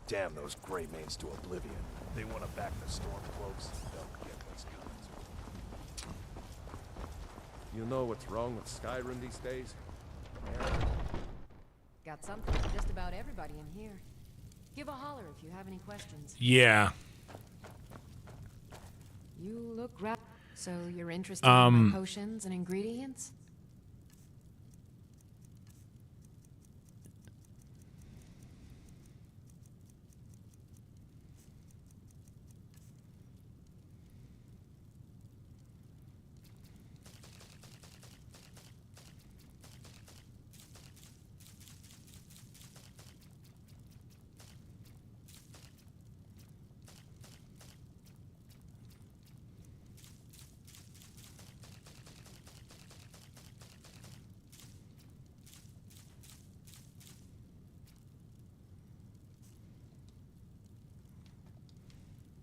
F: Damn those gray mains to oblivion. They want to back the Stormcloaks. They'll get what's coming to them.
D: You know what's wrong with Skyrim these days?
B: Got something for just about everybody in here. Give a holler if you have any questions.
A: Yeah.
B: You look so you're interested in my potions and ingredients?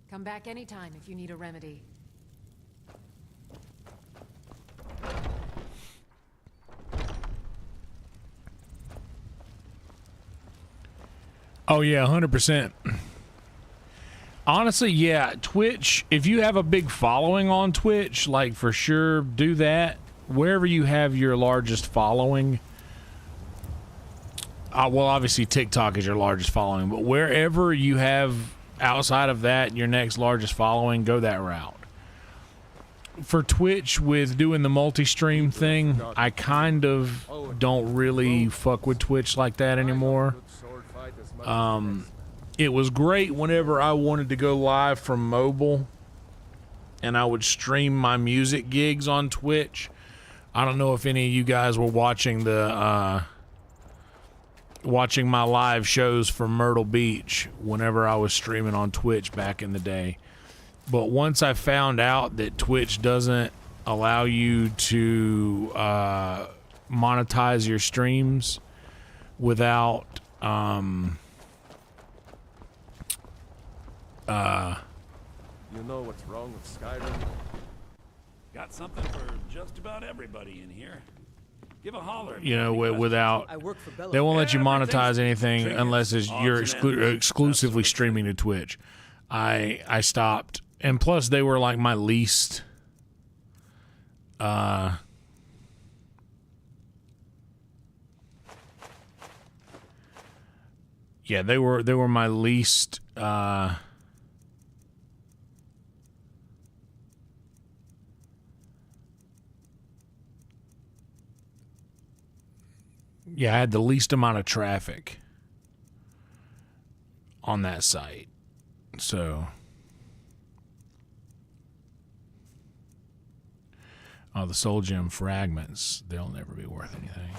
B: Come back anytime if you need a remedy.
A: Oh yeah, 100%. Honestly, yeah, Twitch, if you have a big following on Twitch, like for sure do that. Wherever you have your largest following, well, obviously TikTok is your largest following, but wherever you have outside of that your next largest following, go that route. For Twitch, with doing the multi-stream thing, I kind of don't really fuck with Twitch like that anymore. It was great whenever I wanted to go live from mobile and I would stream my music gigs on Twitch. I don't know if any of you guys were watching the watching my live shows from Myrtle Beach whenever I was streaming on Twitch back in the day. But once I found out that Twitch doesn't allow you to monetize your streams without
D: you know what's wrong with Skyrim?
M: Got something for just about everybody in here. Give a holler.
A: You know, without, they won't let you monetize anything unless you're exclusively streaming to Twitch. I stopped, and plus they were like my least. Yeah, they were my least. Yeah, I had the least amount of traffic on that site. So, the Soul Gem fragments, they'll never be worth anything.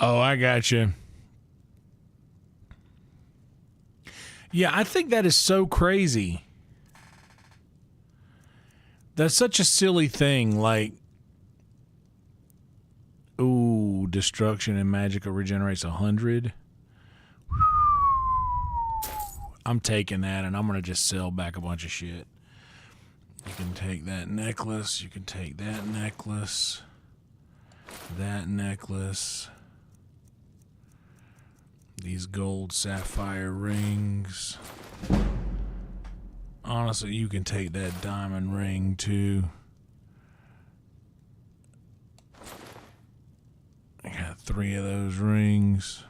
A: Oh, I got you. Yeah, I think that is so crazy. That's such a silly thing. Like, ooh, destruction and magic regenerates 100. I'm taking that, and I'm going to just sell back a bunch of shit. You can take that necklace. You can take that necklace. That necklace. These gold sapphire rings. Honestly, you can take that diamond ring, too. I got 3 of those rings.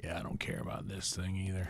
A: Yeah, I don't care about this thing either.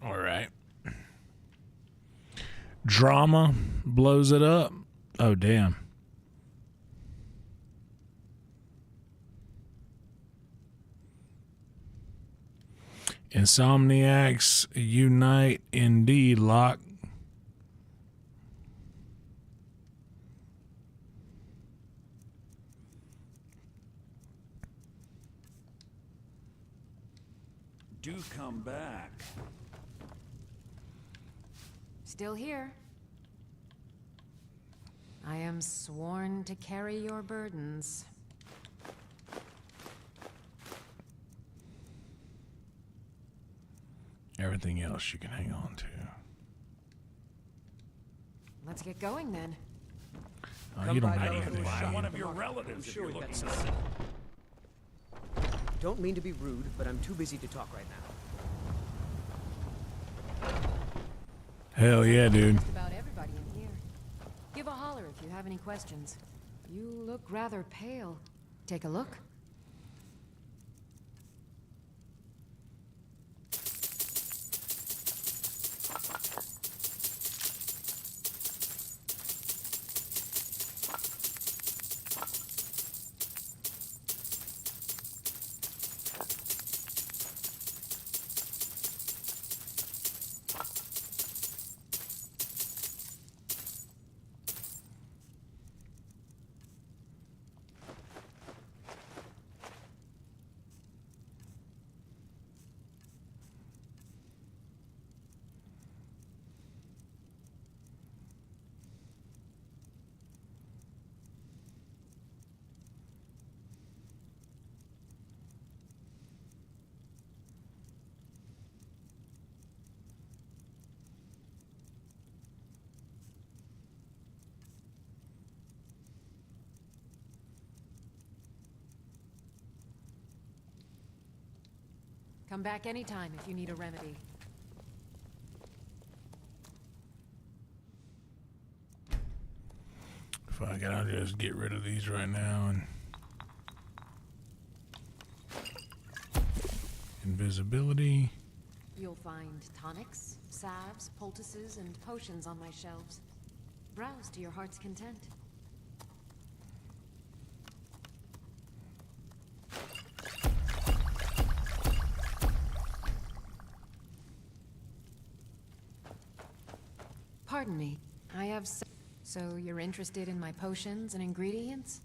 A: All right. Drama blows it up. Oh, damn. Insomniacs unite indeed, Locke.
M: Do come back.
B: Still here. I am sworn to carry your burdens.
A: Everything else you can hang on to.
B: Let's get going then.
A: Oh, you don't have anything.
M: One of your relatives, if you're looking.
P: Don't mean to be rude, but I'm too busy to talk right now.
A: Hell yeah, dude.
B: Just about everybody in here. Give a holler if you have any questions. You look rather pale. Take a look. Come back anytime if you need a remedy.
A: Fuck it, I'll just get rid of these right now and invisibility.
B: You'll find tonics, salves, poultices, and potions on my shelves. Browse to your heart's content. Pardon me, I have so you're interested in my potions and ingredients?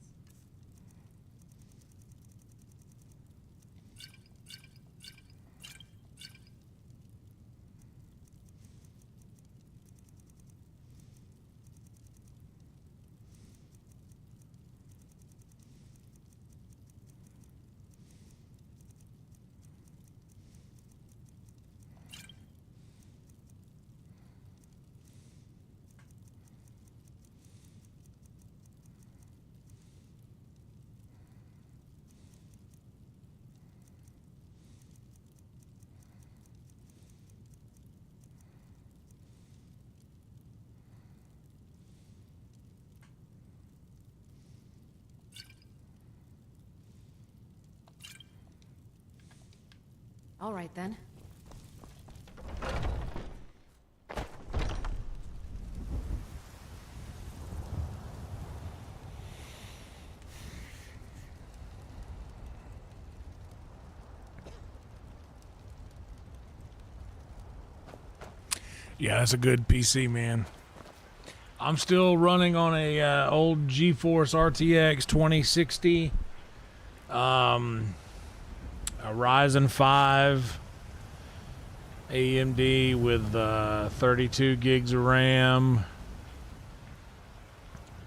B: All right, then.
A: Yeah, that's a good PC, man. I'm still running on a old GeForce RTX 2060. A Ryzen 5 AMD with 32 gigs of RAM,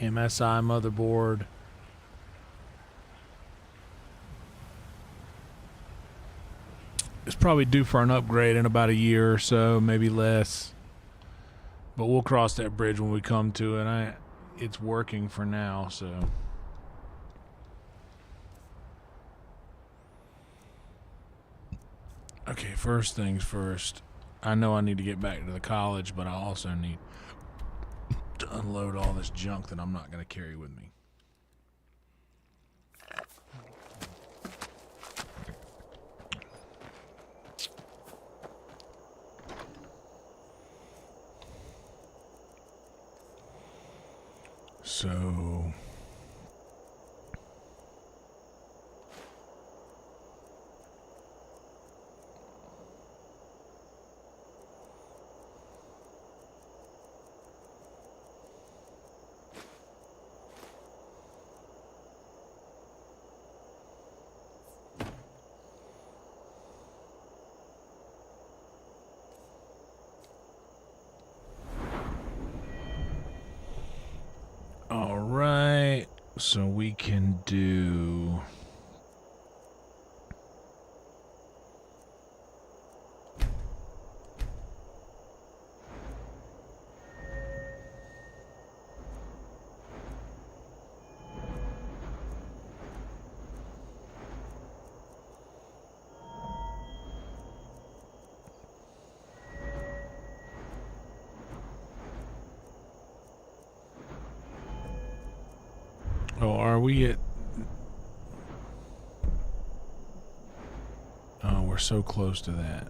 A: MSI motherboard. It's probably due for an upgrade in about a year or so, maybe less. But we'll cross that bridge when we come to it. It's working for now, so. Okay, first things first. I know I need to get back to the college, but I also need to unload all this junk that I'm not going to carry with me. So all right, so we can do oh, are we at... Oh, we're so close to that.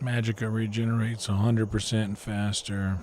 A: Magicka regenerates 100% faster.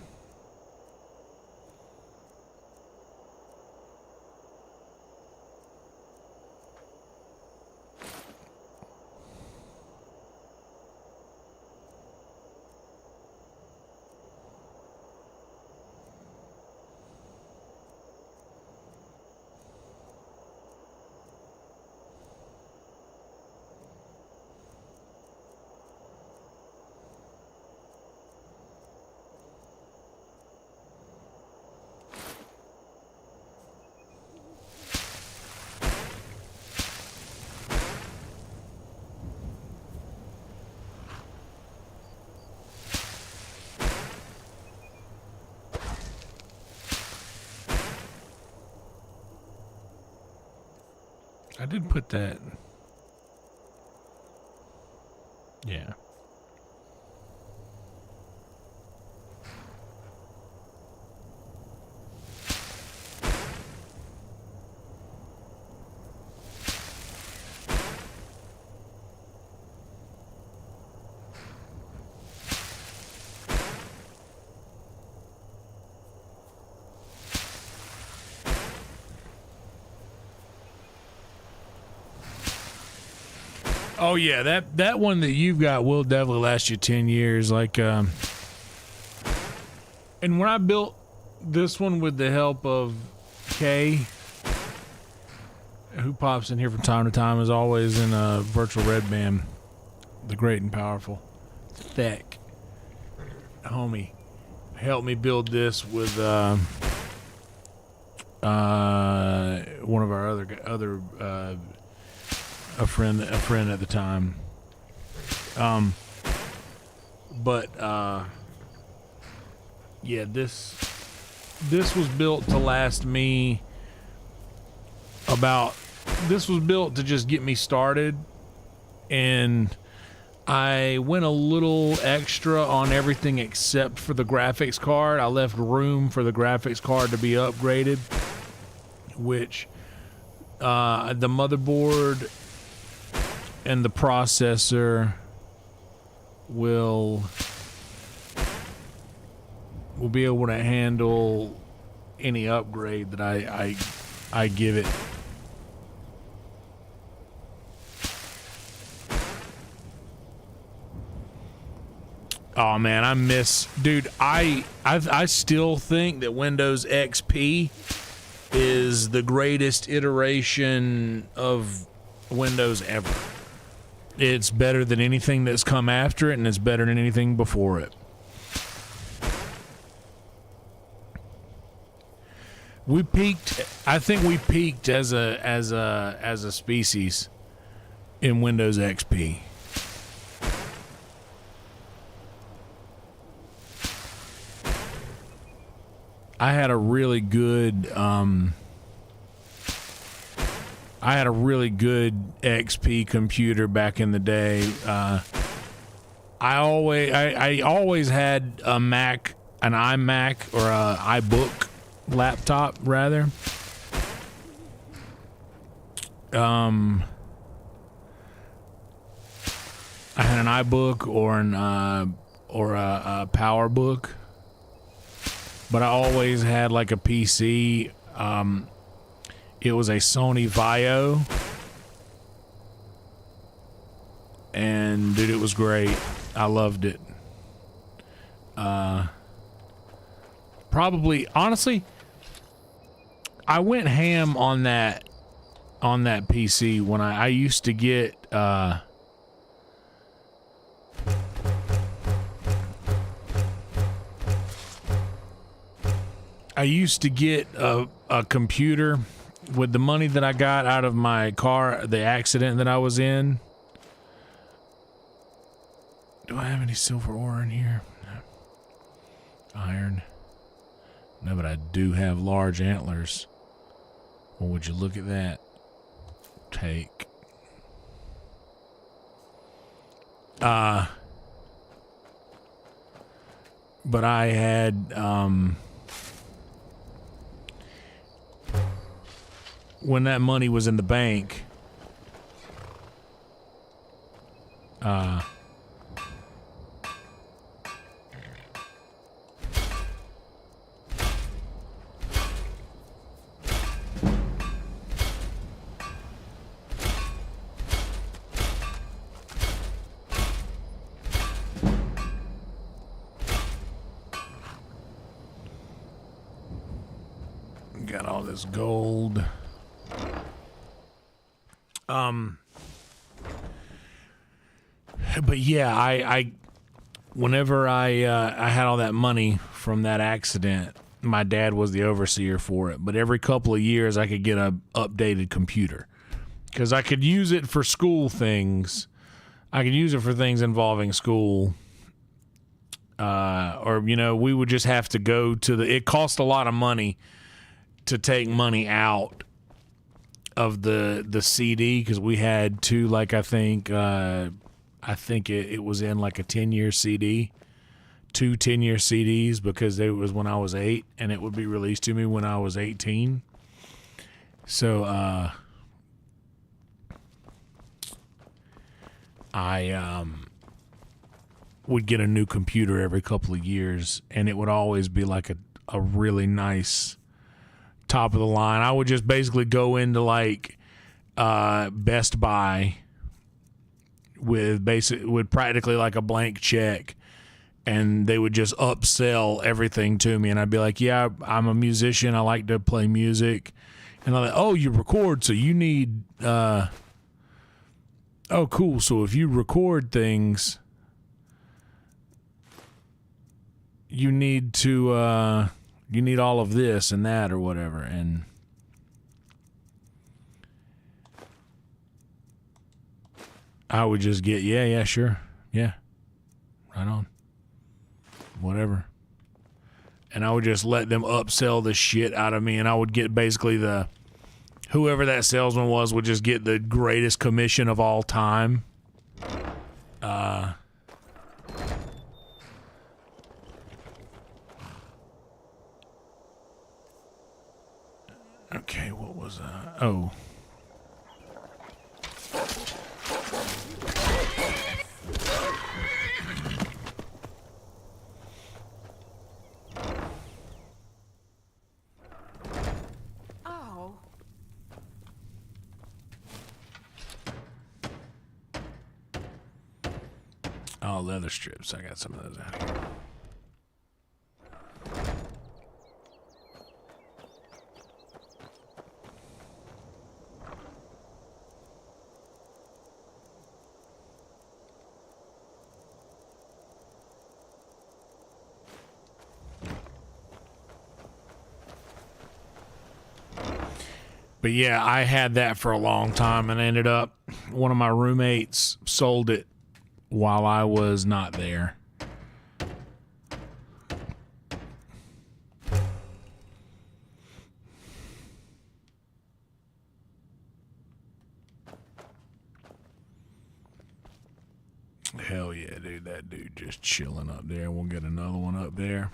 A: I did put that. Yeah. Oh yeah, that one that you've got will definitely last you 10 years. Like, and when I built this one with the help of Kay, who pops in here from time to time, as always in a virtual red band, the great and powerful Tech homie, helped me build this with one of our other a friend at the time. Yeah, this was built to last me this was built to just get me started, and I went a little extra on everything except for the graphics card. I left room for the graphics card to be upgraded, which the motherboard and the processor will be able to handle any upgrade that I give it. Oh man, I still think that Windows XP is the greatest iteration of Windows ever. It's better than anything that's come after it, and it's better than anything before it. I think we peaked as a species in Windows XP. I had a really good XP computer back in the day. I always had a Mac, an iMac, or a iBook laptop rather. I had an iBook or a PowerBook, but I always had like a PC. It was a Sony Vaio, and dude, it was great. I loved it. Probably, honestly, I went ham on that PC when I used to get a computer with the money that I got out of my car, the accident that I was in. Do I have any silver ore in here? No. Iron. No, but I do have large antlers. Well, would you look at that? Take. But I had, when that money was in the bank, got all this gold. But yeah, I whenever I had all that money from that accident, my dad was the overseer for it. But every couple of years, I could get a updated computer because I could use it for school things. I could use it for things involving school. Or, you know, we would just have to go to it cost a lot of money to take money out of the CD, because we had two, like I think it was in like a 10-year CD, two 10-year CDs, because it was when I was 8 and it would be released to me when I was 18. So I would get a new computer every couple of years, and it would always be like a really nice top of the line. I would just basically go into like Best Buy with practically like a blank check, and they would just upsell everything to me, and I'd be like, yeah, I'm a musician, I like to play music. And I'm like, oh, you record, so you need oh, cool, so if you record things, you need to you need all of this and that or whatever. And I would just get, yeah, sure. Yeah. Right on. Whatever. And I would just let them upsell the shit out of me, and I would get basically whoever that salesman was would just get the greatest commission of all time. Okay, what was oh.
R: Oh.
A: Oh, leather strips. I got some of those out here. But yeah, I had that for a long time, and ended up, one of my roommates sold it while I was not there. Hell yeah, dude. That dude just chilling up there. We'll get another one up there.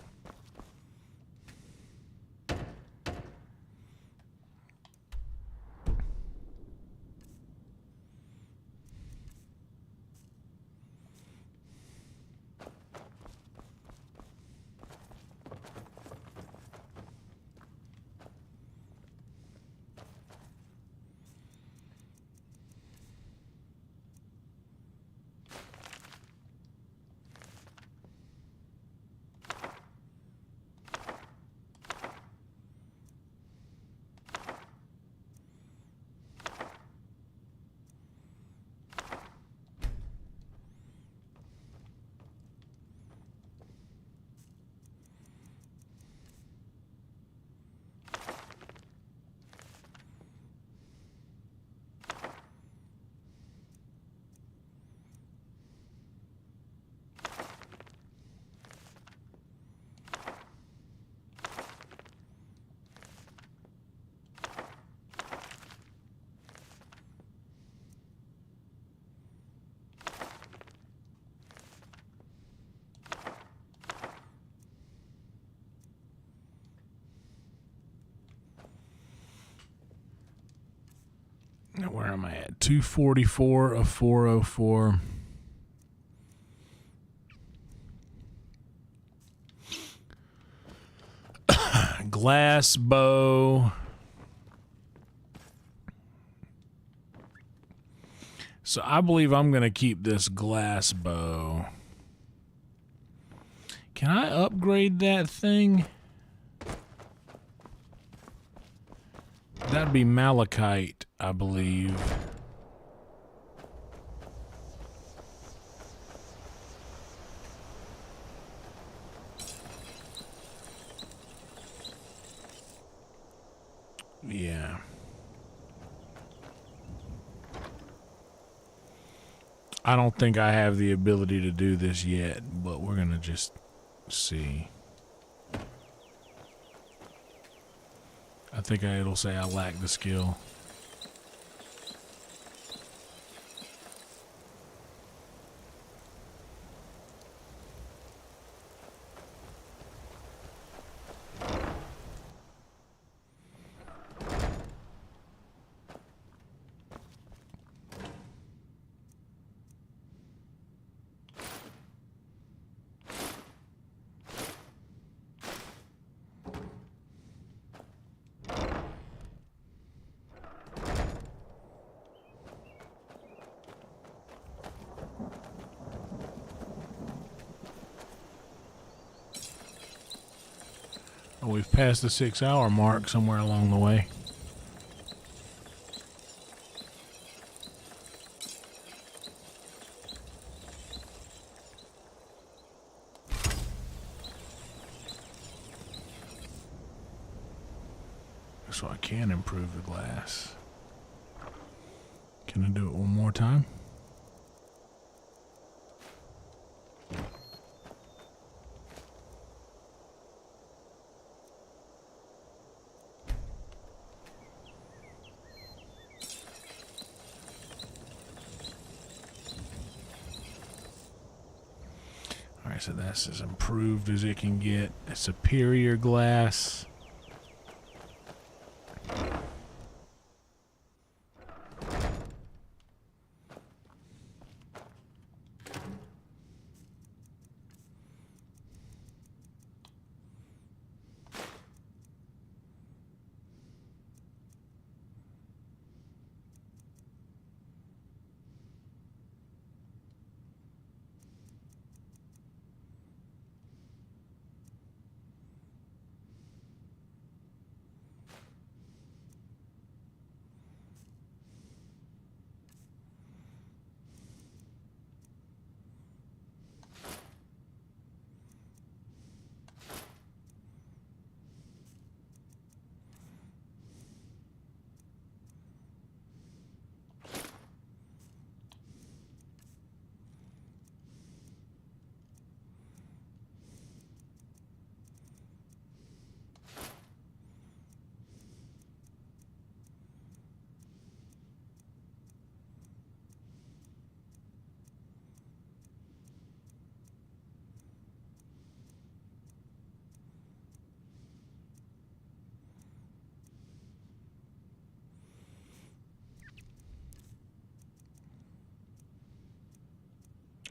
A: Now, where am I at? 244 of 404. Glass bow. So I believe I'm going to keep this glass bow. Can I upgrade that thing? That'd be malachite, I believe. Yeah. I don't think I have the ability to do this yet, but we're gonna just see. I think it'll say I lack the skill. Oh, we've passed the 6-hour mark somewhere along the way. So I can improve the glass. Can I do it one more time? Alright, so that's as improved as it can get. A superior glass.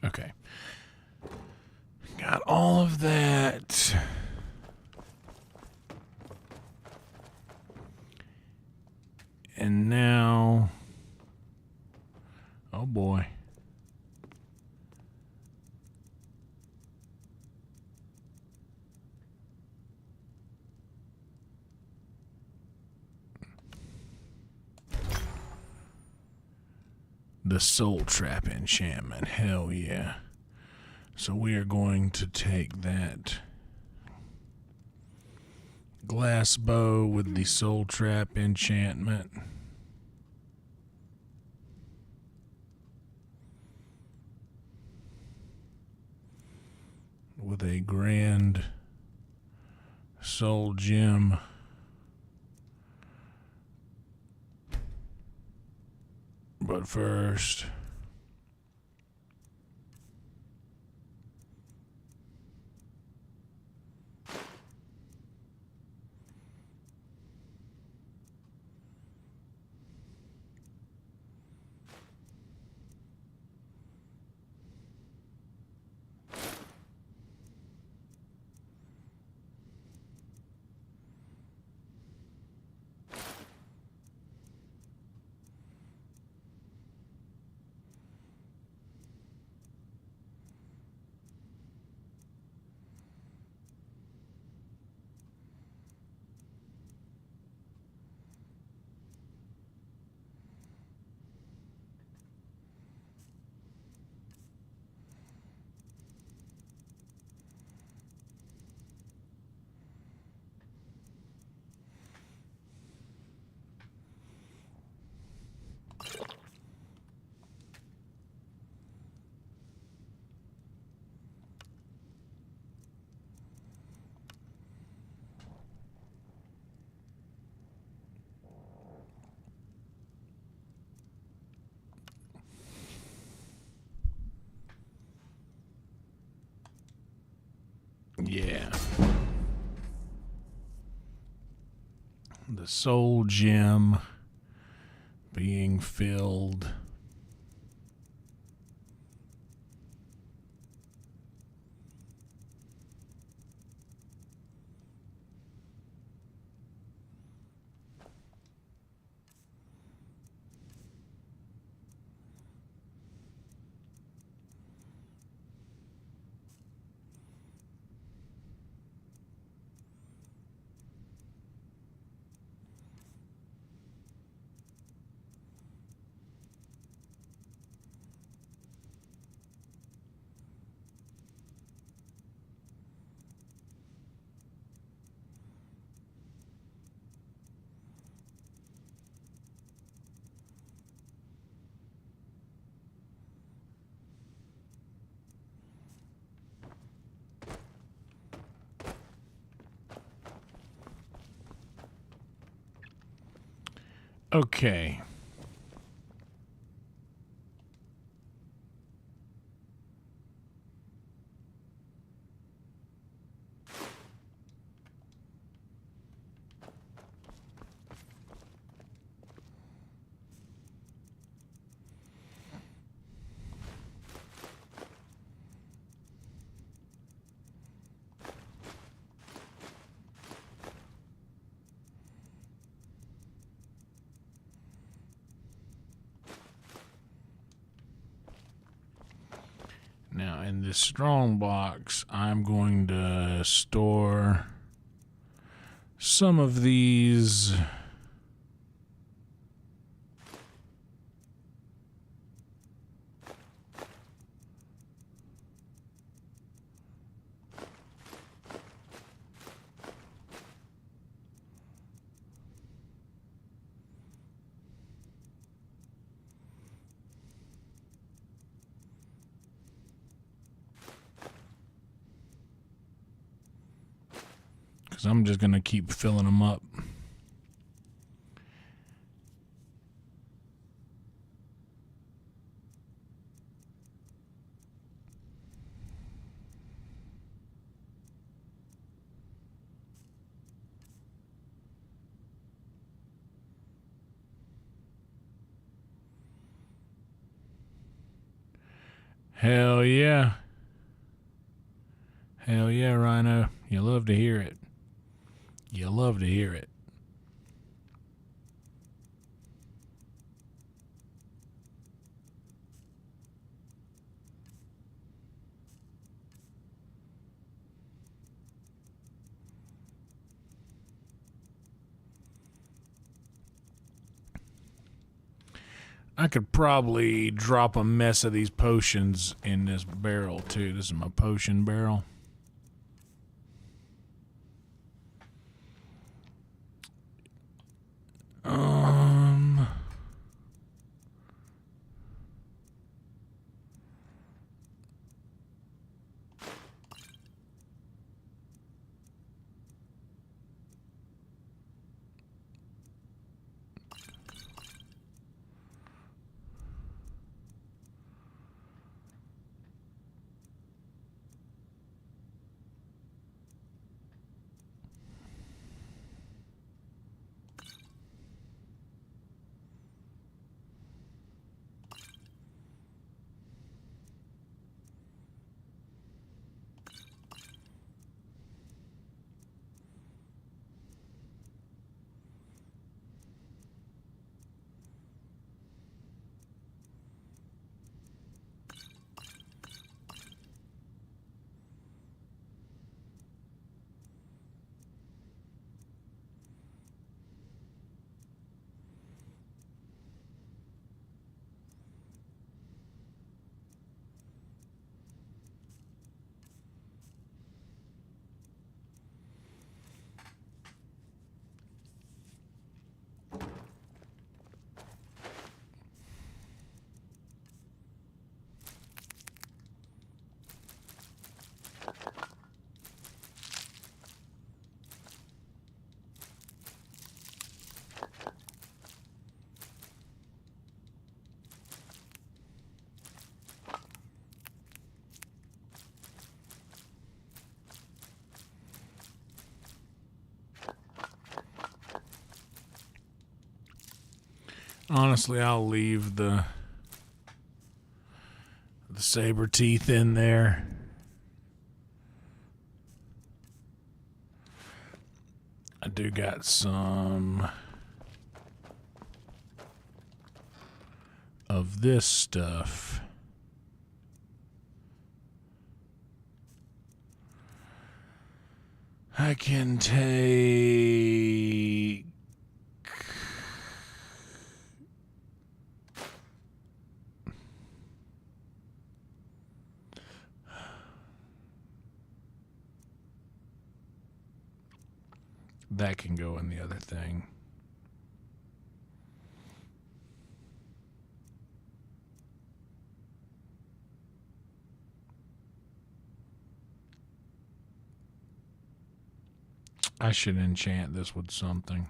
A: Okay. Got all of that. And now, oh boy. The Soul Trap enchantment, hell yeah. So we are going to take that glass bow with the Soul Trap enchantment. With a grand soul gem. But first, yeah. The soul gem being filled. Okay. Now, in this strong box, I'm going to store some of these because I'm just going to keep filling them up. Hell yeah. Hell yeah, Rhino. You love to hear it. You love to hear it. I could probably drop a mess of these potions in this barrel too. This is my potion barrel. Honestly, I'll leave the saber teeth in there. I do got some of this stuff. I can take that can go in the other thing. I should enchant this with something.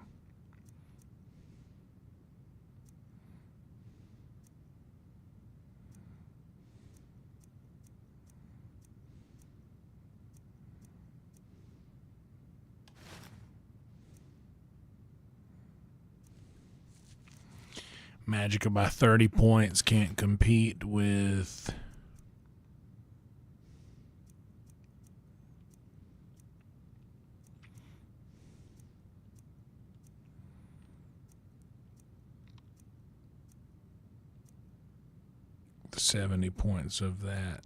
A: Magica by 30 points can't compete with the 70 points of that.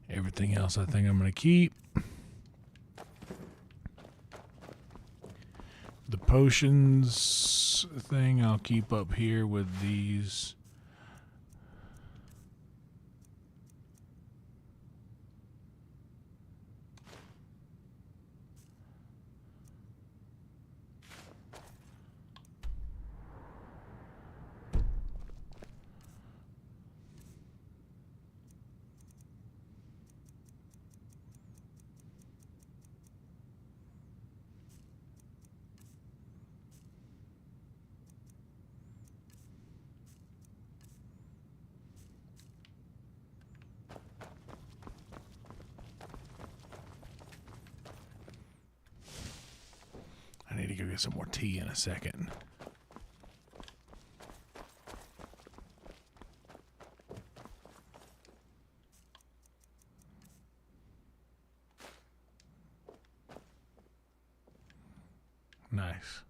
A: Everything else I think I'm going to keep. The potions thing I'll keep up here with these. I need to go get some more tea in a second. Nice.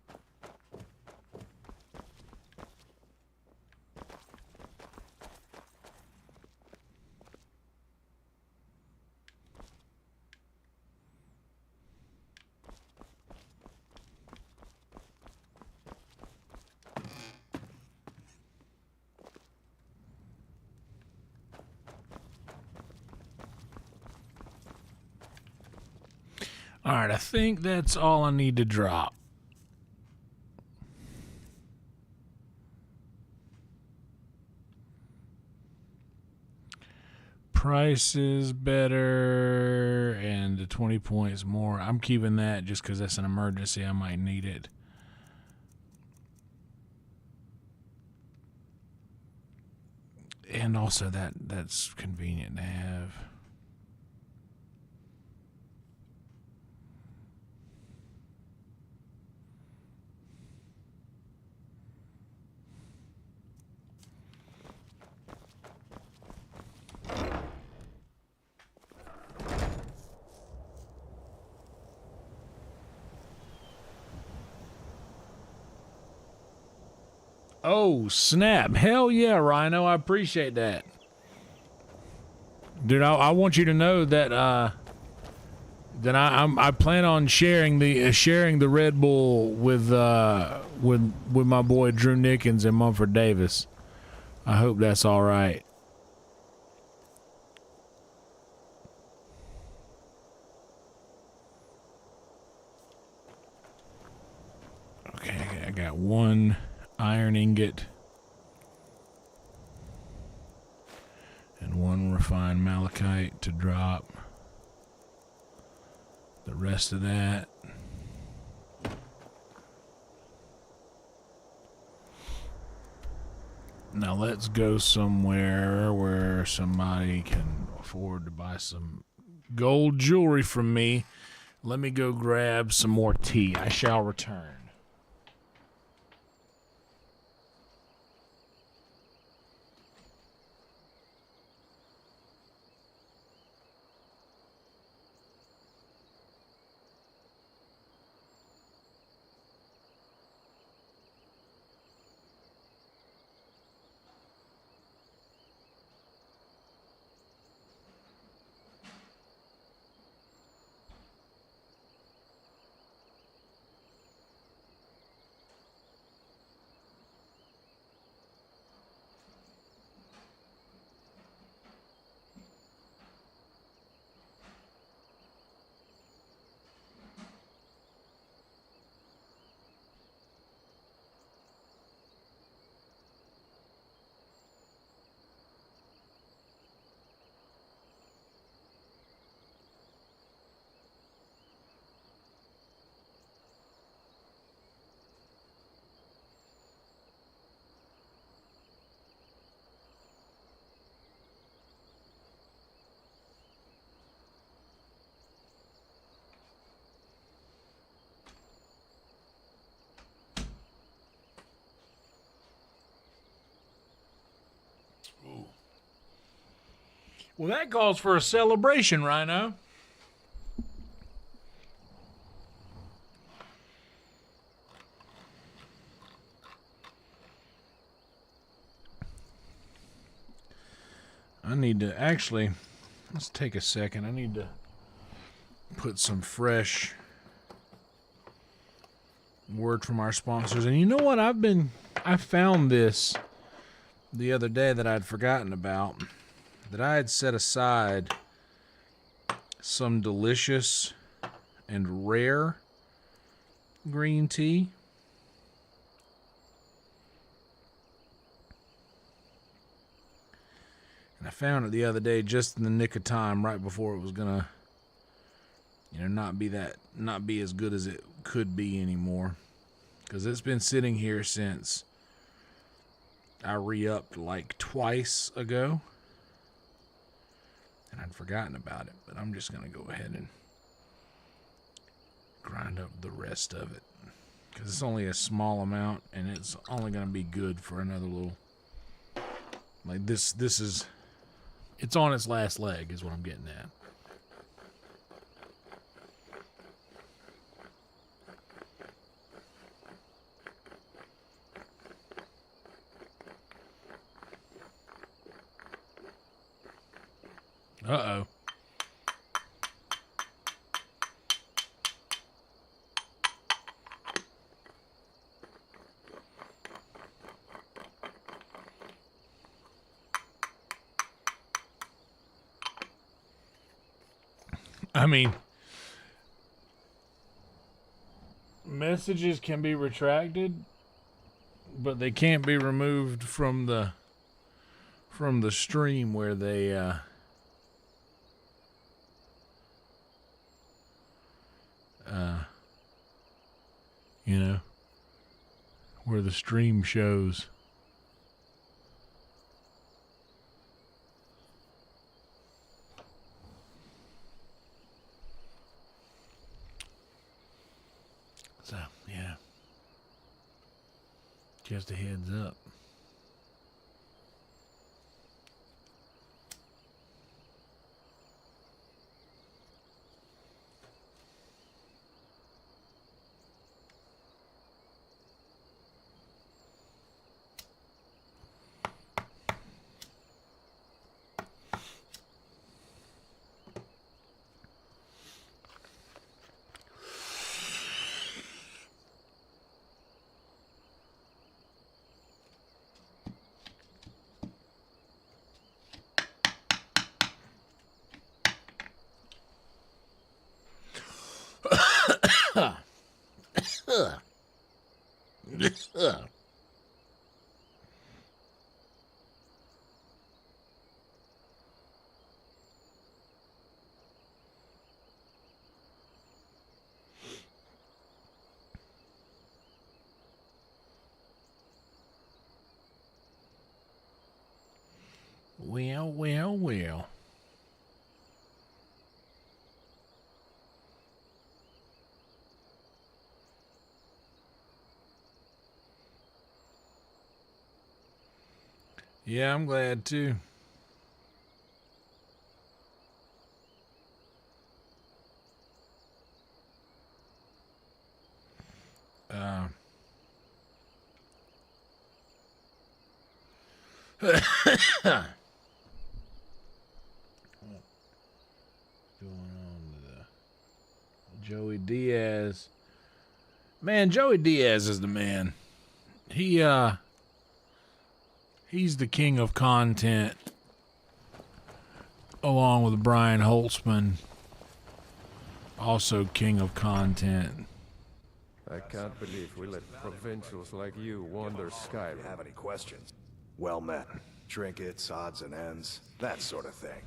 A: All right, I think that's all I need to drop. Price is better and the 20 points more. I'm keeping that just because that's an emergency. I might need it. And also that's convenient to have. Oh, snap. Hell yeah, Rhino. I appreciate that. Dude, I want you to know that I plan on sharing the Red Bull with my boy Drew Nickens and Mumford Davis. I hope that's all right. Okay, I got one iron ingot and one refined malachite to drop. The rest of that now let's go somewhere where somebody can afford to buy some gold jewelry from me. Let me go grab some more tea. I shall return. Well, that calls for a celebration, Rhino. I need to actually, let's take a second. I need to put some fresh word from our sponsors. And you know what? I found this the other day that I'd forgotten about, that I had set aside some delicious and rare green tea. And I found it the other day just in the nick of time, right before it was gonna, not be as good as it could be anymore. Because it's been sitting here since I re-upped like twice ago. And I'd forgotten about it, but I'm just gonna go ahead and grind up the rest of it. Because it's only a small amount, and it's only gonna be good for another little, like this is, it's on its last leg is what I'm getting at. Uh-oh. I mean, messages can be retracted, but they can't be removed from the stream where they where the stream shows. So, yeah. Just a heads up. Well, well, well. Yeah, I'm glad too. Joey Diaz. Man, Joey Diaz is the man. He's the king of content, along with Brian Holtzman, also king of content.
D: I can't believe we let provincials like you wander Skyrim.
F: If you have any questions, well met. Trinkets, odds and ends, that sort of thing.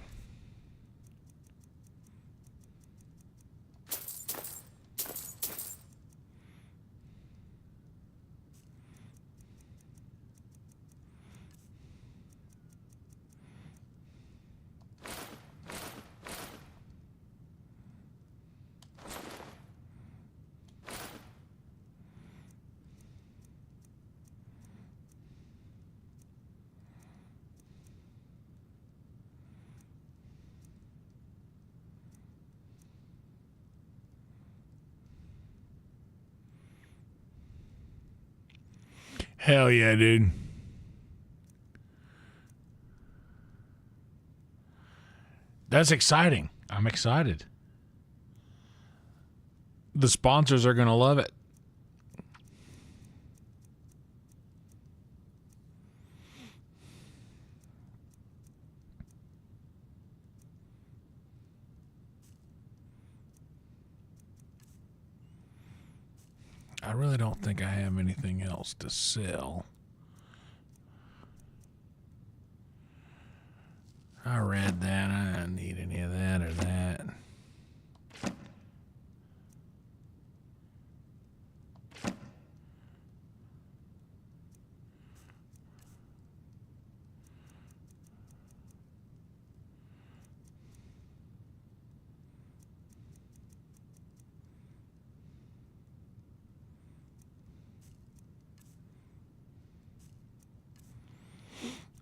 A: Hell yeah, dude. That's exciting. I'm excited. The sponsors are going to love it. I really don't think I have anything else to sell. I read that. I don't need any of that or that.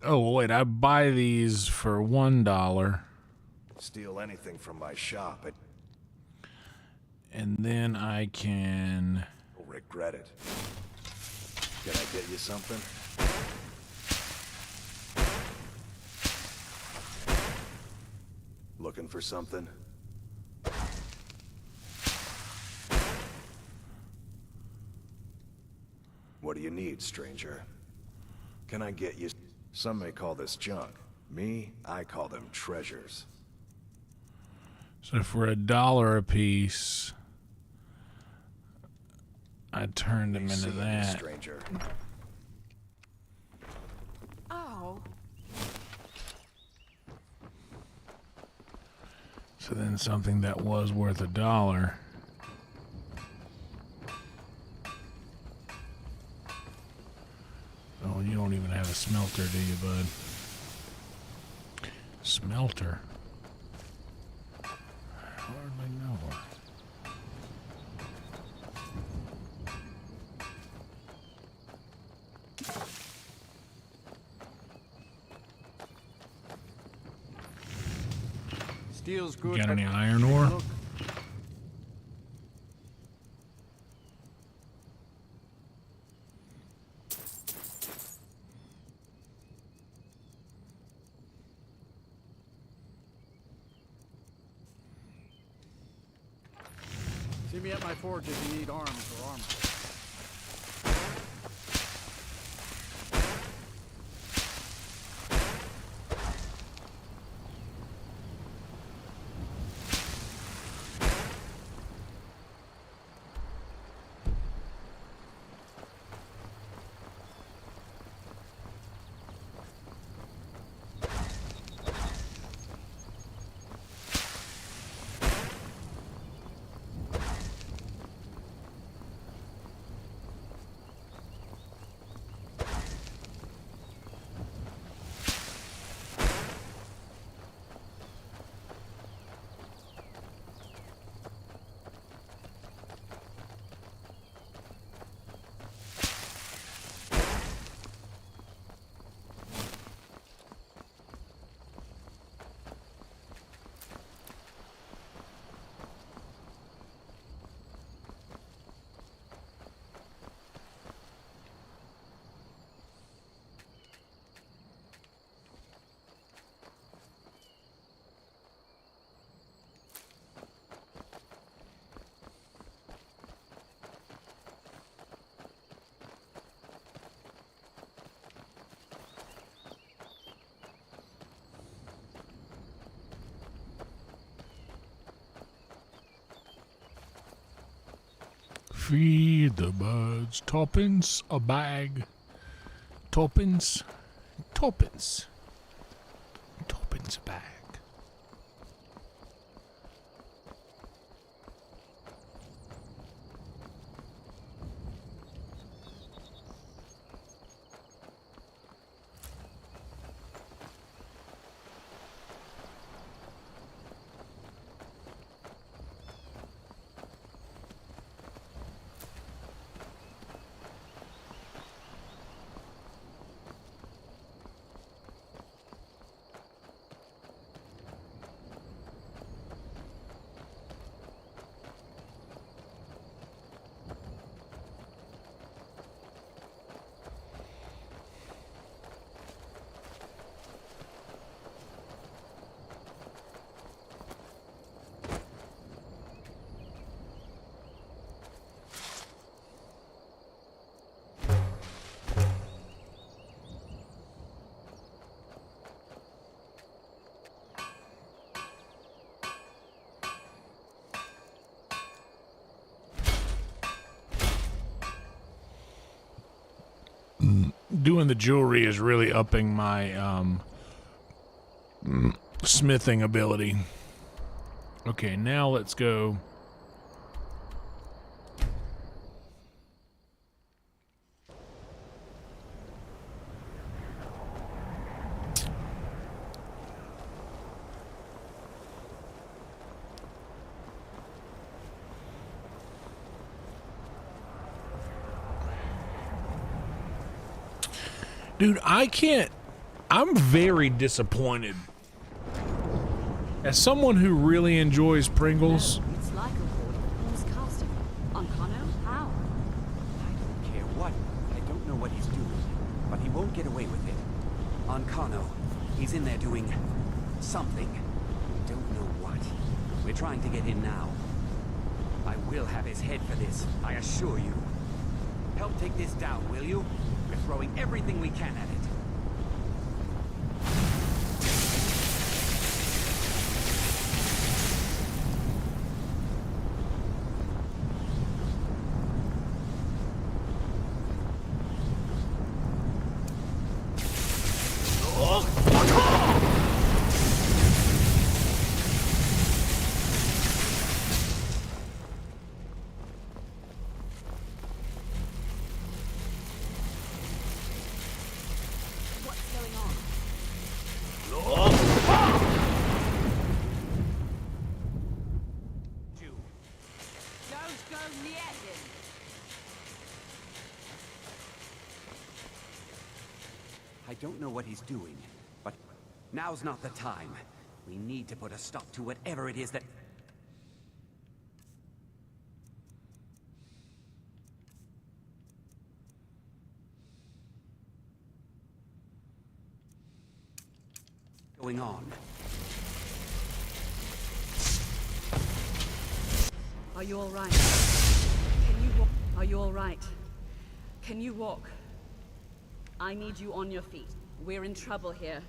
A: Oh, wait, I buy these for $1.
F: Steal anything from my shop,
A: and then I can...
F: You'll regret it. Can I get you something? Looking for something? What do you need, stranger? Can I get you... Some may call this junk. Me, I call them treasures.
A: So for $1 a piece, I turned them into that.
F: Stranger.
O: Oh.
A: So then something that was worth $1. Oh, you don't even have a smelter, do you, bud? Smelter? Hardly know her.
S: Steel's good.
A: Got any iron ore?
S: Look. See me at my forge if you need arms or armor.
A: Feed the birds. Toppins a bag. Toppins. Toppins. Toppins a bag. doing the jewelry is really upping my smithing ability. Okay, now let's go. Dude, I'm very disappointed. As someone who really enjoys Pringles.
O: It's like a ward. Who's casting? On Kano? How?
J: I don't care what. I don't know what he's doing, but he won't get away with it. On Kano, he's in there doing something. We don't know what. We're trying to get in now. I will have his head for this, I assure you. Help take this down, will you? We're throwing everything we can at it. I don't know what he's doing, but now's not the time. We need to put a stop to whatever it is that... going on.
O: Are you all right? Can you walk? Are you all right? Can you walk? I need you on your feet. We're in trouble here.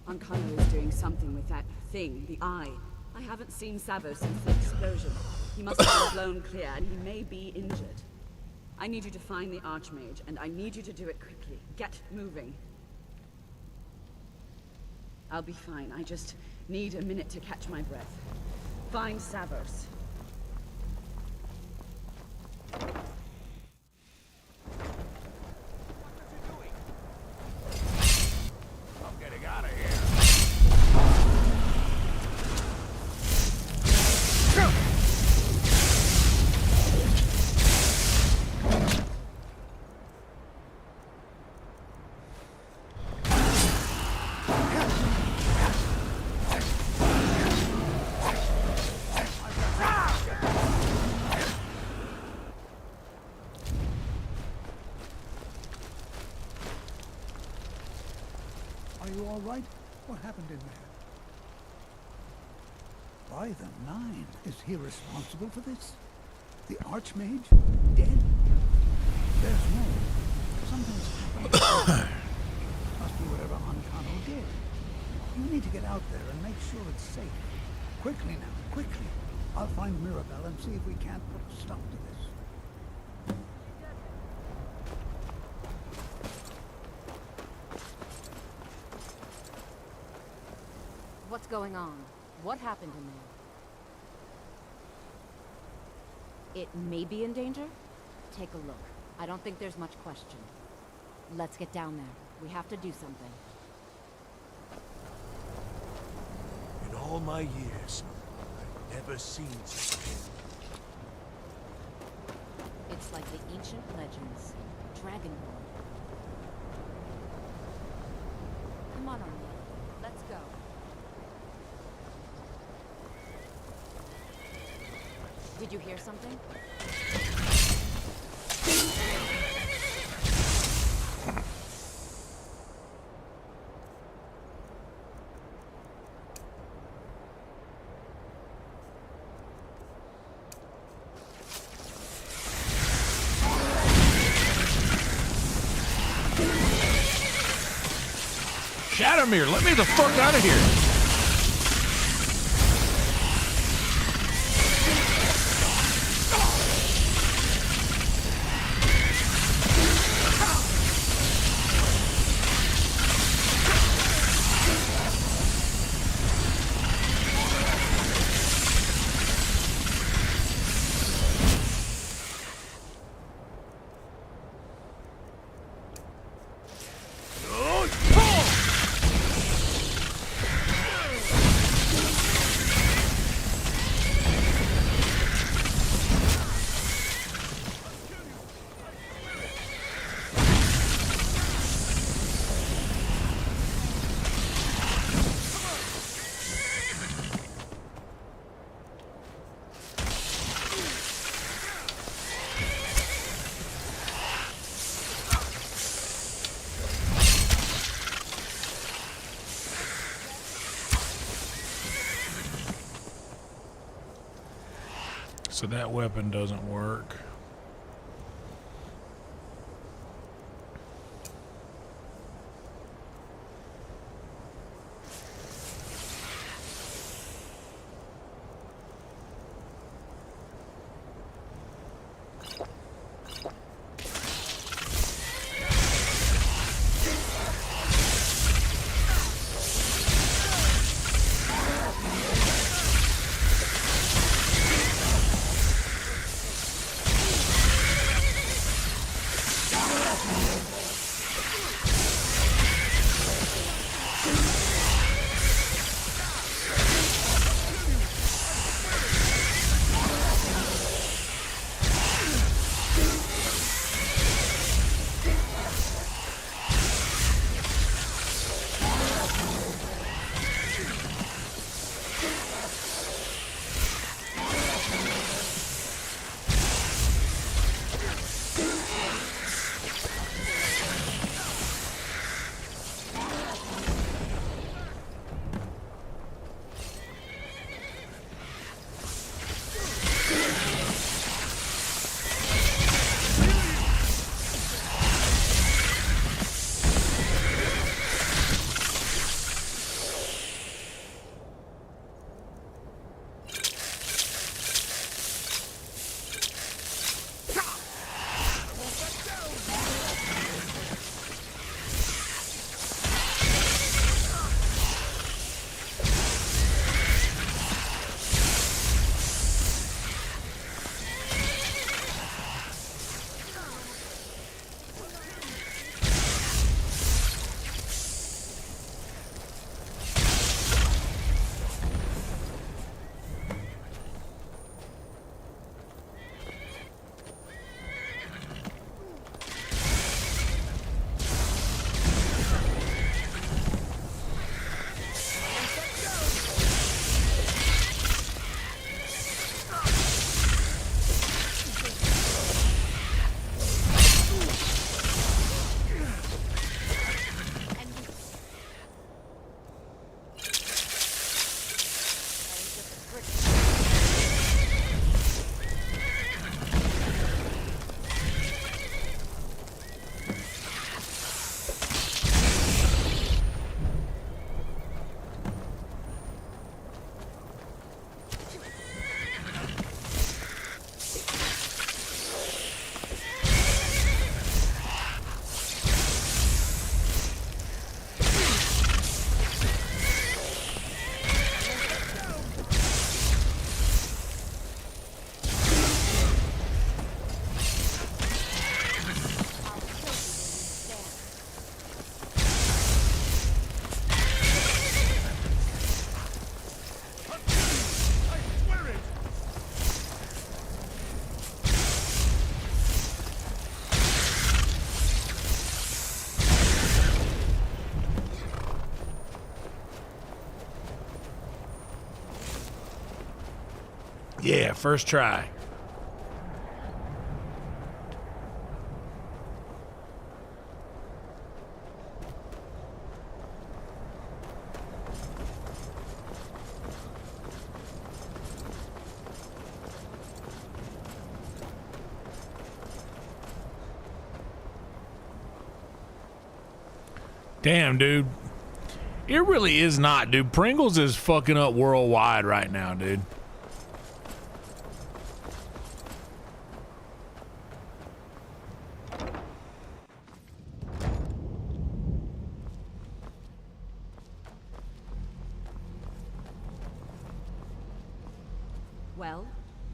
O: Ankano is doing something with that thing, the eye. I haven't seen Savo since the explosion. He must have been blown clear, and he may be injured. I need you to find the Archmage, and I need you to do it quickly. Get moving. I'll be fine. I just need a minute to catch my breath. Find Savos.
G: All right? What happened in there? By the nine, is he responsible for this? The Archmage? Dead? There's more. Something's happened. Must be whatever Ankano did. You need to get out there and make sure it's safe. Quickly now, quickly. I'll find Mirabelle and see if we can't put a stop to this.
B: What's going on? What happened in there? It may be in danger? Take a look. I don't think there's much question. Let's get down there. We have to do something.
E: In all my years, I've never seen such a thing.
B: It's like the ancient legends. Dragonborn. Come on, Arnie. Let's go. Did you hear something?
A: Shadowmere, let me the fuck out of here. So that weapon doesn't work. Yeah, first try. Damn, dude. It really is not, dude. Pringles is fucking up worldwide right now, dude.
O: Well,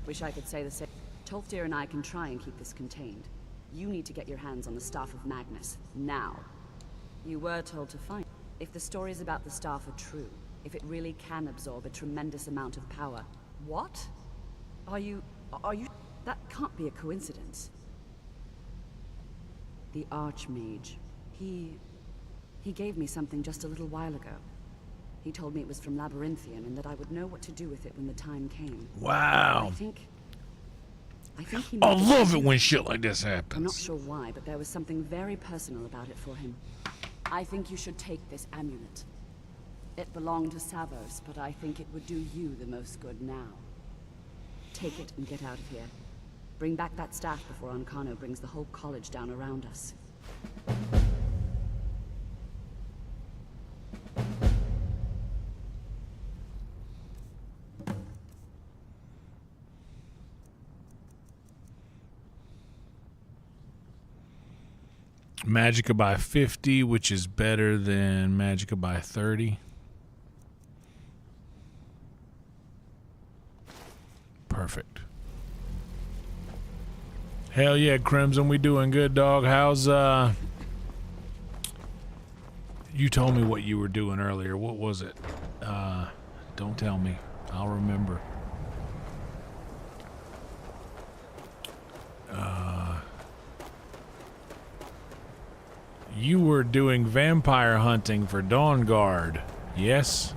O: wish I could say the same. Tolfdir and I can try and keep this contained. You need to get your hands on the Staff of Magnus, now. You were told to find. If the stories about the staff are true, if it really can absorb a tremendous amount of power. What? Are you... That can't be a coincidence. The Archmage. He gave me something just a little while ago. He told me it was from Labyrinthian and that I would know what to do with it when the time came.
A: Wow.
O: I think he...
A: I love it when shit like this happens.
O: I'm not sure why, but there was something very personal about it for him. I think you should take this amulet. It belonged to Savos, but I think it would do you the most good now. Take it and get out of here. Bring back that staff before Ancano brings the whole college down around us.
A: Magicka by 50, which is better than Magicka by 30. Perfect. Hell yeah, Crimson, we doing good, dog. How's you told me what you were doing earlier. What was it? Don't tell me. I'll remember. You were doing vampire hunting for Dawn Guard. Yes?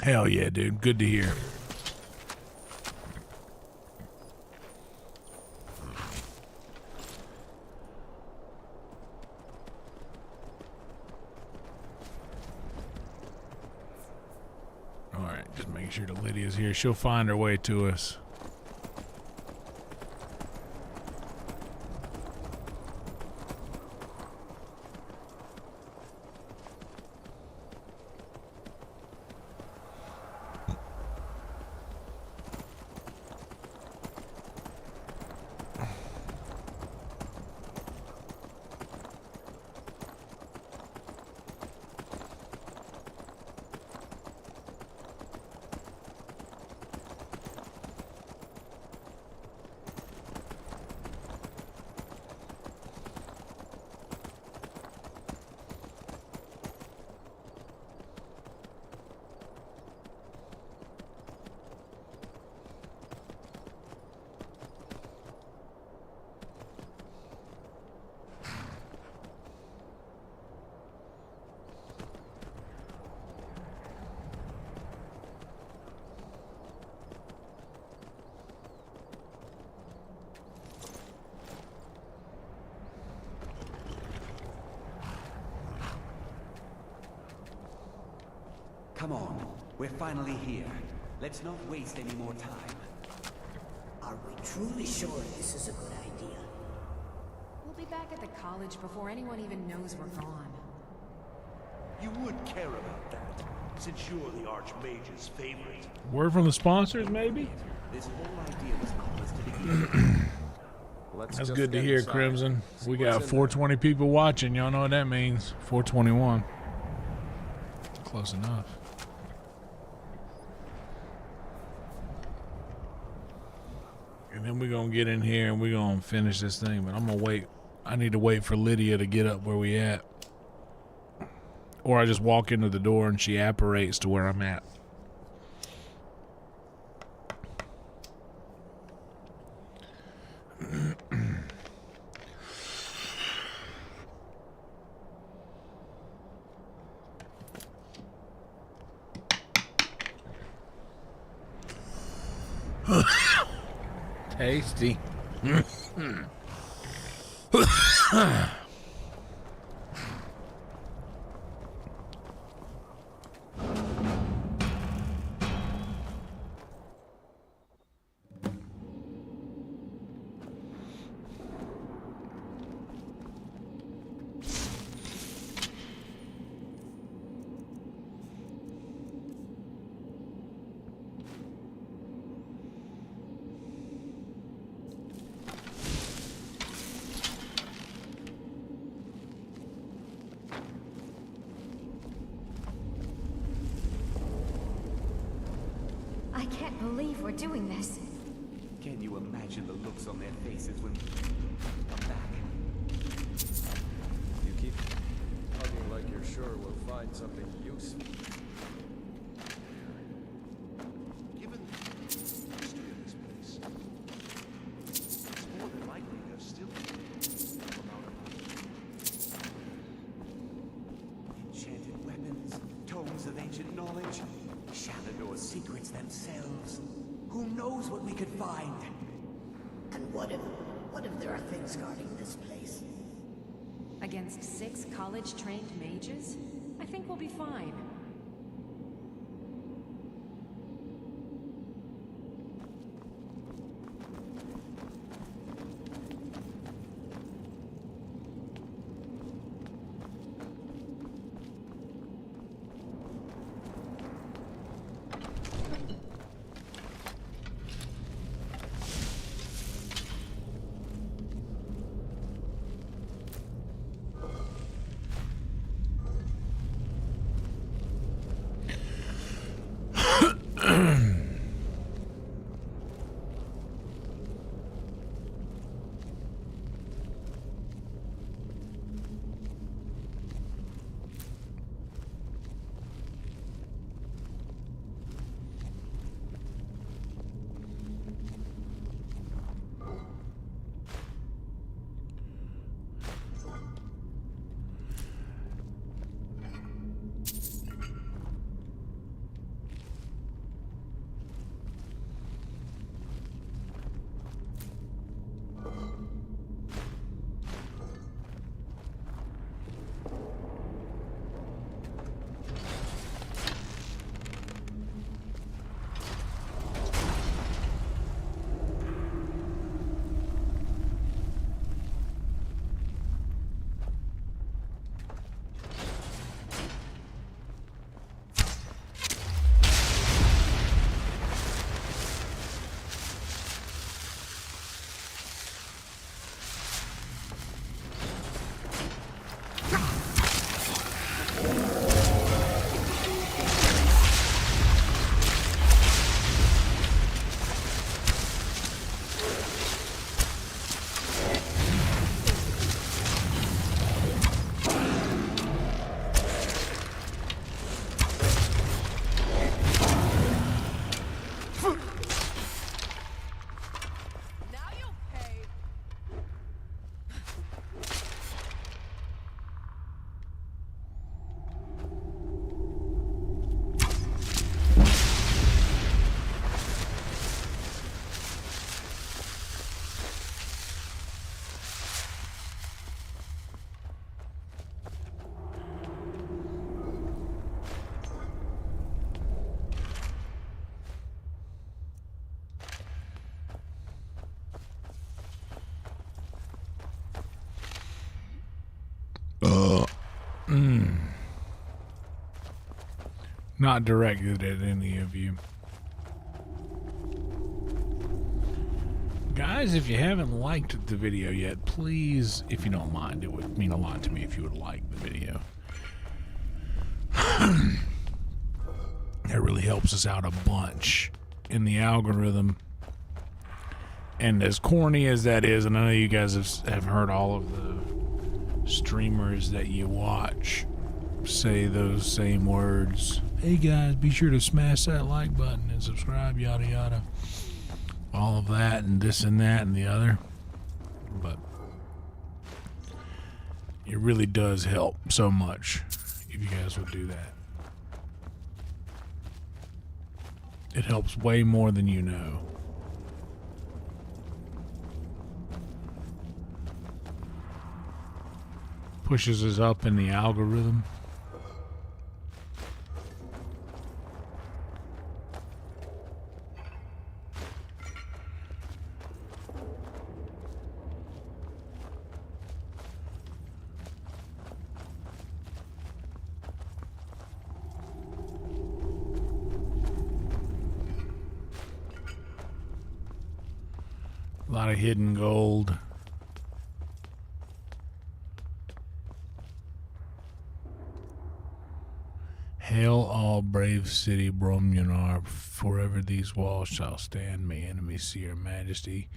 A: Hell yeah, dude. Good to hear. All right, just making sure that Lydia's here. She'll find her way to us.
J: Come on, we're finally here. Let's not waste any more time.
T: Are we truly sure this is a good idea?
Q: We'll be back at the college before anyone even knows we're gone.
E: You would care about that, since you're the Archmage's favorite.
A: Word from the sponsors, maybe?
J: This whole idea was caused to begin.
A: That's good to hear, Crimson. We got 420 people watching. Y'all know what that means. 421. Close enough. And then we're going to get in here and we're going to finish this thing. But I'm going to wait. I need to wait for Lydia to get up where we at. Or I just walk into the door and she apparates to where I'm at. Tasty.
Q: believe we're doing this.
J: Can you imagine the looks on their faces when we come back?
N: You keep hugging like you're sure we'll find something useful.
E: Given the history of this place, it's more than likely there's still some out of
J: Enchanted weapons, tomes of ancient knowledge, Shalador's secrets themselves. Who knows what we could find?
T: And what if there are things guarding this place?
Q: Against 6 college-trained mages? I think we'll be fine.
A: Not directed at any of you. Guys, if you haven't liked the video yet, please, if you don't mind, it would mean a lot to me if you would like the video. That really helps us out a bunch in the algorithm. And as corny as that is, and I know you guys have heard all of the streamers that you watch say those same words. Hey guys, be sure to smash that like button and subscribe, yada yada. All of that and this and that and the other. But it really does help so much if you guys would do that. It helps way more than you know. Pushes us up in the algorithm. A lot of hidden gold. Hail all brave city Bromjunar, forever these walls shall stand. May enemies see her majesty,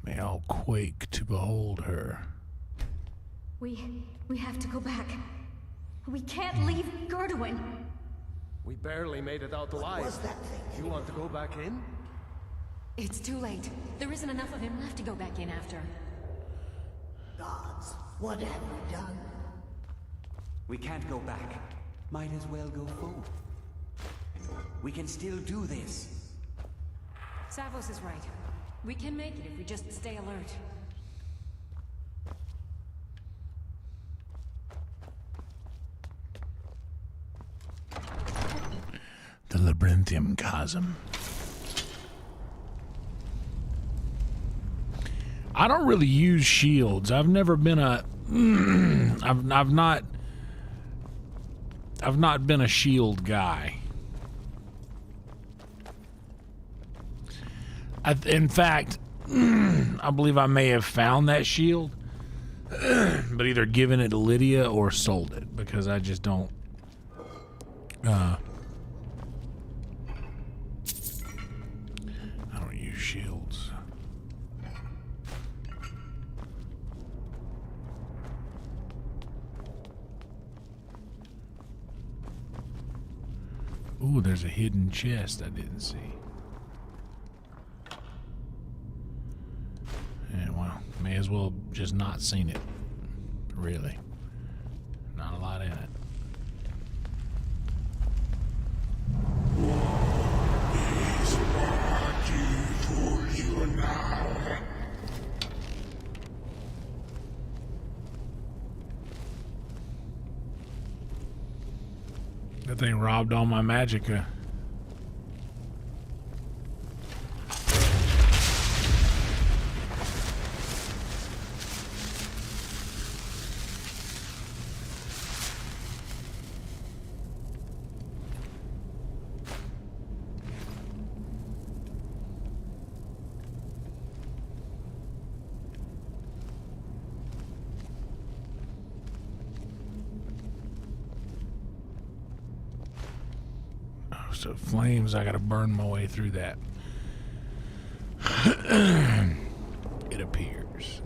A: may all quake to behold her.
C: We have to go back. We can't leave Gerduin.
N: We barely made it out alive.
T: What's that thing?
N: You want to go back in?
Q: It's too late. There isn't enough of him left to go back in after.
T: Gods, what have we done?
J: We can't go back. Might as well go forward. We can still do this.
Q: Savos is right. We can make it if we just stay alert.
A: The Labyrinthian chasm. I don't really use shields. I've never been a I've not been a shield guy. In fact, I believe I may have found that shield, but either given it to Lydia or sold it because I just don't. I don't use shields. Ooh, there's a hidden chest I didn't see. Yeah, well, may as well just not seen it. Really. Not a lot in it. That thing robbed all my magicka. So flames, I gotta burn my way through that. It appears.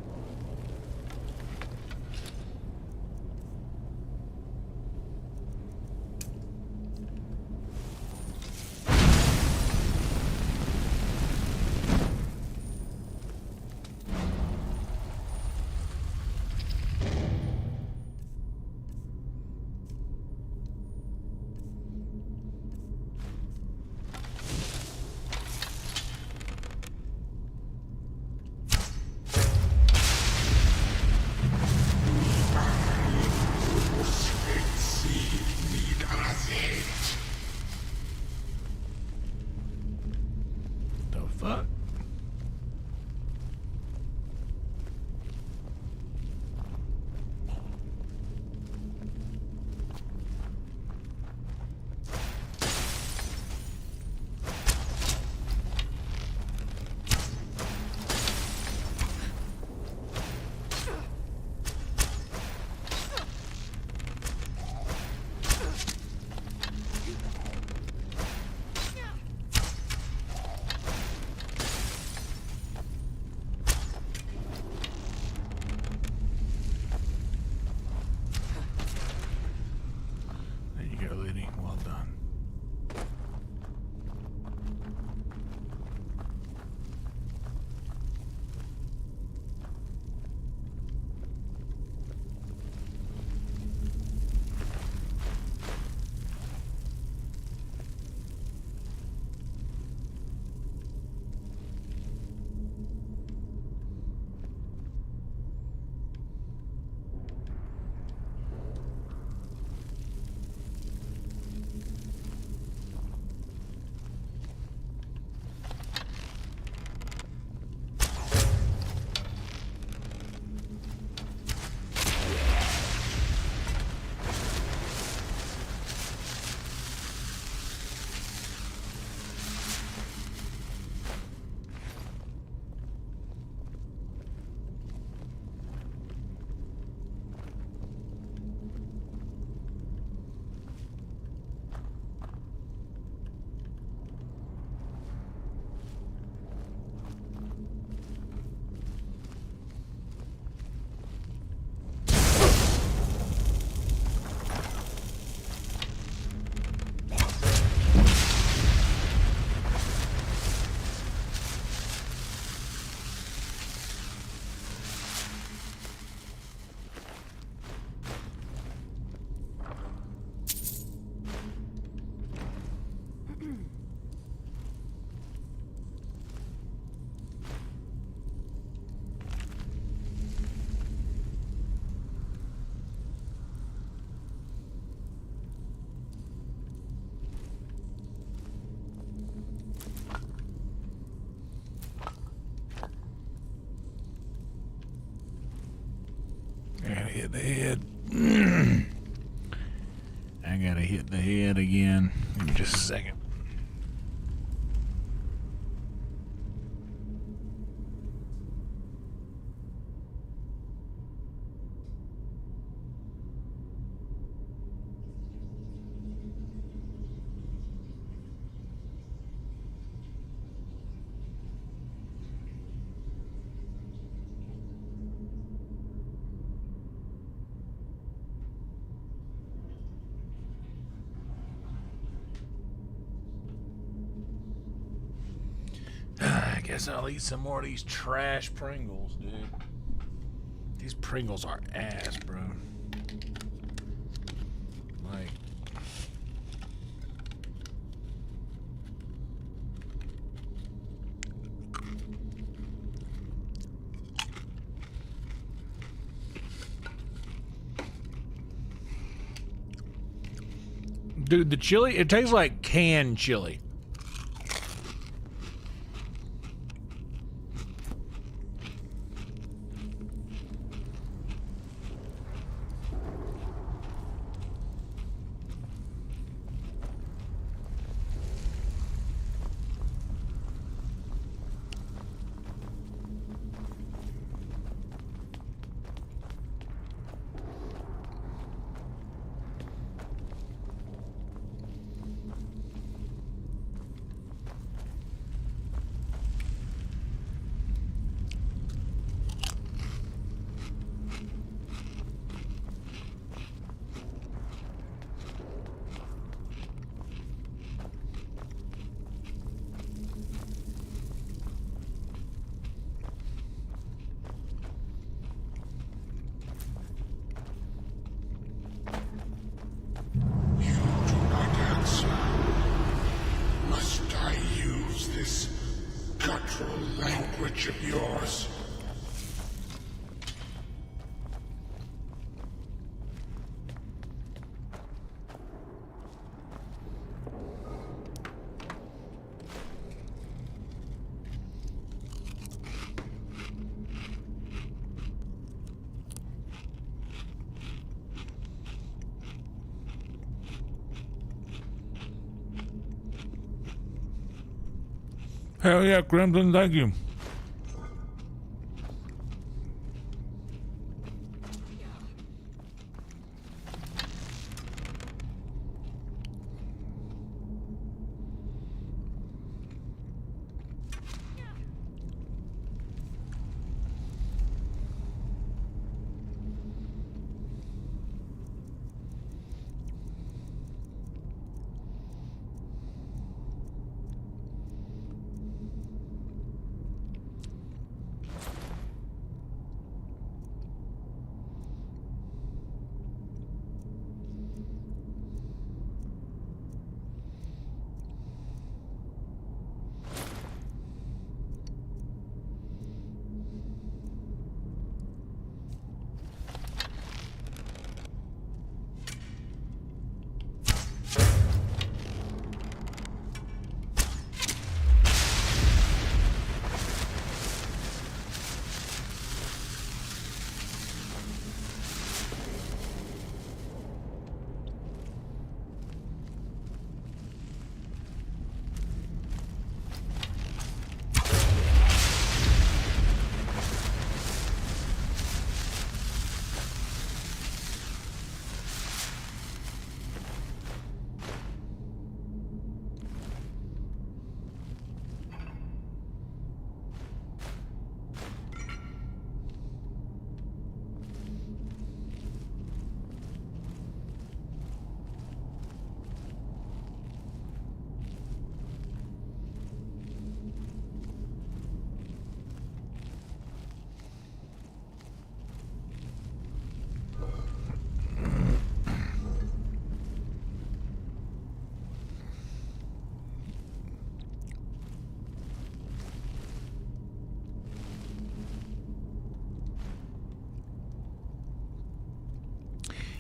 A: hit the head. I gotta hit the head again. Give me just a second. I guess I'll eat some more of these trash Pringles, dude. These Pringles are ass, bro. Like, dude, the chili, it tastes like canned chili.
H: Of yours.
A: Hell yeah, Crimson, thank you.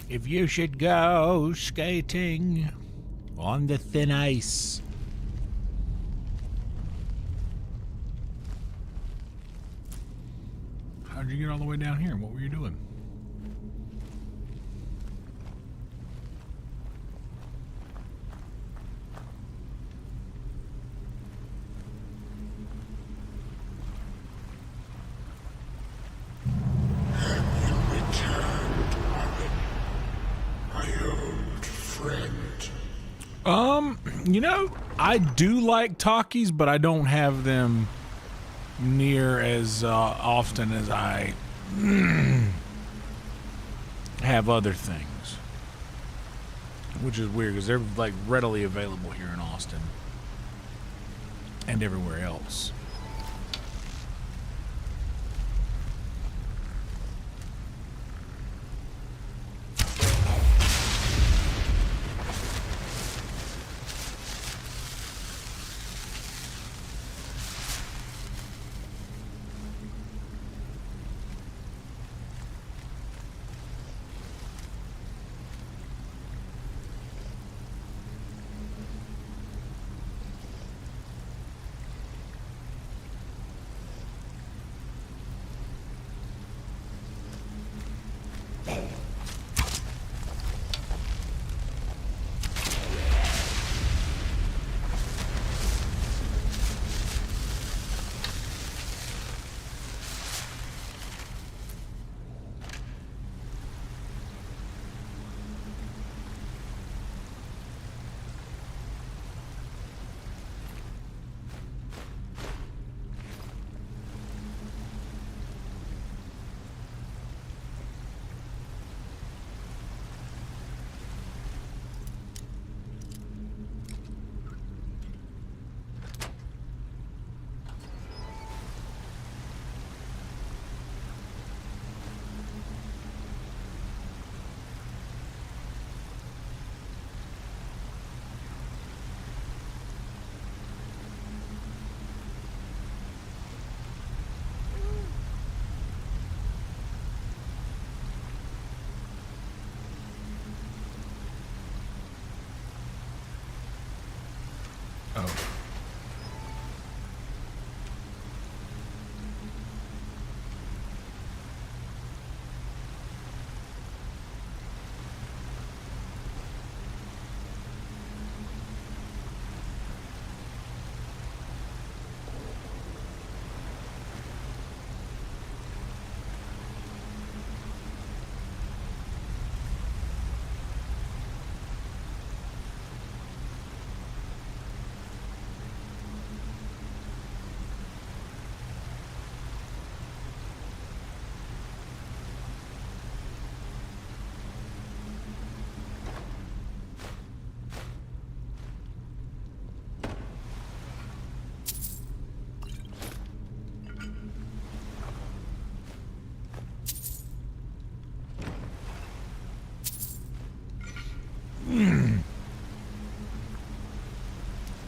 A: If you should go skating on the thin ice. How'd you get all the way down here? What were you doing? You know, I do like Takis, but I don't have them near as often as I have other things, which is weird because they're like readily available here in Austin and everywhere else.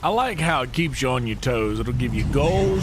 A: I like how it keeps you on your toes. It'll give you gold.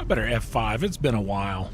A: I better F5. It's been a while.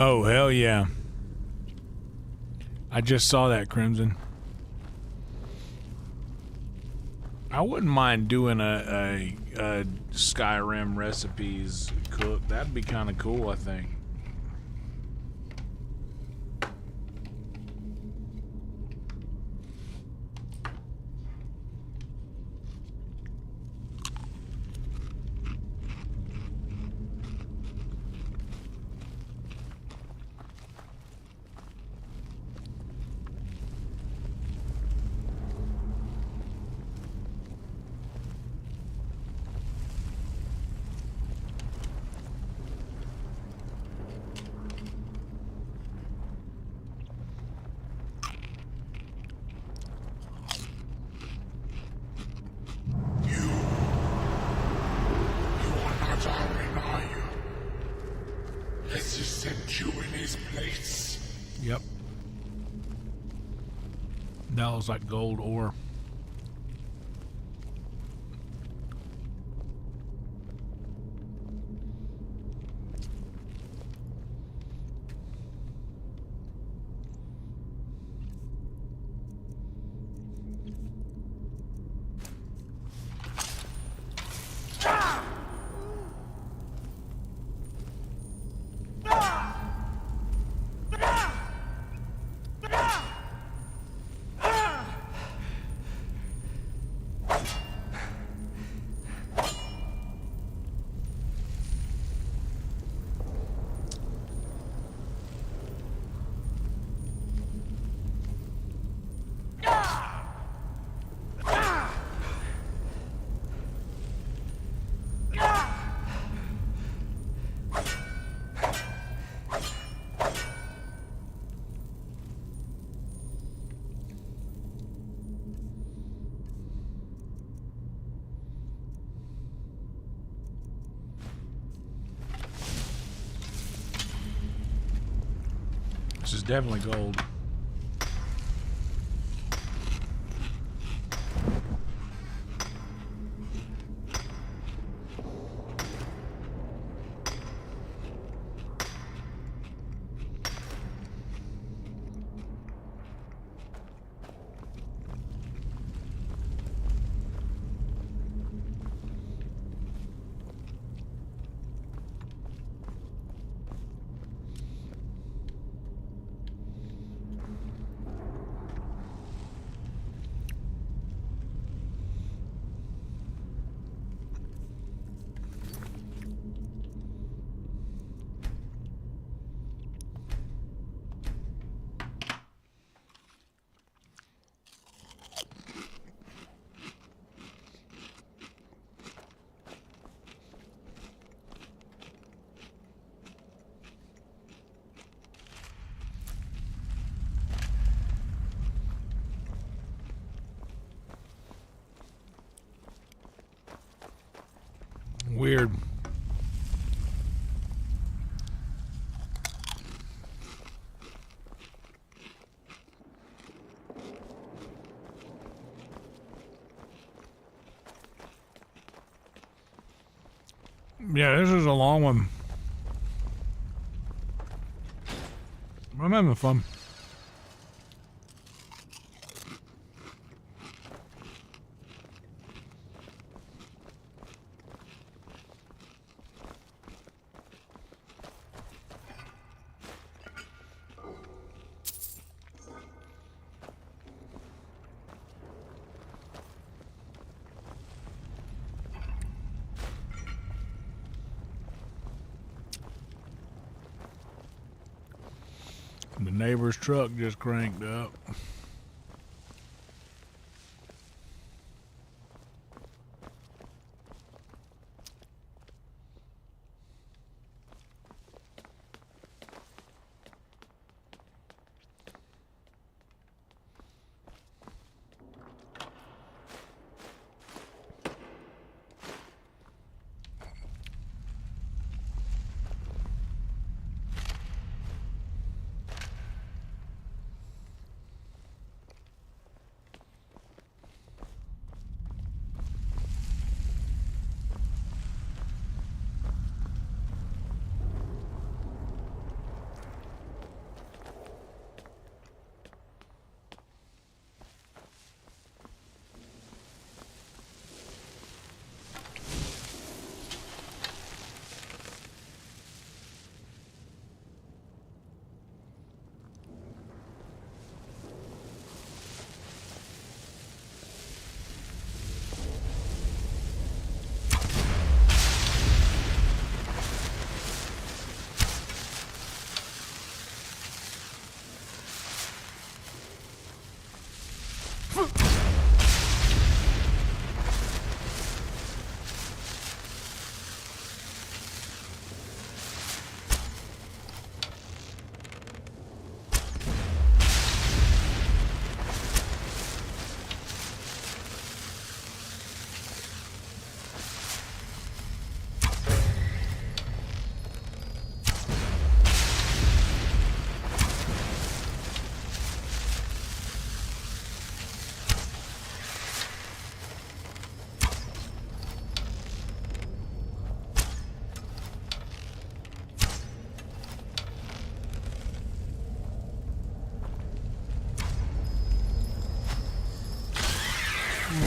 A: Oh, hell yeah. I just saw that, Crimson. I wouldn't mind doing a Skyrim recipes cook. That'd be kind of cool, I think. That was like gold ore. This is definitely gold. Weird. Yeah, this is a long one. I'm having fun. The neighbor's truck just cranked up.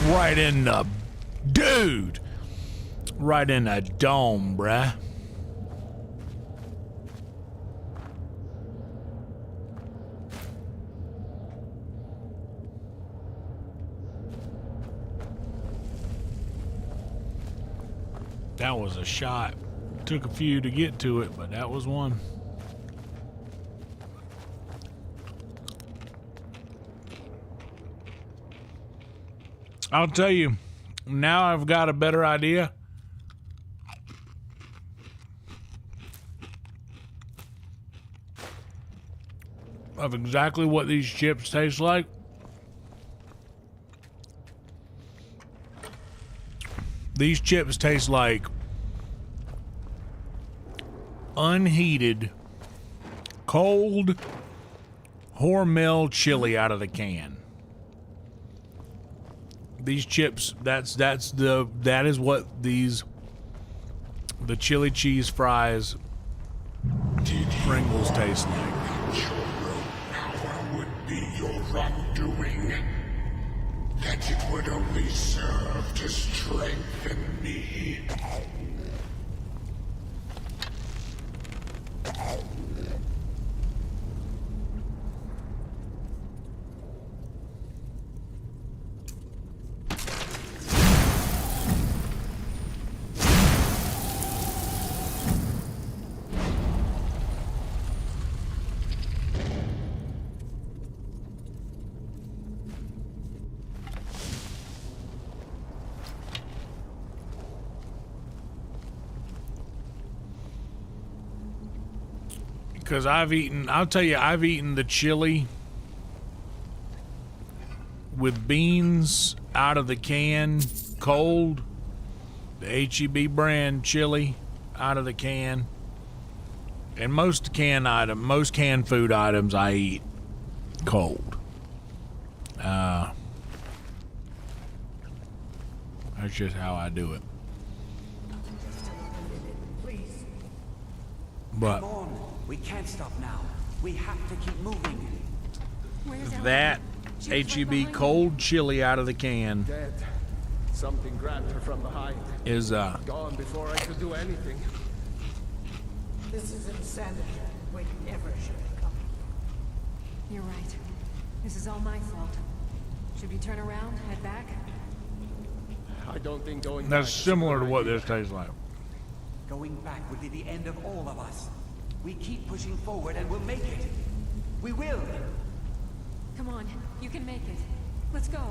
A: Right in the dude. Right in the dome, bruh. That was a shot. Took a few to get to it, but that was one. I'll tell you, now I've got a better idea. Of exactly what these chips taste like. These chips taste like unheated, cold Hormel chili out of the can. These chips, that is what the chili cheese fries Pringles taste like.
H: Power would be your undoing. That it would only serve to strengthen me.
A: Because I'll tell you, I've eaten the chili with beans out of the can, cold. The HEB brand chili out of the can. And most canned food items I eat cold. That's just how I do it.
J: Please.
A: But
J: Come on. We can't stop now. We have to keep moving.
A: that HEB cold chili out of the can
N: Dead. Something grabbed her from behind.
A: is
N: Gone before I could do anything.
T: This is insanity. We never should have come.
Q: You're right. This is all my fault. Should we turn around, head back?
N: I don't think going
A: that's
N: back is
A: similar
N: a
A: to
N: good
A: what
N: idea.
A: this tastes like.
J: Going back would be the end of all of us. We keep pushing forward and we'll make it. We will.
Q: Come on, you can make it. Let's go.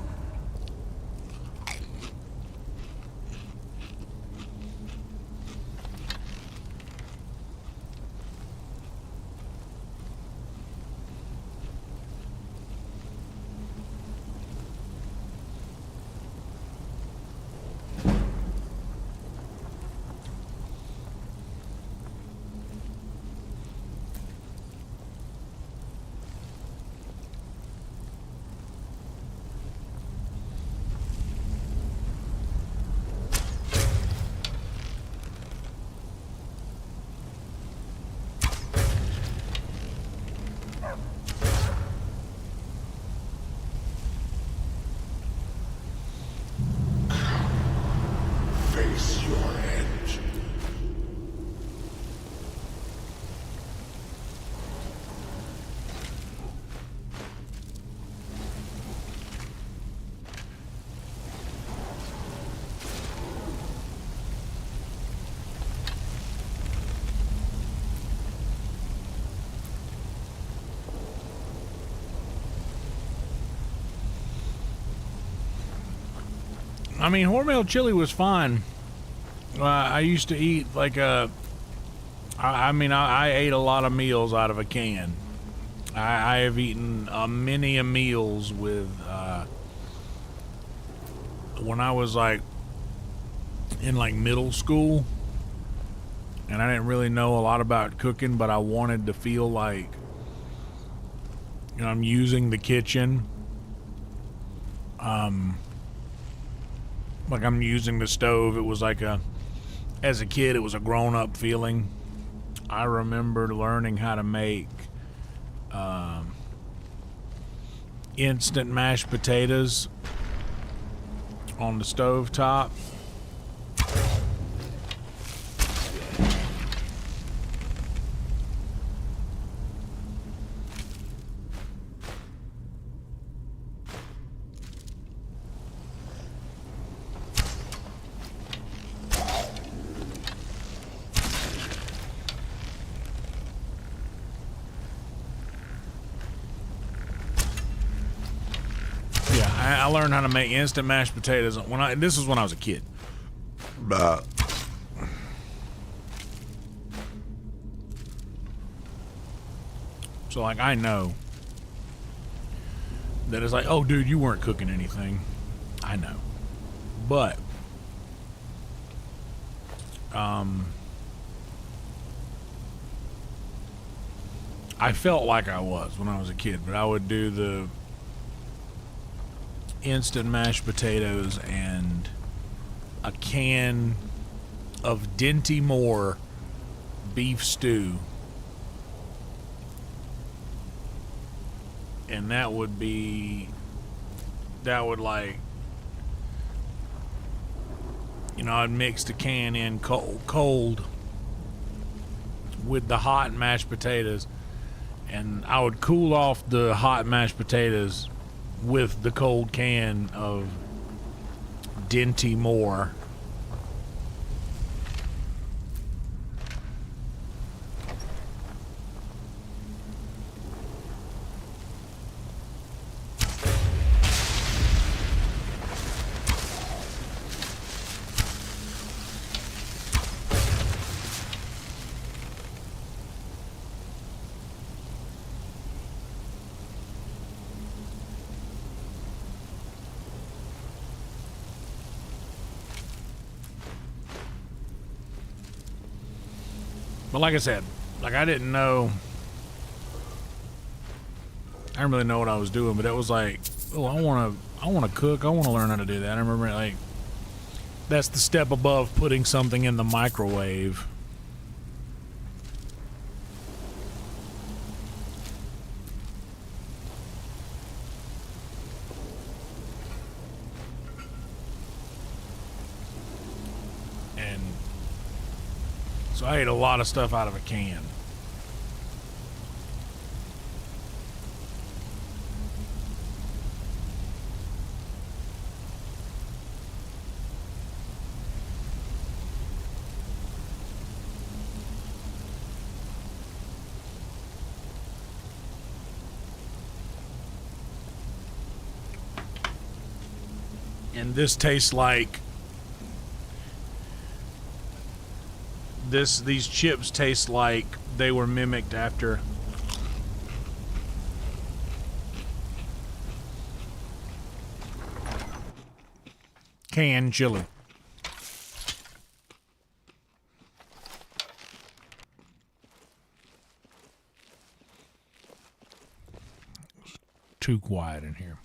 H: Face your end.
A: I mean, Hormel chili was fine. I used to eat like I ate a lot of meals out of a can. I have eaten many a meals with when I was like in like middle school, and I didn't really know a lot about cooking, but I wanted to feel like, you know, I'm using the kitchen. Like I'm using the stove. It was like as a kid, it was a grown-up feeling. I remember learning how to make instant mashed potatoes on the stove top. I learned how to make instant mashed potatoes this was when I was a kid. So like I know that it's like, oh dude, you weren't cooking anything. I know. But I felt like I was when I was a kid, but I would do the instant mashed potatoes and a can of Dinty Moore beef stew, and that would like, you know, I'd mix the can in cold with the hot mashed potatoes, and I would cool off the hot mashed potatoes with the cold can of Dinty Moore. But like I said, like I didn't know. I didn't really know what I was doing, but it was like, oh, I want to cook. I want to learn how to do that. I remember like that's the step above putting something in the microwave. And so I ate a lot of stuff out of a can. And this tastes like these chips taste like they were mimicked after canned chili. It's too quiet in here.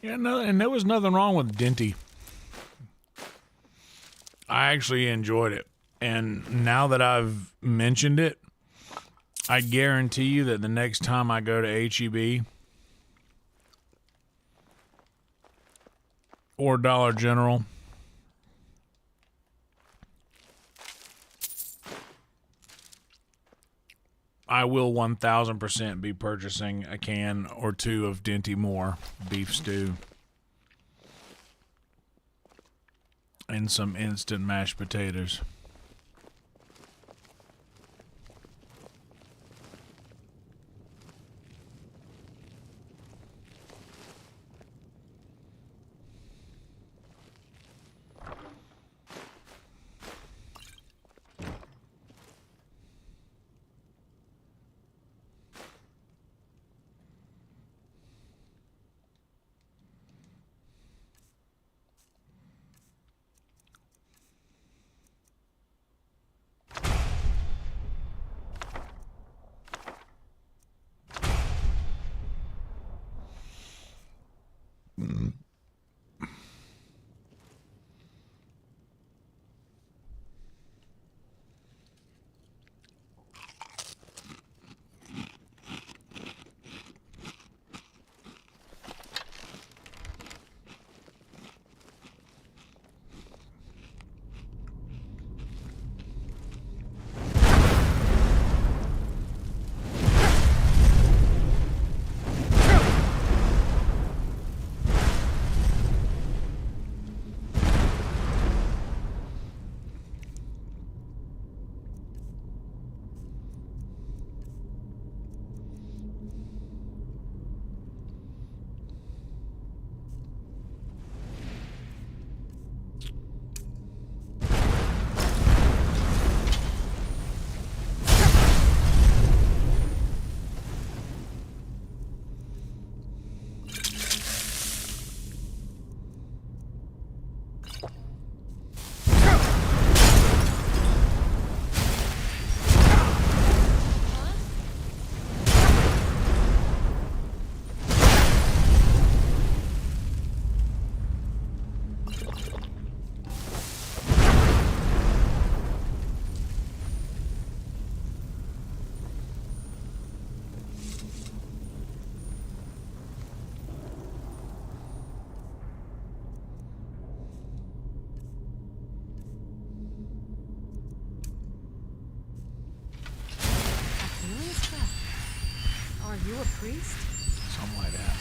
A: Yeah, no, and there was nothing wrong with Dinty. I actually enjoyed it. And now that I've mentioned it, I guarantee you that the next time I go to H-E-B or Dollar General, I will 1000% be purchasing a can or two of Dinty Moore beef stew and some instant mashed potatoes.
Q: you a priest?
A: Something like that.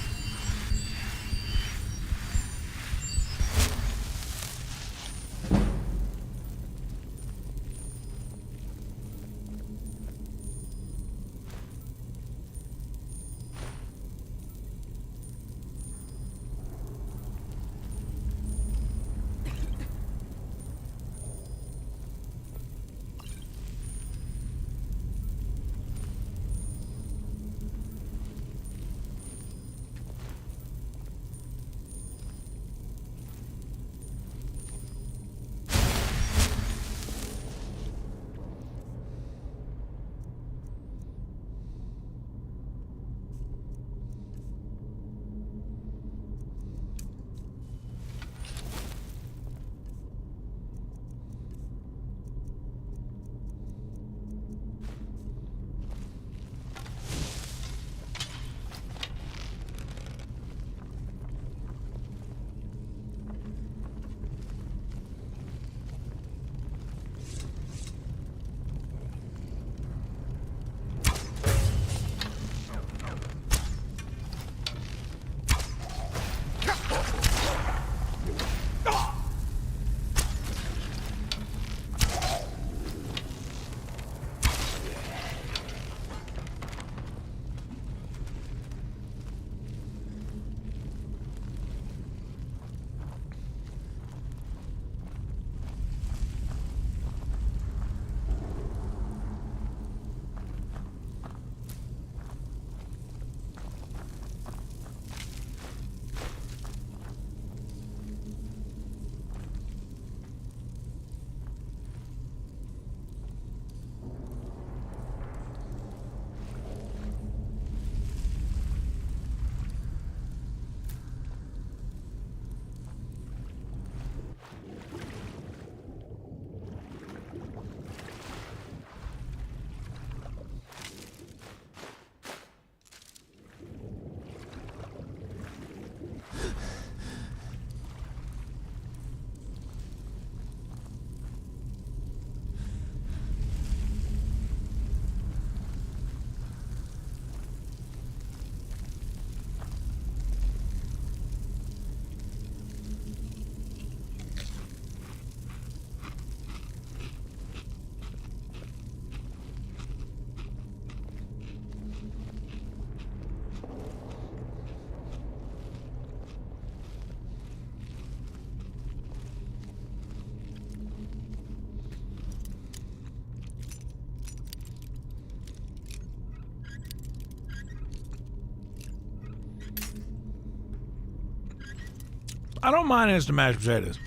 A: I don't mind instant mashed potatoes.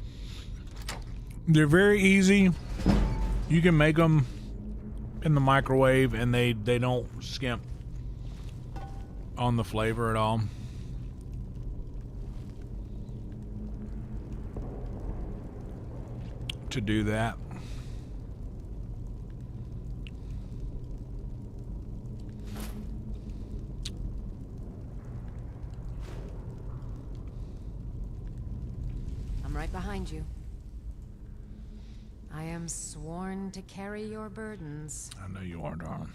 A: They're very easy. You can make them in the microwave and they don't skimp on the flavor at all. To do that.
Q: I'm right behind you. I am sworn to carry your burdens.
A: I know you are, darling.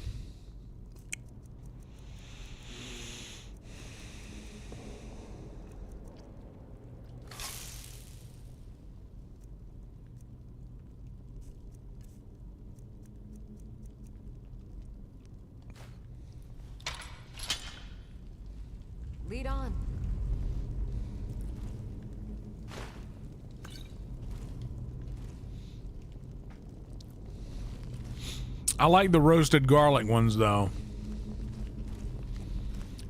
Q: Lead on.
A: I like the roasted garlic ones though.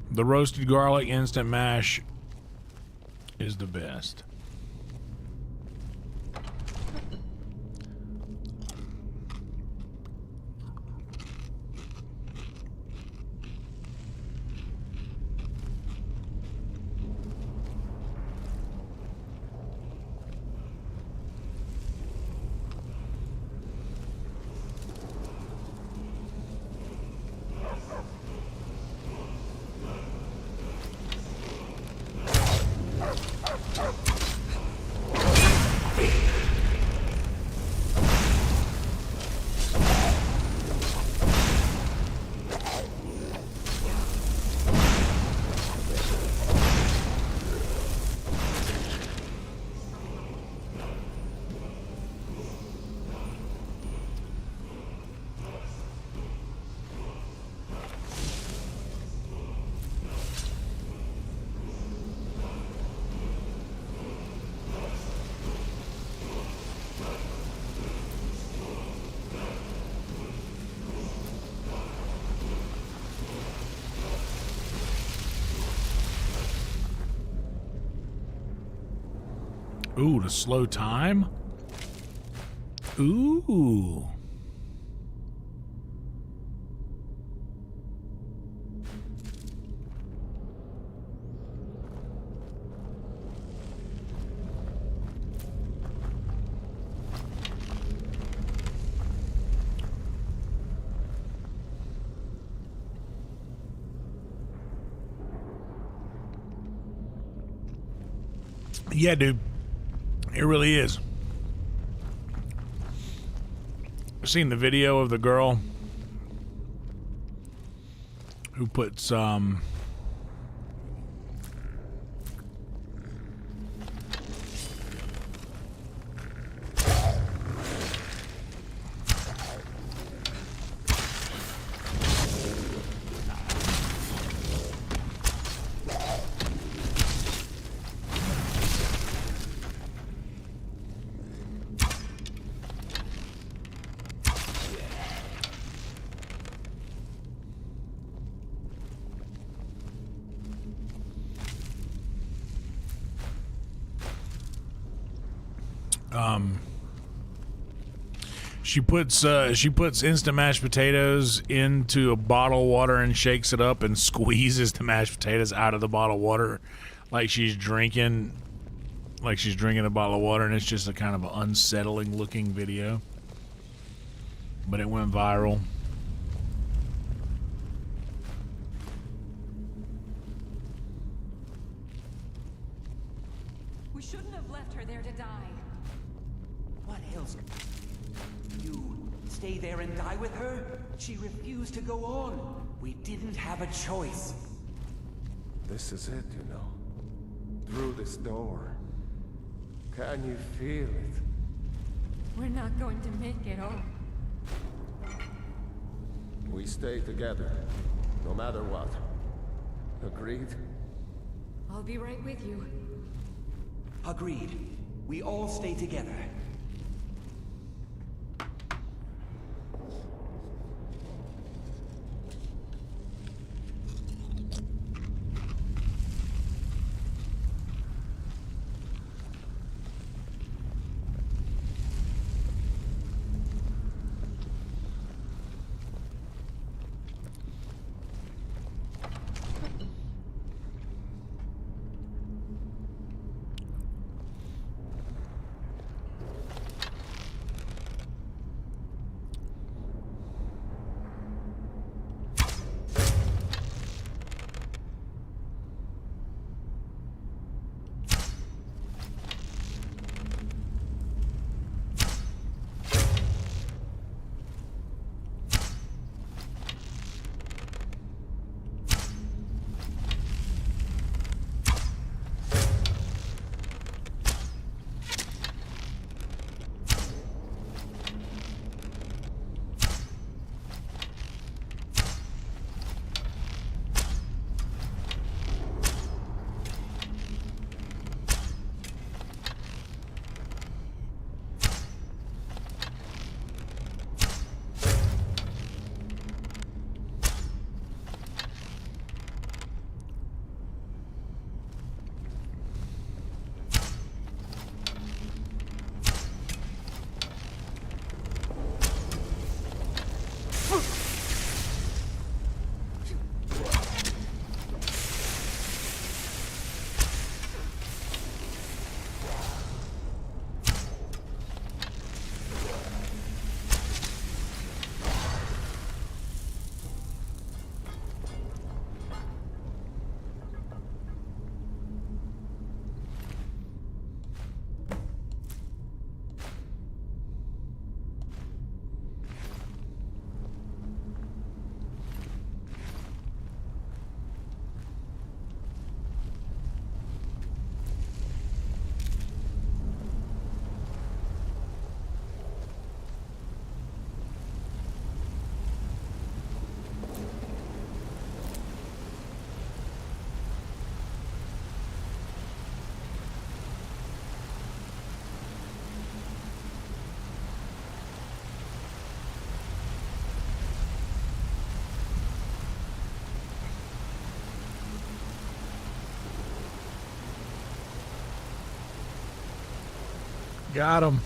A: The roasted garlic instant mash is the best. Ooh, to slow time? Ooh. Yeah, dude. It really is. I've seen the video of the girl who puts she puts instant mashed potatoes into a bottle of water and shakes it up and squeezes the mashed potatoes out of the bottle of water like she's drinking a bottle of water, and it's just a kind of unsettling looking video, but it went viral.
Q: We shouldn't have left her there to die.
J: What else? You stay there and die with her? She refused to go on. We didn't have a choice.
N: This is it, you know. Through this door. Can you feel it?
Q: We're not going to make it home.
N: We stay together, no matter what. Agreed?
Q: I'll be right with you.
J: Agreed. We all stay together.
A: Got him.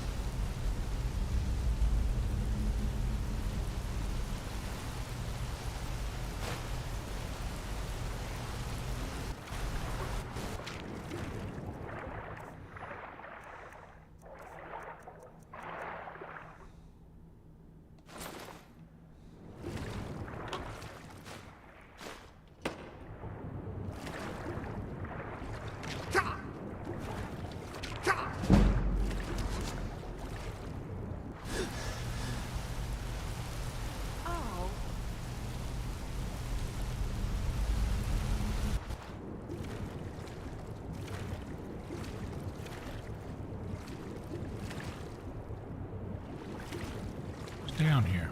A: Down here.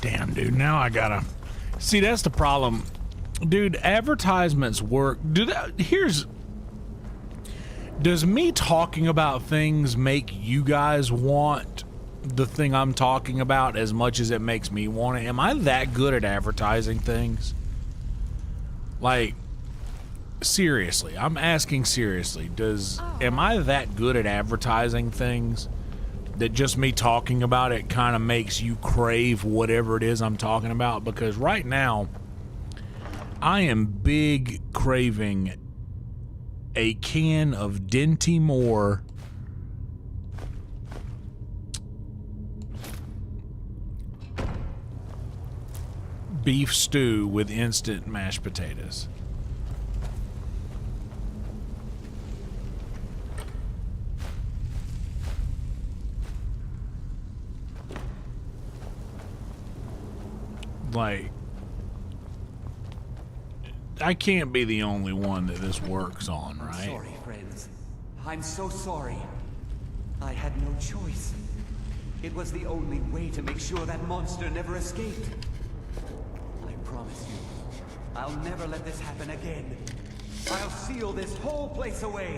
A: Damn, dude, now I gotta... See, that's the problem. Dude, advertisements work. Does me talking about things make you guys want the thing I'm talking about as much as it makes me want it? Am I that good at advertising things? Like, seriously, I'm asking seriously. Am I that good at advertising things that just me talking about it kind of makes you crave whatever it is I'm talking about? Because right now, I am big craving a can of Dinty Moore beef stew with instant mashed potatoes. Like, I can't be the only one that this works on, right?
J: Sorry, friends. I'm so sorry. I had no choice. It was the only way to make sure that monster never escaped. I promise you, I'll never let this happen again. I'll seal this whole place away.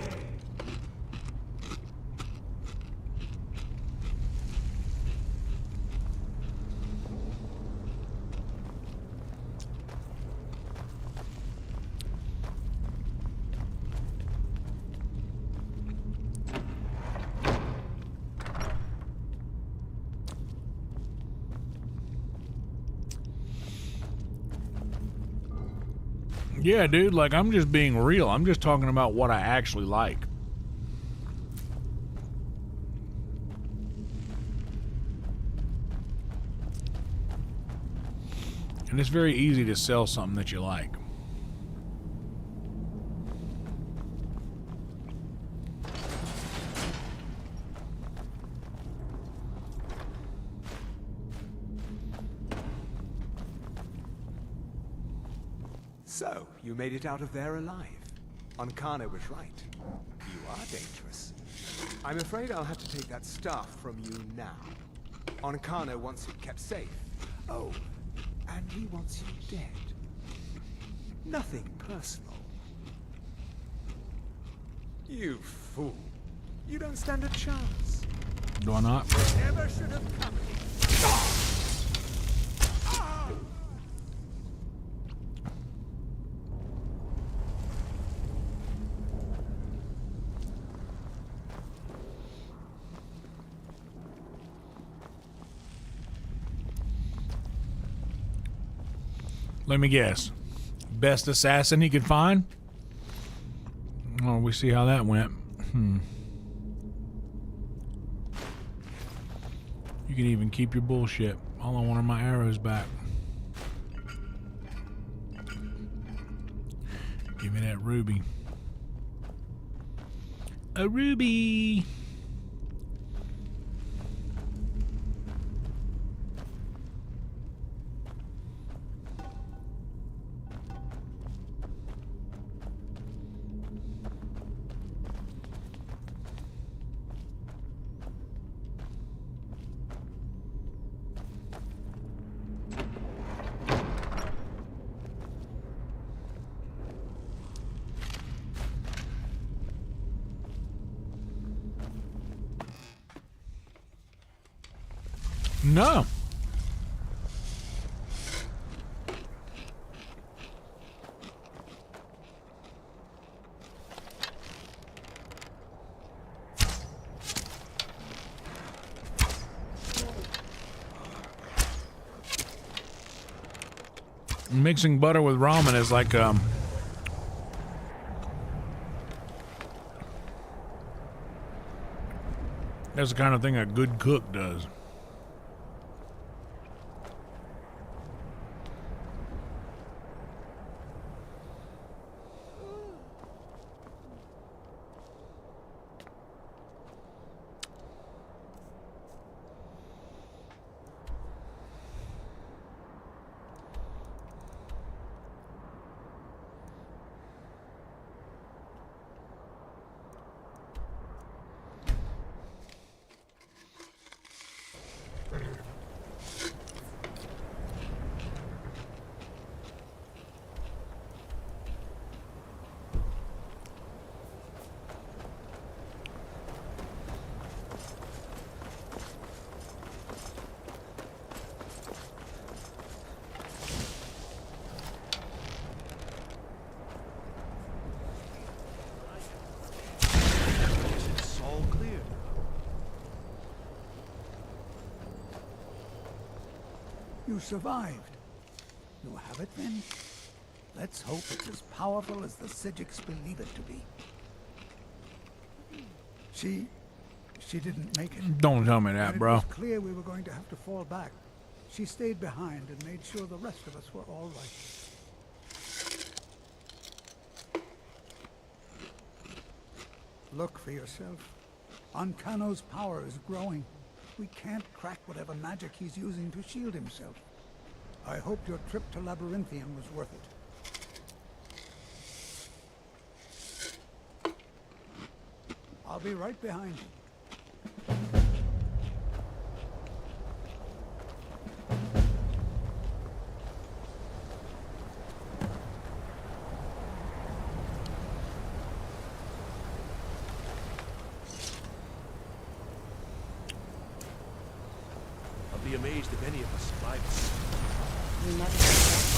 A: Yeah, dude, like, I'm just being real. I'm just talking about what I actually like. And it's very easy to sell something that you like.
L: So, you made it out of there alive. Ankana was right. You are dangerous. I'm afraid I'll have to take that stuff from you now. Ankana wants it kept safe. Oh, and he wants you dead. Nothing personal. You fool. You don't stand a chance.
A: Do I not?
L: Never should have come here.
A: Let me guess. Best assassin he could find? Oh, we see how that went. You can even keep your bullshit. All I want are my arrows back. Give me that ruby. A ruby! No. Mixing butter with ramen is like that's the kind of thing a good cook does.
G: You survived. You have it then? Let's hope it's as powerful as the Psijics believe it to be. She didn't make it.
A: Don't tell me that, bro.
G: It was clear we were going to have to fall back. She stayed behind and made sure the rest of us were all right. Look for yourself. Ancano's power is growing. We can't crack whatever magic he's using to shield himself. I hope your trip to Labyrinthian was worth it. I'll be right behind you.
E: I'll be amazed if any of us survive this.
B: We never forget.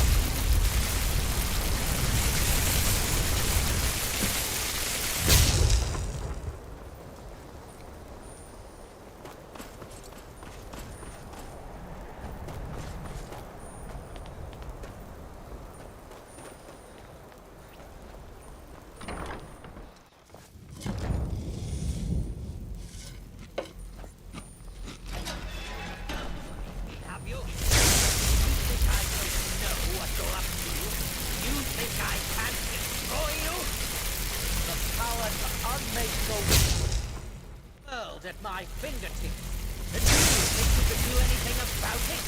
U: At my fingertips. And do you think you can do anything about it?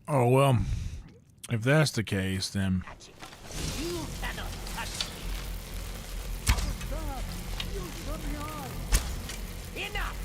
A: Oh, well, if that's the case, then...
U: You cannot touch me. Enough!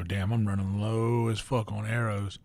A: Oh, damn, I'm running low as fuck on arrows.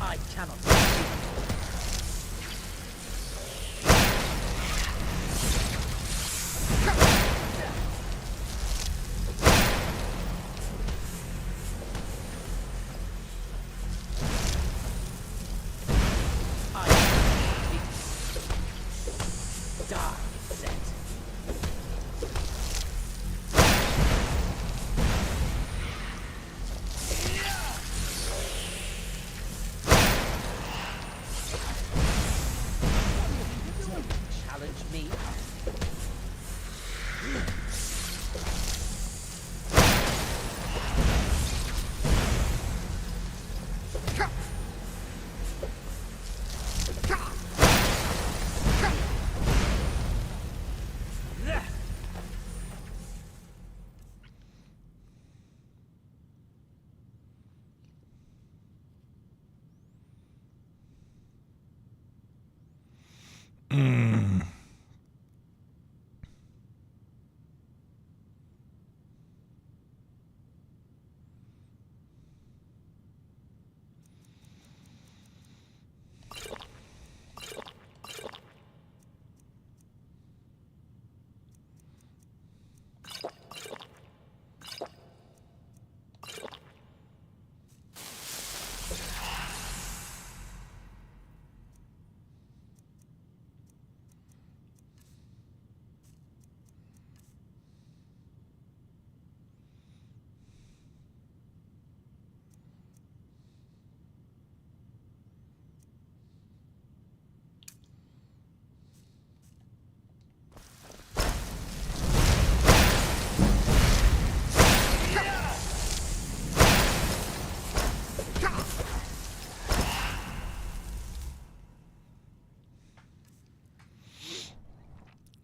U: I cannot.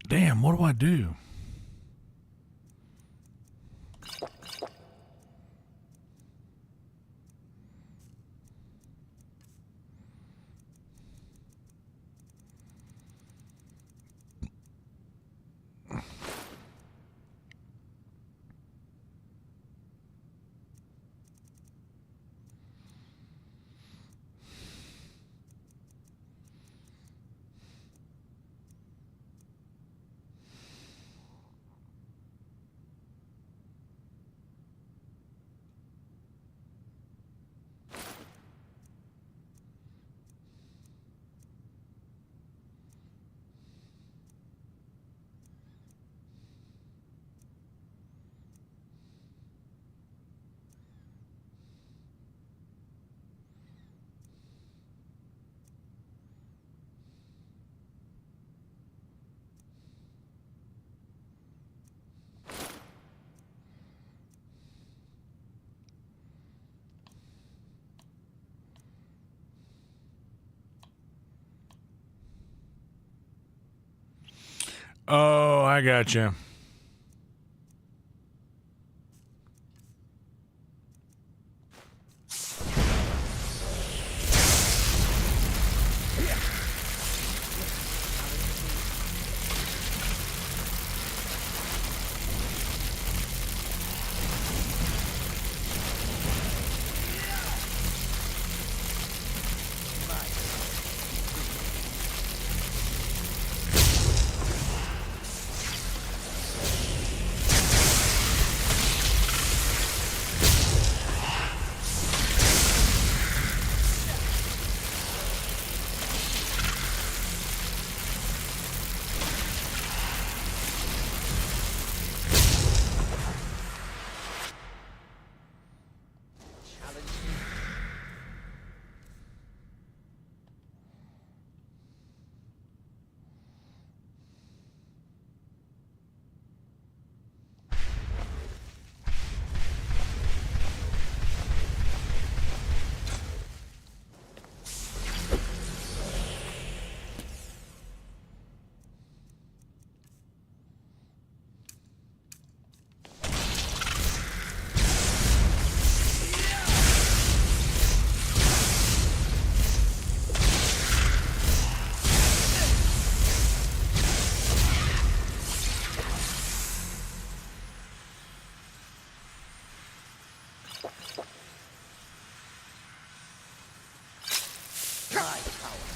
A: Damn, what do I do? Oh, I gotcha.
U: My power.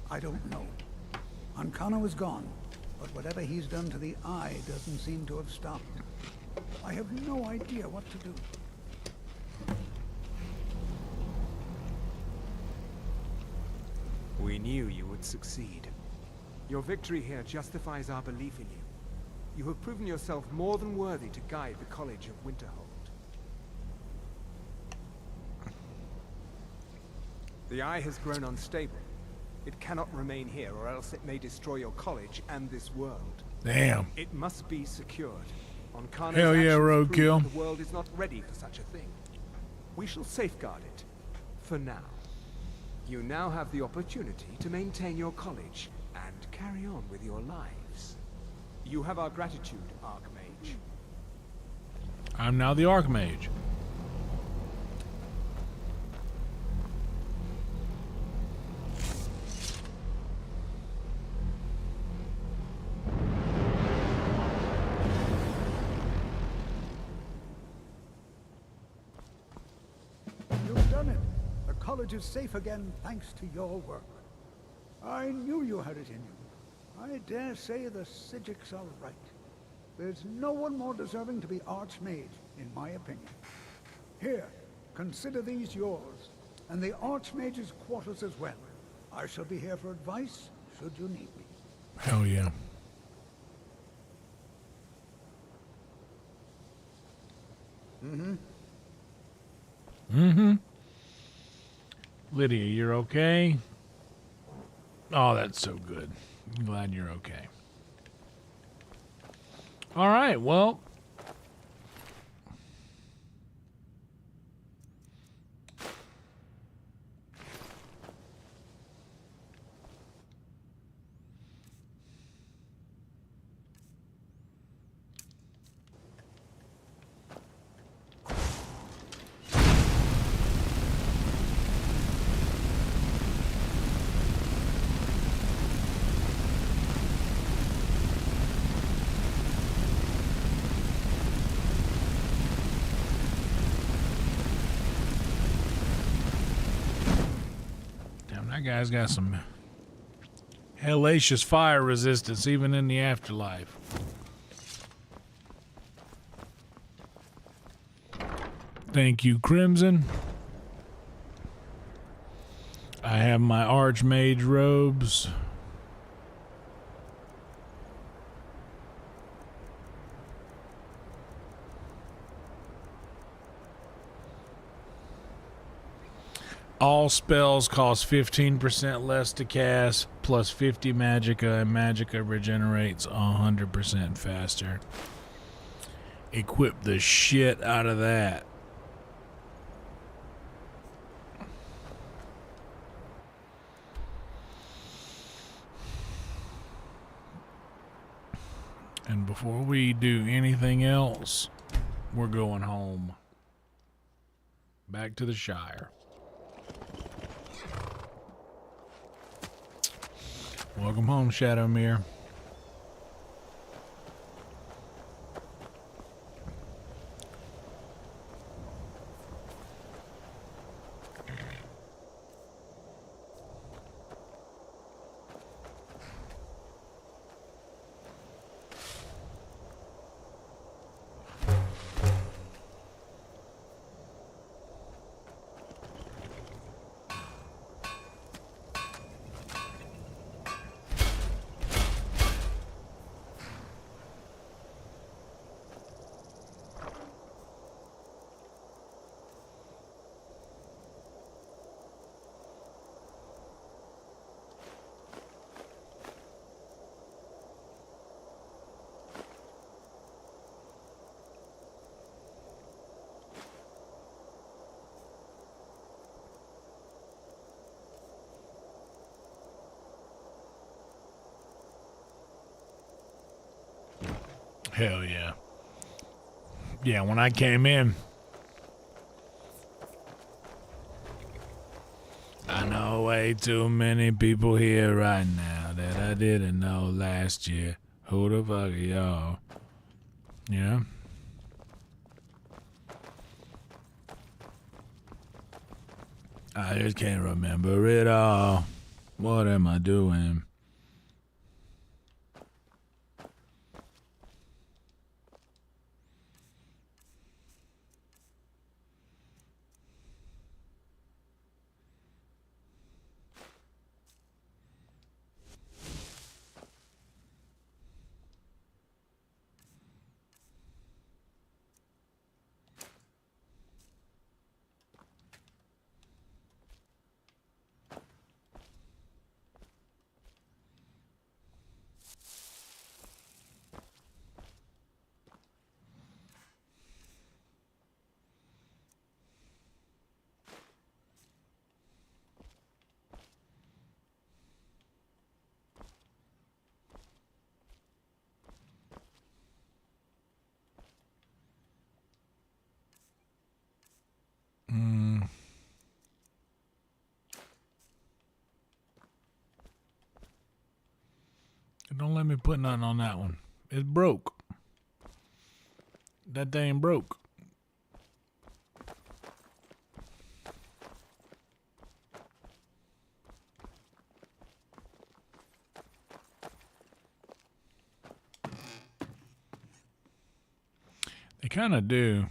G: I don't know. Ancana was gone, but whatever he's done to the Eye doesn't seem to have stopped. I have no idea what to do.
L: We knew you would succeed. Your victory here justifies our belief in you. You have proven yourself more than worthy to guide the College of Winterhold. The Eye has grown unstable. It cannot remain here, or else it may destroy your college and this world.
A: Damn.
L: It must be secured. Ancana's
A: Hell yeah,
L: actions prove
A: roadkill.
L: that the world is not ready for such a thing. We shall safeguard it. For now. You now have the opportunity to maintain your college and carry on with your lives. You have our gratitude, Archmage.
A: I'm now the Archmage.
G: You've done it. The college is safe again thanks to your work. I knew you had it in you. I dare say the Psijics are right. There's no one more deserving to be Archmage, in my opinion. Here, consider these yours. and the Archmage's quarters as well. I shall be here for advice, should you need me.
A: Hell yeah. Lydia, you're okay? Oh, that's so good. I'm glad you're okay. All right, well. That guy's got some hellacious fire resistance even in the afterlife. Thank you, Crimson. I have my Archmage robes. All spells cost 15% less to cast, plus 50 magicka, and magicka regenerates 100% faster. Equip the shit out of that. And before we do anything else, we're going home. Back to the Shire. Welcome home, Shadowmere. Hell yeah. Yeah, when I came in, I know way too many people here right now that I didn't know last year. Who the fuck are y'all? Yeah? I just can't remember it all. What am I doing? Don't let me put nothing on that one. It's broke. That thing broke. They kind of do.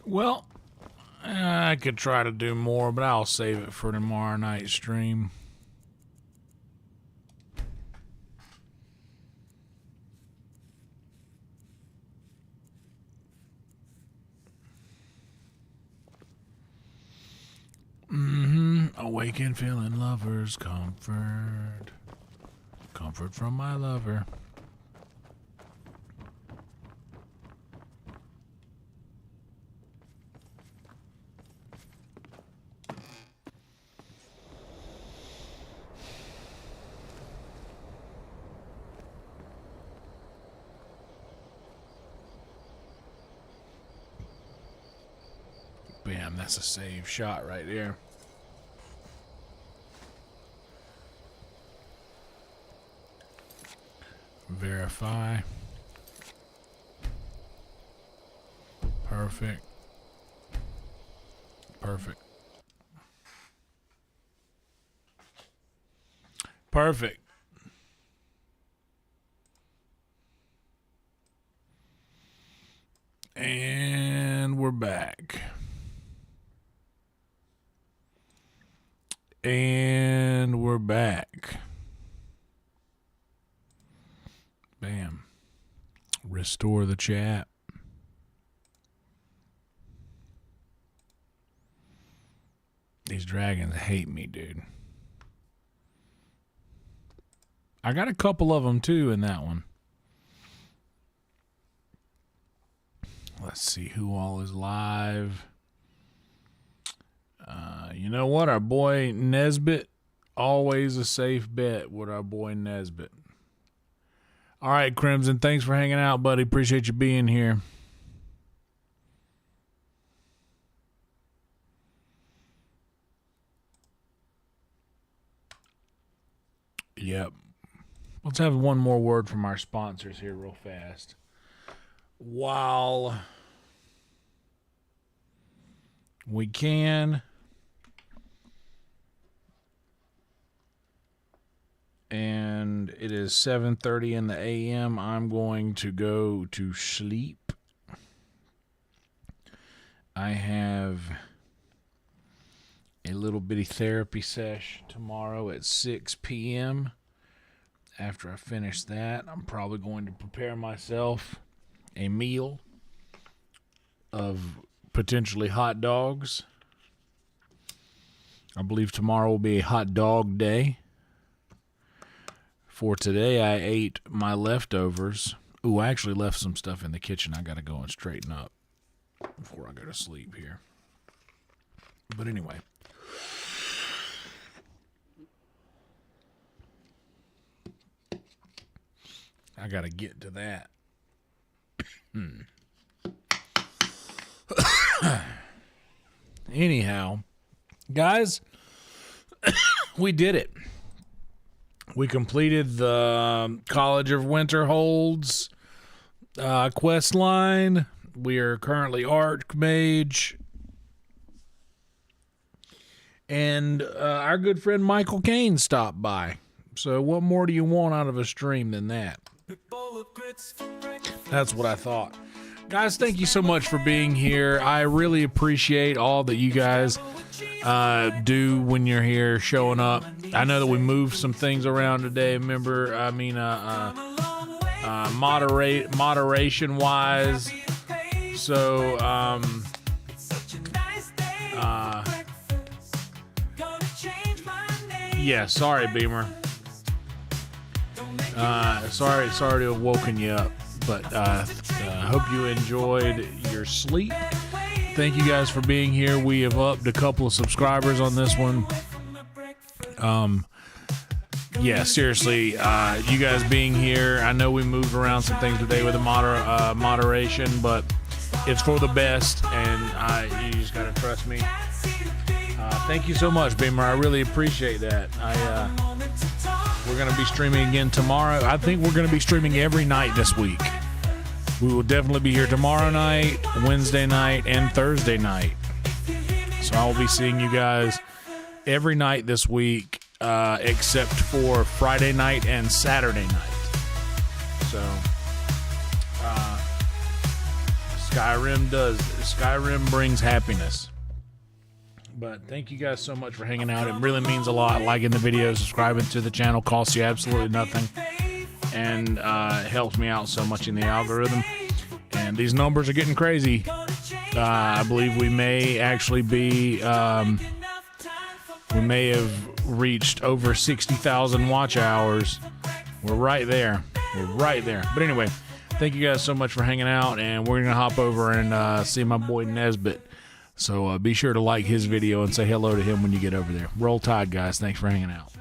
A: Well, I could try to do more, but I'll save it for tomorrow night's stream. Awaken feeling lovers comfort. Comfort from my lover. Bam, that's a save shot right there. Verify. Perfect. Perfect. Perfect. And we're back. And we're back. Bam. Restore the chat. These dragons hate me, dude. I got a couple of them, too, in that one. Let's see who all is live. You know what? Our boy Nesbit. Always a safe bet with our boy Nesbit. All right, Crimson. Thanks for hanging out, buddy. Appreciate you being here. Yep. Let's have one more word from our sponsors here real fast. While we can, and it is 7:30 in the a.m., I'm going to go to sleep. I have a little bitty therapy sesh tomorrow at 6 p.m. After I finish that, I'm probably going to prepare myself a meal of potentially hot dogs. I believe tomorrow will be a hot dog day. For today, I ate my leftovers. Ooh, I actually left some stuff in the kitchen. I got to go and straighten up before I go to sleep here. But anyway. I got to get to that. Anyhow, guys, we did it. We completed the College of Winterhold's quest line. We are currently Archmage. And our good friend Michael Caine stopped by. So what more do you want out of a stream than that? That's what I thought. Guys, thank you so much for being here. I really appreciate all that you guys do when you're here showing up. I know that we moved some things around today. Moderation wise. So, yeah, sorry, Beamer. Sorry to have woken you up, but hope you enjoyed your sleep. Thank you guys for being here. We have upped a couple of subscribers on this one. Yeah, seriously, you guys being here. I know we moved around some things today with the moderation, but it's for the best, and you just gotta trust me. Thank you so much, Beamer. I really appreciate that. We're going to be streaming again tomorrow. I think we're going to be streaming every night this week. We will definitely be here tomorrow night, Wednesday night, and Thursday night. So I will be seeing you guys every night this week, except for Friday night and Saturday night. So Skyrim does. Skyrim brings happiness. But thank you guys so much for hanging out. It really means a lot. Liking the video, subscribing to the channel costs you absolutely nothing, and it helps me out so much in the algorithm. And these numbers are getting crazy. I believe we may actually be, we may have reached over 60,000 watch hours. We're right there. We're right there. But anyway, thank you guys so much for hanging out, and we're going to hop over and see my boy Nesbit. So be sure to like his video and say hello to him when you get over there. Roll Tide, guys. Thanks for hanging out.